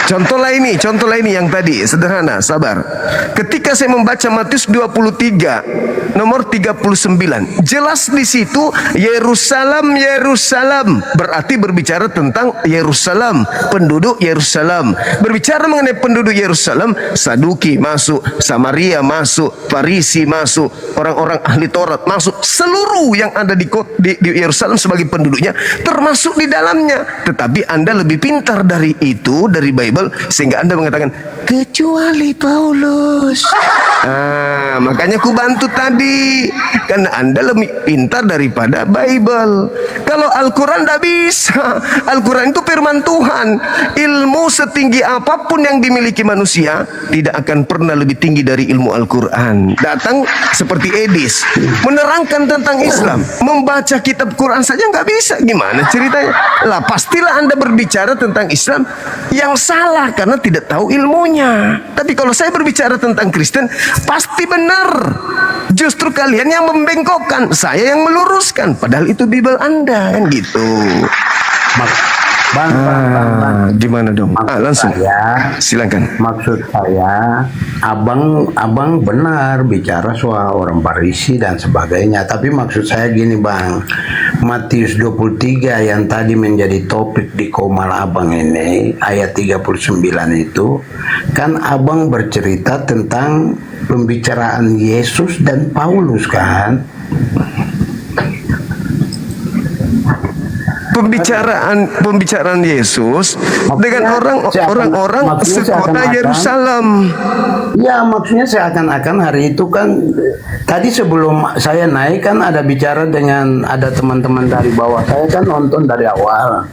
Contoh lain ini yang tadi, sederhana, sabar. Ketika saya membaca Matius 23 nomor 39, jelas di situ Yerusalem, Yerusalem, berarti berbicara tentang Yerusalem, penduduk Yerusalem. Berbicara mengenai penduduk Yerusalem, Saduki masuk, Samaria masuk, Farisi masuk, orang-orang ahli Taurat masuk, seluruh yang ada di Yerusalem sebagai penduduknya termasuk di dalamnya. Tetapi Anda lebih pintar dari itu, dari Bible, sehingga Anda mengatakan kecuali Paulus. Makanya ku bantu tadi, karena Anda lebih pintar daripada Bible. Kalau Al-Quran tidak bisa. Al-Quran itu firman Tuhan. Ilmu setinggi apapun yang dimiliki manusia tidak akan pernah lebih tinggi dari ilmu Al-Quran. Datang seperti Edis, menerangkan tentang Islam, membaca kitab Quran saja nggak bisa. Gimana ceritanya? Lah pastilah Anda berbicara tentang Islam yang salah karena tidak tahu ilmunya. Tapi kalau saya berbicara tentang Kristen, pasti benar. Justru kalian yang membengkokkan, saya yang meluruskan. Padahal itu Bible Anda, kan gitu. Bang, gimana dong? Langsung. Silakan. Maksud saya, abang benar bicara soal orang Farisi dan sebagainya. Tapi maksud saya gini, Bang. Matius 23 yang tadi menjadi topik di komal abang ini, ayat 39 itu, kan abang bercerita tentang pembicaraan Yesus dan Paulus, kan? pembicaraan Yesus dengan orang-orang sekota Yerusalem. Ya, maksudnya seakan-akan hari itu kan tadi sebelum saya naik kan ada bicara dengan ada teman-teman dari bawah, saya kan nonton dari awal.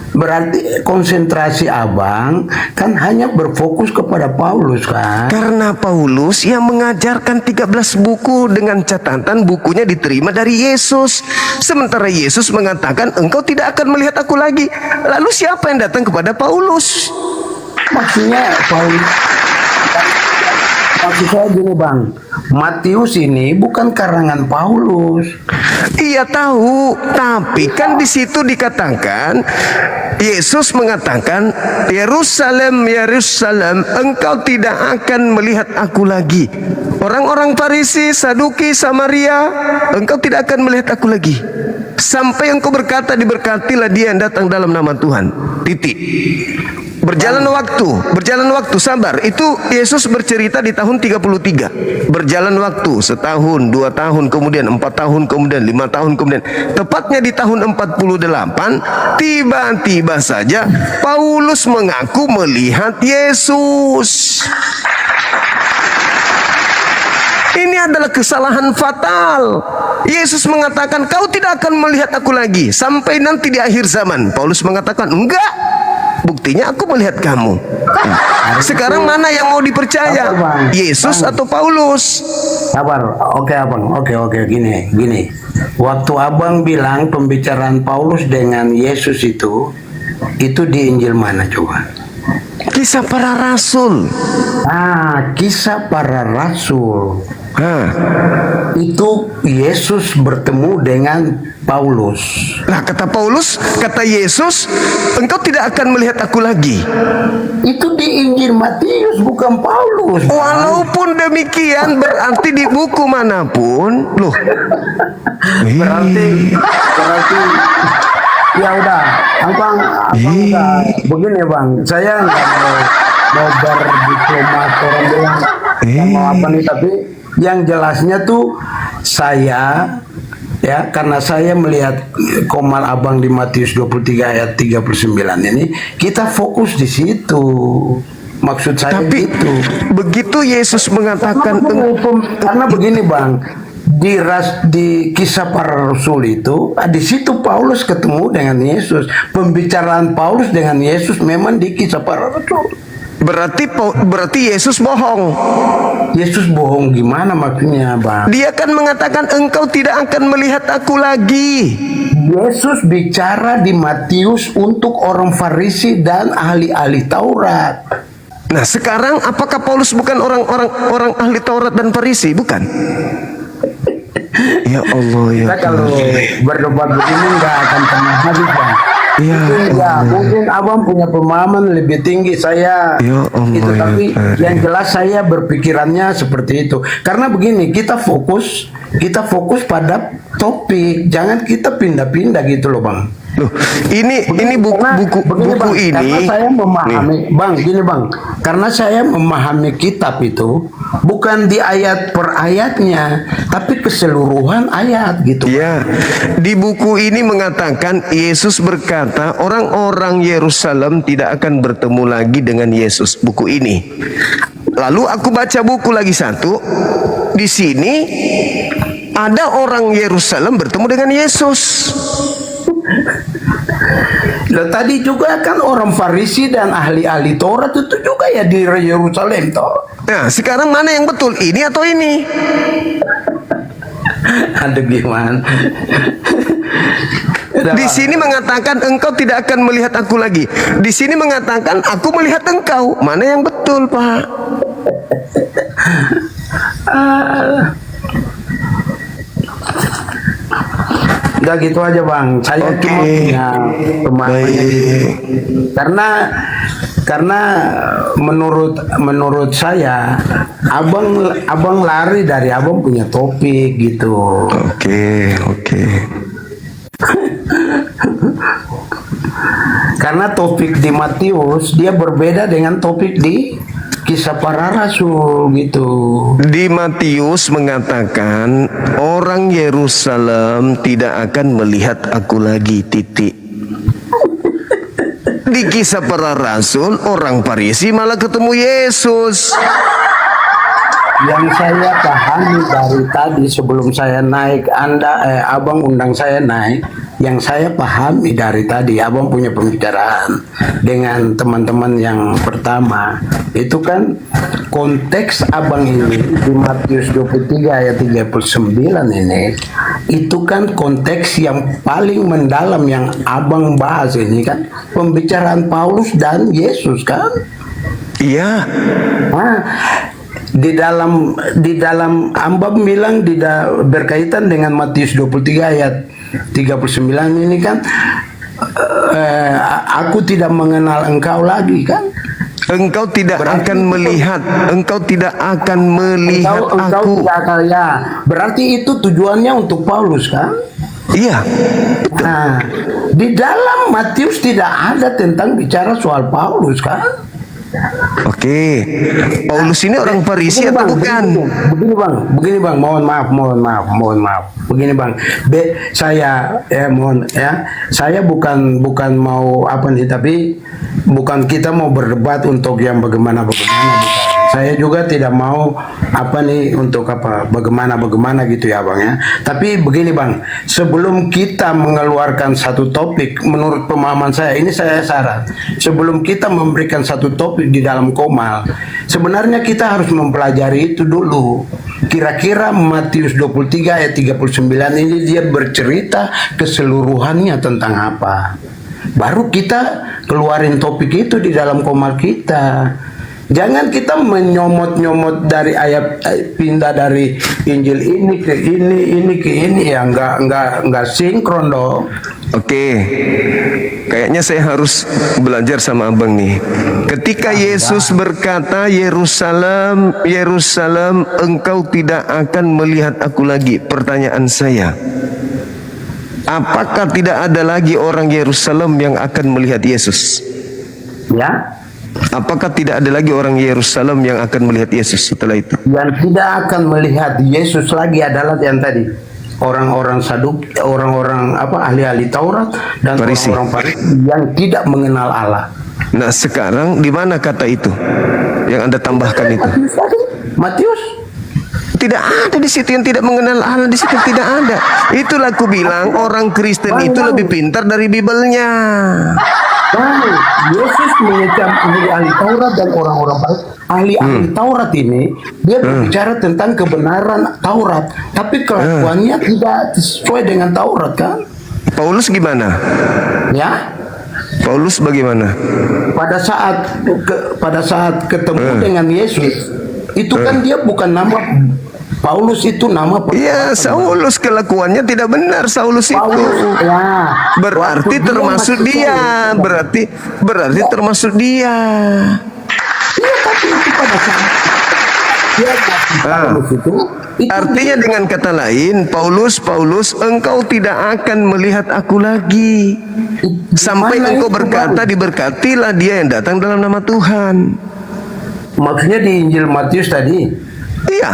Berarti konsentrasi abang kan hanya berfokus kepada Paulus kan? Karena Paulus yang mengajarkan 13 buku dengan catatan bukunya diterima dari Yesus. Sementara Yesus mengatakan engkau tidak akan melihat aku lagi. Lalu siapa yang datang kepada Paulus? Maksudnya maksud saya gini bang, Matius ini bukan karangan Paulus. Iya tahu, tapi kan di situ dikatakan Yesus mengatakan, Yerusalem, Yerusalem, engkau tidak akan melihat aku lagi. Orang-orang Farisi, Saduki, Samaria, engkau tidak akan melihat aku lagi. Sampai engkau berkata, diberkatilah dia yang datang dalam nama Tuhan. Titik. Berjalan waktu, sabar. Itu Yesus bercerita di tahun 33. Berjalan waktu, setahun, 2 tahun, kemudian 4 tahun, kemudian 5 tahun, kemudian tepatnya di tahun 48, tiba-tiba saja Paulus mengaku melihat Yesus. Ini adalah kesalahan fatal. Yesus mengatakan, kau tidak akan melihat aku lagi sampai nanti di akhir zaman. Paulus mengatakan, enggak. Buktinya aku melihat kamu. Sekarang mana yang mau dipercaya? Yesus atau Paulus? Sabar, oke abang, oke, gini. Waktu abang bilang pembicaraan Paulus dengan Yesus itu di Injil mana coba? Kisah para Rasul. Kisah para Rasul. Itu Yesus bertemu dengan Paulus. Nah, kata Paulus, kata Yesus, engkau tidak akan melihat aku lagi. Itu di Injil Matius, bukan Paulus. Walaupun demikian, berarti di buku manapun, loh. berarti ya udah, abang udah begini bang, saya nggak mau berdiplomat orang bilang mau apa nih, tapi yang jelasnya tuh saya ya, karena saya melihat komal abang di Matius 23 ayat 39 ini, kita fokus di situ. Maksud saya itu. Begitu Yesus mengatakan, karena begini bang, di kisah para rasul itu, di situ Paulus ketemu dengan Yesus. Pembicaraan Paulus dengan Yesus memang di kisah para rasul. Berarti Yesus bohong. Yesus bohong gimana maksudnya bang? Dia kan mengatakan engkau tidak akan melihat aku lagi. Yesus bicara di Matius untuk orang Farisi dan ahli-ahli Taurat. Nah sekarang apakah Paulus bukan orang ahli Taurat dan Farisi? Bukan. Ya Allah ya. Kita kalau berdebat begini nggak akan pernah habis bang. Ya, mungkin abang punya pemahaman lebih tinggi saya. Ya Allah, itu, tapi yang jelas saya berpikirannya seperti itu. Karena begini, kita fokus pada topik, jangan kita pindah-pindah gitu loh bang. Loh, ini buku bang, ini. Karena saya memahami, bang, gini bang, karena saya memahami kitab itu bukan di ayat per ayatnya, tapi keseluruhan ayat gitu. Ya, di buku ini mengatakan Yesus berkata orang-orang Yerusalem tidak akan bertemu lagi dengan Yesus. Buku ini. Lalu aku baca buku lagi satu. Di sini ada orang Yerusalem bertemu dengan Yesus. Dan tadi juga kan orang Farisi dan ahli-ahli Taurat itu juga ya di Yerusalem toh. Nah, sekarang mana yang betul? Ini atau ini? Aduh gimana? Di sini mengatakan engkau tidak akan melihat aku lagi. Di sini mengatakan aku melihat engkau. Mana yang betul, Pak? Udah gitu aja bang, saya punya pemahamannya gitu. Karena menurut saya abang lari dari abang punya topik gitu. Oke. Karena topik di Matius dia berbeda dengan topik di kisah para rasul gitu. Di Matius mengatakan orang Yerusalem tidak akan melihat aku lagi, titik. Di Kisah Para Rasul orang Farisi malah ketemu Yesus. Yang saya pahami dari tadi sebelum saya naik, abang undang saya naik. Yang saya pahami dari tadi, abang punya pembicaraan dengan teman-teman yang pertama, itu kan konteks abang ini di Matius 23 ayat 39 ini, itu kan konteks yang paling mendalam yang abang bahas ini kan, pembicaraan Paulus dan Yesus kan? Iya. Nah, di dalam ambang bilang berkaitan dengan Matius 23 ayat 39 ini kan, aku tidak mengenal engkau lagi kan. Engkau tidak akan melihat, engkau tidak akan melihat aku. Tidak akan, ya. Berarti itu tujuannya untuk Paulus kan? Iya. Nah, di dalam Matius tidak ada tentang bicara soal Paulus kan? Oke, Paulus ini orang Farisi atau bukan? Begini bang, mohon maaf. Begini bang, saya saya bukan mau apa nih, tapi bukan kita mau berdebat untuk yang bagaimana bukan. Saya juga tidak mau apa nih untuk bagaimana gitu ya bang ya. Tapi begini bang, sebelum kita mengeluarkan satu topik, menurut pemahaman saya ini saya saran, sebelum kita memberikan satu topik di dalam Komal, sebenarnya kita harus mempelajari itu dulu. Kira-kira Matius 23 ayat 39 ini dia bercerita keseluruhannya tentang apa. Baru kita keluarin topik itu di dalam Komal kita. Jangan kita menyomot-nyomot dari ayat, pindah dari Injil ini ke ini ya, nggak sinkron dong. Oke, kayaknya saya harus belajar sama abang nih. Ketika Yesus berkata, Yerusalem, Yerusalem, engkau tidak akan melihat aku lagi. Pertanyaan saya, apakah tidak ada lagi orang Yerusalem yang akan melihat Yesus? Ya. Apakah tidak ada lagi orang Yerusalem yang akan melihat Yesus setelah itu? Yang tidak akan melihat Yesus lagi adalah yang tadi, orang-orang ahli-ahli Taurat dan orang-orang Farisi yang tidak mengenal Allah. Nah, sekarang di mana kata itu yang Anda tambahkan itu? Matius. Tidak ada di situ yang tidak mengenal Allah, di situ tidak ada. Itulah aku bilang orang Kristen itu lebih pintar dari Bibelnya. Yesus mengecam ahli-ahli Taurat dan orang-orang ahli-ahli Taurat ini, dia berbicara tentang kebenaran Taurat, tapi kelakuannya tidak sesuai dengan Taurat kan? Paulus gimana? Ya? Paulus bagaimana? Pada saat ketemu dengan Yesus, itu kan dia bukan nama Paulus, itu nama. Iya, Saulus, kelakuannya tidak benar. Saulus itu ya, berarti termasuk dia. Berarti termasuk dia. Iya, tapi itu pada saat dia Paulus itu artinya dengan kata lain, Paulus, engkau tidak akan melihat aku lagi sampai engkau berkata, diberkatilah dia yang datang dalam nama Tuhan. Maksudnya di Injil Matius tadi? Iya.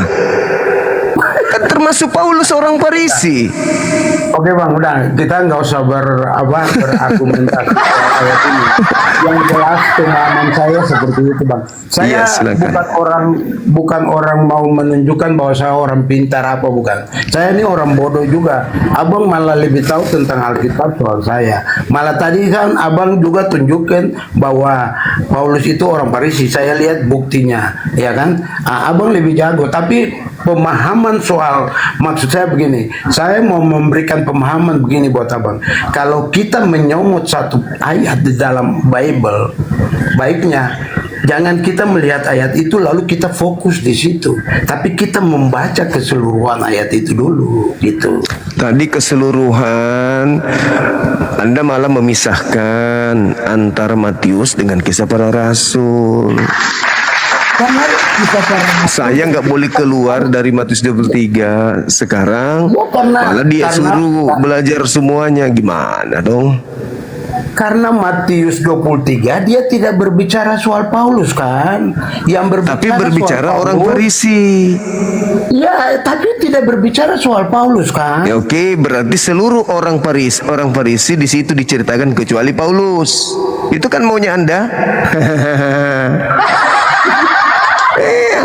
Kan termasuk Paulus orang Farisi. Oke bang, udah, kita nggak usah berargumentasi ayat ini. Yang jelas pemahaman saya seperti itu bang. Saya bukan orang mau menunjukkan bahwa saya orang pintar apa, bukan. Saya ini orang bodoh juga. Abang malah lebih tahu tentang Alkitab soal saya. Malah tadi kan abang juga tunjukkan bahwa Paulus itu orang Farisi. Saya lihat buktinya, ya kan. Abang lebih jago. Tapi pemahaman soal, maksud saya begini, saya mau memberikan pemahaman begini buat abang. Kalau kita menyomot satu ayat di dalam Bible, baiknya jangan kita melihat ayat itu lalu kita fokus di situ, tapi kita membaca keseluruhan ayat itu dulu, gitu. Tadi keseluruhan, Anda malah memisahkan antara Matius dengan Kisah Para Rasul. Saya nggak boleh keluar dari Matius 23 sekarang, malah dia suruh belajar semuanya, gimana dong? Karena Matius 23 dia tidak berbicara soal Paulus kan, yang berbicara Tapi berbicara soal orang Paulus. Farisi. Ya, tapi tidak berbicara soal Paulus kan. Ya, oke, berarti seluruh orang Farisi di situ diceritakan kecuali Paulus. Itu kan maunya Anda. Iya.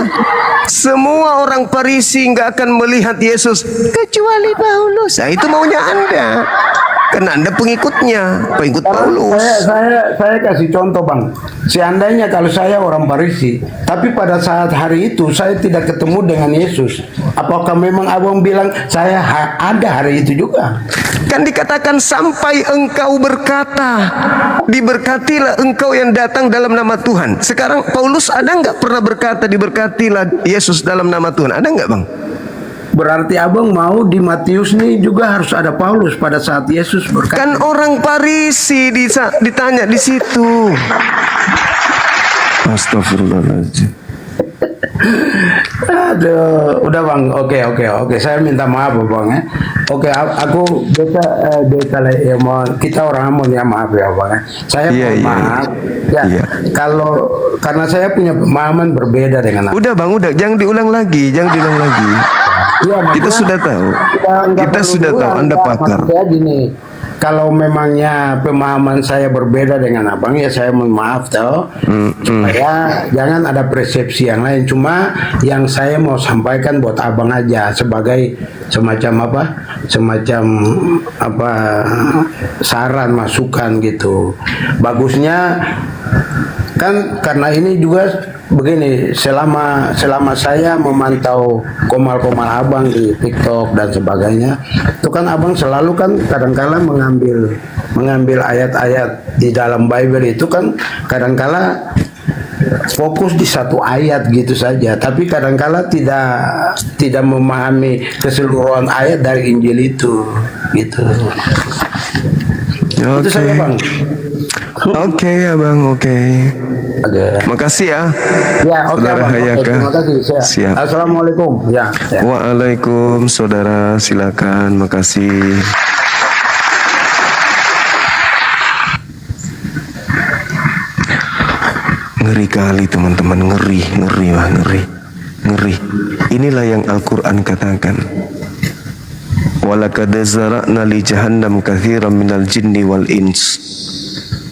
Semua orang Farisi nggak akan melihat Yesus kecuali Paulus. Nah, itu maunya Anda. Karena Anda pengikutnya, pengikut Paulus. Saya kasih contoh, Bang. Seandainya kalau saya orang Farisi, tapi pada saat hari itu saya tidak ketemu dengan Yesus, apakah memang Abang bilang saya ada hari itu juga? Kan dikatakan sampai engkau berkata, diberkatilah engkau yang datang dalam nama Tuhan. Sekarang Paulus ada nggak pernah berkata diberkatilah Yesus dalam nama Tuhan? Ada nggak, Bang? Berarti Abang mau di Matius nih juga harus ada Paulus pada saat Yesus berkata. Kan orang Farisi ditanya di situ. Astagfirullahaladzim. Aduh, udah Bang. Oke. Saya minta maaf Bang ya. Oke, aku biasa ya, kita orang Ambon ya, maaf ya Bang ya. Saya mohon maaf. Ya, karena saya punya pemahaman berbeda dengan Udah Bang, udah jangan diulang lagi. Ya, kita sudah tahu. Kita sudah tahu Anda pakar. Saya gini, kalau memangnya pemahaman saya berbeda dengan Abang ya saya mohon maaf toh. Supaya jangan ada persepsi yang lain. Cuma yang saya mau sampaikan buat Abang aja sebagai semacam saran masukan gitu. Bagusnya kan karena ini juga begini, selama saya memantau komal-komal Abang di TikTok dan sebagainya, itu kan Abang selalu kan kadang-kala mengambil ayat-ayat di dalam Bible itu kan kadang-kala fokus di satu ayat gitu saja, tapi kadang-kala tidak memahami keseluruhan ayat dari Injil itu gitu. Itu saja Bang. Oke ya Bang, oke. Makasih ya. Ya, oke Saudara Bang. Hayaka. Terima kasih. Siap. Assalamualaikum. Ya. Waalaikum, saudara, silakan. Makasih. Ngeri kali teman-teman, ngeri. Inilah yang Al-Quran katakan. Walaqad zara'na li jahannam katsiran minal jinni wal ins.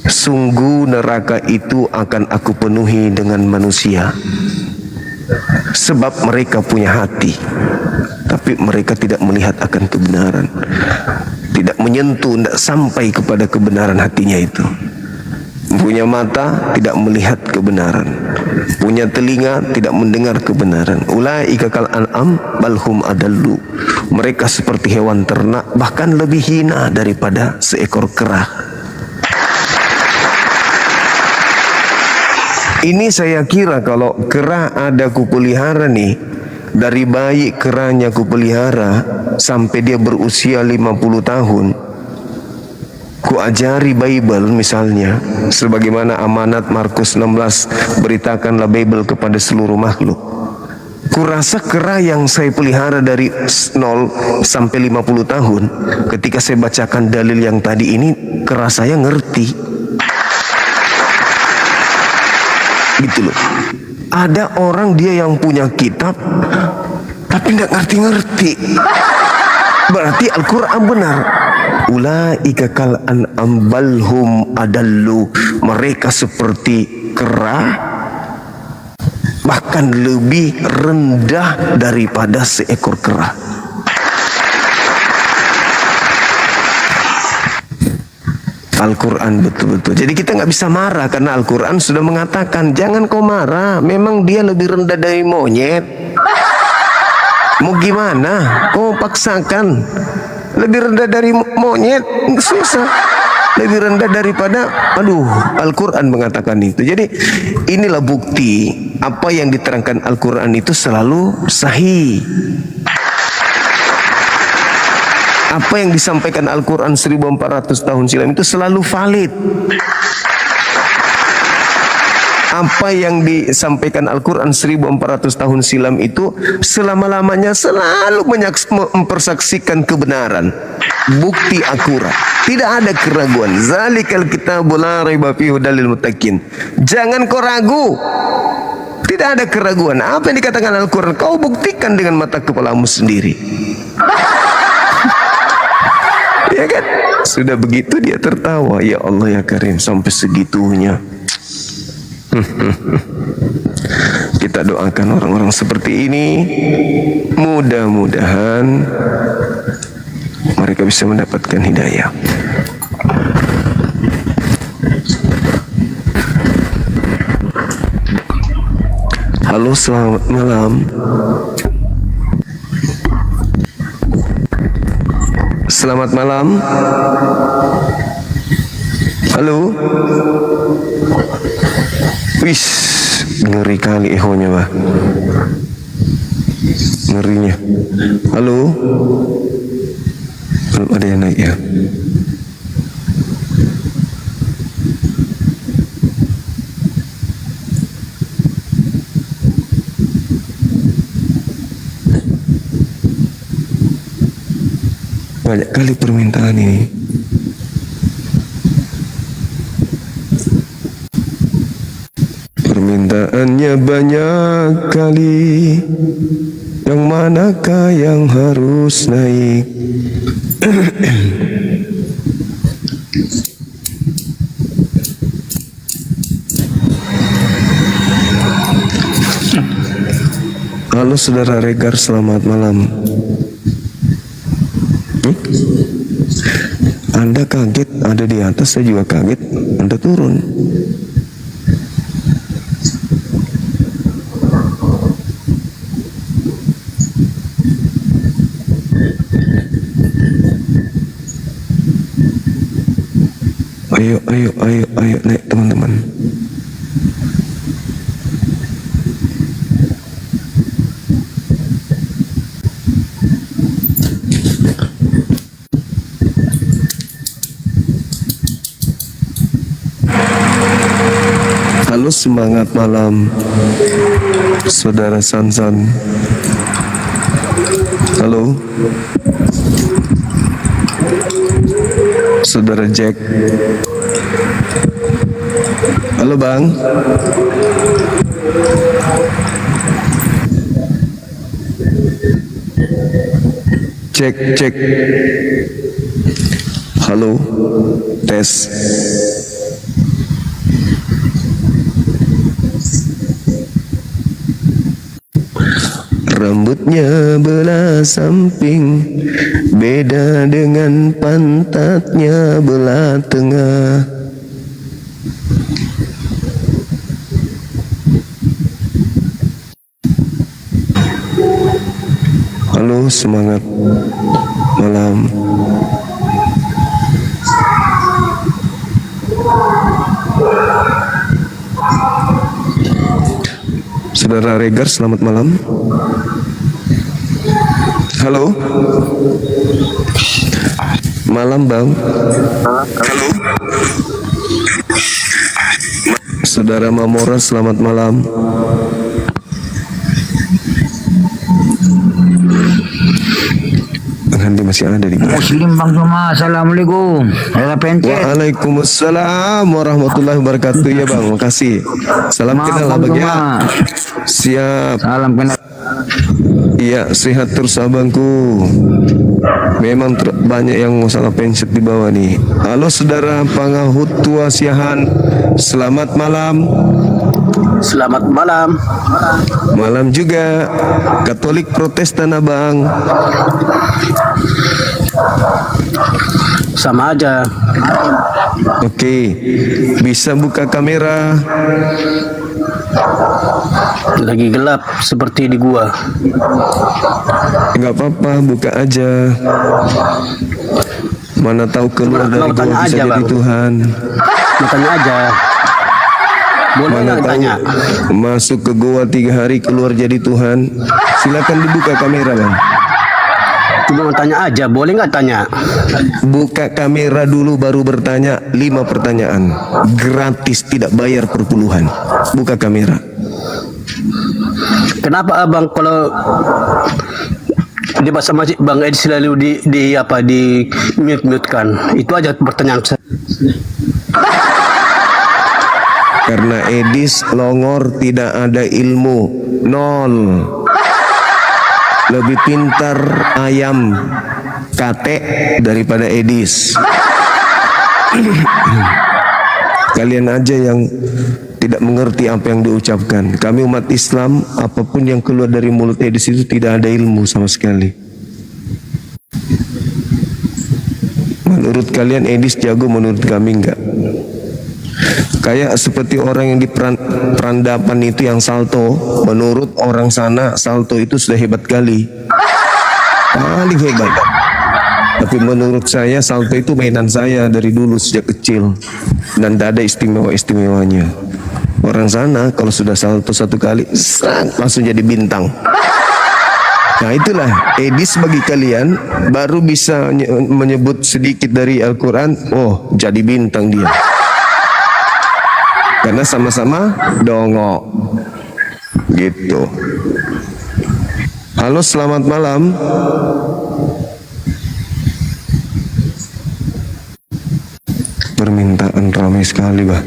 Sungguh neraka itu akan aku penuhi dengan manusia, sebab mereka punya hati, tapi mereka tidak melihat akan kebenaran, tidak menyentuh, tidak sampai kepada kebenaran hatinya itu. Punya mata, tidak melihat kebenaran. Punya telinga, tidak mendengar kebenaran. Ulaika kal an'am balhum adallu. Mereka seperti hewan ternak, bahkan lebih hina daripada seekor kera. Ini saya kira kalau kera ada kupelihara nih, dari bayi keranya kupelihara sampai dia berusia 50 tahun, ku ajari Bible misalnya, sebagaimana amanat Markus 16, beritakanlah Bible kepada seluruh makhluk. Kurasa kera yang saya pelihara dari 0 sampai 50 tahun, ketika saya bacakan dalil yang tadi ini, kera saya ngerti. Gitu loh. Ada orang dia yang punya kitab tapi nggak ngerti-ngerti. Berarti Al-Quran benar. Ulaika kal an'am balhum adallu. Mereka seperti kera, bahkan lebih rendah daripada seekor kera. Al-Quran betul-betul. Jadi kita nggak bisa marah karena Al-Quran sudah mengatakan jangan kau marah. Memang dia lebih rendah dari monyet. Mau gimana? Kau paksakan lebih rendah dari monyet, susah. Lebih rendah daripada, Al-Quran mengatakan itu. Jadi inilah bukti apa yang diterangkan Al-Quran itu selalu sahih. Apa yang disampaikan Al-Quran 1400 tahun silam itu selalu valid. Apa yang disampaikan Al-Quran 1400 tahun silam itu selama-lamanya selalu mempersaksikan kebenaran. Bukti akurat. Tidak ada keraguan. Zalikal kitabul la raiba fihi hudal lil muttaqin. Jangan kau ragu. Tidak ada keraguan. Apa yang dikatakan Al-Quran kau buktikan dengan mata kepalamu sendiri. Ya kan? Sudah begitu dia tertawa. Ya Allah ya Karim, sampai segitunya. Kita doakan orang-orang seperti ini, mudah-mudahan mereka bisa mendapatkan hidayah. Halo, selamat malam. Selamat malam. Halo. Wis, ngeri kali ehonya, Bah. Ngerinya. Halo. Belum ada yang naik ya. Banyak kali permintaan ini. Permintaannya banyak kali. Yang manakah yang harus naik? Halo saudara Regar, selamat malam. Anda kaget ada di atas, saya juga kaget Anda turun. Ayo naik teman-teman. Halo, semangat malam saudara Sansan. Halo saudara Jack. Halo Bang. Cek. Halo, tes. Rambutnya belah samping, beda dengan pantatnya belah tengah. Halo, semangat malam. Saudara Regar, selamat malam. Halo. Malam, Bang. Halo. Saudara Mamora, selamat malam. Handi masih ada di Muslim Bang Suma, assalamualaikum. Waalaikumsalam warahmatullahi wabarakatuh. Ya Bang, makasih. Salam kenal abang ya. Siap. Salam kenal. Iya, sehat terus abangku. Memang banyak yang masalah pensiun di bawah nih. Halo saudara Pangahut Tua Siahan, selamat malam. Selamat malam. Malam juga. Katolik Protestan abang. Sama aja. Oke, bisa buka kamera. Lagi gelap seperti di gua. Enggak apa-apa, buka aja. Mana tahu keluar dari gua bisa aja, jadi Bang. Tuhan. Tanya aja. Boleh Mana nggak tahu tanya? masuk ke gua 3 hari keluar jadi Tuhan. Silakan dibuka kamera Bang. Cuma tanya aja, boleh nggak tanya? Buka kamera dulu baru bertanya 5 pertanyaan. Gratis, tidak bayar perpuluhan. Buka kamera. Kenapa abang kalau Di bahasa masjid Bang Edi selalu di mute-kan. Itu aja pertanyaan saya. Karena Edis longor, tidak ada ilmu, nol. Lebih pintar ayam kate daripada Edis. Kalian aja yang tidak mengerti apa yang diucapkan. Kami umat Islam, apapun yang keluar dari mulut Edis itu tidak ada ilmu sama sekali. Menurut kalian Edis jago, menurut kami enggak. Kayak seperti orang yang di perandapan itu yang salto. Menurut orang sana salto itu sudah hebat kali, paling hebat. Tapi menurut saya salto itu mainan saya dari dulu sejak kecil, dan tidak ada istimewa-istimewanya. Orang sana kalau sudah salto satu kali langsung jadi bintang. Nah itulah Edis bagi kalian, baru bisa menyebut sedikit dari Al-Quran, oh jadi bintang dia. Karena sama-sama dongok gitu. Halo, selamat malam. Permintaan ramai sekali, bah.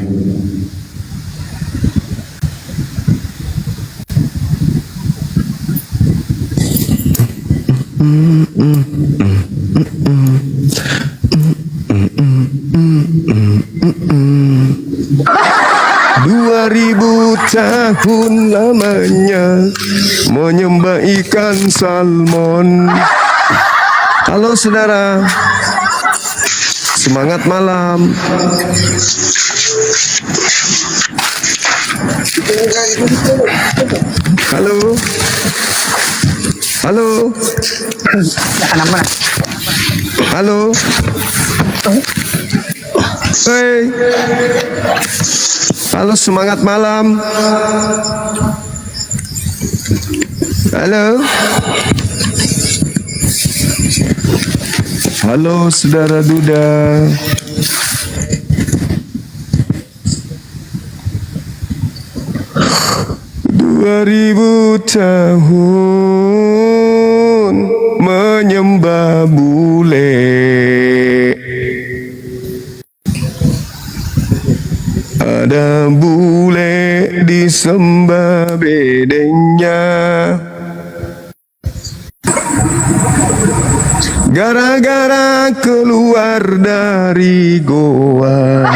Ribu tahun lamanya menyembah ikan salmon. Halo saudara, semangat malam. Halo, halo, halo. Hey. Halo, semangat malam. Halo. Halo saudara Duda. Ribu tahun menyembah bule. Ada bule disembah bedengnya, gara-gara keluar dari goa,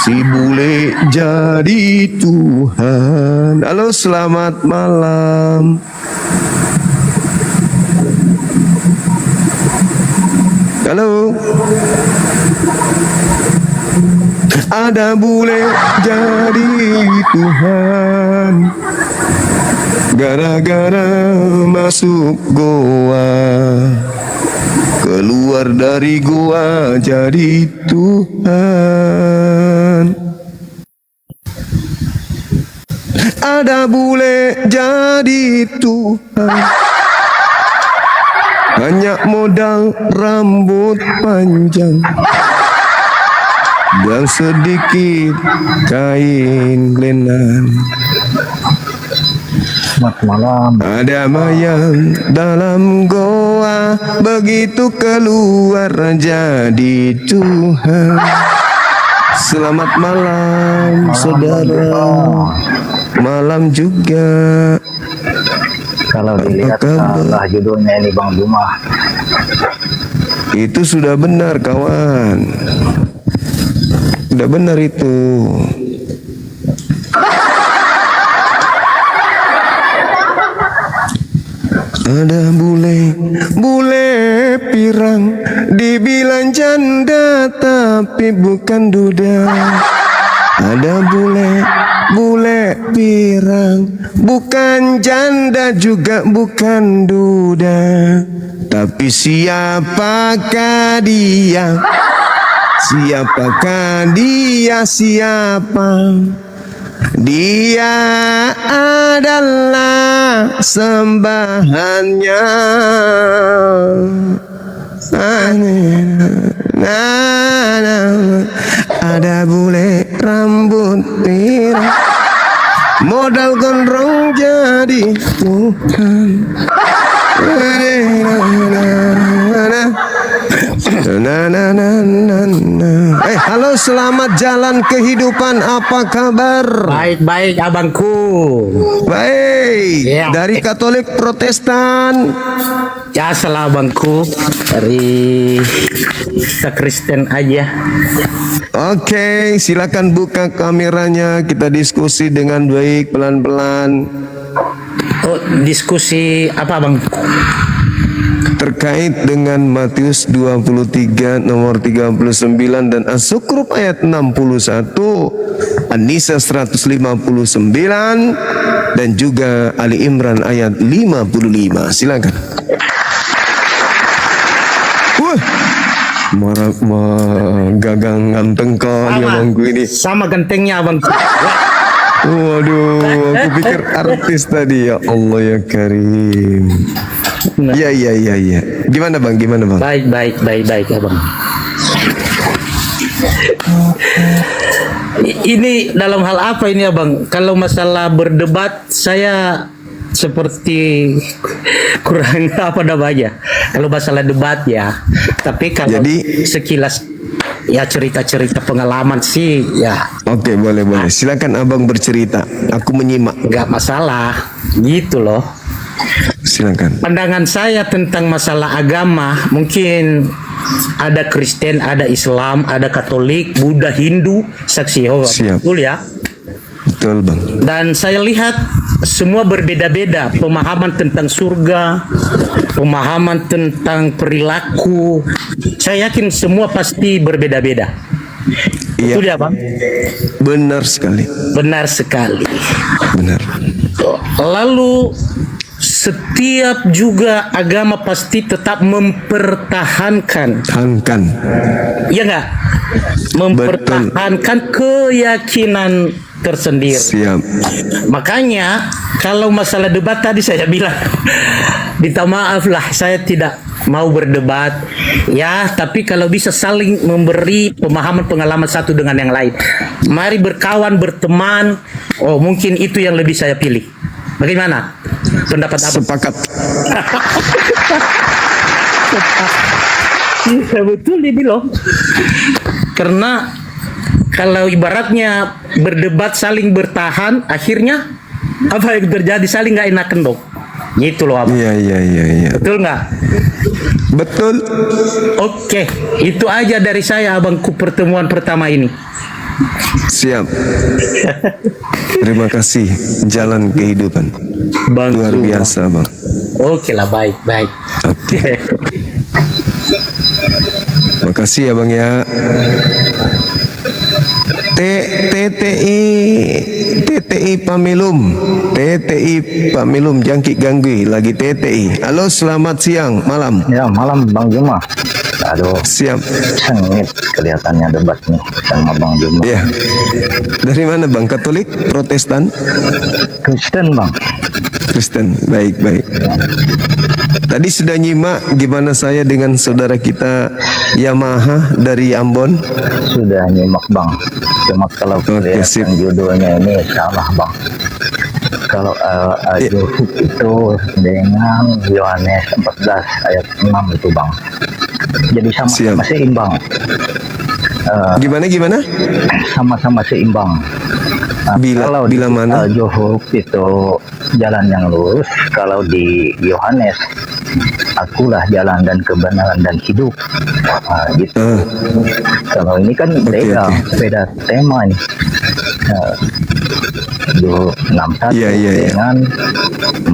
si bule jadi Tuhan. Halo, selamat malam. Halo. Ada bule jadi Tuhan, gara-gara masuk goa, keluar dari goa jadi Tuhan. Ada bule jadi Tuhan, hanya modal rambut panjang dan sedikit kain lenan. Selamat malam. Ada mayang dalam goa, begitu keluar jadi Tuhan. Selamat malam, saudara. Malam juga. Kalau dilihat salah judulnya ini Bang Zuma. Itu sudah benar, kawan. Sudah benar itu. Ada bule pirang, dibilang janda tapi bukan duda. Ada bule pirang, bukan janda juga bukan duda. Tapi siapakah dia? Siapakah dia? Siapa? Dia adalah sembahannya. Ada bule rambut pirang, modal gondrong jadi Tuhan. Halo, selamat jalan kehidupan. Apa kabar? Baik-baik abangku. Baik. Ya. Dari Katolik Protestan. Ya salah abangku. Dari kita Kristen aja. Oke, silakan buka kameranya. Kita diskusi dengan baik, pelan-pelan. Oh, diskusi apa bang? Terkait dengan Matius 23 nomor 39 dan As-Zukhruf ayat 61, An-Nisa 159 dan juga Ali Imran ayat 55. Silakan. Gagang ganteng kau dia bangku ini. Sama gantengnya abang. Waduh, aku pikir artis tadi. Ya Allah ya Karim. Ya. Gimana bang? Baik abang. Ini dalam hal apa ini abang? Kalau masalah berdebat saya seperti kurang apa namanya. Kalau masalah debat ya. Tapi kalau sekilas ya cerita-cerita pengalaman sih ya. Oke, boleh. Silakan abang bercerita. Aku menyimak. Nggak masalah. Gitu loh. Silakan. Pandangan saya tentang masalah agama mungkin ada Kristen, ada Islam, ada Katolik, Buddha, Hindu, Saksi Yehova. Betul ya? Betul bang. Dan saya lihat semua berbeda-beda pemahaman tentang surga, pemahaman tentang perilaku. Saya yakin semua pasti berbeda-beda. Iya. Betul ya bang? Benar sekali. Benar sekali. Benar. Lalu setiap juga agama pasti tetap mempertahankan. Iya nggak? Mempertahankan keyakinan tersendiri. Siap. Makanya kalau masalah debat tadi saya bilang, minta maaf lah, saya tidak mau berdebat. Ya, tapi kalau bisa saling memberi pemahaman pengalaman satu dengan yang lain. Mari berkawan, berteman. Oh, mungkin itu yang lebih saya pilih. Bagaimana pendapat abang? Sepakat. Ya, betul ini loh. Karena kalau ibaratnya berdebat saling bertahan, akhirnya apa yang terjadi, saling nggak enakan dong. Gitu loh abang. Iya. Betul nggak? Betul. Oke, itu aja dari saya abangku pertemuan pertama ini. Siap. Terima kasih. Jalan kehidupan. Bang, luar biasa bang. Oke lah, baik. Oke. Makasih ya bang ya. TTI Pamilum Jangkik Ganggi lagi TTI. Halo, selamat siang, malam. Ya, malam Bang Juma. Aduh, siap. Sengit kelihatannya debat nih sama Bang Juma. Ya. Dari mana bang? Katolik, Protestan? Kristen bang. Kristen, baik. Tadi sudah nyimak gimana saya dengan saudara kita Yamaha dari Ambon? Sudah nyimak bang. Cuma kalau kelihatan judulnya ini salah bang. Kalau Al-Juhud itu dengan Yohanes 14 ayat 6 itu bang. Jadi sama-sama seimbang. Gimana? Sama-sama seimbang. Nah, kalau bila mana Al-Juhud itu jalan yang lurus, kalau di Yohanes akulah jalan dan kebenaran dan hidup. Nah, gitu. Kalau ini kan beda tema nih. 61 dengan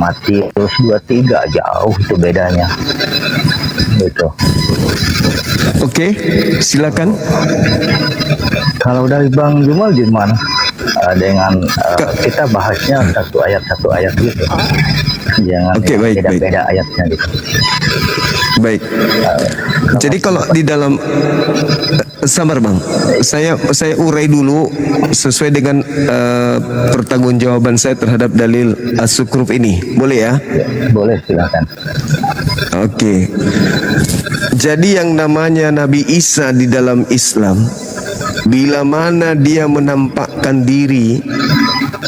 Matius 23 jauh itu bedanya. Gitu. Oke, silakan. Kalau dari Bang Jumal gimana? Dengan kita bahasnya satu ayat gitu. Jangan beda-beda ayatnya gitu. Baik. Jadi kalau di dalam sabar bang, saya urai dulu sesuai dengan pertanggungjawaban saya terhadap dalil As-Zukhruf ini, boleh ya? Boleh, silakan. Oke. Jadi yang namanya Nabi Isa di dalam Islam, bila mana dia menampakkan diri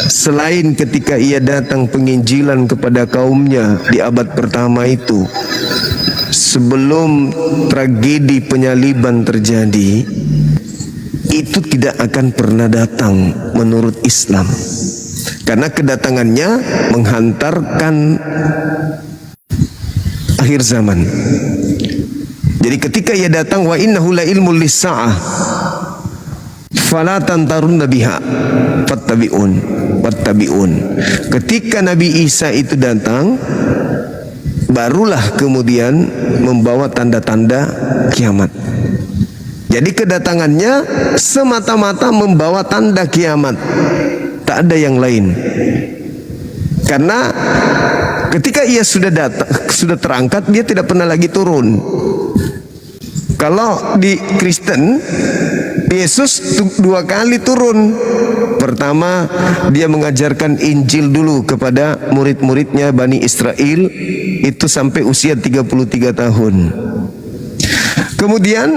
selain ketika ia datang penginjilan kepada kaumnya di abad pertama itu, sebelum tragedi penyaliban terjadi, itu tidak akan pernah datang menurut Islam, karena kedatangannya menghantarkan akhir zaman. Jadi ketika ia datang, wa innahu la ilmul lis-sa'ah fala tantarunna biha fattabi'un. Ketika Nabi Isa itu datang, barulah kemudian membawa tanda-tanda kiamat. Jadi kedatangannya semata-mata membawa tanda kiamat, tak ada yang lain. Karena ketika ia sudah datang, sudah terangkat, dia tidak pernah lagi turun. Kalau di Kristen, Yesus 2 kali turun. Pertama, dia mengajarkan Injil dulu kepada murid-muridnya Bani Israel, itu sampai usia 33 tahun. Kemudian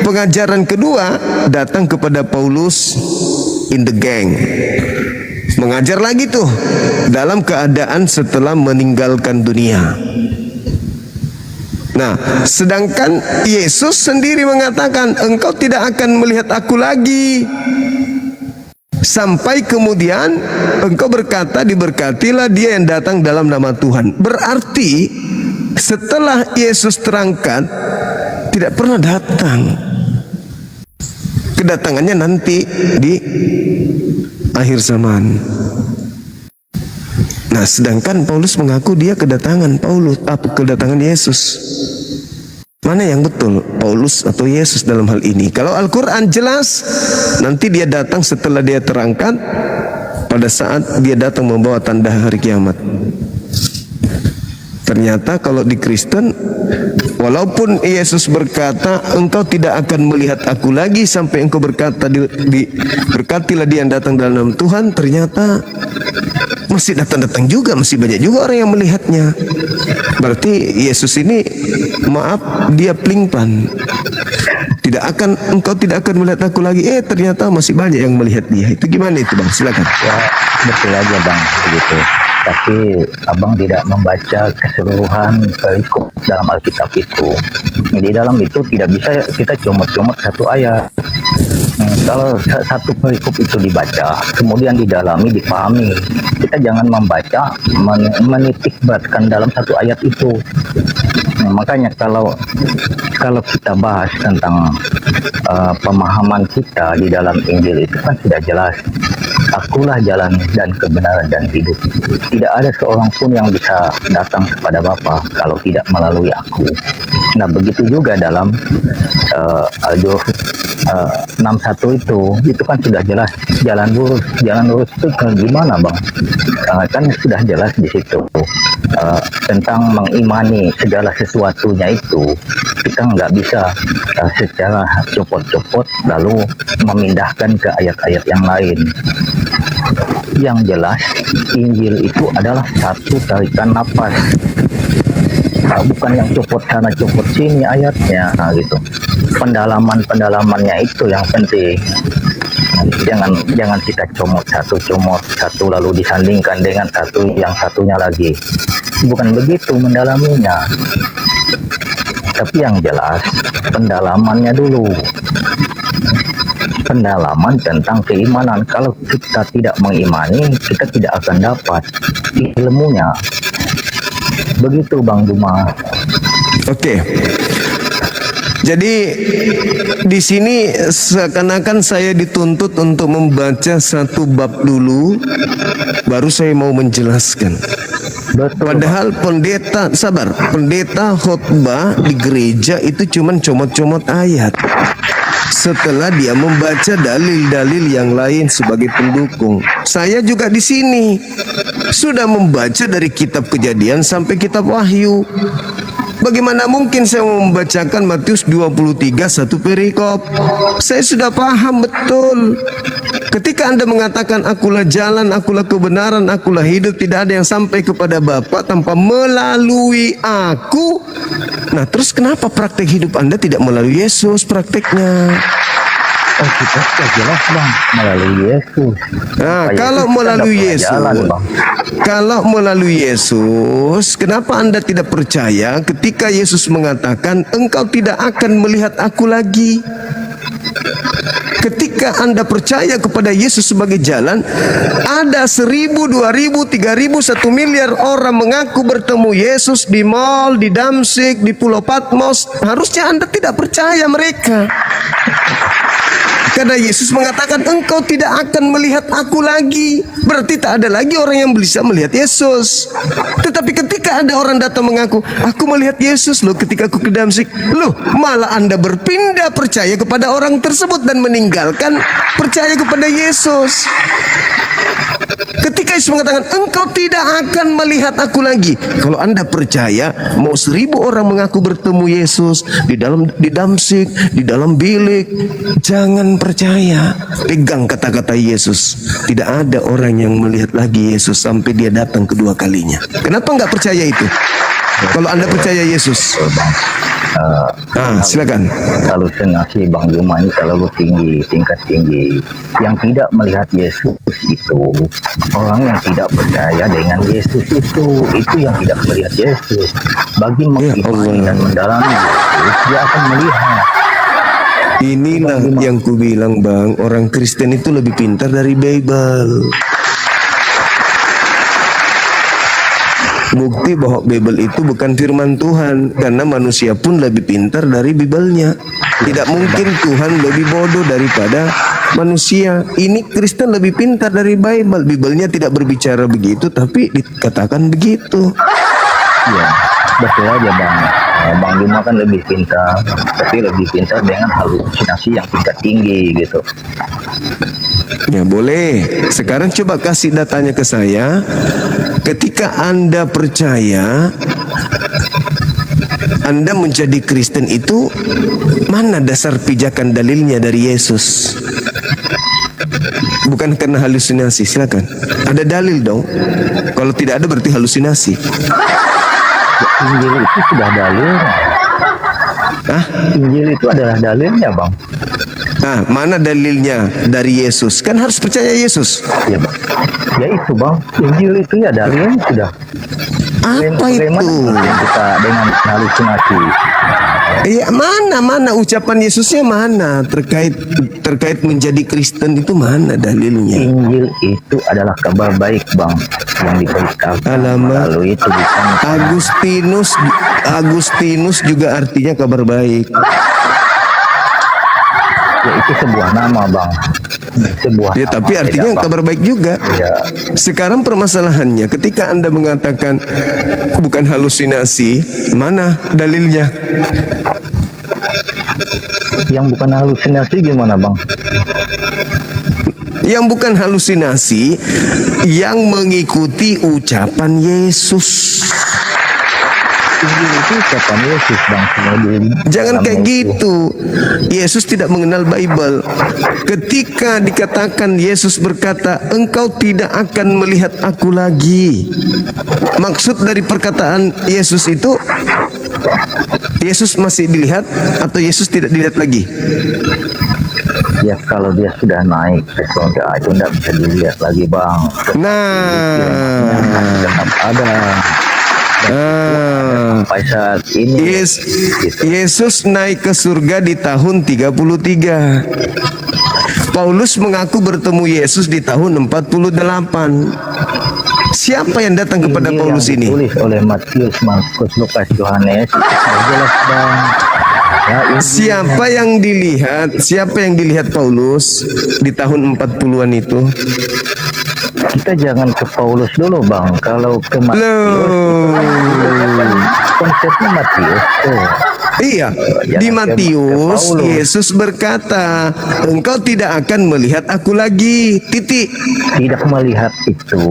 pengajaran kedua datang kepada Paulus in the gang. Mengajar lagi tuh dalam keadaan setelah meninggalkan dunia. Nah, sedangkan Yesus sendiri mengatakan, engkau tidak akan melihat aku lagi sampai kemudian engkau berkata, diberkatilah dia yang datang dalam nama Tuhan. Berarti setelah Yesus terangkat, tidak pernah datang. Kedatangannya nanti di akhir zaman. Nah, sedangkan Paulus mengaku dia kedatangan Yesus. Mana yang betul, Paulus atau Yesus dalam hal ini? Kalau Al-Quran jelas, nanti dia datang setelah dia terangkat, pada saat dia datang membawa tanda hari kiamat. Ternyata kalau di Kristen, walaupun Yesus berkata, engkau tidak akan melihat aku lagi sampai engkau berkata, berkatilah dia yang datang dalam nama Tuhan, ternyata masih datang-datang juga, masih banyak juga orang yang melihatnya. Berarti Yesus ini, maaf, dia pelin-pelan. Engkau tidak akan melihat aku lagi. Ternyata masih banyak yang melihat dia. Itu gimana itu, Bang? Silakan. Ya, betul aja, Bang, begitu. Tapi abang tidak membaca keseluruhan perikop dalam Alkitab itu. Di dalam itu tidak bisa kita comot-comot satu ayat. Kalau satu perikop itu dibaca, kemudian didalami, dipahami, kita jangan membaca, menitikberatkan dalam satu ayat itu. Makanya kalau kita bahas tentang pemahaman kita di dalam Injil itu kan sudah jelas. Akulah jalan dan kebenaran dan hidup. Tidak ada seorang pun yang bisa datang kepada Bapa kalau tidak melalui aku. Nah, begitu juga dalam Al-Jufr 61 itu kan sudah jelas jalan lurus itu gimana, Bang? Kan sudah jelas di situ tentang mengimani segala sesuatunya itu. Kita nggak bisa secara copot-copot lalu memindahkan ke ayat-ayat yang lain. Yang jelas Injil itu adalah satu tarikan nafas. Bukan yang copot sana copot sini ayatnya, gitu. Pendalamannya itu yang penting. Jangan kita comot satu lalu disandingkan dengan yang satunya lagi. Bukan begitu mendalaminya. Tapi yang jelas pendalamannya dulu. Pendalaman tentang keimanan. Kalau kita tidak mengimani, kita tidak akan dapat ilmunya. Begitu, Bang Duma. Oke. Jadi di sini seakan-akan saya dituntut untuk membaca satu bab dulu, baru saya mau menjelaskan. Padahal pendeta khotbah di gereja itu cuman comot-comot ayat. Setelah dia membaca dalil-dalil yang lain sebagai pendukung. Saya juga di sini sudah membaca dari kitab Kejadian sampai kitab Wahyu. Bagaimana mungkin saya membacakan Matius 23 satu perikop? Saya sudah paham betul. Ketika Anda mengatakan akulah jalan, akulah kebenaran, akulah hidup, tidak ada yang sampai kepada Bapa tanpa melalui aku. Nah, terus kenapa praktek hidup Anda tidak melalui Yesus prakteknya? Oh, kita sudah jelas bang melalui Yesus. Nah, Supaya kalau Yesus kita melalui dapat Yesus, jalan, Bang. kalau melalui Yesus, kenapa Anda tidak percaya ketika Yesus mengatakan engkau tidak akan melihat aku lagi? Ketika Anda percaya kepada Yesus sebagai jalan, ada 1.000, 2.000, 3.000, 1 miliar orang mengaku bertemu Yesus di mall, di Damsyik, di Pulau Patmos. Harusnya Anda tidak percaya mereka. Karena Yesus mengatakan engkau tidak akan melihat aku lagi. Berarti tak ada lagi orang yang bisa melihat Yesus. Tetapi ketika ada orang datang mengaku, aku melihat Yesus loh ketika aku ke Damsyik, loh malah Anda berpindah percaya kepada orang tersebut dan meninggalkan percaya kepada Yesus. Ketika Yesus mengatakan engkau tidak akan melihat aku lagi, kalau Anda percaya, mau 1.000 orang mengaku bertemu Yesus di Damsyik, di dalam bilik, jangan percaya. Pegang kata-kata Yesus. Tidak ada orang yang melihat lagi Yesus sampai dia datang kedua kalinya. Kenapa nggak percaya itu? Kalau Anda percaya Yesus, silakan. Halusinasi Bang Juma ini terlalu tinggi, tingkat tinggi. Yang tidak melihat Yesus itu orang yang tidak percaya dengan Yesus itu yang tidak melihat Yesus. Bagi mengimani dan mendalami Yesus, dia akan melihat. Inilah yang ku bilang Bang, orang Kristen itu lebih pintar dari Bible. Bukti bahwa Bible itu bukan firman Tuhan, karena manusia pun lebih pintar dari Bible-nya. Tidak mungkin Tuhan lebih bodoh daripada manusia. Ini Kristen lebih pintar dari Bible. Bible-nya tidak berbicara begitu, tapi dikatakan begitu. Ya, betul aja Bang. Bang Juma kan lebih pintar, tapi lebih pintar dengan halusinasi yang tingkat tinggi gitu. Ya boleh. Sekarang coba kasih datanya ke saya. Ketika Anda percaya, Anda menjadi Kristen itu, mana dasar pijakan dalilnya dari Yesus? Bukan karena halusinasi. Silakan. Ada dalil dong. Kalau tidak ada berarti halusinasi. Injil itu sudah dalilnya. Injil itu adalah dalilnya Bang. Nah, mana dalilnya dari Yesus? Kan harus percaya Yesus. Ya Bang. Ya itu Bang. Injil itu ya dalilnya sudah. Apa itu? Kita dengan halusinasi. Iya, mana ucapan Yesusnya mana terkait menjadi Kristen itu mana dalilnya? Injil itu adalah kabar baik Bang yang diberitakan. Lalu itu bukan Agustinus juga artinya kabar baik. Ya itu sebuah nama Bang. Ya tapi artinya kabar baik juga. Ya. Sekarang permasalahannya ketika Anda mengatakan bukan halusinasi, mana dalilnya? Yang bukan halusinasi gimana Bang? Yang bukan halusinasi, yang mengikuti ucapan Yesus. Itu ucapan Yesus Bang. Jangan kayak gitu. Yesus tidak mengenal Bible. Ketika dikatakan Yesus berkata, engkau tidak akan melihat aku lagi. Maksud dari perkataan Yesus itu, Yesus masih dilihat atau Yesus tidak dilihat lagi? Ya kalau dia sudah naik ke surga itu tidak bisa dilihat lagi Bang. Tetap ada. Sampai saat ini Yesus naik ke surga di tahun 33. Paulus mengaku bertemu Yesus di tahun 48. Siapa yang datang kepada Paulus ini? Ditulis oleh Matius, Markus, Lukas, Yohanes. Jelas Bang. Ya, siapa yang dilihat Paulus di tahun 40-an itu? Kita jangan ke Paulus dulu Bang. Kalau ke Matius, konsepnya Matius tuh. Iya, di Matius Yesus berkata, engkau tidak akan melihat aku lagi. Titik. Tidak melihat itu.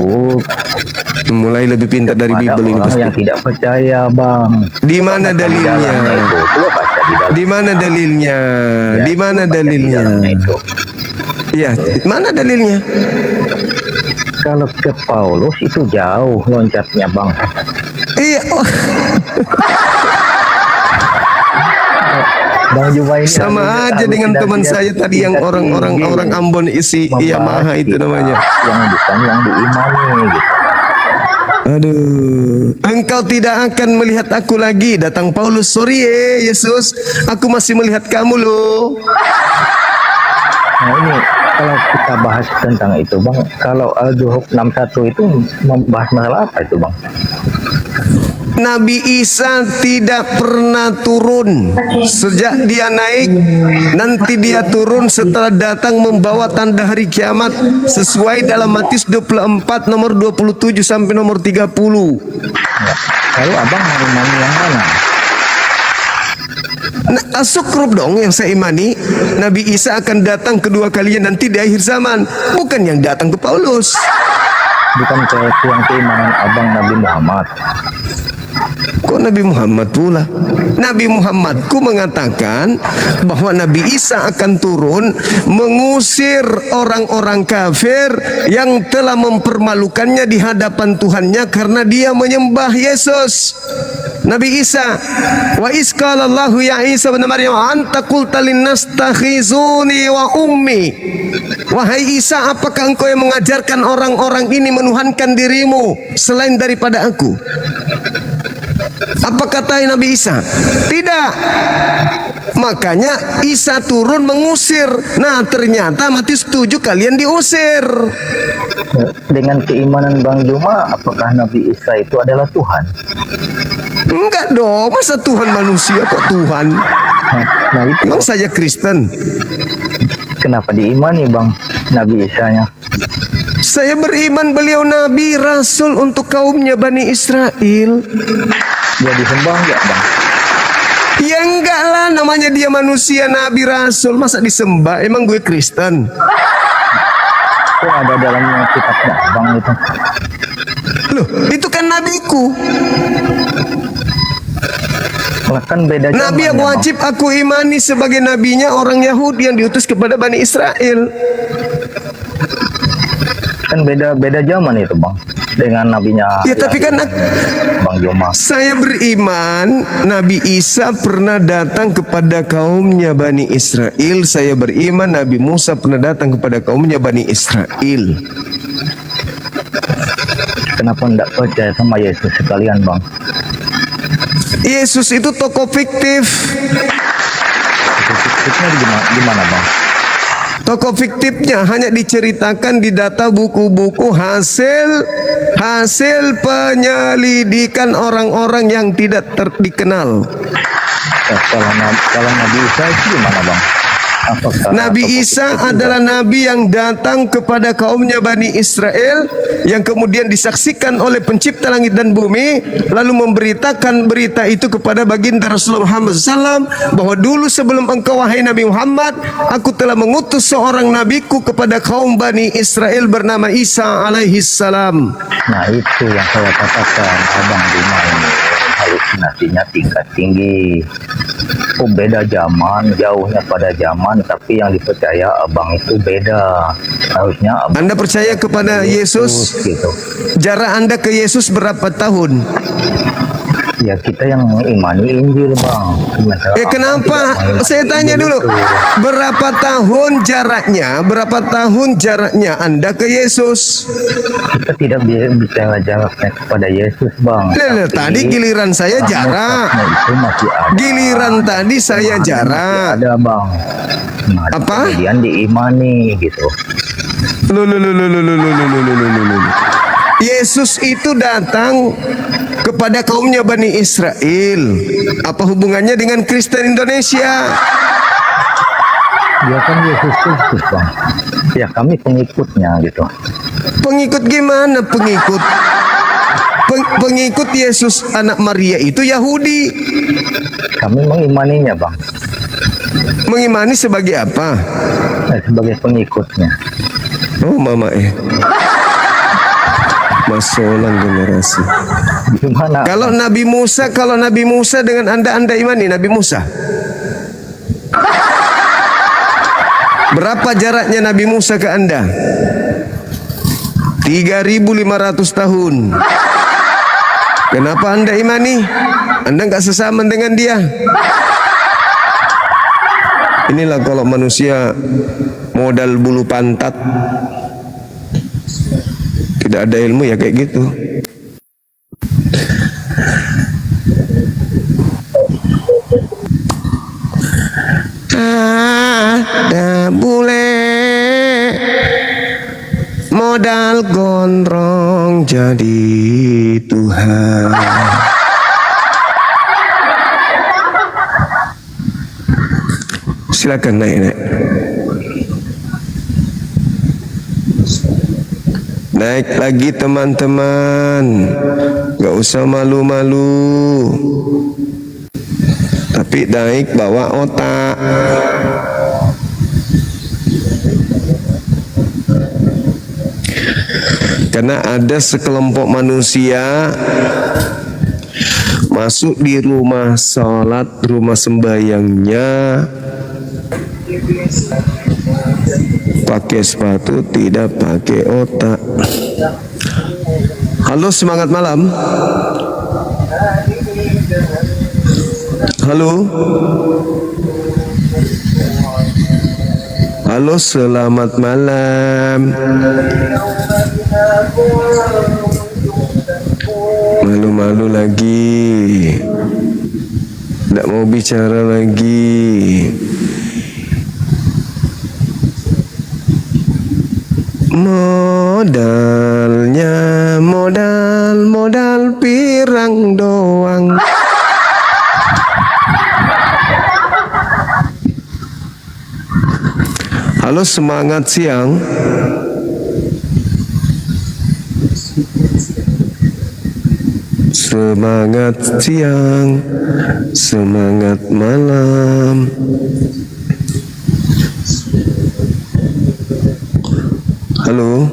Mulai lebih pintar dari Bible ini pasti. Yang tidak percaya Bang. Di mana dalilnya? Di mana dalilnya? Di mana dalilnya? Iya, mana dalilnya? Kalau ke Paulus itu jauh loncatnya Bang. Iya. Bang Juma ini sama aja dengan teman saya tadi yang orang Ambon isi Yamaha itu namanya. Yang bukan yang diimani gitu. Aduh, engkau tidak akan melihat aku lagi, datang Paulus. Sorry Yesus, aku masih melihat kamu loh. Nah ini kalau kita bahas tentang itu Bang, kalau Al-Zuhuk 61 itu membahas masalah apa itu Bang? Nabi Isa tidak pernah turun sejak dia naik, nanti dia turun setelah datang membawa tanda hari kiamat sesuai dalam Matius 24 nomor 27 sampai nomor 30. Ya. Lalu abang mau imani yang mana? Nah, As-Sukrub dong yang saya imani. Nabi Isa akan datang kedua kalinya nanti di akhir zaman, bukan yang datang ke Paulus. Bukan ke yang keimanan abang Nabi Muhammad. Kok Nabi Muhammad pula? Nabi Muhammadku mengatakan bahwa Nabi Isa akan turun mengusir orang-orang kafir yang telah mempermalukannya di hadapan Tuhannya karena dia menyembah Yesus. Nabi Isa, wa isqalallahu ya Isa bin Maryam anta qulta linnas takhizuni wa ummi. Wahai Isa, apakah engkau yang mengajarkan orang-orang ini menuhankan dirimu selain daripada aku? Apa kata Nabi Isa? Tidak. Makanya Isa turun mengusir. Nah ternyata Matius 7 kalian diusir. Dengan keimanan Bang Juma, apakah Nabi Isa itu adalah Tuhan? Enggak dong, masa Tuhan manusia kok Tuhan? Nah itu. Emang saya Kristen. Kenapa diimani Bang Nabi Isa-nya? Saya beriman beliau Nabi Rasul untuk kaumnya Bani Israel. Dia disembah enggak Bang? Ya enggak lah, namanya dia manusia Nabi Rasul, masa disembah? Emang gue Kristen? Kok ada dalam kitabnya Bang itu? Loh, itu kan nabiku. Kan beda Nabi yang wajib aku imani sebagai nabinya orang Yahudi yang diutus kepada Bani Israel. Kan beda zaman itu Bang dengan nabinya. Ya tapi kan Bang Joma. Saya beriman Nabi Isa pernah datang kepada kaumnya Bani Israel. Saya beriman Nabi Musa pernah datang kepada kaumnya Bani Israel. Kenapa enggak percaya sama Yesus sekalian Bang? Yesus itu tokoh fiktif. Fiktifnya gimana Bang? Tokoh fiktifnya hanya diceritakan di data buku-buku hasil penyelidikan orang-orang yang tidak dikenal. Kalau Nabi Isa itu gimana Bang? Nabi Isa adalah nabi yang datang kepada kaumnya Bani Israel yang kemudian disaksikan oleh pencipta langit dan bumi, lalu memberitakan berita itu kepada baginda Rasulullah Muhammad SAW bahwa dulu sebelum engkau wahai Nabi Muhammad, aku telah mengutus seorang nabiku kepada kaum Bani Israel bernama Isa alaihi salam. Nah itu yang saya katakan Abang Juma ini halusinasinya tingkat tinggi. Oh beda zaman, jauhnya pada zaman, tapi yang dipercaya abang itu beda. Harusnya abang Anda percaya kepada Yesus gitu. Jarak Anda ke Yesus berapa tahun? Ya kita yang mengimani Injil Bang. Kenapa? Saya tanya dulu, berapa tahun jaraknya? Berapa tahun jaraknya Anda ke Yesus? Kita tidak bicara jaraknya kepada Yesus Bang. Tadi giliran saya jarak. Giliran tadi saya jarak. Ada Bang. Nah, apa? Kemudian diimani gitu. Yesus itu datang kepada kaumnya Bani Israel. Apa hubungannya dengan Kristen Indonesia? Ya kan Yesus Kristus Bang. Ya kami pengikutnya gitu. Pengikut gimana pengikut? Pengikut Yesus anak Maria itu Yahudi. Kami mengimaninya Bang. Mengimani sebagai apa? Sebagai pengikutnya. Oh mama Masolang generasi. Gimana? Kalau Nabi Musa dengan Anda imani Nabi Musa? Berapa jaraknya Nabi Musa ke Anda? 3.500 tahun. Kenapa Anda imani? Anda nggak sesama dengan dia? Inilah kalau manusia modal bulu pantat, tidak ada ilmu ya kayak gitu. Ada bule modal gondrong jadi Tuhan. Silakan naik. Naik lagi teman-teman, gak usah malu-malu. Tapi naik bawa otak. Karena ada sekelompok manusia masuk di rumah sholat, rumah sembayangnya, pakai sepatu, tidak pakai otak. Halo, semangat malam. Halo. Halo, selamat malam. Malu-malu lagi, tidak mau bicara lagi. Modalnya modal pirang doang. Halo, semangat siang. Semangat siang, semangat malam. Halo.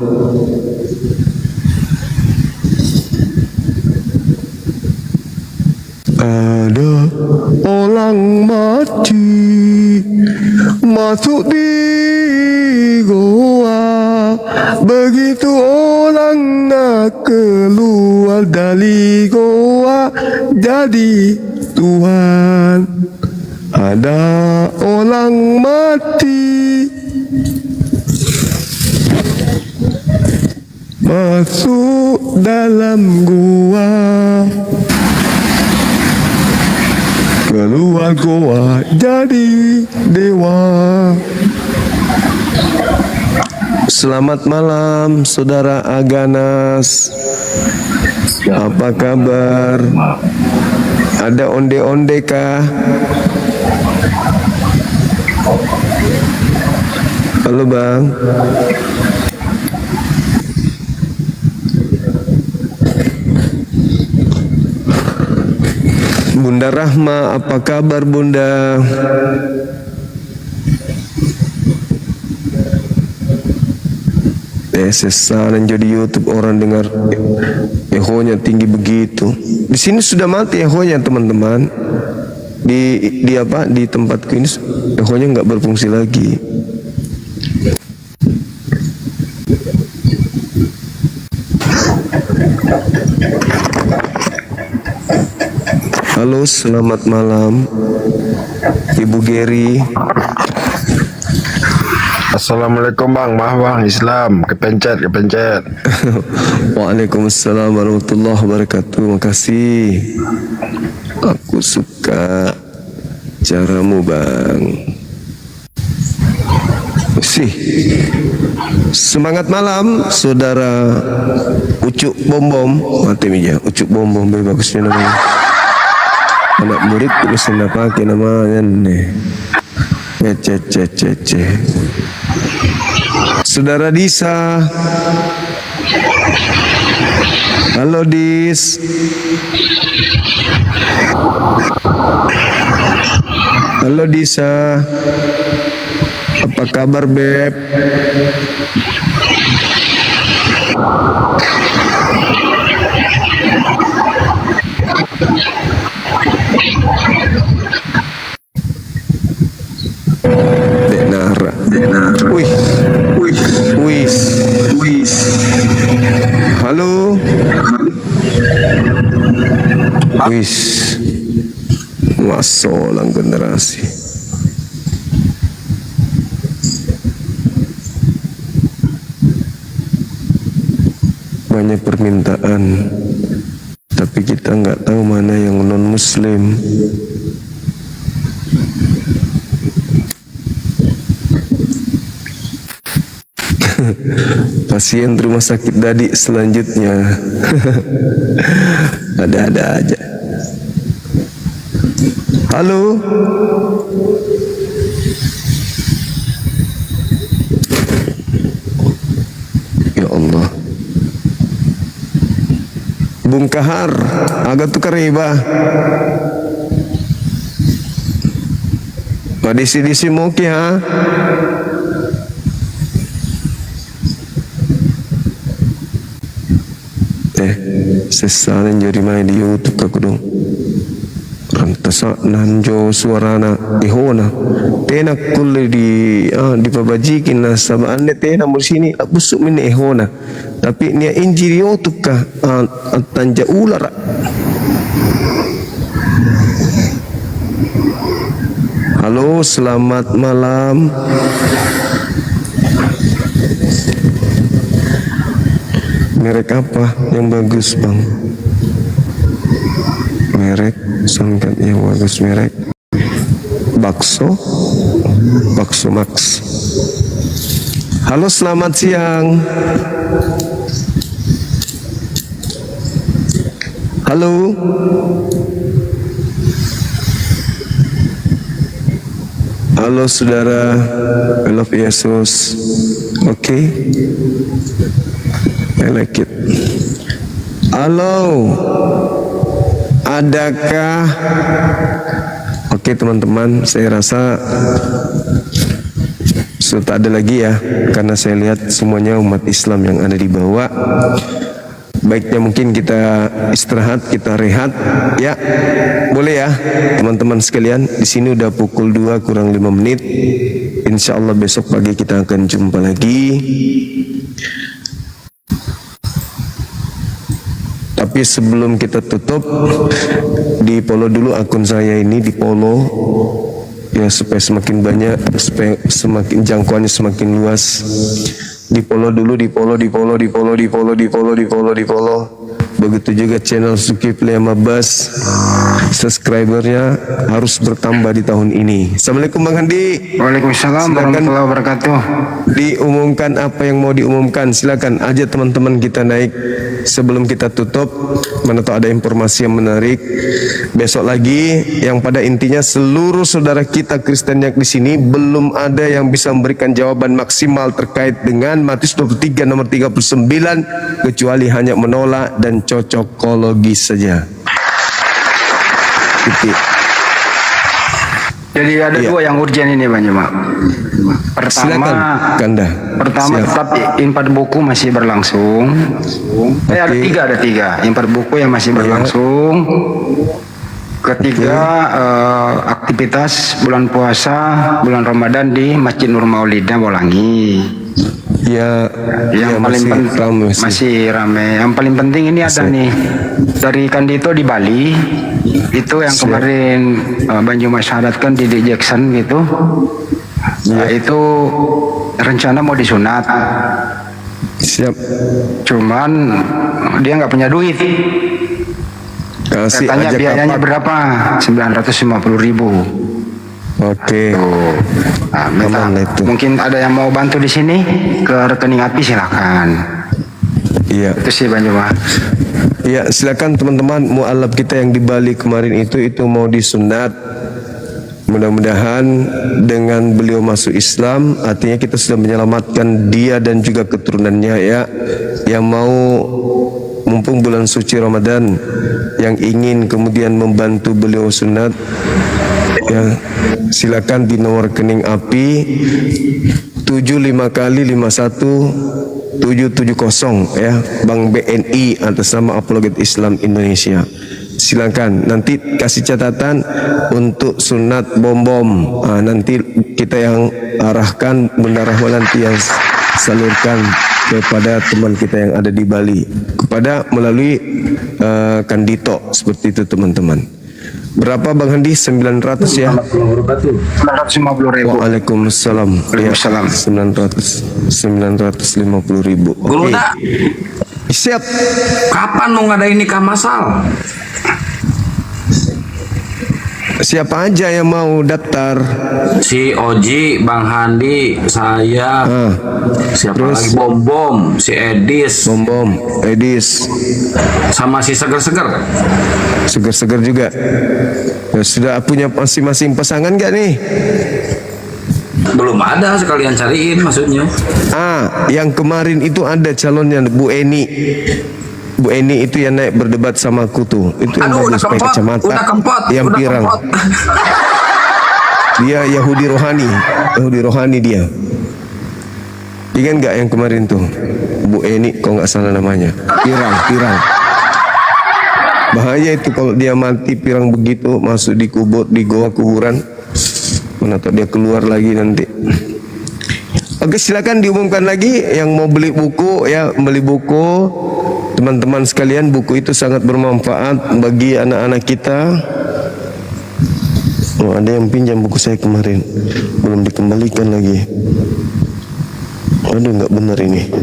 Ada orang mati masuk di goa, begitu orang nak keluar dari goa jadi Tuhan. Ada orang mati masuk dalam gua, keluar gua jadi dewa. Selamat malam Saudara Aganas. Apa kabar? Ada onde-onde kah? Halo Bang. Bunda Rahma, apa kabar Bunda? Sesaran jadi YouTube orang dengar ehonya tinggi begitu. Di sini sudah mati ehonya teman-teman. Di apa? Di tempatku ini ehonya nggak berfungsi lagi. Halo, selamat malam Ibu Geri. Assalamualaikum Bang, maaf Bang, Islam, kepencet. Waalaikumsalam warahmatullahi wabarakatuh. Makasih. Aku suka caramu Bang. Semangat malam Saudara Ucuk Bombom. Mati meja Ucuk Bombom, bagusnya namanya. Anak murid bisa nggak pakai namanya nih. Cece. Saudara Disa. Halo Dis. Halo Disa. Apa kabar Beb? Denara. Wih. Halo. Wis. Masolang generasi. banyak permintaan, tapi kita nggak tahu mana yang non muslim. Pasien rumah sakit Dadi selanjutnya. Ada-ada aja. Halo. Ya Allah. Bung Kahar, agak tukar riba. Disi moki ha. Sesalan jadi main di YouTube aku dong. Rantasa nanjo suarana ihona. Tena kulle di pabajikin na sabane tena mul sini busuk min ihona. Tapi nia injiri YouTube ka tanja ular. Halo, selamat malam. Merek apa yang bagus, Bang? Merek sangkat yang bagus, merek bakso Max. Halo, selamat siang. Halo. Halo saudara, I love Yesus. Oke. I like it. Halo, adakah? Oke teman-teman, saya rasa sudah tak ada lagi ya, karena saya lihat semuanya umat Islam yang ada di bawah. Baiknya mungkin kita istirahat, kita rehat, ya, boleh ya teman-teman sekalian. Di sini udah pukul 2 kurang 5 menit. Insya Allah besok pagi kita akan jumpa lagi. Tapi sebelum kita tutup, di follow dulu akun saya ini, di follow ya supaya semakin banyak, supaya semakin jangkauannya semakin luas. Di follow dulu, di follow. Begitu juga channel Zulkifli sama Bas, subscribernya harus bertambah di tahun ini. Assalamualaikum Bang Handi. Waalaikumsalam warahmatullahi wabarakatuh. Diumumkan apa yang mau diumumkan, silakan aja teman-teman kita naik sebelum kita tutup. Mana tahu ada informasi yang menarik. Besok lagi, yang pada intinya seluruh saudara kita Kristen yang di sini belum ada yang bisa memberikan jawaban maksimal terkait dengan Matius 23 nomor 39 kecuali hanya menolak dan cocokologis saja. Titik. Jadi ada dua yang urgent ini Bang Jemaat. Pertama, tetap import buku masih berlangsung. Ada tiga import buku yang masih berlangsung. Ketiga, aktivitas bulan puasa, bulan Ramadan di Masjid Nur Maulidah Bolangi. Ya, yang paling penting masih ramai. Yang paling penting ini ada nih dari Kandito di Bali. Itu yang kemarin Bang Juma syaratkan di Jackson gitu. Ya. Itu rencana mau disunat. Siap. Cuman dia nggak punya duit. Katanya biayanya berapa? 950.000. Oke. Nah, mungkin ada yang mau bantu di sini ke rekening API silakan. Iya. Itu sih Bang Juma. Ya, silakan teman-teman, mualaf kita yang di Bali kemarin itu mau disunat. Mudah-mudahan dengan beliau masuk Islam, artinya kita sudah menyelamatkan dia dan juga keturunannya ya. Yang mau mumpung bulan suci Ramadan, yang ingin kemudian membantu beliau sunat, ya silakan di nomor rekening API 75 kali 51 770 ya, Bank BNI atas nama Apologet Islam Indonesia. Silakan nanti kasih catatan untuk sunat bom-bom. Nanti kita yang arahkan, Bunda Rahma nanti yang salurkan kepada teman kita yang ada di Bali, kepada melalui Kandito, seperti itu teman-teman. Berapa Bang Handi? 900 ya? 950.000. Waalaikumsalam. 950.000. Oke. Siap. Kapan mau ngadain nikah masal? Siapa aja yang mau daftar? Si Oji, Bang Handi, saya, siapa lagi? Bom, si Edis, Edis, sama si Seger-Seger. Seger-Seger juga. Ya, sudah punya masing-masing pasangan gak nih? Belum ada, sekalian cariin maksudnya. Yang kemarin itu ada calonnya Bu Eni. Bu Eni itu yang naik berdebat sama aku tuh. Itu yang bagus pakai kacamata, yang pirang. Dia Yahudi rohani dia. Ingat nggak yang kemarin tuh? Bu Eni, kalau nggak salah namanya. Pirang. Bahaya itu kalau dia mati pirang begitu, masuk di goa kuburan. Mana tahu dia keluar lagi nanti. Oke, silakan diumumkan lagi yang mau beli buku ya, beli buku. Teman-teman sekalian, buku itu sangat bermanfaat bagi anak-anak kita. Oh, ada yang pinjam buku saya kemarin, belum dikembalikan lagi. Aduh, nggak benar ini.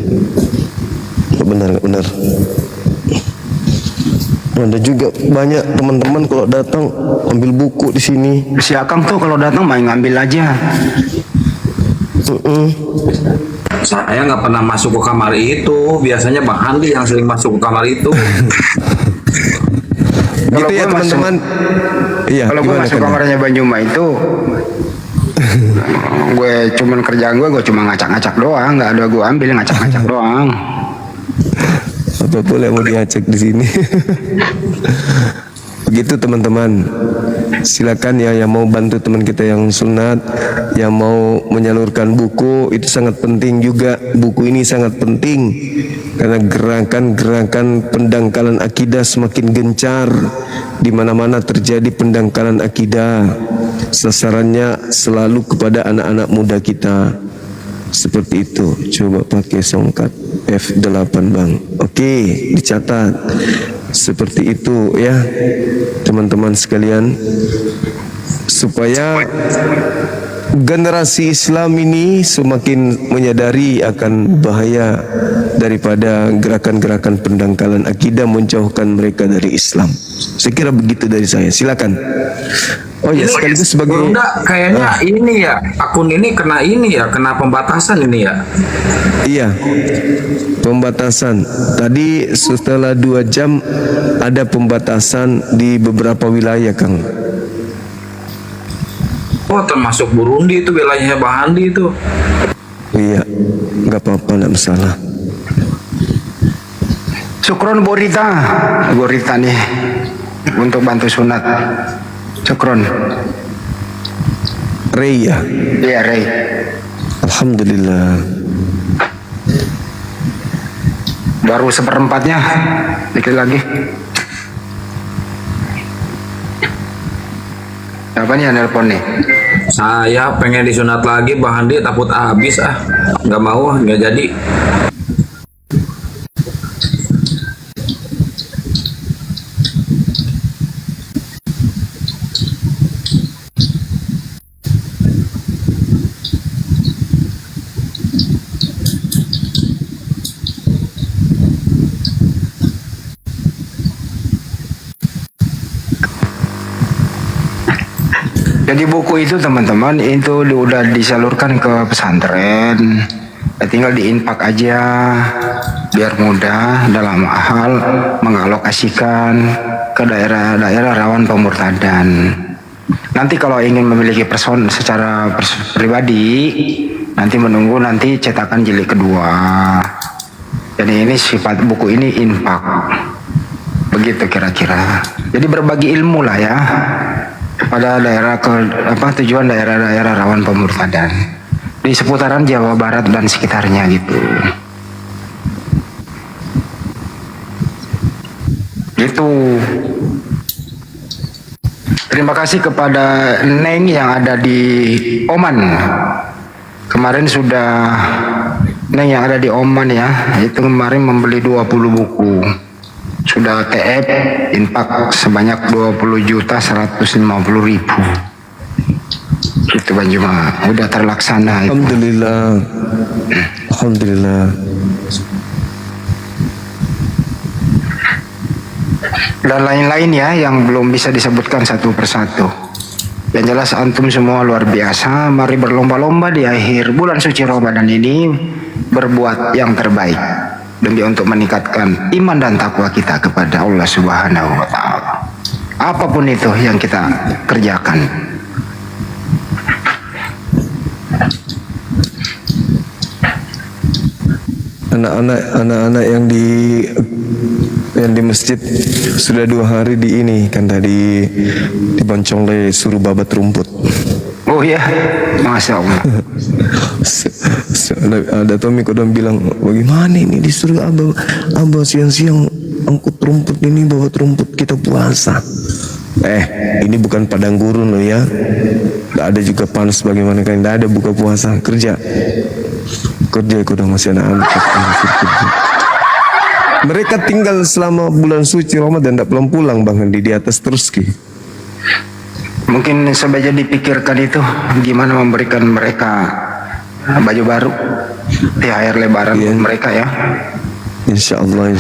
Nggak benar. Ada juga banyak teman-teman kalau datang ambil buku di sini. Si Akang tuh kalau datang main ngambil aja. Saya nggak pernah masuk ke kamar itu. Biasanya Bang Handi yang sering masuk ke kamar itu. Gitu ya teman-teman. Iya. Kalau gue masuk kamarnya Bang Juma itu, gue cuman kerjaan gue cuma ngacak-ngacak doang, nggak ada gue ambil ngacak-ngacak doang. Apa boleh mau diacak di sini? Begitu teman-teman. Silakan ya yang mau bantu teman kita yang sunat, yang mau menyalurkan buku, itu sangat penting juga. Buku ini sangat penting karena gerakan-gerakan pendangkalan akidah semakin gencar. Di mana-mana terjadi pendangkalan akidah. Sasarannya selalu kepada anak-anak muda kita. Seperti itu. Coba pakai songkat F8 Bang. Oke, dicatat. Seperti itu ya teman-teman sekalian, supaya generasi Islam ini semakin menyadari akan bahaya daripada gerakan-gerakan pendangkalan akidah, menjauhkan mereka dari Islam. Saya kira begitu dari saya. Silakan. Oh ya, sekaligus sebagai kayaknya ini ya, akun ini kena pembatasan ini ya. Iya, pembatasan. Tadi setelah 2 jam ada pembatasan di beberapa wilayah, Kang. Oh, termasuk Burundi itu wilayahnya Bang Handi itu. Iya, nggak apa-apa, nggak masalah. Syukron Borita nih untuk bantu sunat. Syukron. Rey ya? Iya, Rey. Alhamdulillah. Baru 1/4-nya, dikit lagi. Siapa nih yang nelpon nih? Saya pengen disunat lagi Bang Handi, takut habis nggak mau, nggak jadi. Jadi buku itu teman-teman itu udah disalurkan ke pesantren, ya tinggal diinpak aja biar mudah dalam hal mengalokasikan ke daerah-daerah rawan pemurtadan. Nanti kalau ingin memiliki person secara pribadi, nanti menunggu nanti cetakan jilid kedua. Jadi ini sifat buku ini infak, begitu kira-kira. Jadi berbagi ilmu lah ya pada daerah tujuan daerah-daerah rawan pemurtadan di seputaran Jawa Barat dan sekitarnya gitu. Gitu. Terima kasih kepada Neng yang ada di Oman. Kemarin sudah Neng yang ada di Oman ya, itu kemarin membeli 20 buku. Sudah TF infak sebanyak 20.150.000. Gitu Bang Juma, udah terlaksana. Alhamdulillah. Alhamdulillah. dan lain-lain ya yang belum bisa disebutkan satu persatu. Yang jelas antum semua luar biasa. Mari berlomba-lomba di akhir bulan suci Ramadan ini berbuat yang terbaik demi untuk meningkatkan iman dan takwa kita kepada Allah Subhanahu wa taala. Apapun itu yang kita kerjakan. Anak-anak yang di masjid sudah 2 hari di ini kan tadi diboncong suruh babat rumput. Oh ya, masya Allah. Ada Tommy kodam bilang, bagaimana ini disuruh abah siang-siang angkut rumput ini, bawa rumput kita puasa. Ini bukan padang gurun loh ya. Gak ada juga panas bagaimana kan, gak ada buka puasa, kerja aku udah masih anak-anak. Mereka tinggal selama bulan suci Ramadan tidak pulang Bang di atas terus ki. Mungkin sebaiknya dipikirkan itu gimana memberikan mereka baju baru THR lebaran mereka ya. Insya Allah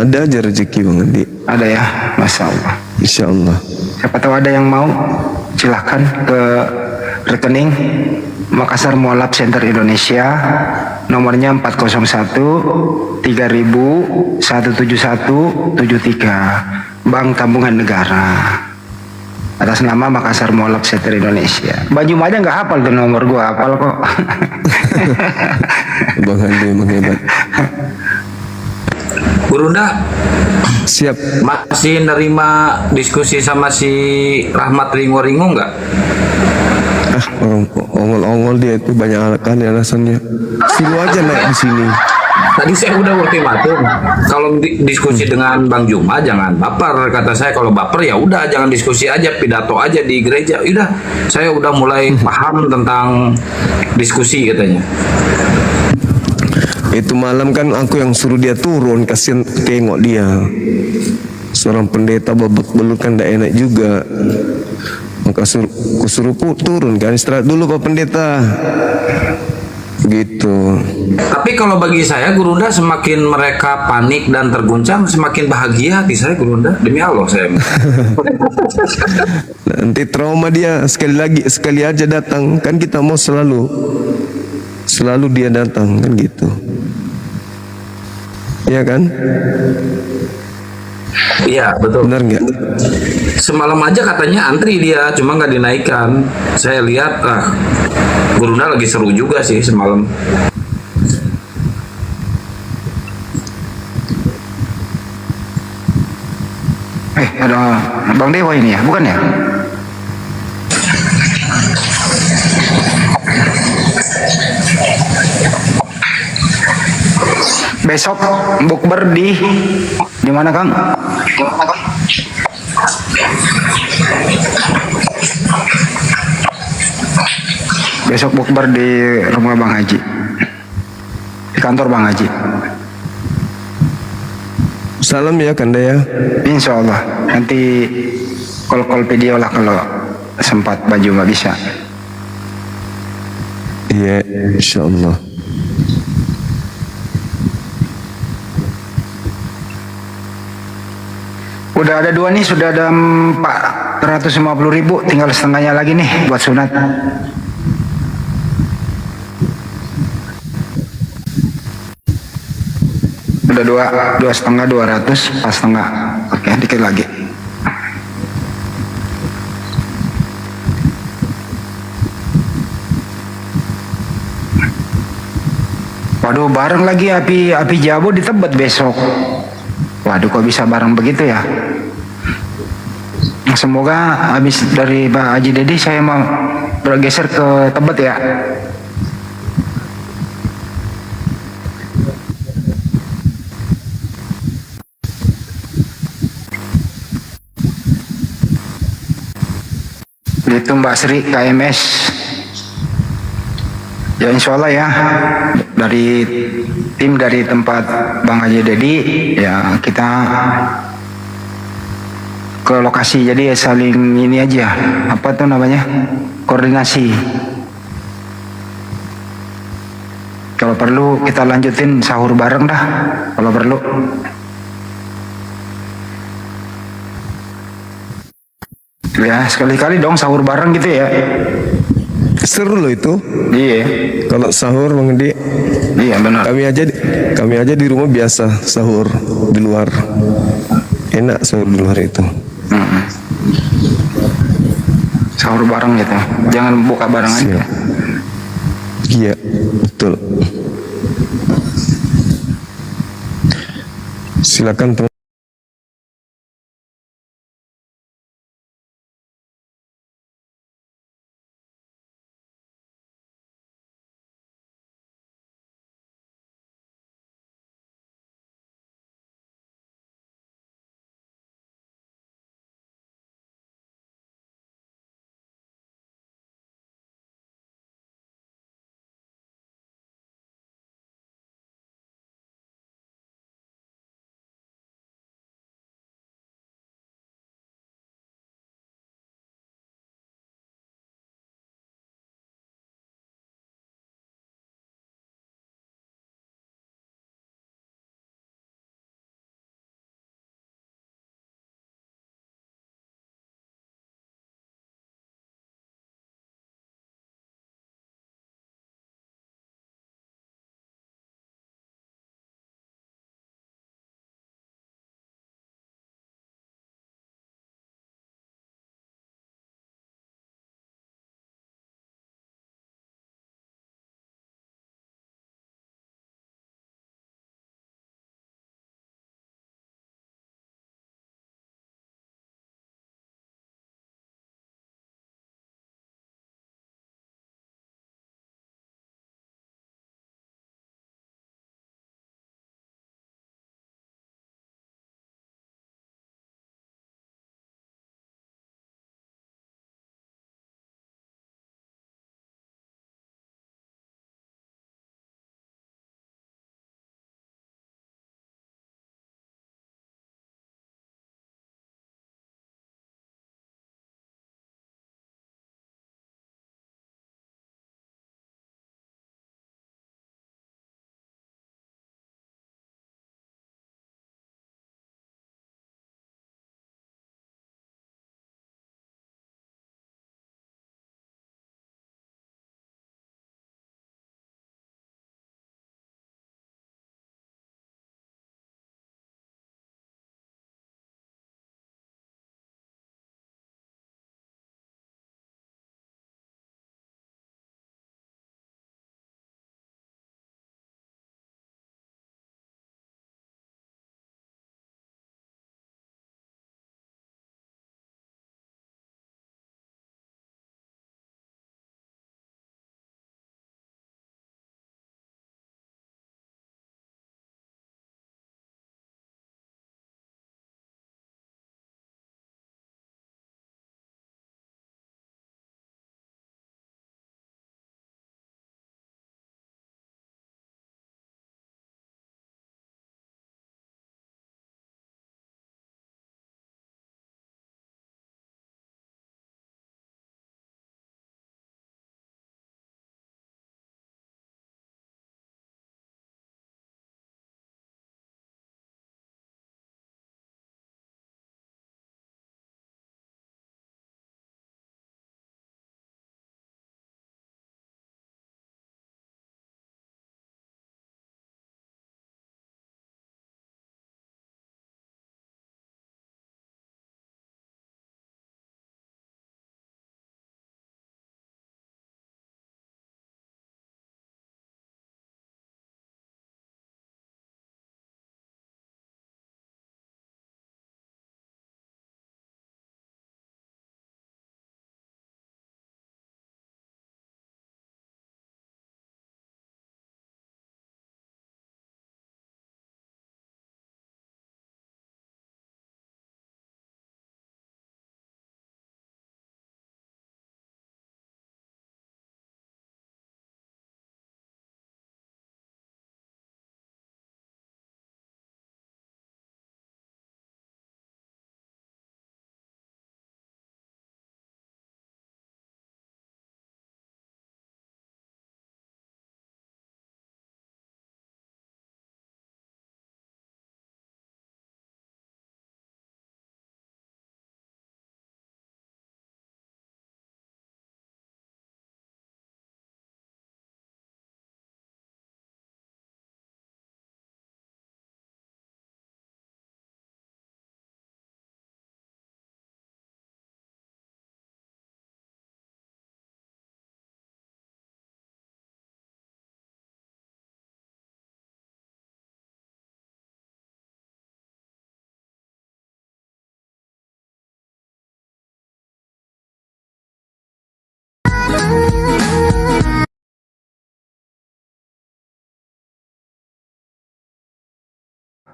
ada aja rezeki Bang Andi. Ada ya, masya Allah. Insya Allah. Siapa tahu ada yang mau, silahkan ke rekening Makassar Mualaf Center Indonesia, nomornya 401 3000 17173, Bank Tabungan Negara, atas nama Makassar Mualaf Center Indonesia. Baju aja nggak hafal tuh nomor gua, hafal kok. Bang Andi emang hebat. Gurunda siap, masih nerima diskusi sama si Rahmat Ringo-Ringo nggak? Ongol-ongol dia itu banyak alasannya. Suruh aja naik di sini. Tadi saya udah ultimatum, kalau diskusi dengan Bang Juma jangan baper, kata saya. Kalau baper ya udah jangan diskusi aja, pidato aja di gereja. Udah, saya udah mulai paham tentang diskusi katanya. Itu malam kan aku yang suruh dia turun, kasihan tengok dia. Seorang pendeta babak belur kan tidak enak juga. Maka suruh turun kan, istirahat dulu Pak Pendeta. Gitu. Tapi kalau bagi saya Gurunda, semakin mereka panik dan terguncang, semakin bahagia hati saya Gurunda. Demi Allah saya. Nanti trauma dia sekali aja datang, kan kita mau selalu dia datang kan gitu. Iya kan? Iya betul. Benar nggak? Semalam aja katanya antri dia, cuma nggak dinaikkan. Saya lihat, Gurunda lagi seru juga sih semalam. Ada Bang Dewa ini ya, bukan ya? Besok bukber di mana Kang? Besok bukber di rumah Bang Haji, di kantor Bang Haji. Salam ya Kanda ya. Insya Allah. Nanti call video lah kalau sempat, baju nggak bisa. Iya, insya Allah. Udah ada 2 nih, sudah ada 450.000, tinggal setengahnya lagi nih buat sunat. Udah 2,5, 200, pas setengah. Oke, dikit lagi. Waduh, bareng lagi api Jabo di Tebet besok. Waduh, kok bisa bareng begitu ya? Semoga habis dari Pak Haji Dedi saya mau bergeser ke Tebet ya. Itu Mbak Sri KMS. Ya insya Allah ya, dari tim dari tempat Bang Haji Dedi ya kita ke lokasi, jadi saling ini aja, apa tuh namanya, koordinasi. Kalau perlu kita lanjutin sahur bareng dah kalau perlu. Ya, sekali-kali dong sahur bareng gitu ya. Seru loh itu. Iya. Kalau sahur Bang Edi. Iya benar. Kami aja di rumah biasa sahur di luar. Enak sahur di luar itu. Sahur bareng gitu. Jangan buka bareng aja. Iya, betul. Silakan teman.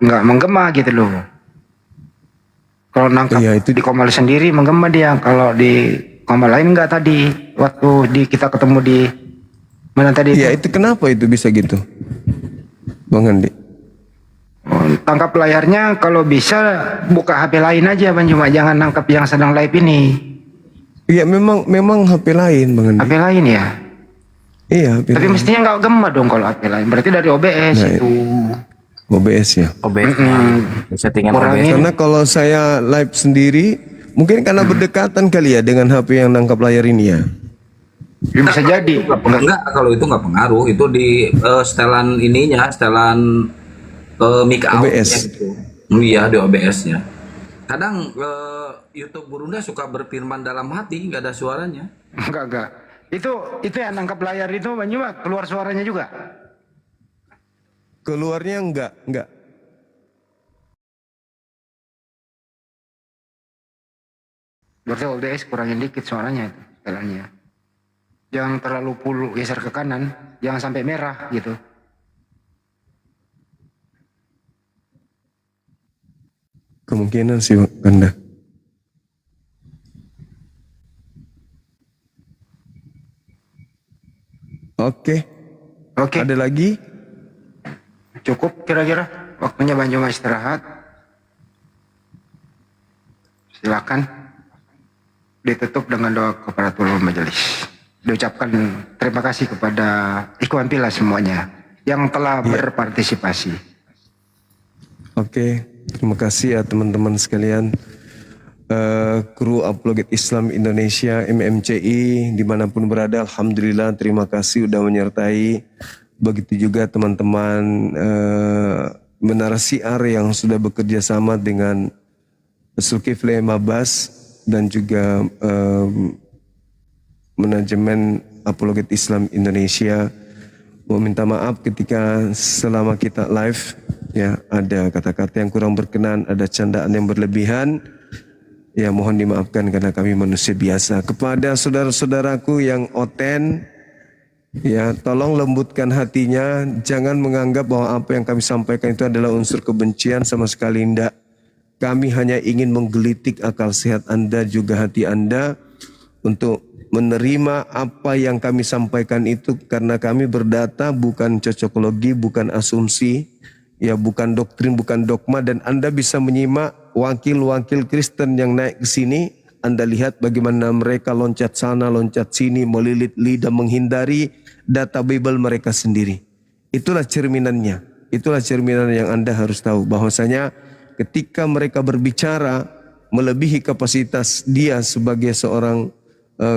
nggak menggema gitu loh. Kalau nangkap di Komal sendiri menggema dia, kalau di Komal lain enggak tadi waktu kita ketemu di mana tadi? Iya, itu kenapa itu bisa gitu, Bang Andi? Tangkap layarnya kalau bisa buka HP lain aja Bang, cuma jangan nangkap yang sedang live ini. Iya, memang HP lain Bang Andi. HP lain ya? Iya, HP Tapi lain. mestinya nggak gema dong kalau HP lain. Berarti dari OBS itu. OBS ya. Settingan Kurangin. Karena kalau saya live sendiri, mungkin karena berdekatan kali ya dengan HP yang nangkap layar ini ya. Bisa jadi. Enggak, kalau itu nggak pengaruh. Itu di setelan ininya, setelan mic out-nya gitu. Iya, di OBS-nya. Kadang YouTube Gurunda suka berfirman dalam hati, nggak ada suaranya. Enggak. Itu yang nangkap layar itu Banyuma keluar suaranya juga. Keluarnya enggak. Berarti OBS kurangin dikit suaranya itu jalannya. Jangan terlalu full geser ke kanan, jangan sampai merah gitu. Kemungkinan sih Anda. Oke. Ada lagi? Cukup kira-kira waktunya Banyuma istirahat. Silakan ditutup dengan doa kafaratul majelis. Diucapkan terima kasih kepada Ikhwan Fillah semuanya yang telah berpartisipasi. Oke, terima kasih ya teman-teman sekalian. Kru Apologet Islam Indonesia MMCI dimanapun berada, alhamdulillah terima kasih udah menyertai. Begitu juga teman-teman Menara Siar yang sudah bekerja sama dengan Zulkifli Mabas dan juga manajemen Apologet Islam Indonesia. Mau minta maaf ketika selama kita live ya ada kata-kata yang kurang berkenan, ada candaan yang berlebihan. Ya mohon dimaafkan karena kami manusia biasa. Kepada saudara-saudaraku yang oten, ya tolong lembutkan hatinya. Jangan menganggap bahwa apa yang kami sampaikan itu adalah unsur kebencian, sama sekali tidak. Kami hanya ingin menggelitik akal sehat Anda juga hati Anda untuk menerima apa yang kami sampaikan itu, karena kami berdata, bukan cocokologi, bukan asumsi, ya bukan doktrin, bukan dogma. Dan Anda bisa menyimak wakil-wakil Kristen yang naik ke sini. Anda lihat bagaimana mereka loncat sana, loncat sini, melilit lidah, menghindari data Bible mereka sendiri. Itulah cerminannya. Itulah cerminan yang Anda harus tahu, bahwasanya ketika mereka berbicara melebihi kapasitas dia sebagai seorang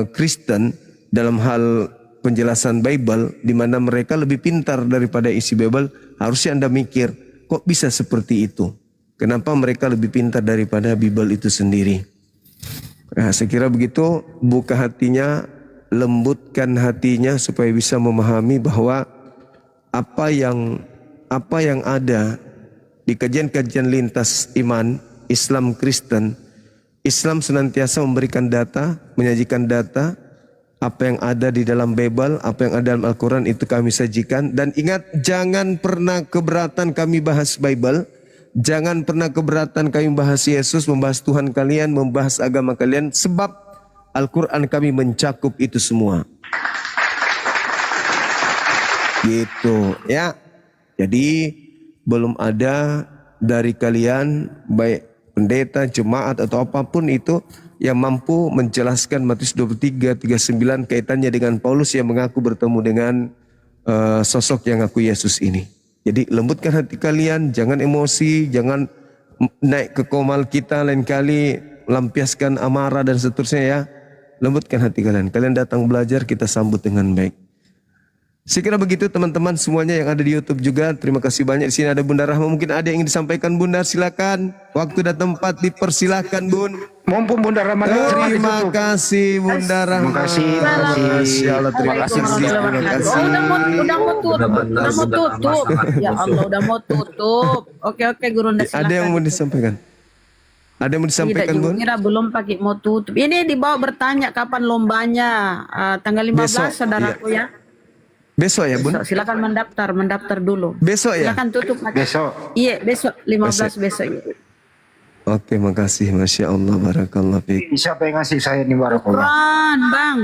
Kristen dalam hal penjelasan Bible, di mana mereka lebih pintar daripada isi Bible, harusnya Anda mikir, kok bisa seperti itu? Kenapa mereka lebih pintar daripada Bible itu sendiri? Nah, saya kira begitu, buka hatinya, lembutkan hatinya supaya bisa memahami bahwa apa yang ada di kajian-kajian lintas iman Islam Kristen, Islam senantiasa memberikan data, menyajikan data, apa yang ada di dalam Bible, apa yang ada dalam Al-Quran itu kami sajikan. Dan ingat, jangan pernah keberatan kami bahas Bible, jangan pernah keberatan kami membahas Yesus, membahas Tuhan kalian, membahas agama kalian, sebab Al-Quran kami mencakup itu semua. Gitu ya. Jadi belum ada dari kalian, baik pendeta, jemaat atau apapun itu, yang mampu menjelaskan Matius 23:39 kaitannya dengan Paulus yang mengaku bertemu dengan sosok yang ngaku Yesus ini. Jadi lembutkan hati kalian, jangan emosi, jangan naik ke komal kita lain kali, lampiaskan amarah dan seterusnya ya. Lembutkan hati kalian. Kalian datang belajar, kita sambut dengan baik. Saya kira begitu teman-teman semuanya yang ada di YouTube juga. Terima kasih banyak. Di sini ada Bunda Rahma. Mungkin ada yang ingin disampaikan Bunda, silakan. Waktu dan tempat dipersilakan Bun. Mumpung Bunda Rahma. Terima kasih Bunda Rahma. Terima kasih. Masya Allah, terima kasih. Terima kasih. Udah mau tutup. Ya Allah, udah mau tutup. Oke Gurunda, silakan. Ada yang mau disampaikan? Ada yang mau disampaikan Tidak, Bun? Kira belum pakai mau tutup. Ini dibawa bertanya kapan lombanya. Tanggal 15 Besok, saudaraku ya. Besok ya, Bun? Besok, silakan mendaftar dulu. Besok ya? Silakan tutup. Besok. Iya, besok 15 besok. Oke, makasih. Masya Allah, barakallah fiik. Siapa yang ngasih saya ini barakallah? Quran, Bang.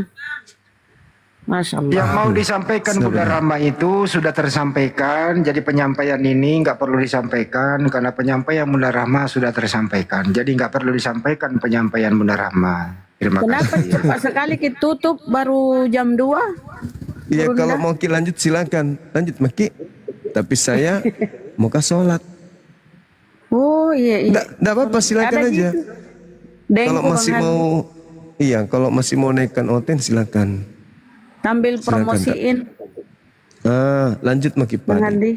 Masya Allah. Yang mau disampaikan Bunda Rama itu sudah tersampaikan. Jadi penyampaian ini nggak perlu disampaikan karena penyampaian Bunda Rama sudah tersampaikan. Jadi nggak perlu disampaikan penyampaian Bunda Rama. Terima Kenapa kasih. cepat sekali kita tutup baru jam 2? Iya, kalau mau Ki lanjut silakan. Lanjut Maki. Tapi saya mau ke sholat. Oh iya iya. Nggak apa-apa, silakan Ada aja. gitu. Dengku, Kalau masih Bang mau, iya, kalau masih mau naikkan oten silakan. Sambil Silakan, promosiin Lanjut Maki Pak. Bang Andi.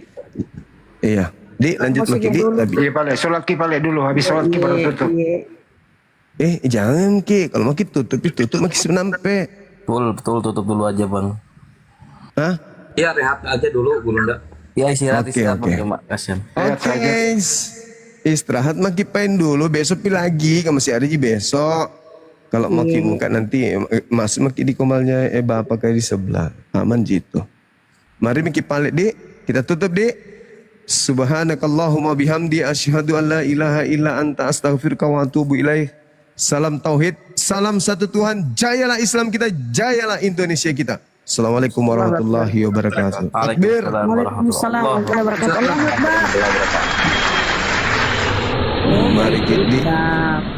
Iya, Di lanjut Maki Di. Iya Pale, sholat Ki Pale dulu. Habis sholat Ki baru tutup. Jangan Ki, kalau Maki tutup Maki sampai. Betul tutup dulu aja Bang. Hah? Iya, rehat aja dulu Gurunda. Ya istirahat Oke. Bang, kasihan. Oke, istirahat Maki pain dulu. Besok pi lagi, kamu masih hari besok. Kalau Maki muka nanti masuk Maki di komalnya bapak kayak di sebelah. Aman gitu. Mari Maki palik Dik. Kita tutup Dik. Subhanakallahumma bihamdi asyhadu an la ilaha illa anta astaghfiruka wa atubu ilaih. Salam tauhid, salam satu Tuhan. Jayalah Islam kita, jayalah Indonesia kita. Assalamualaikum warahmatullahi wabarakatuh. Takbir. Waalaikumsalam warahmatullahi wabarakatuh. Allahu Akbar. Mari kita. Siap.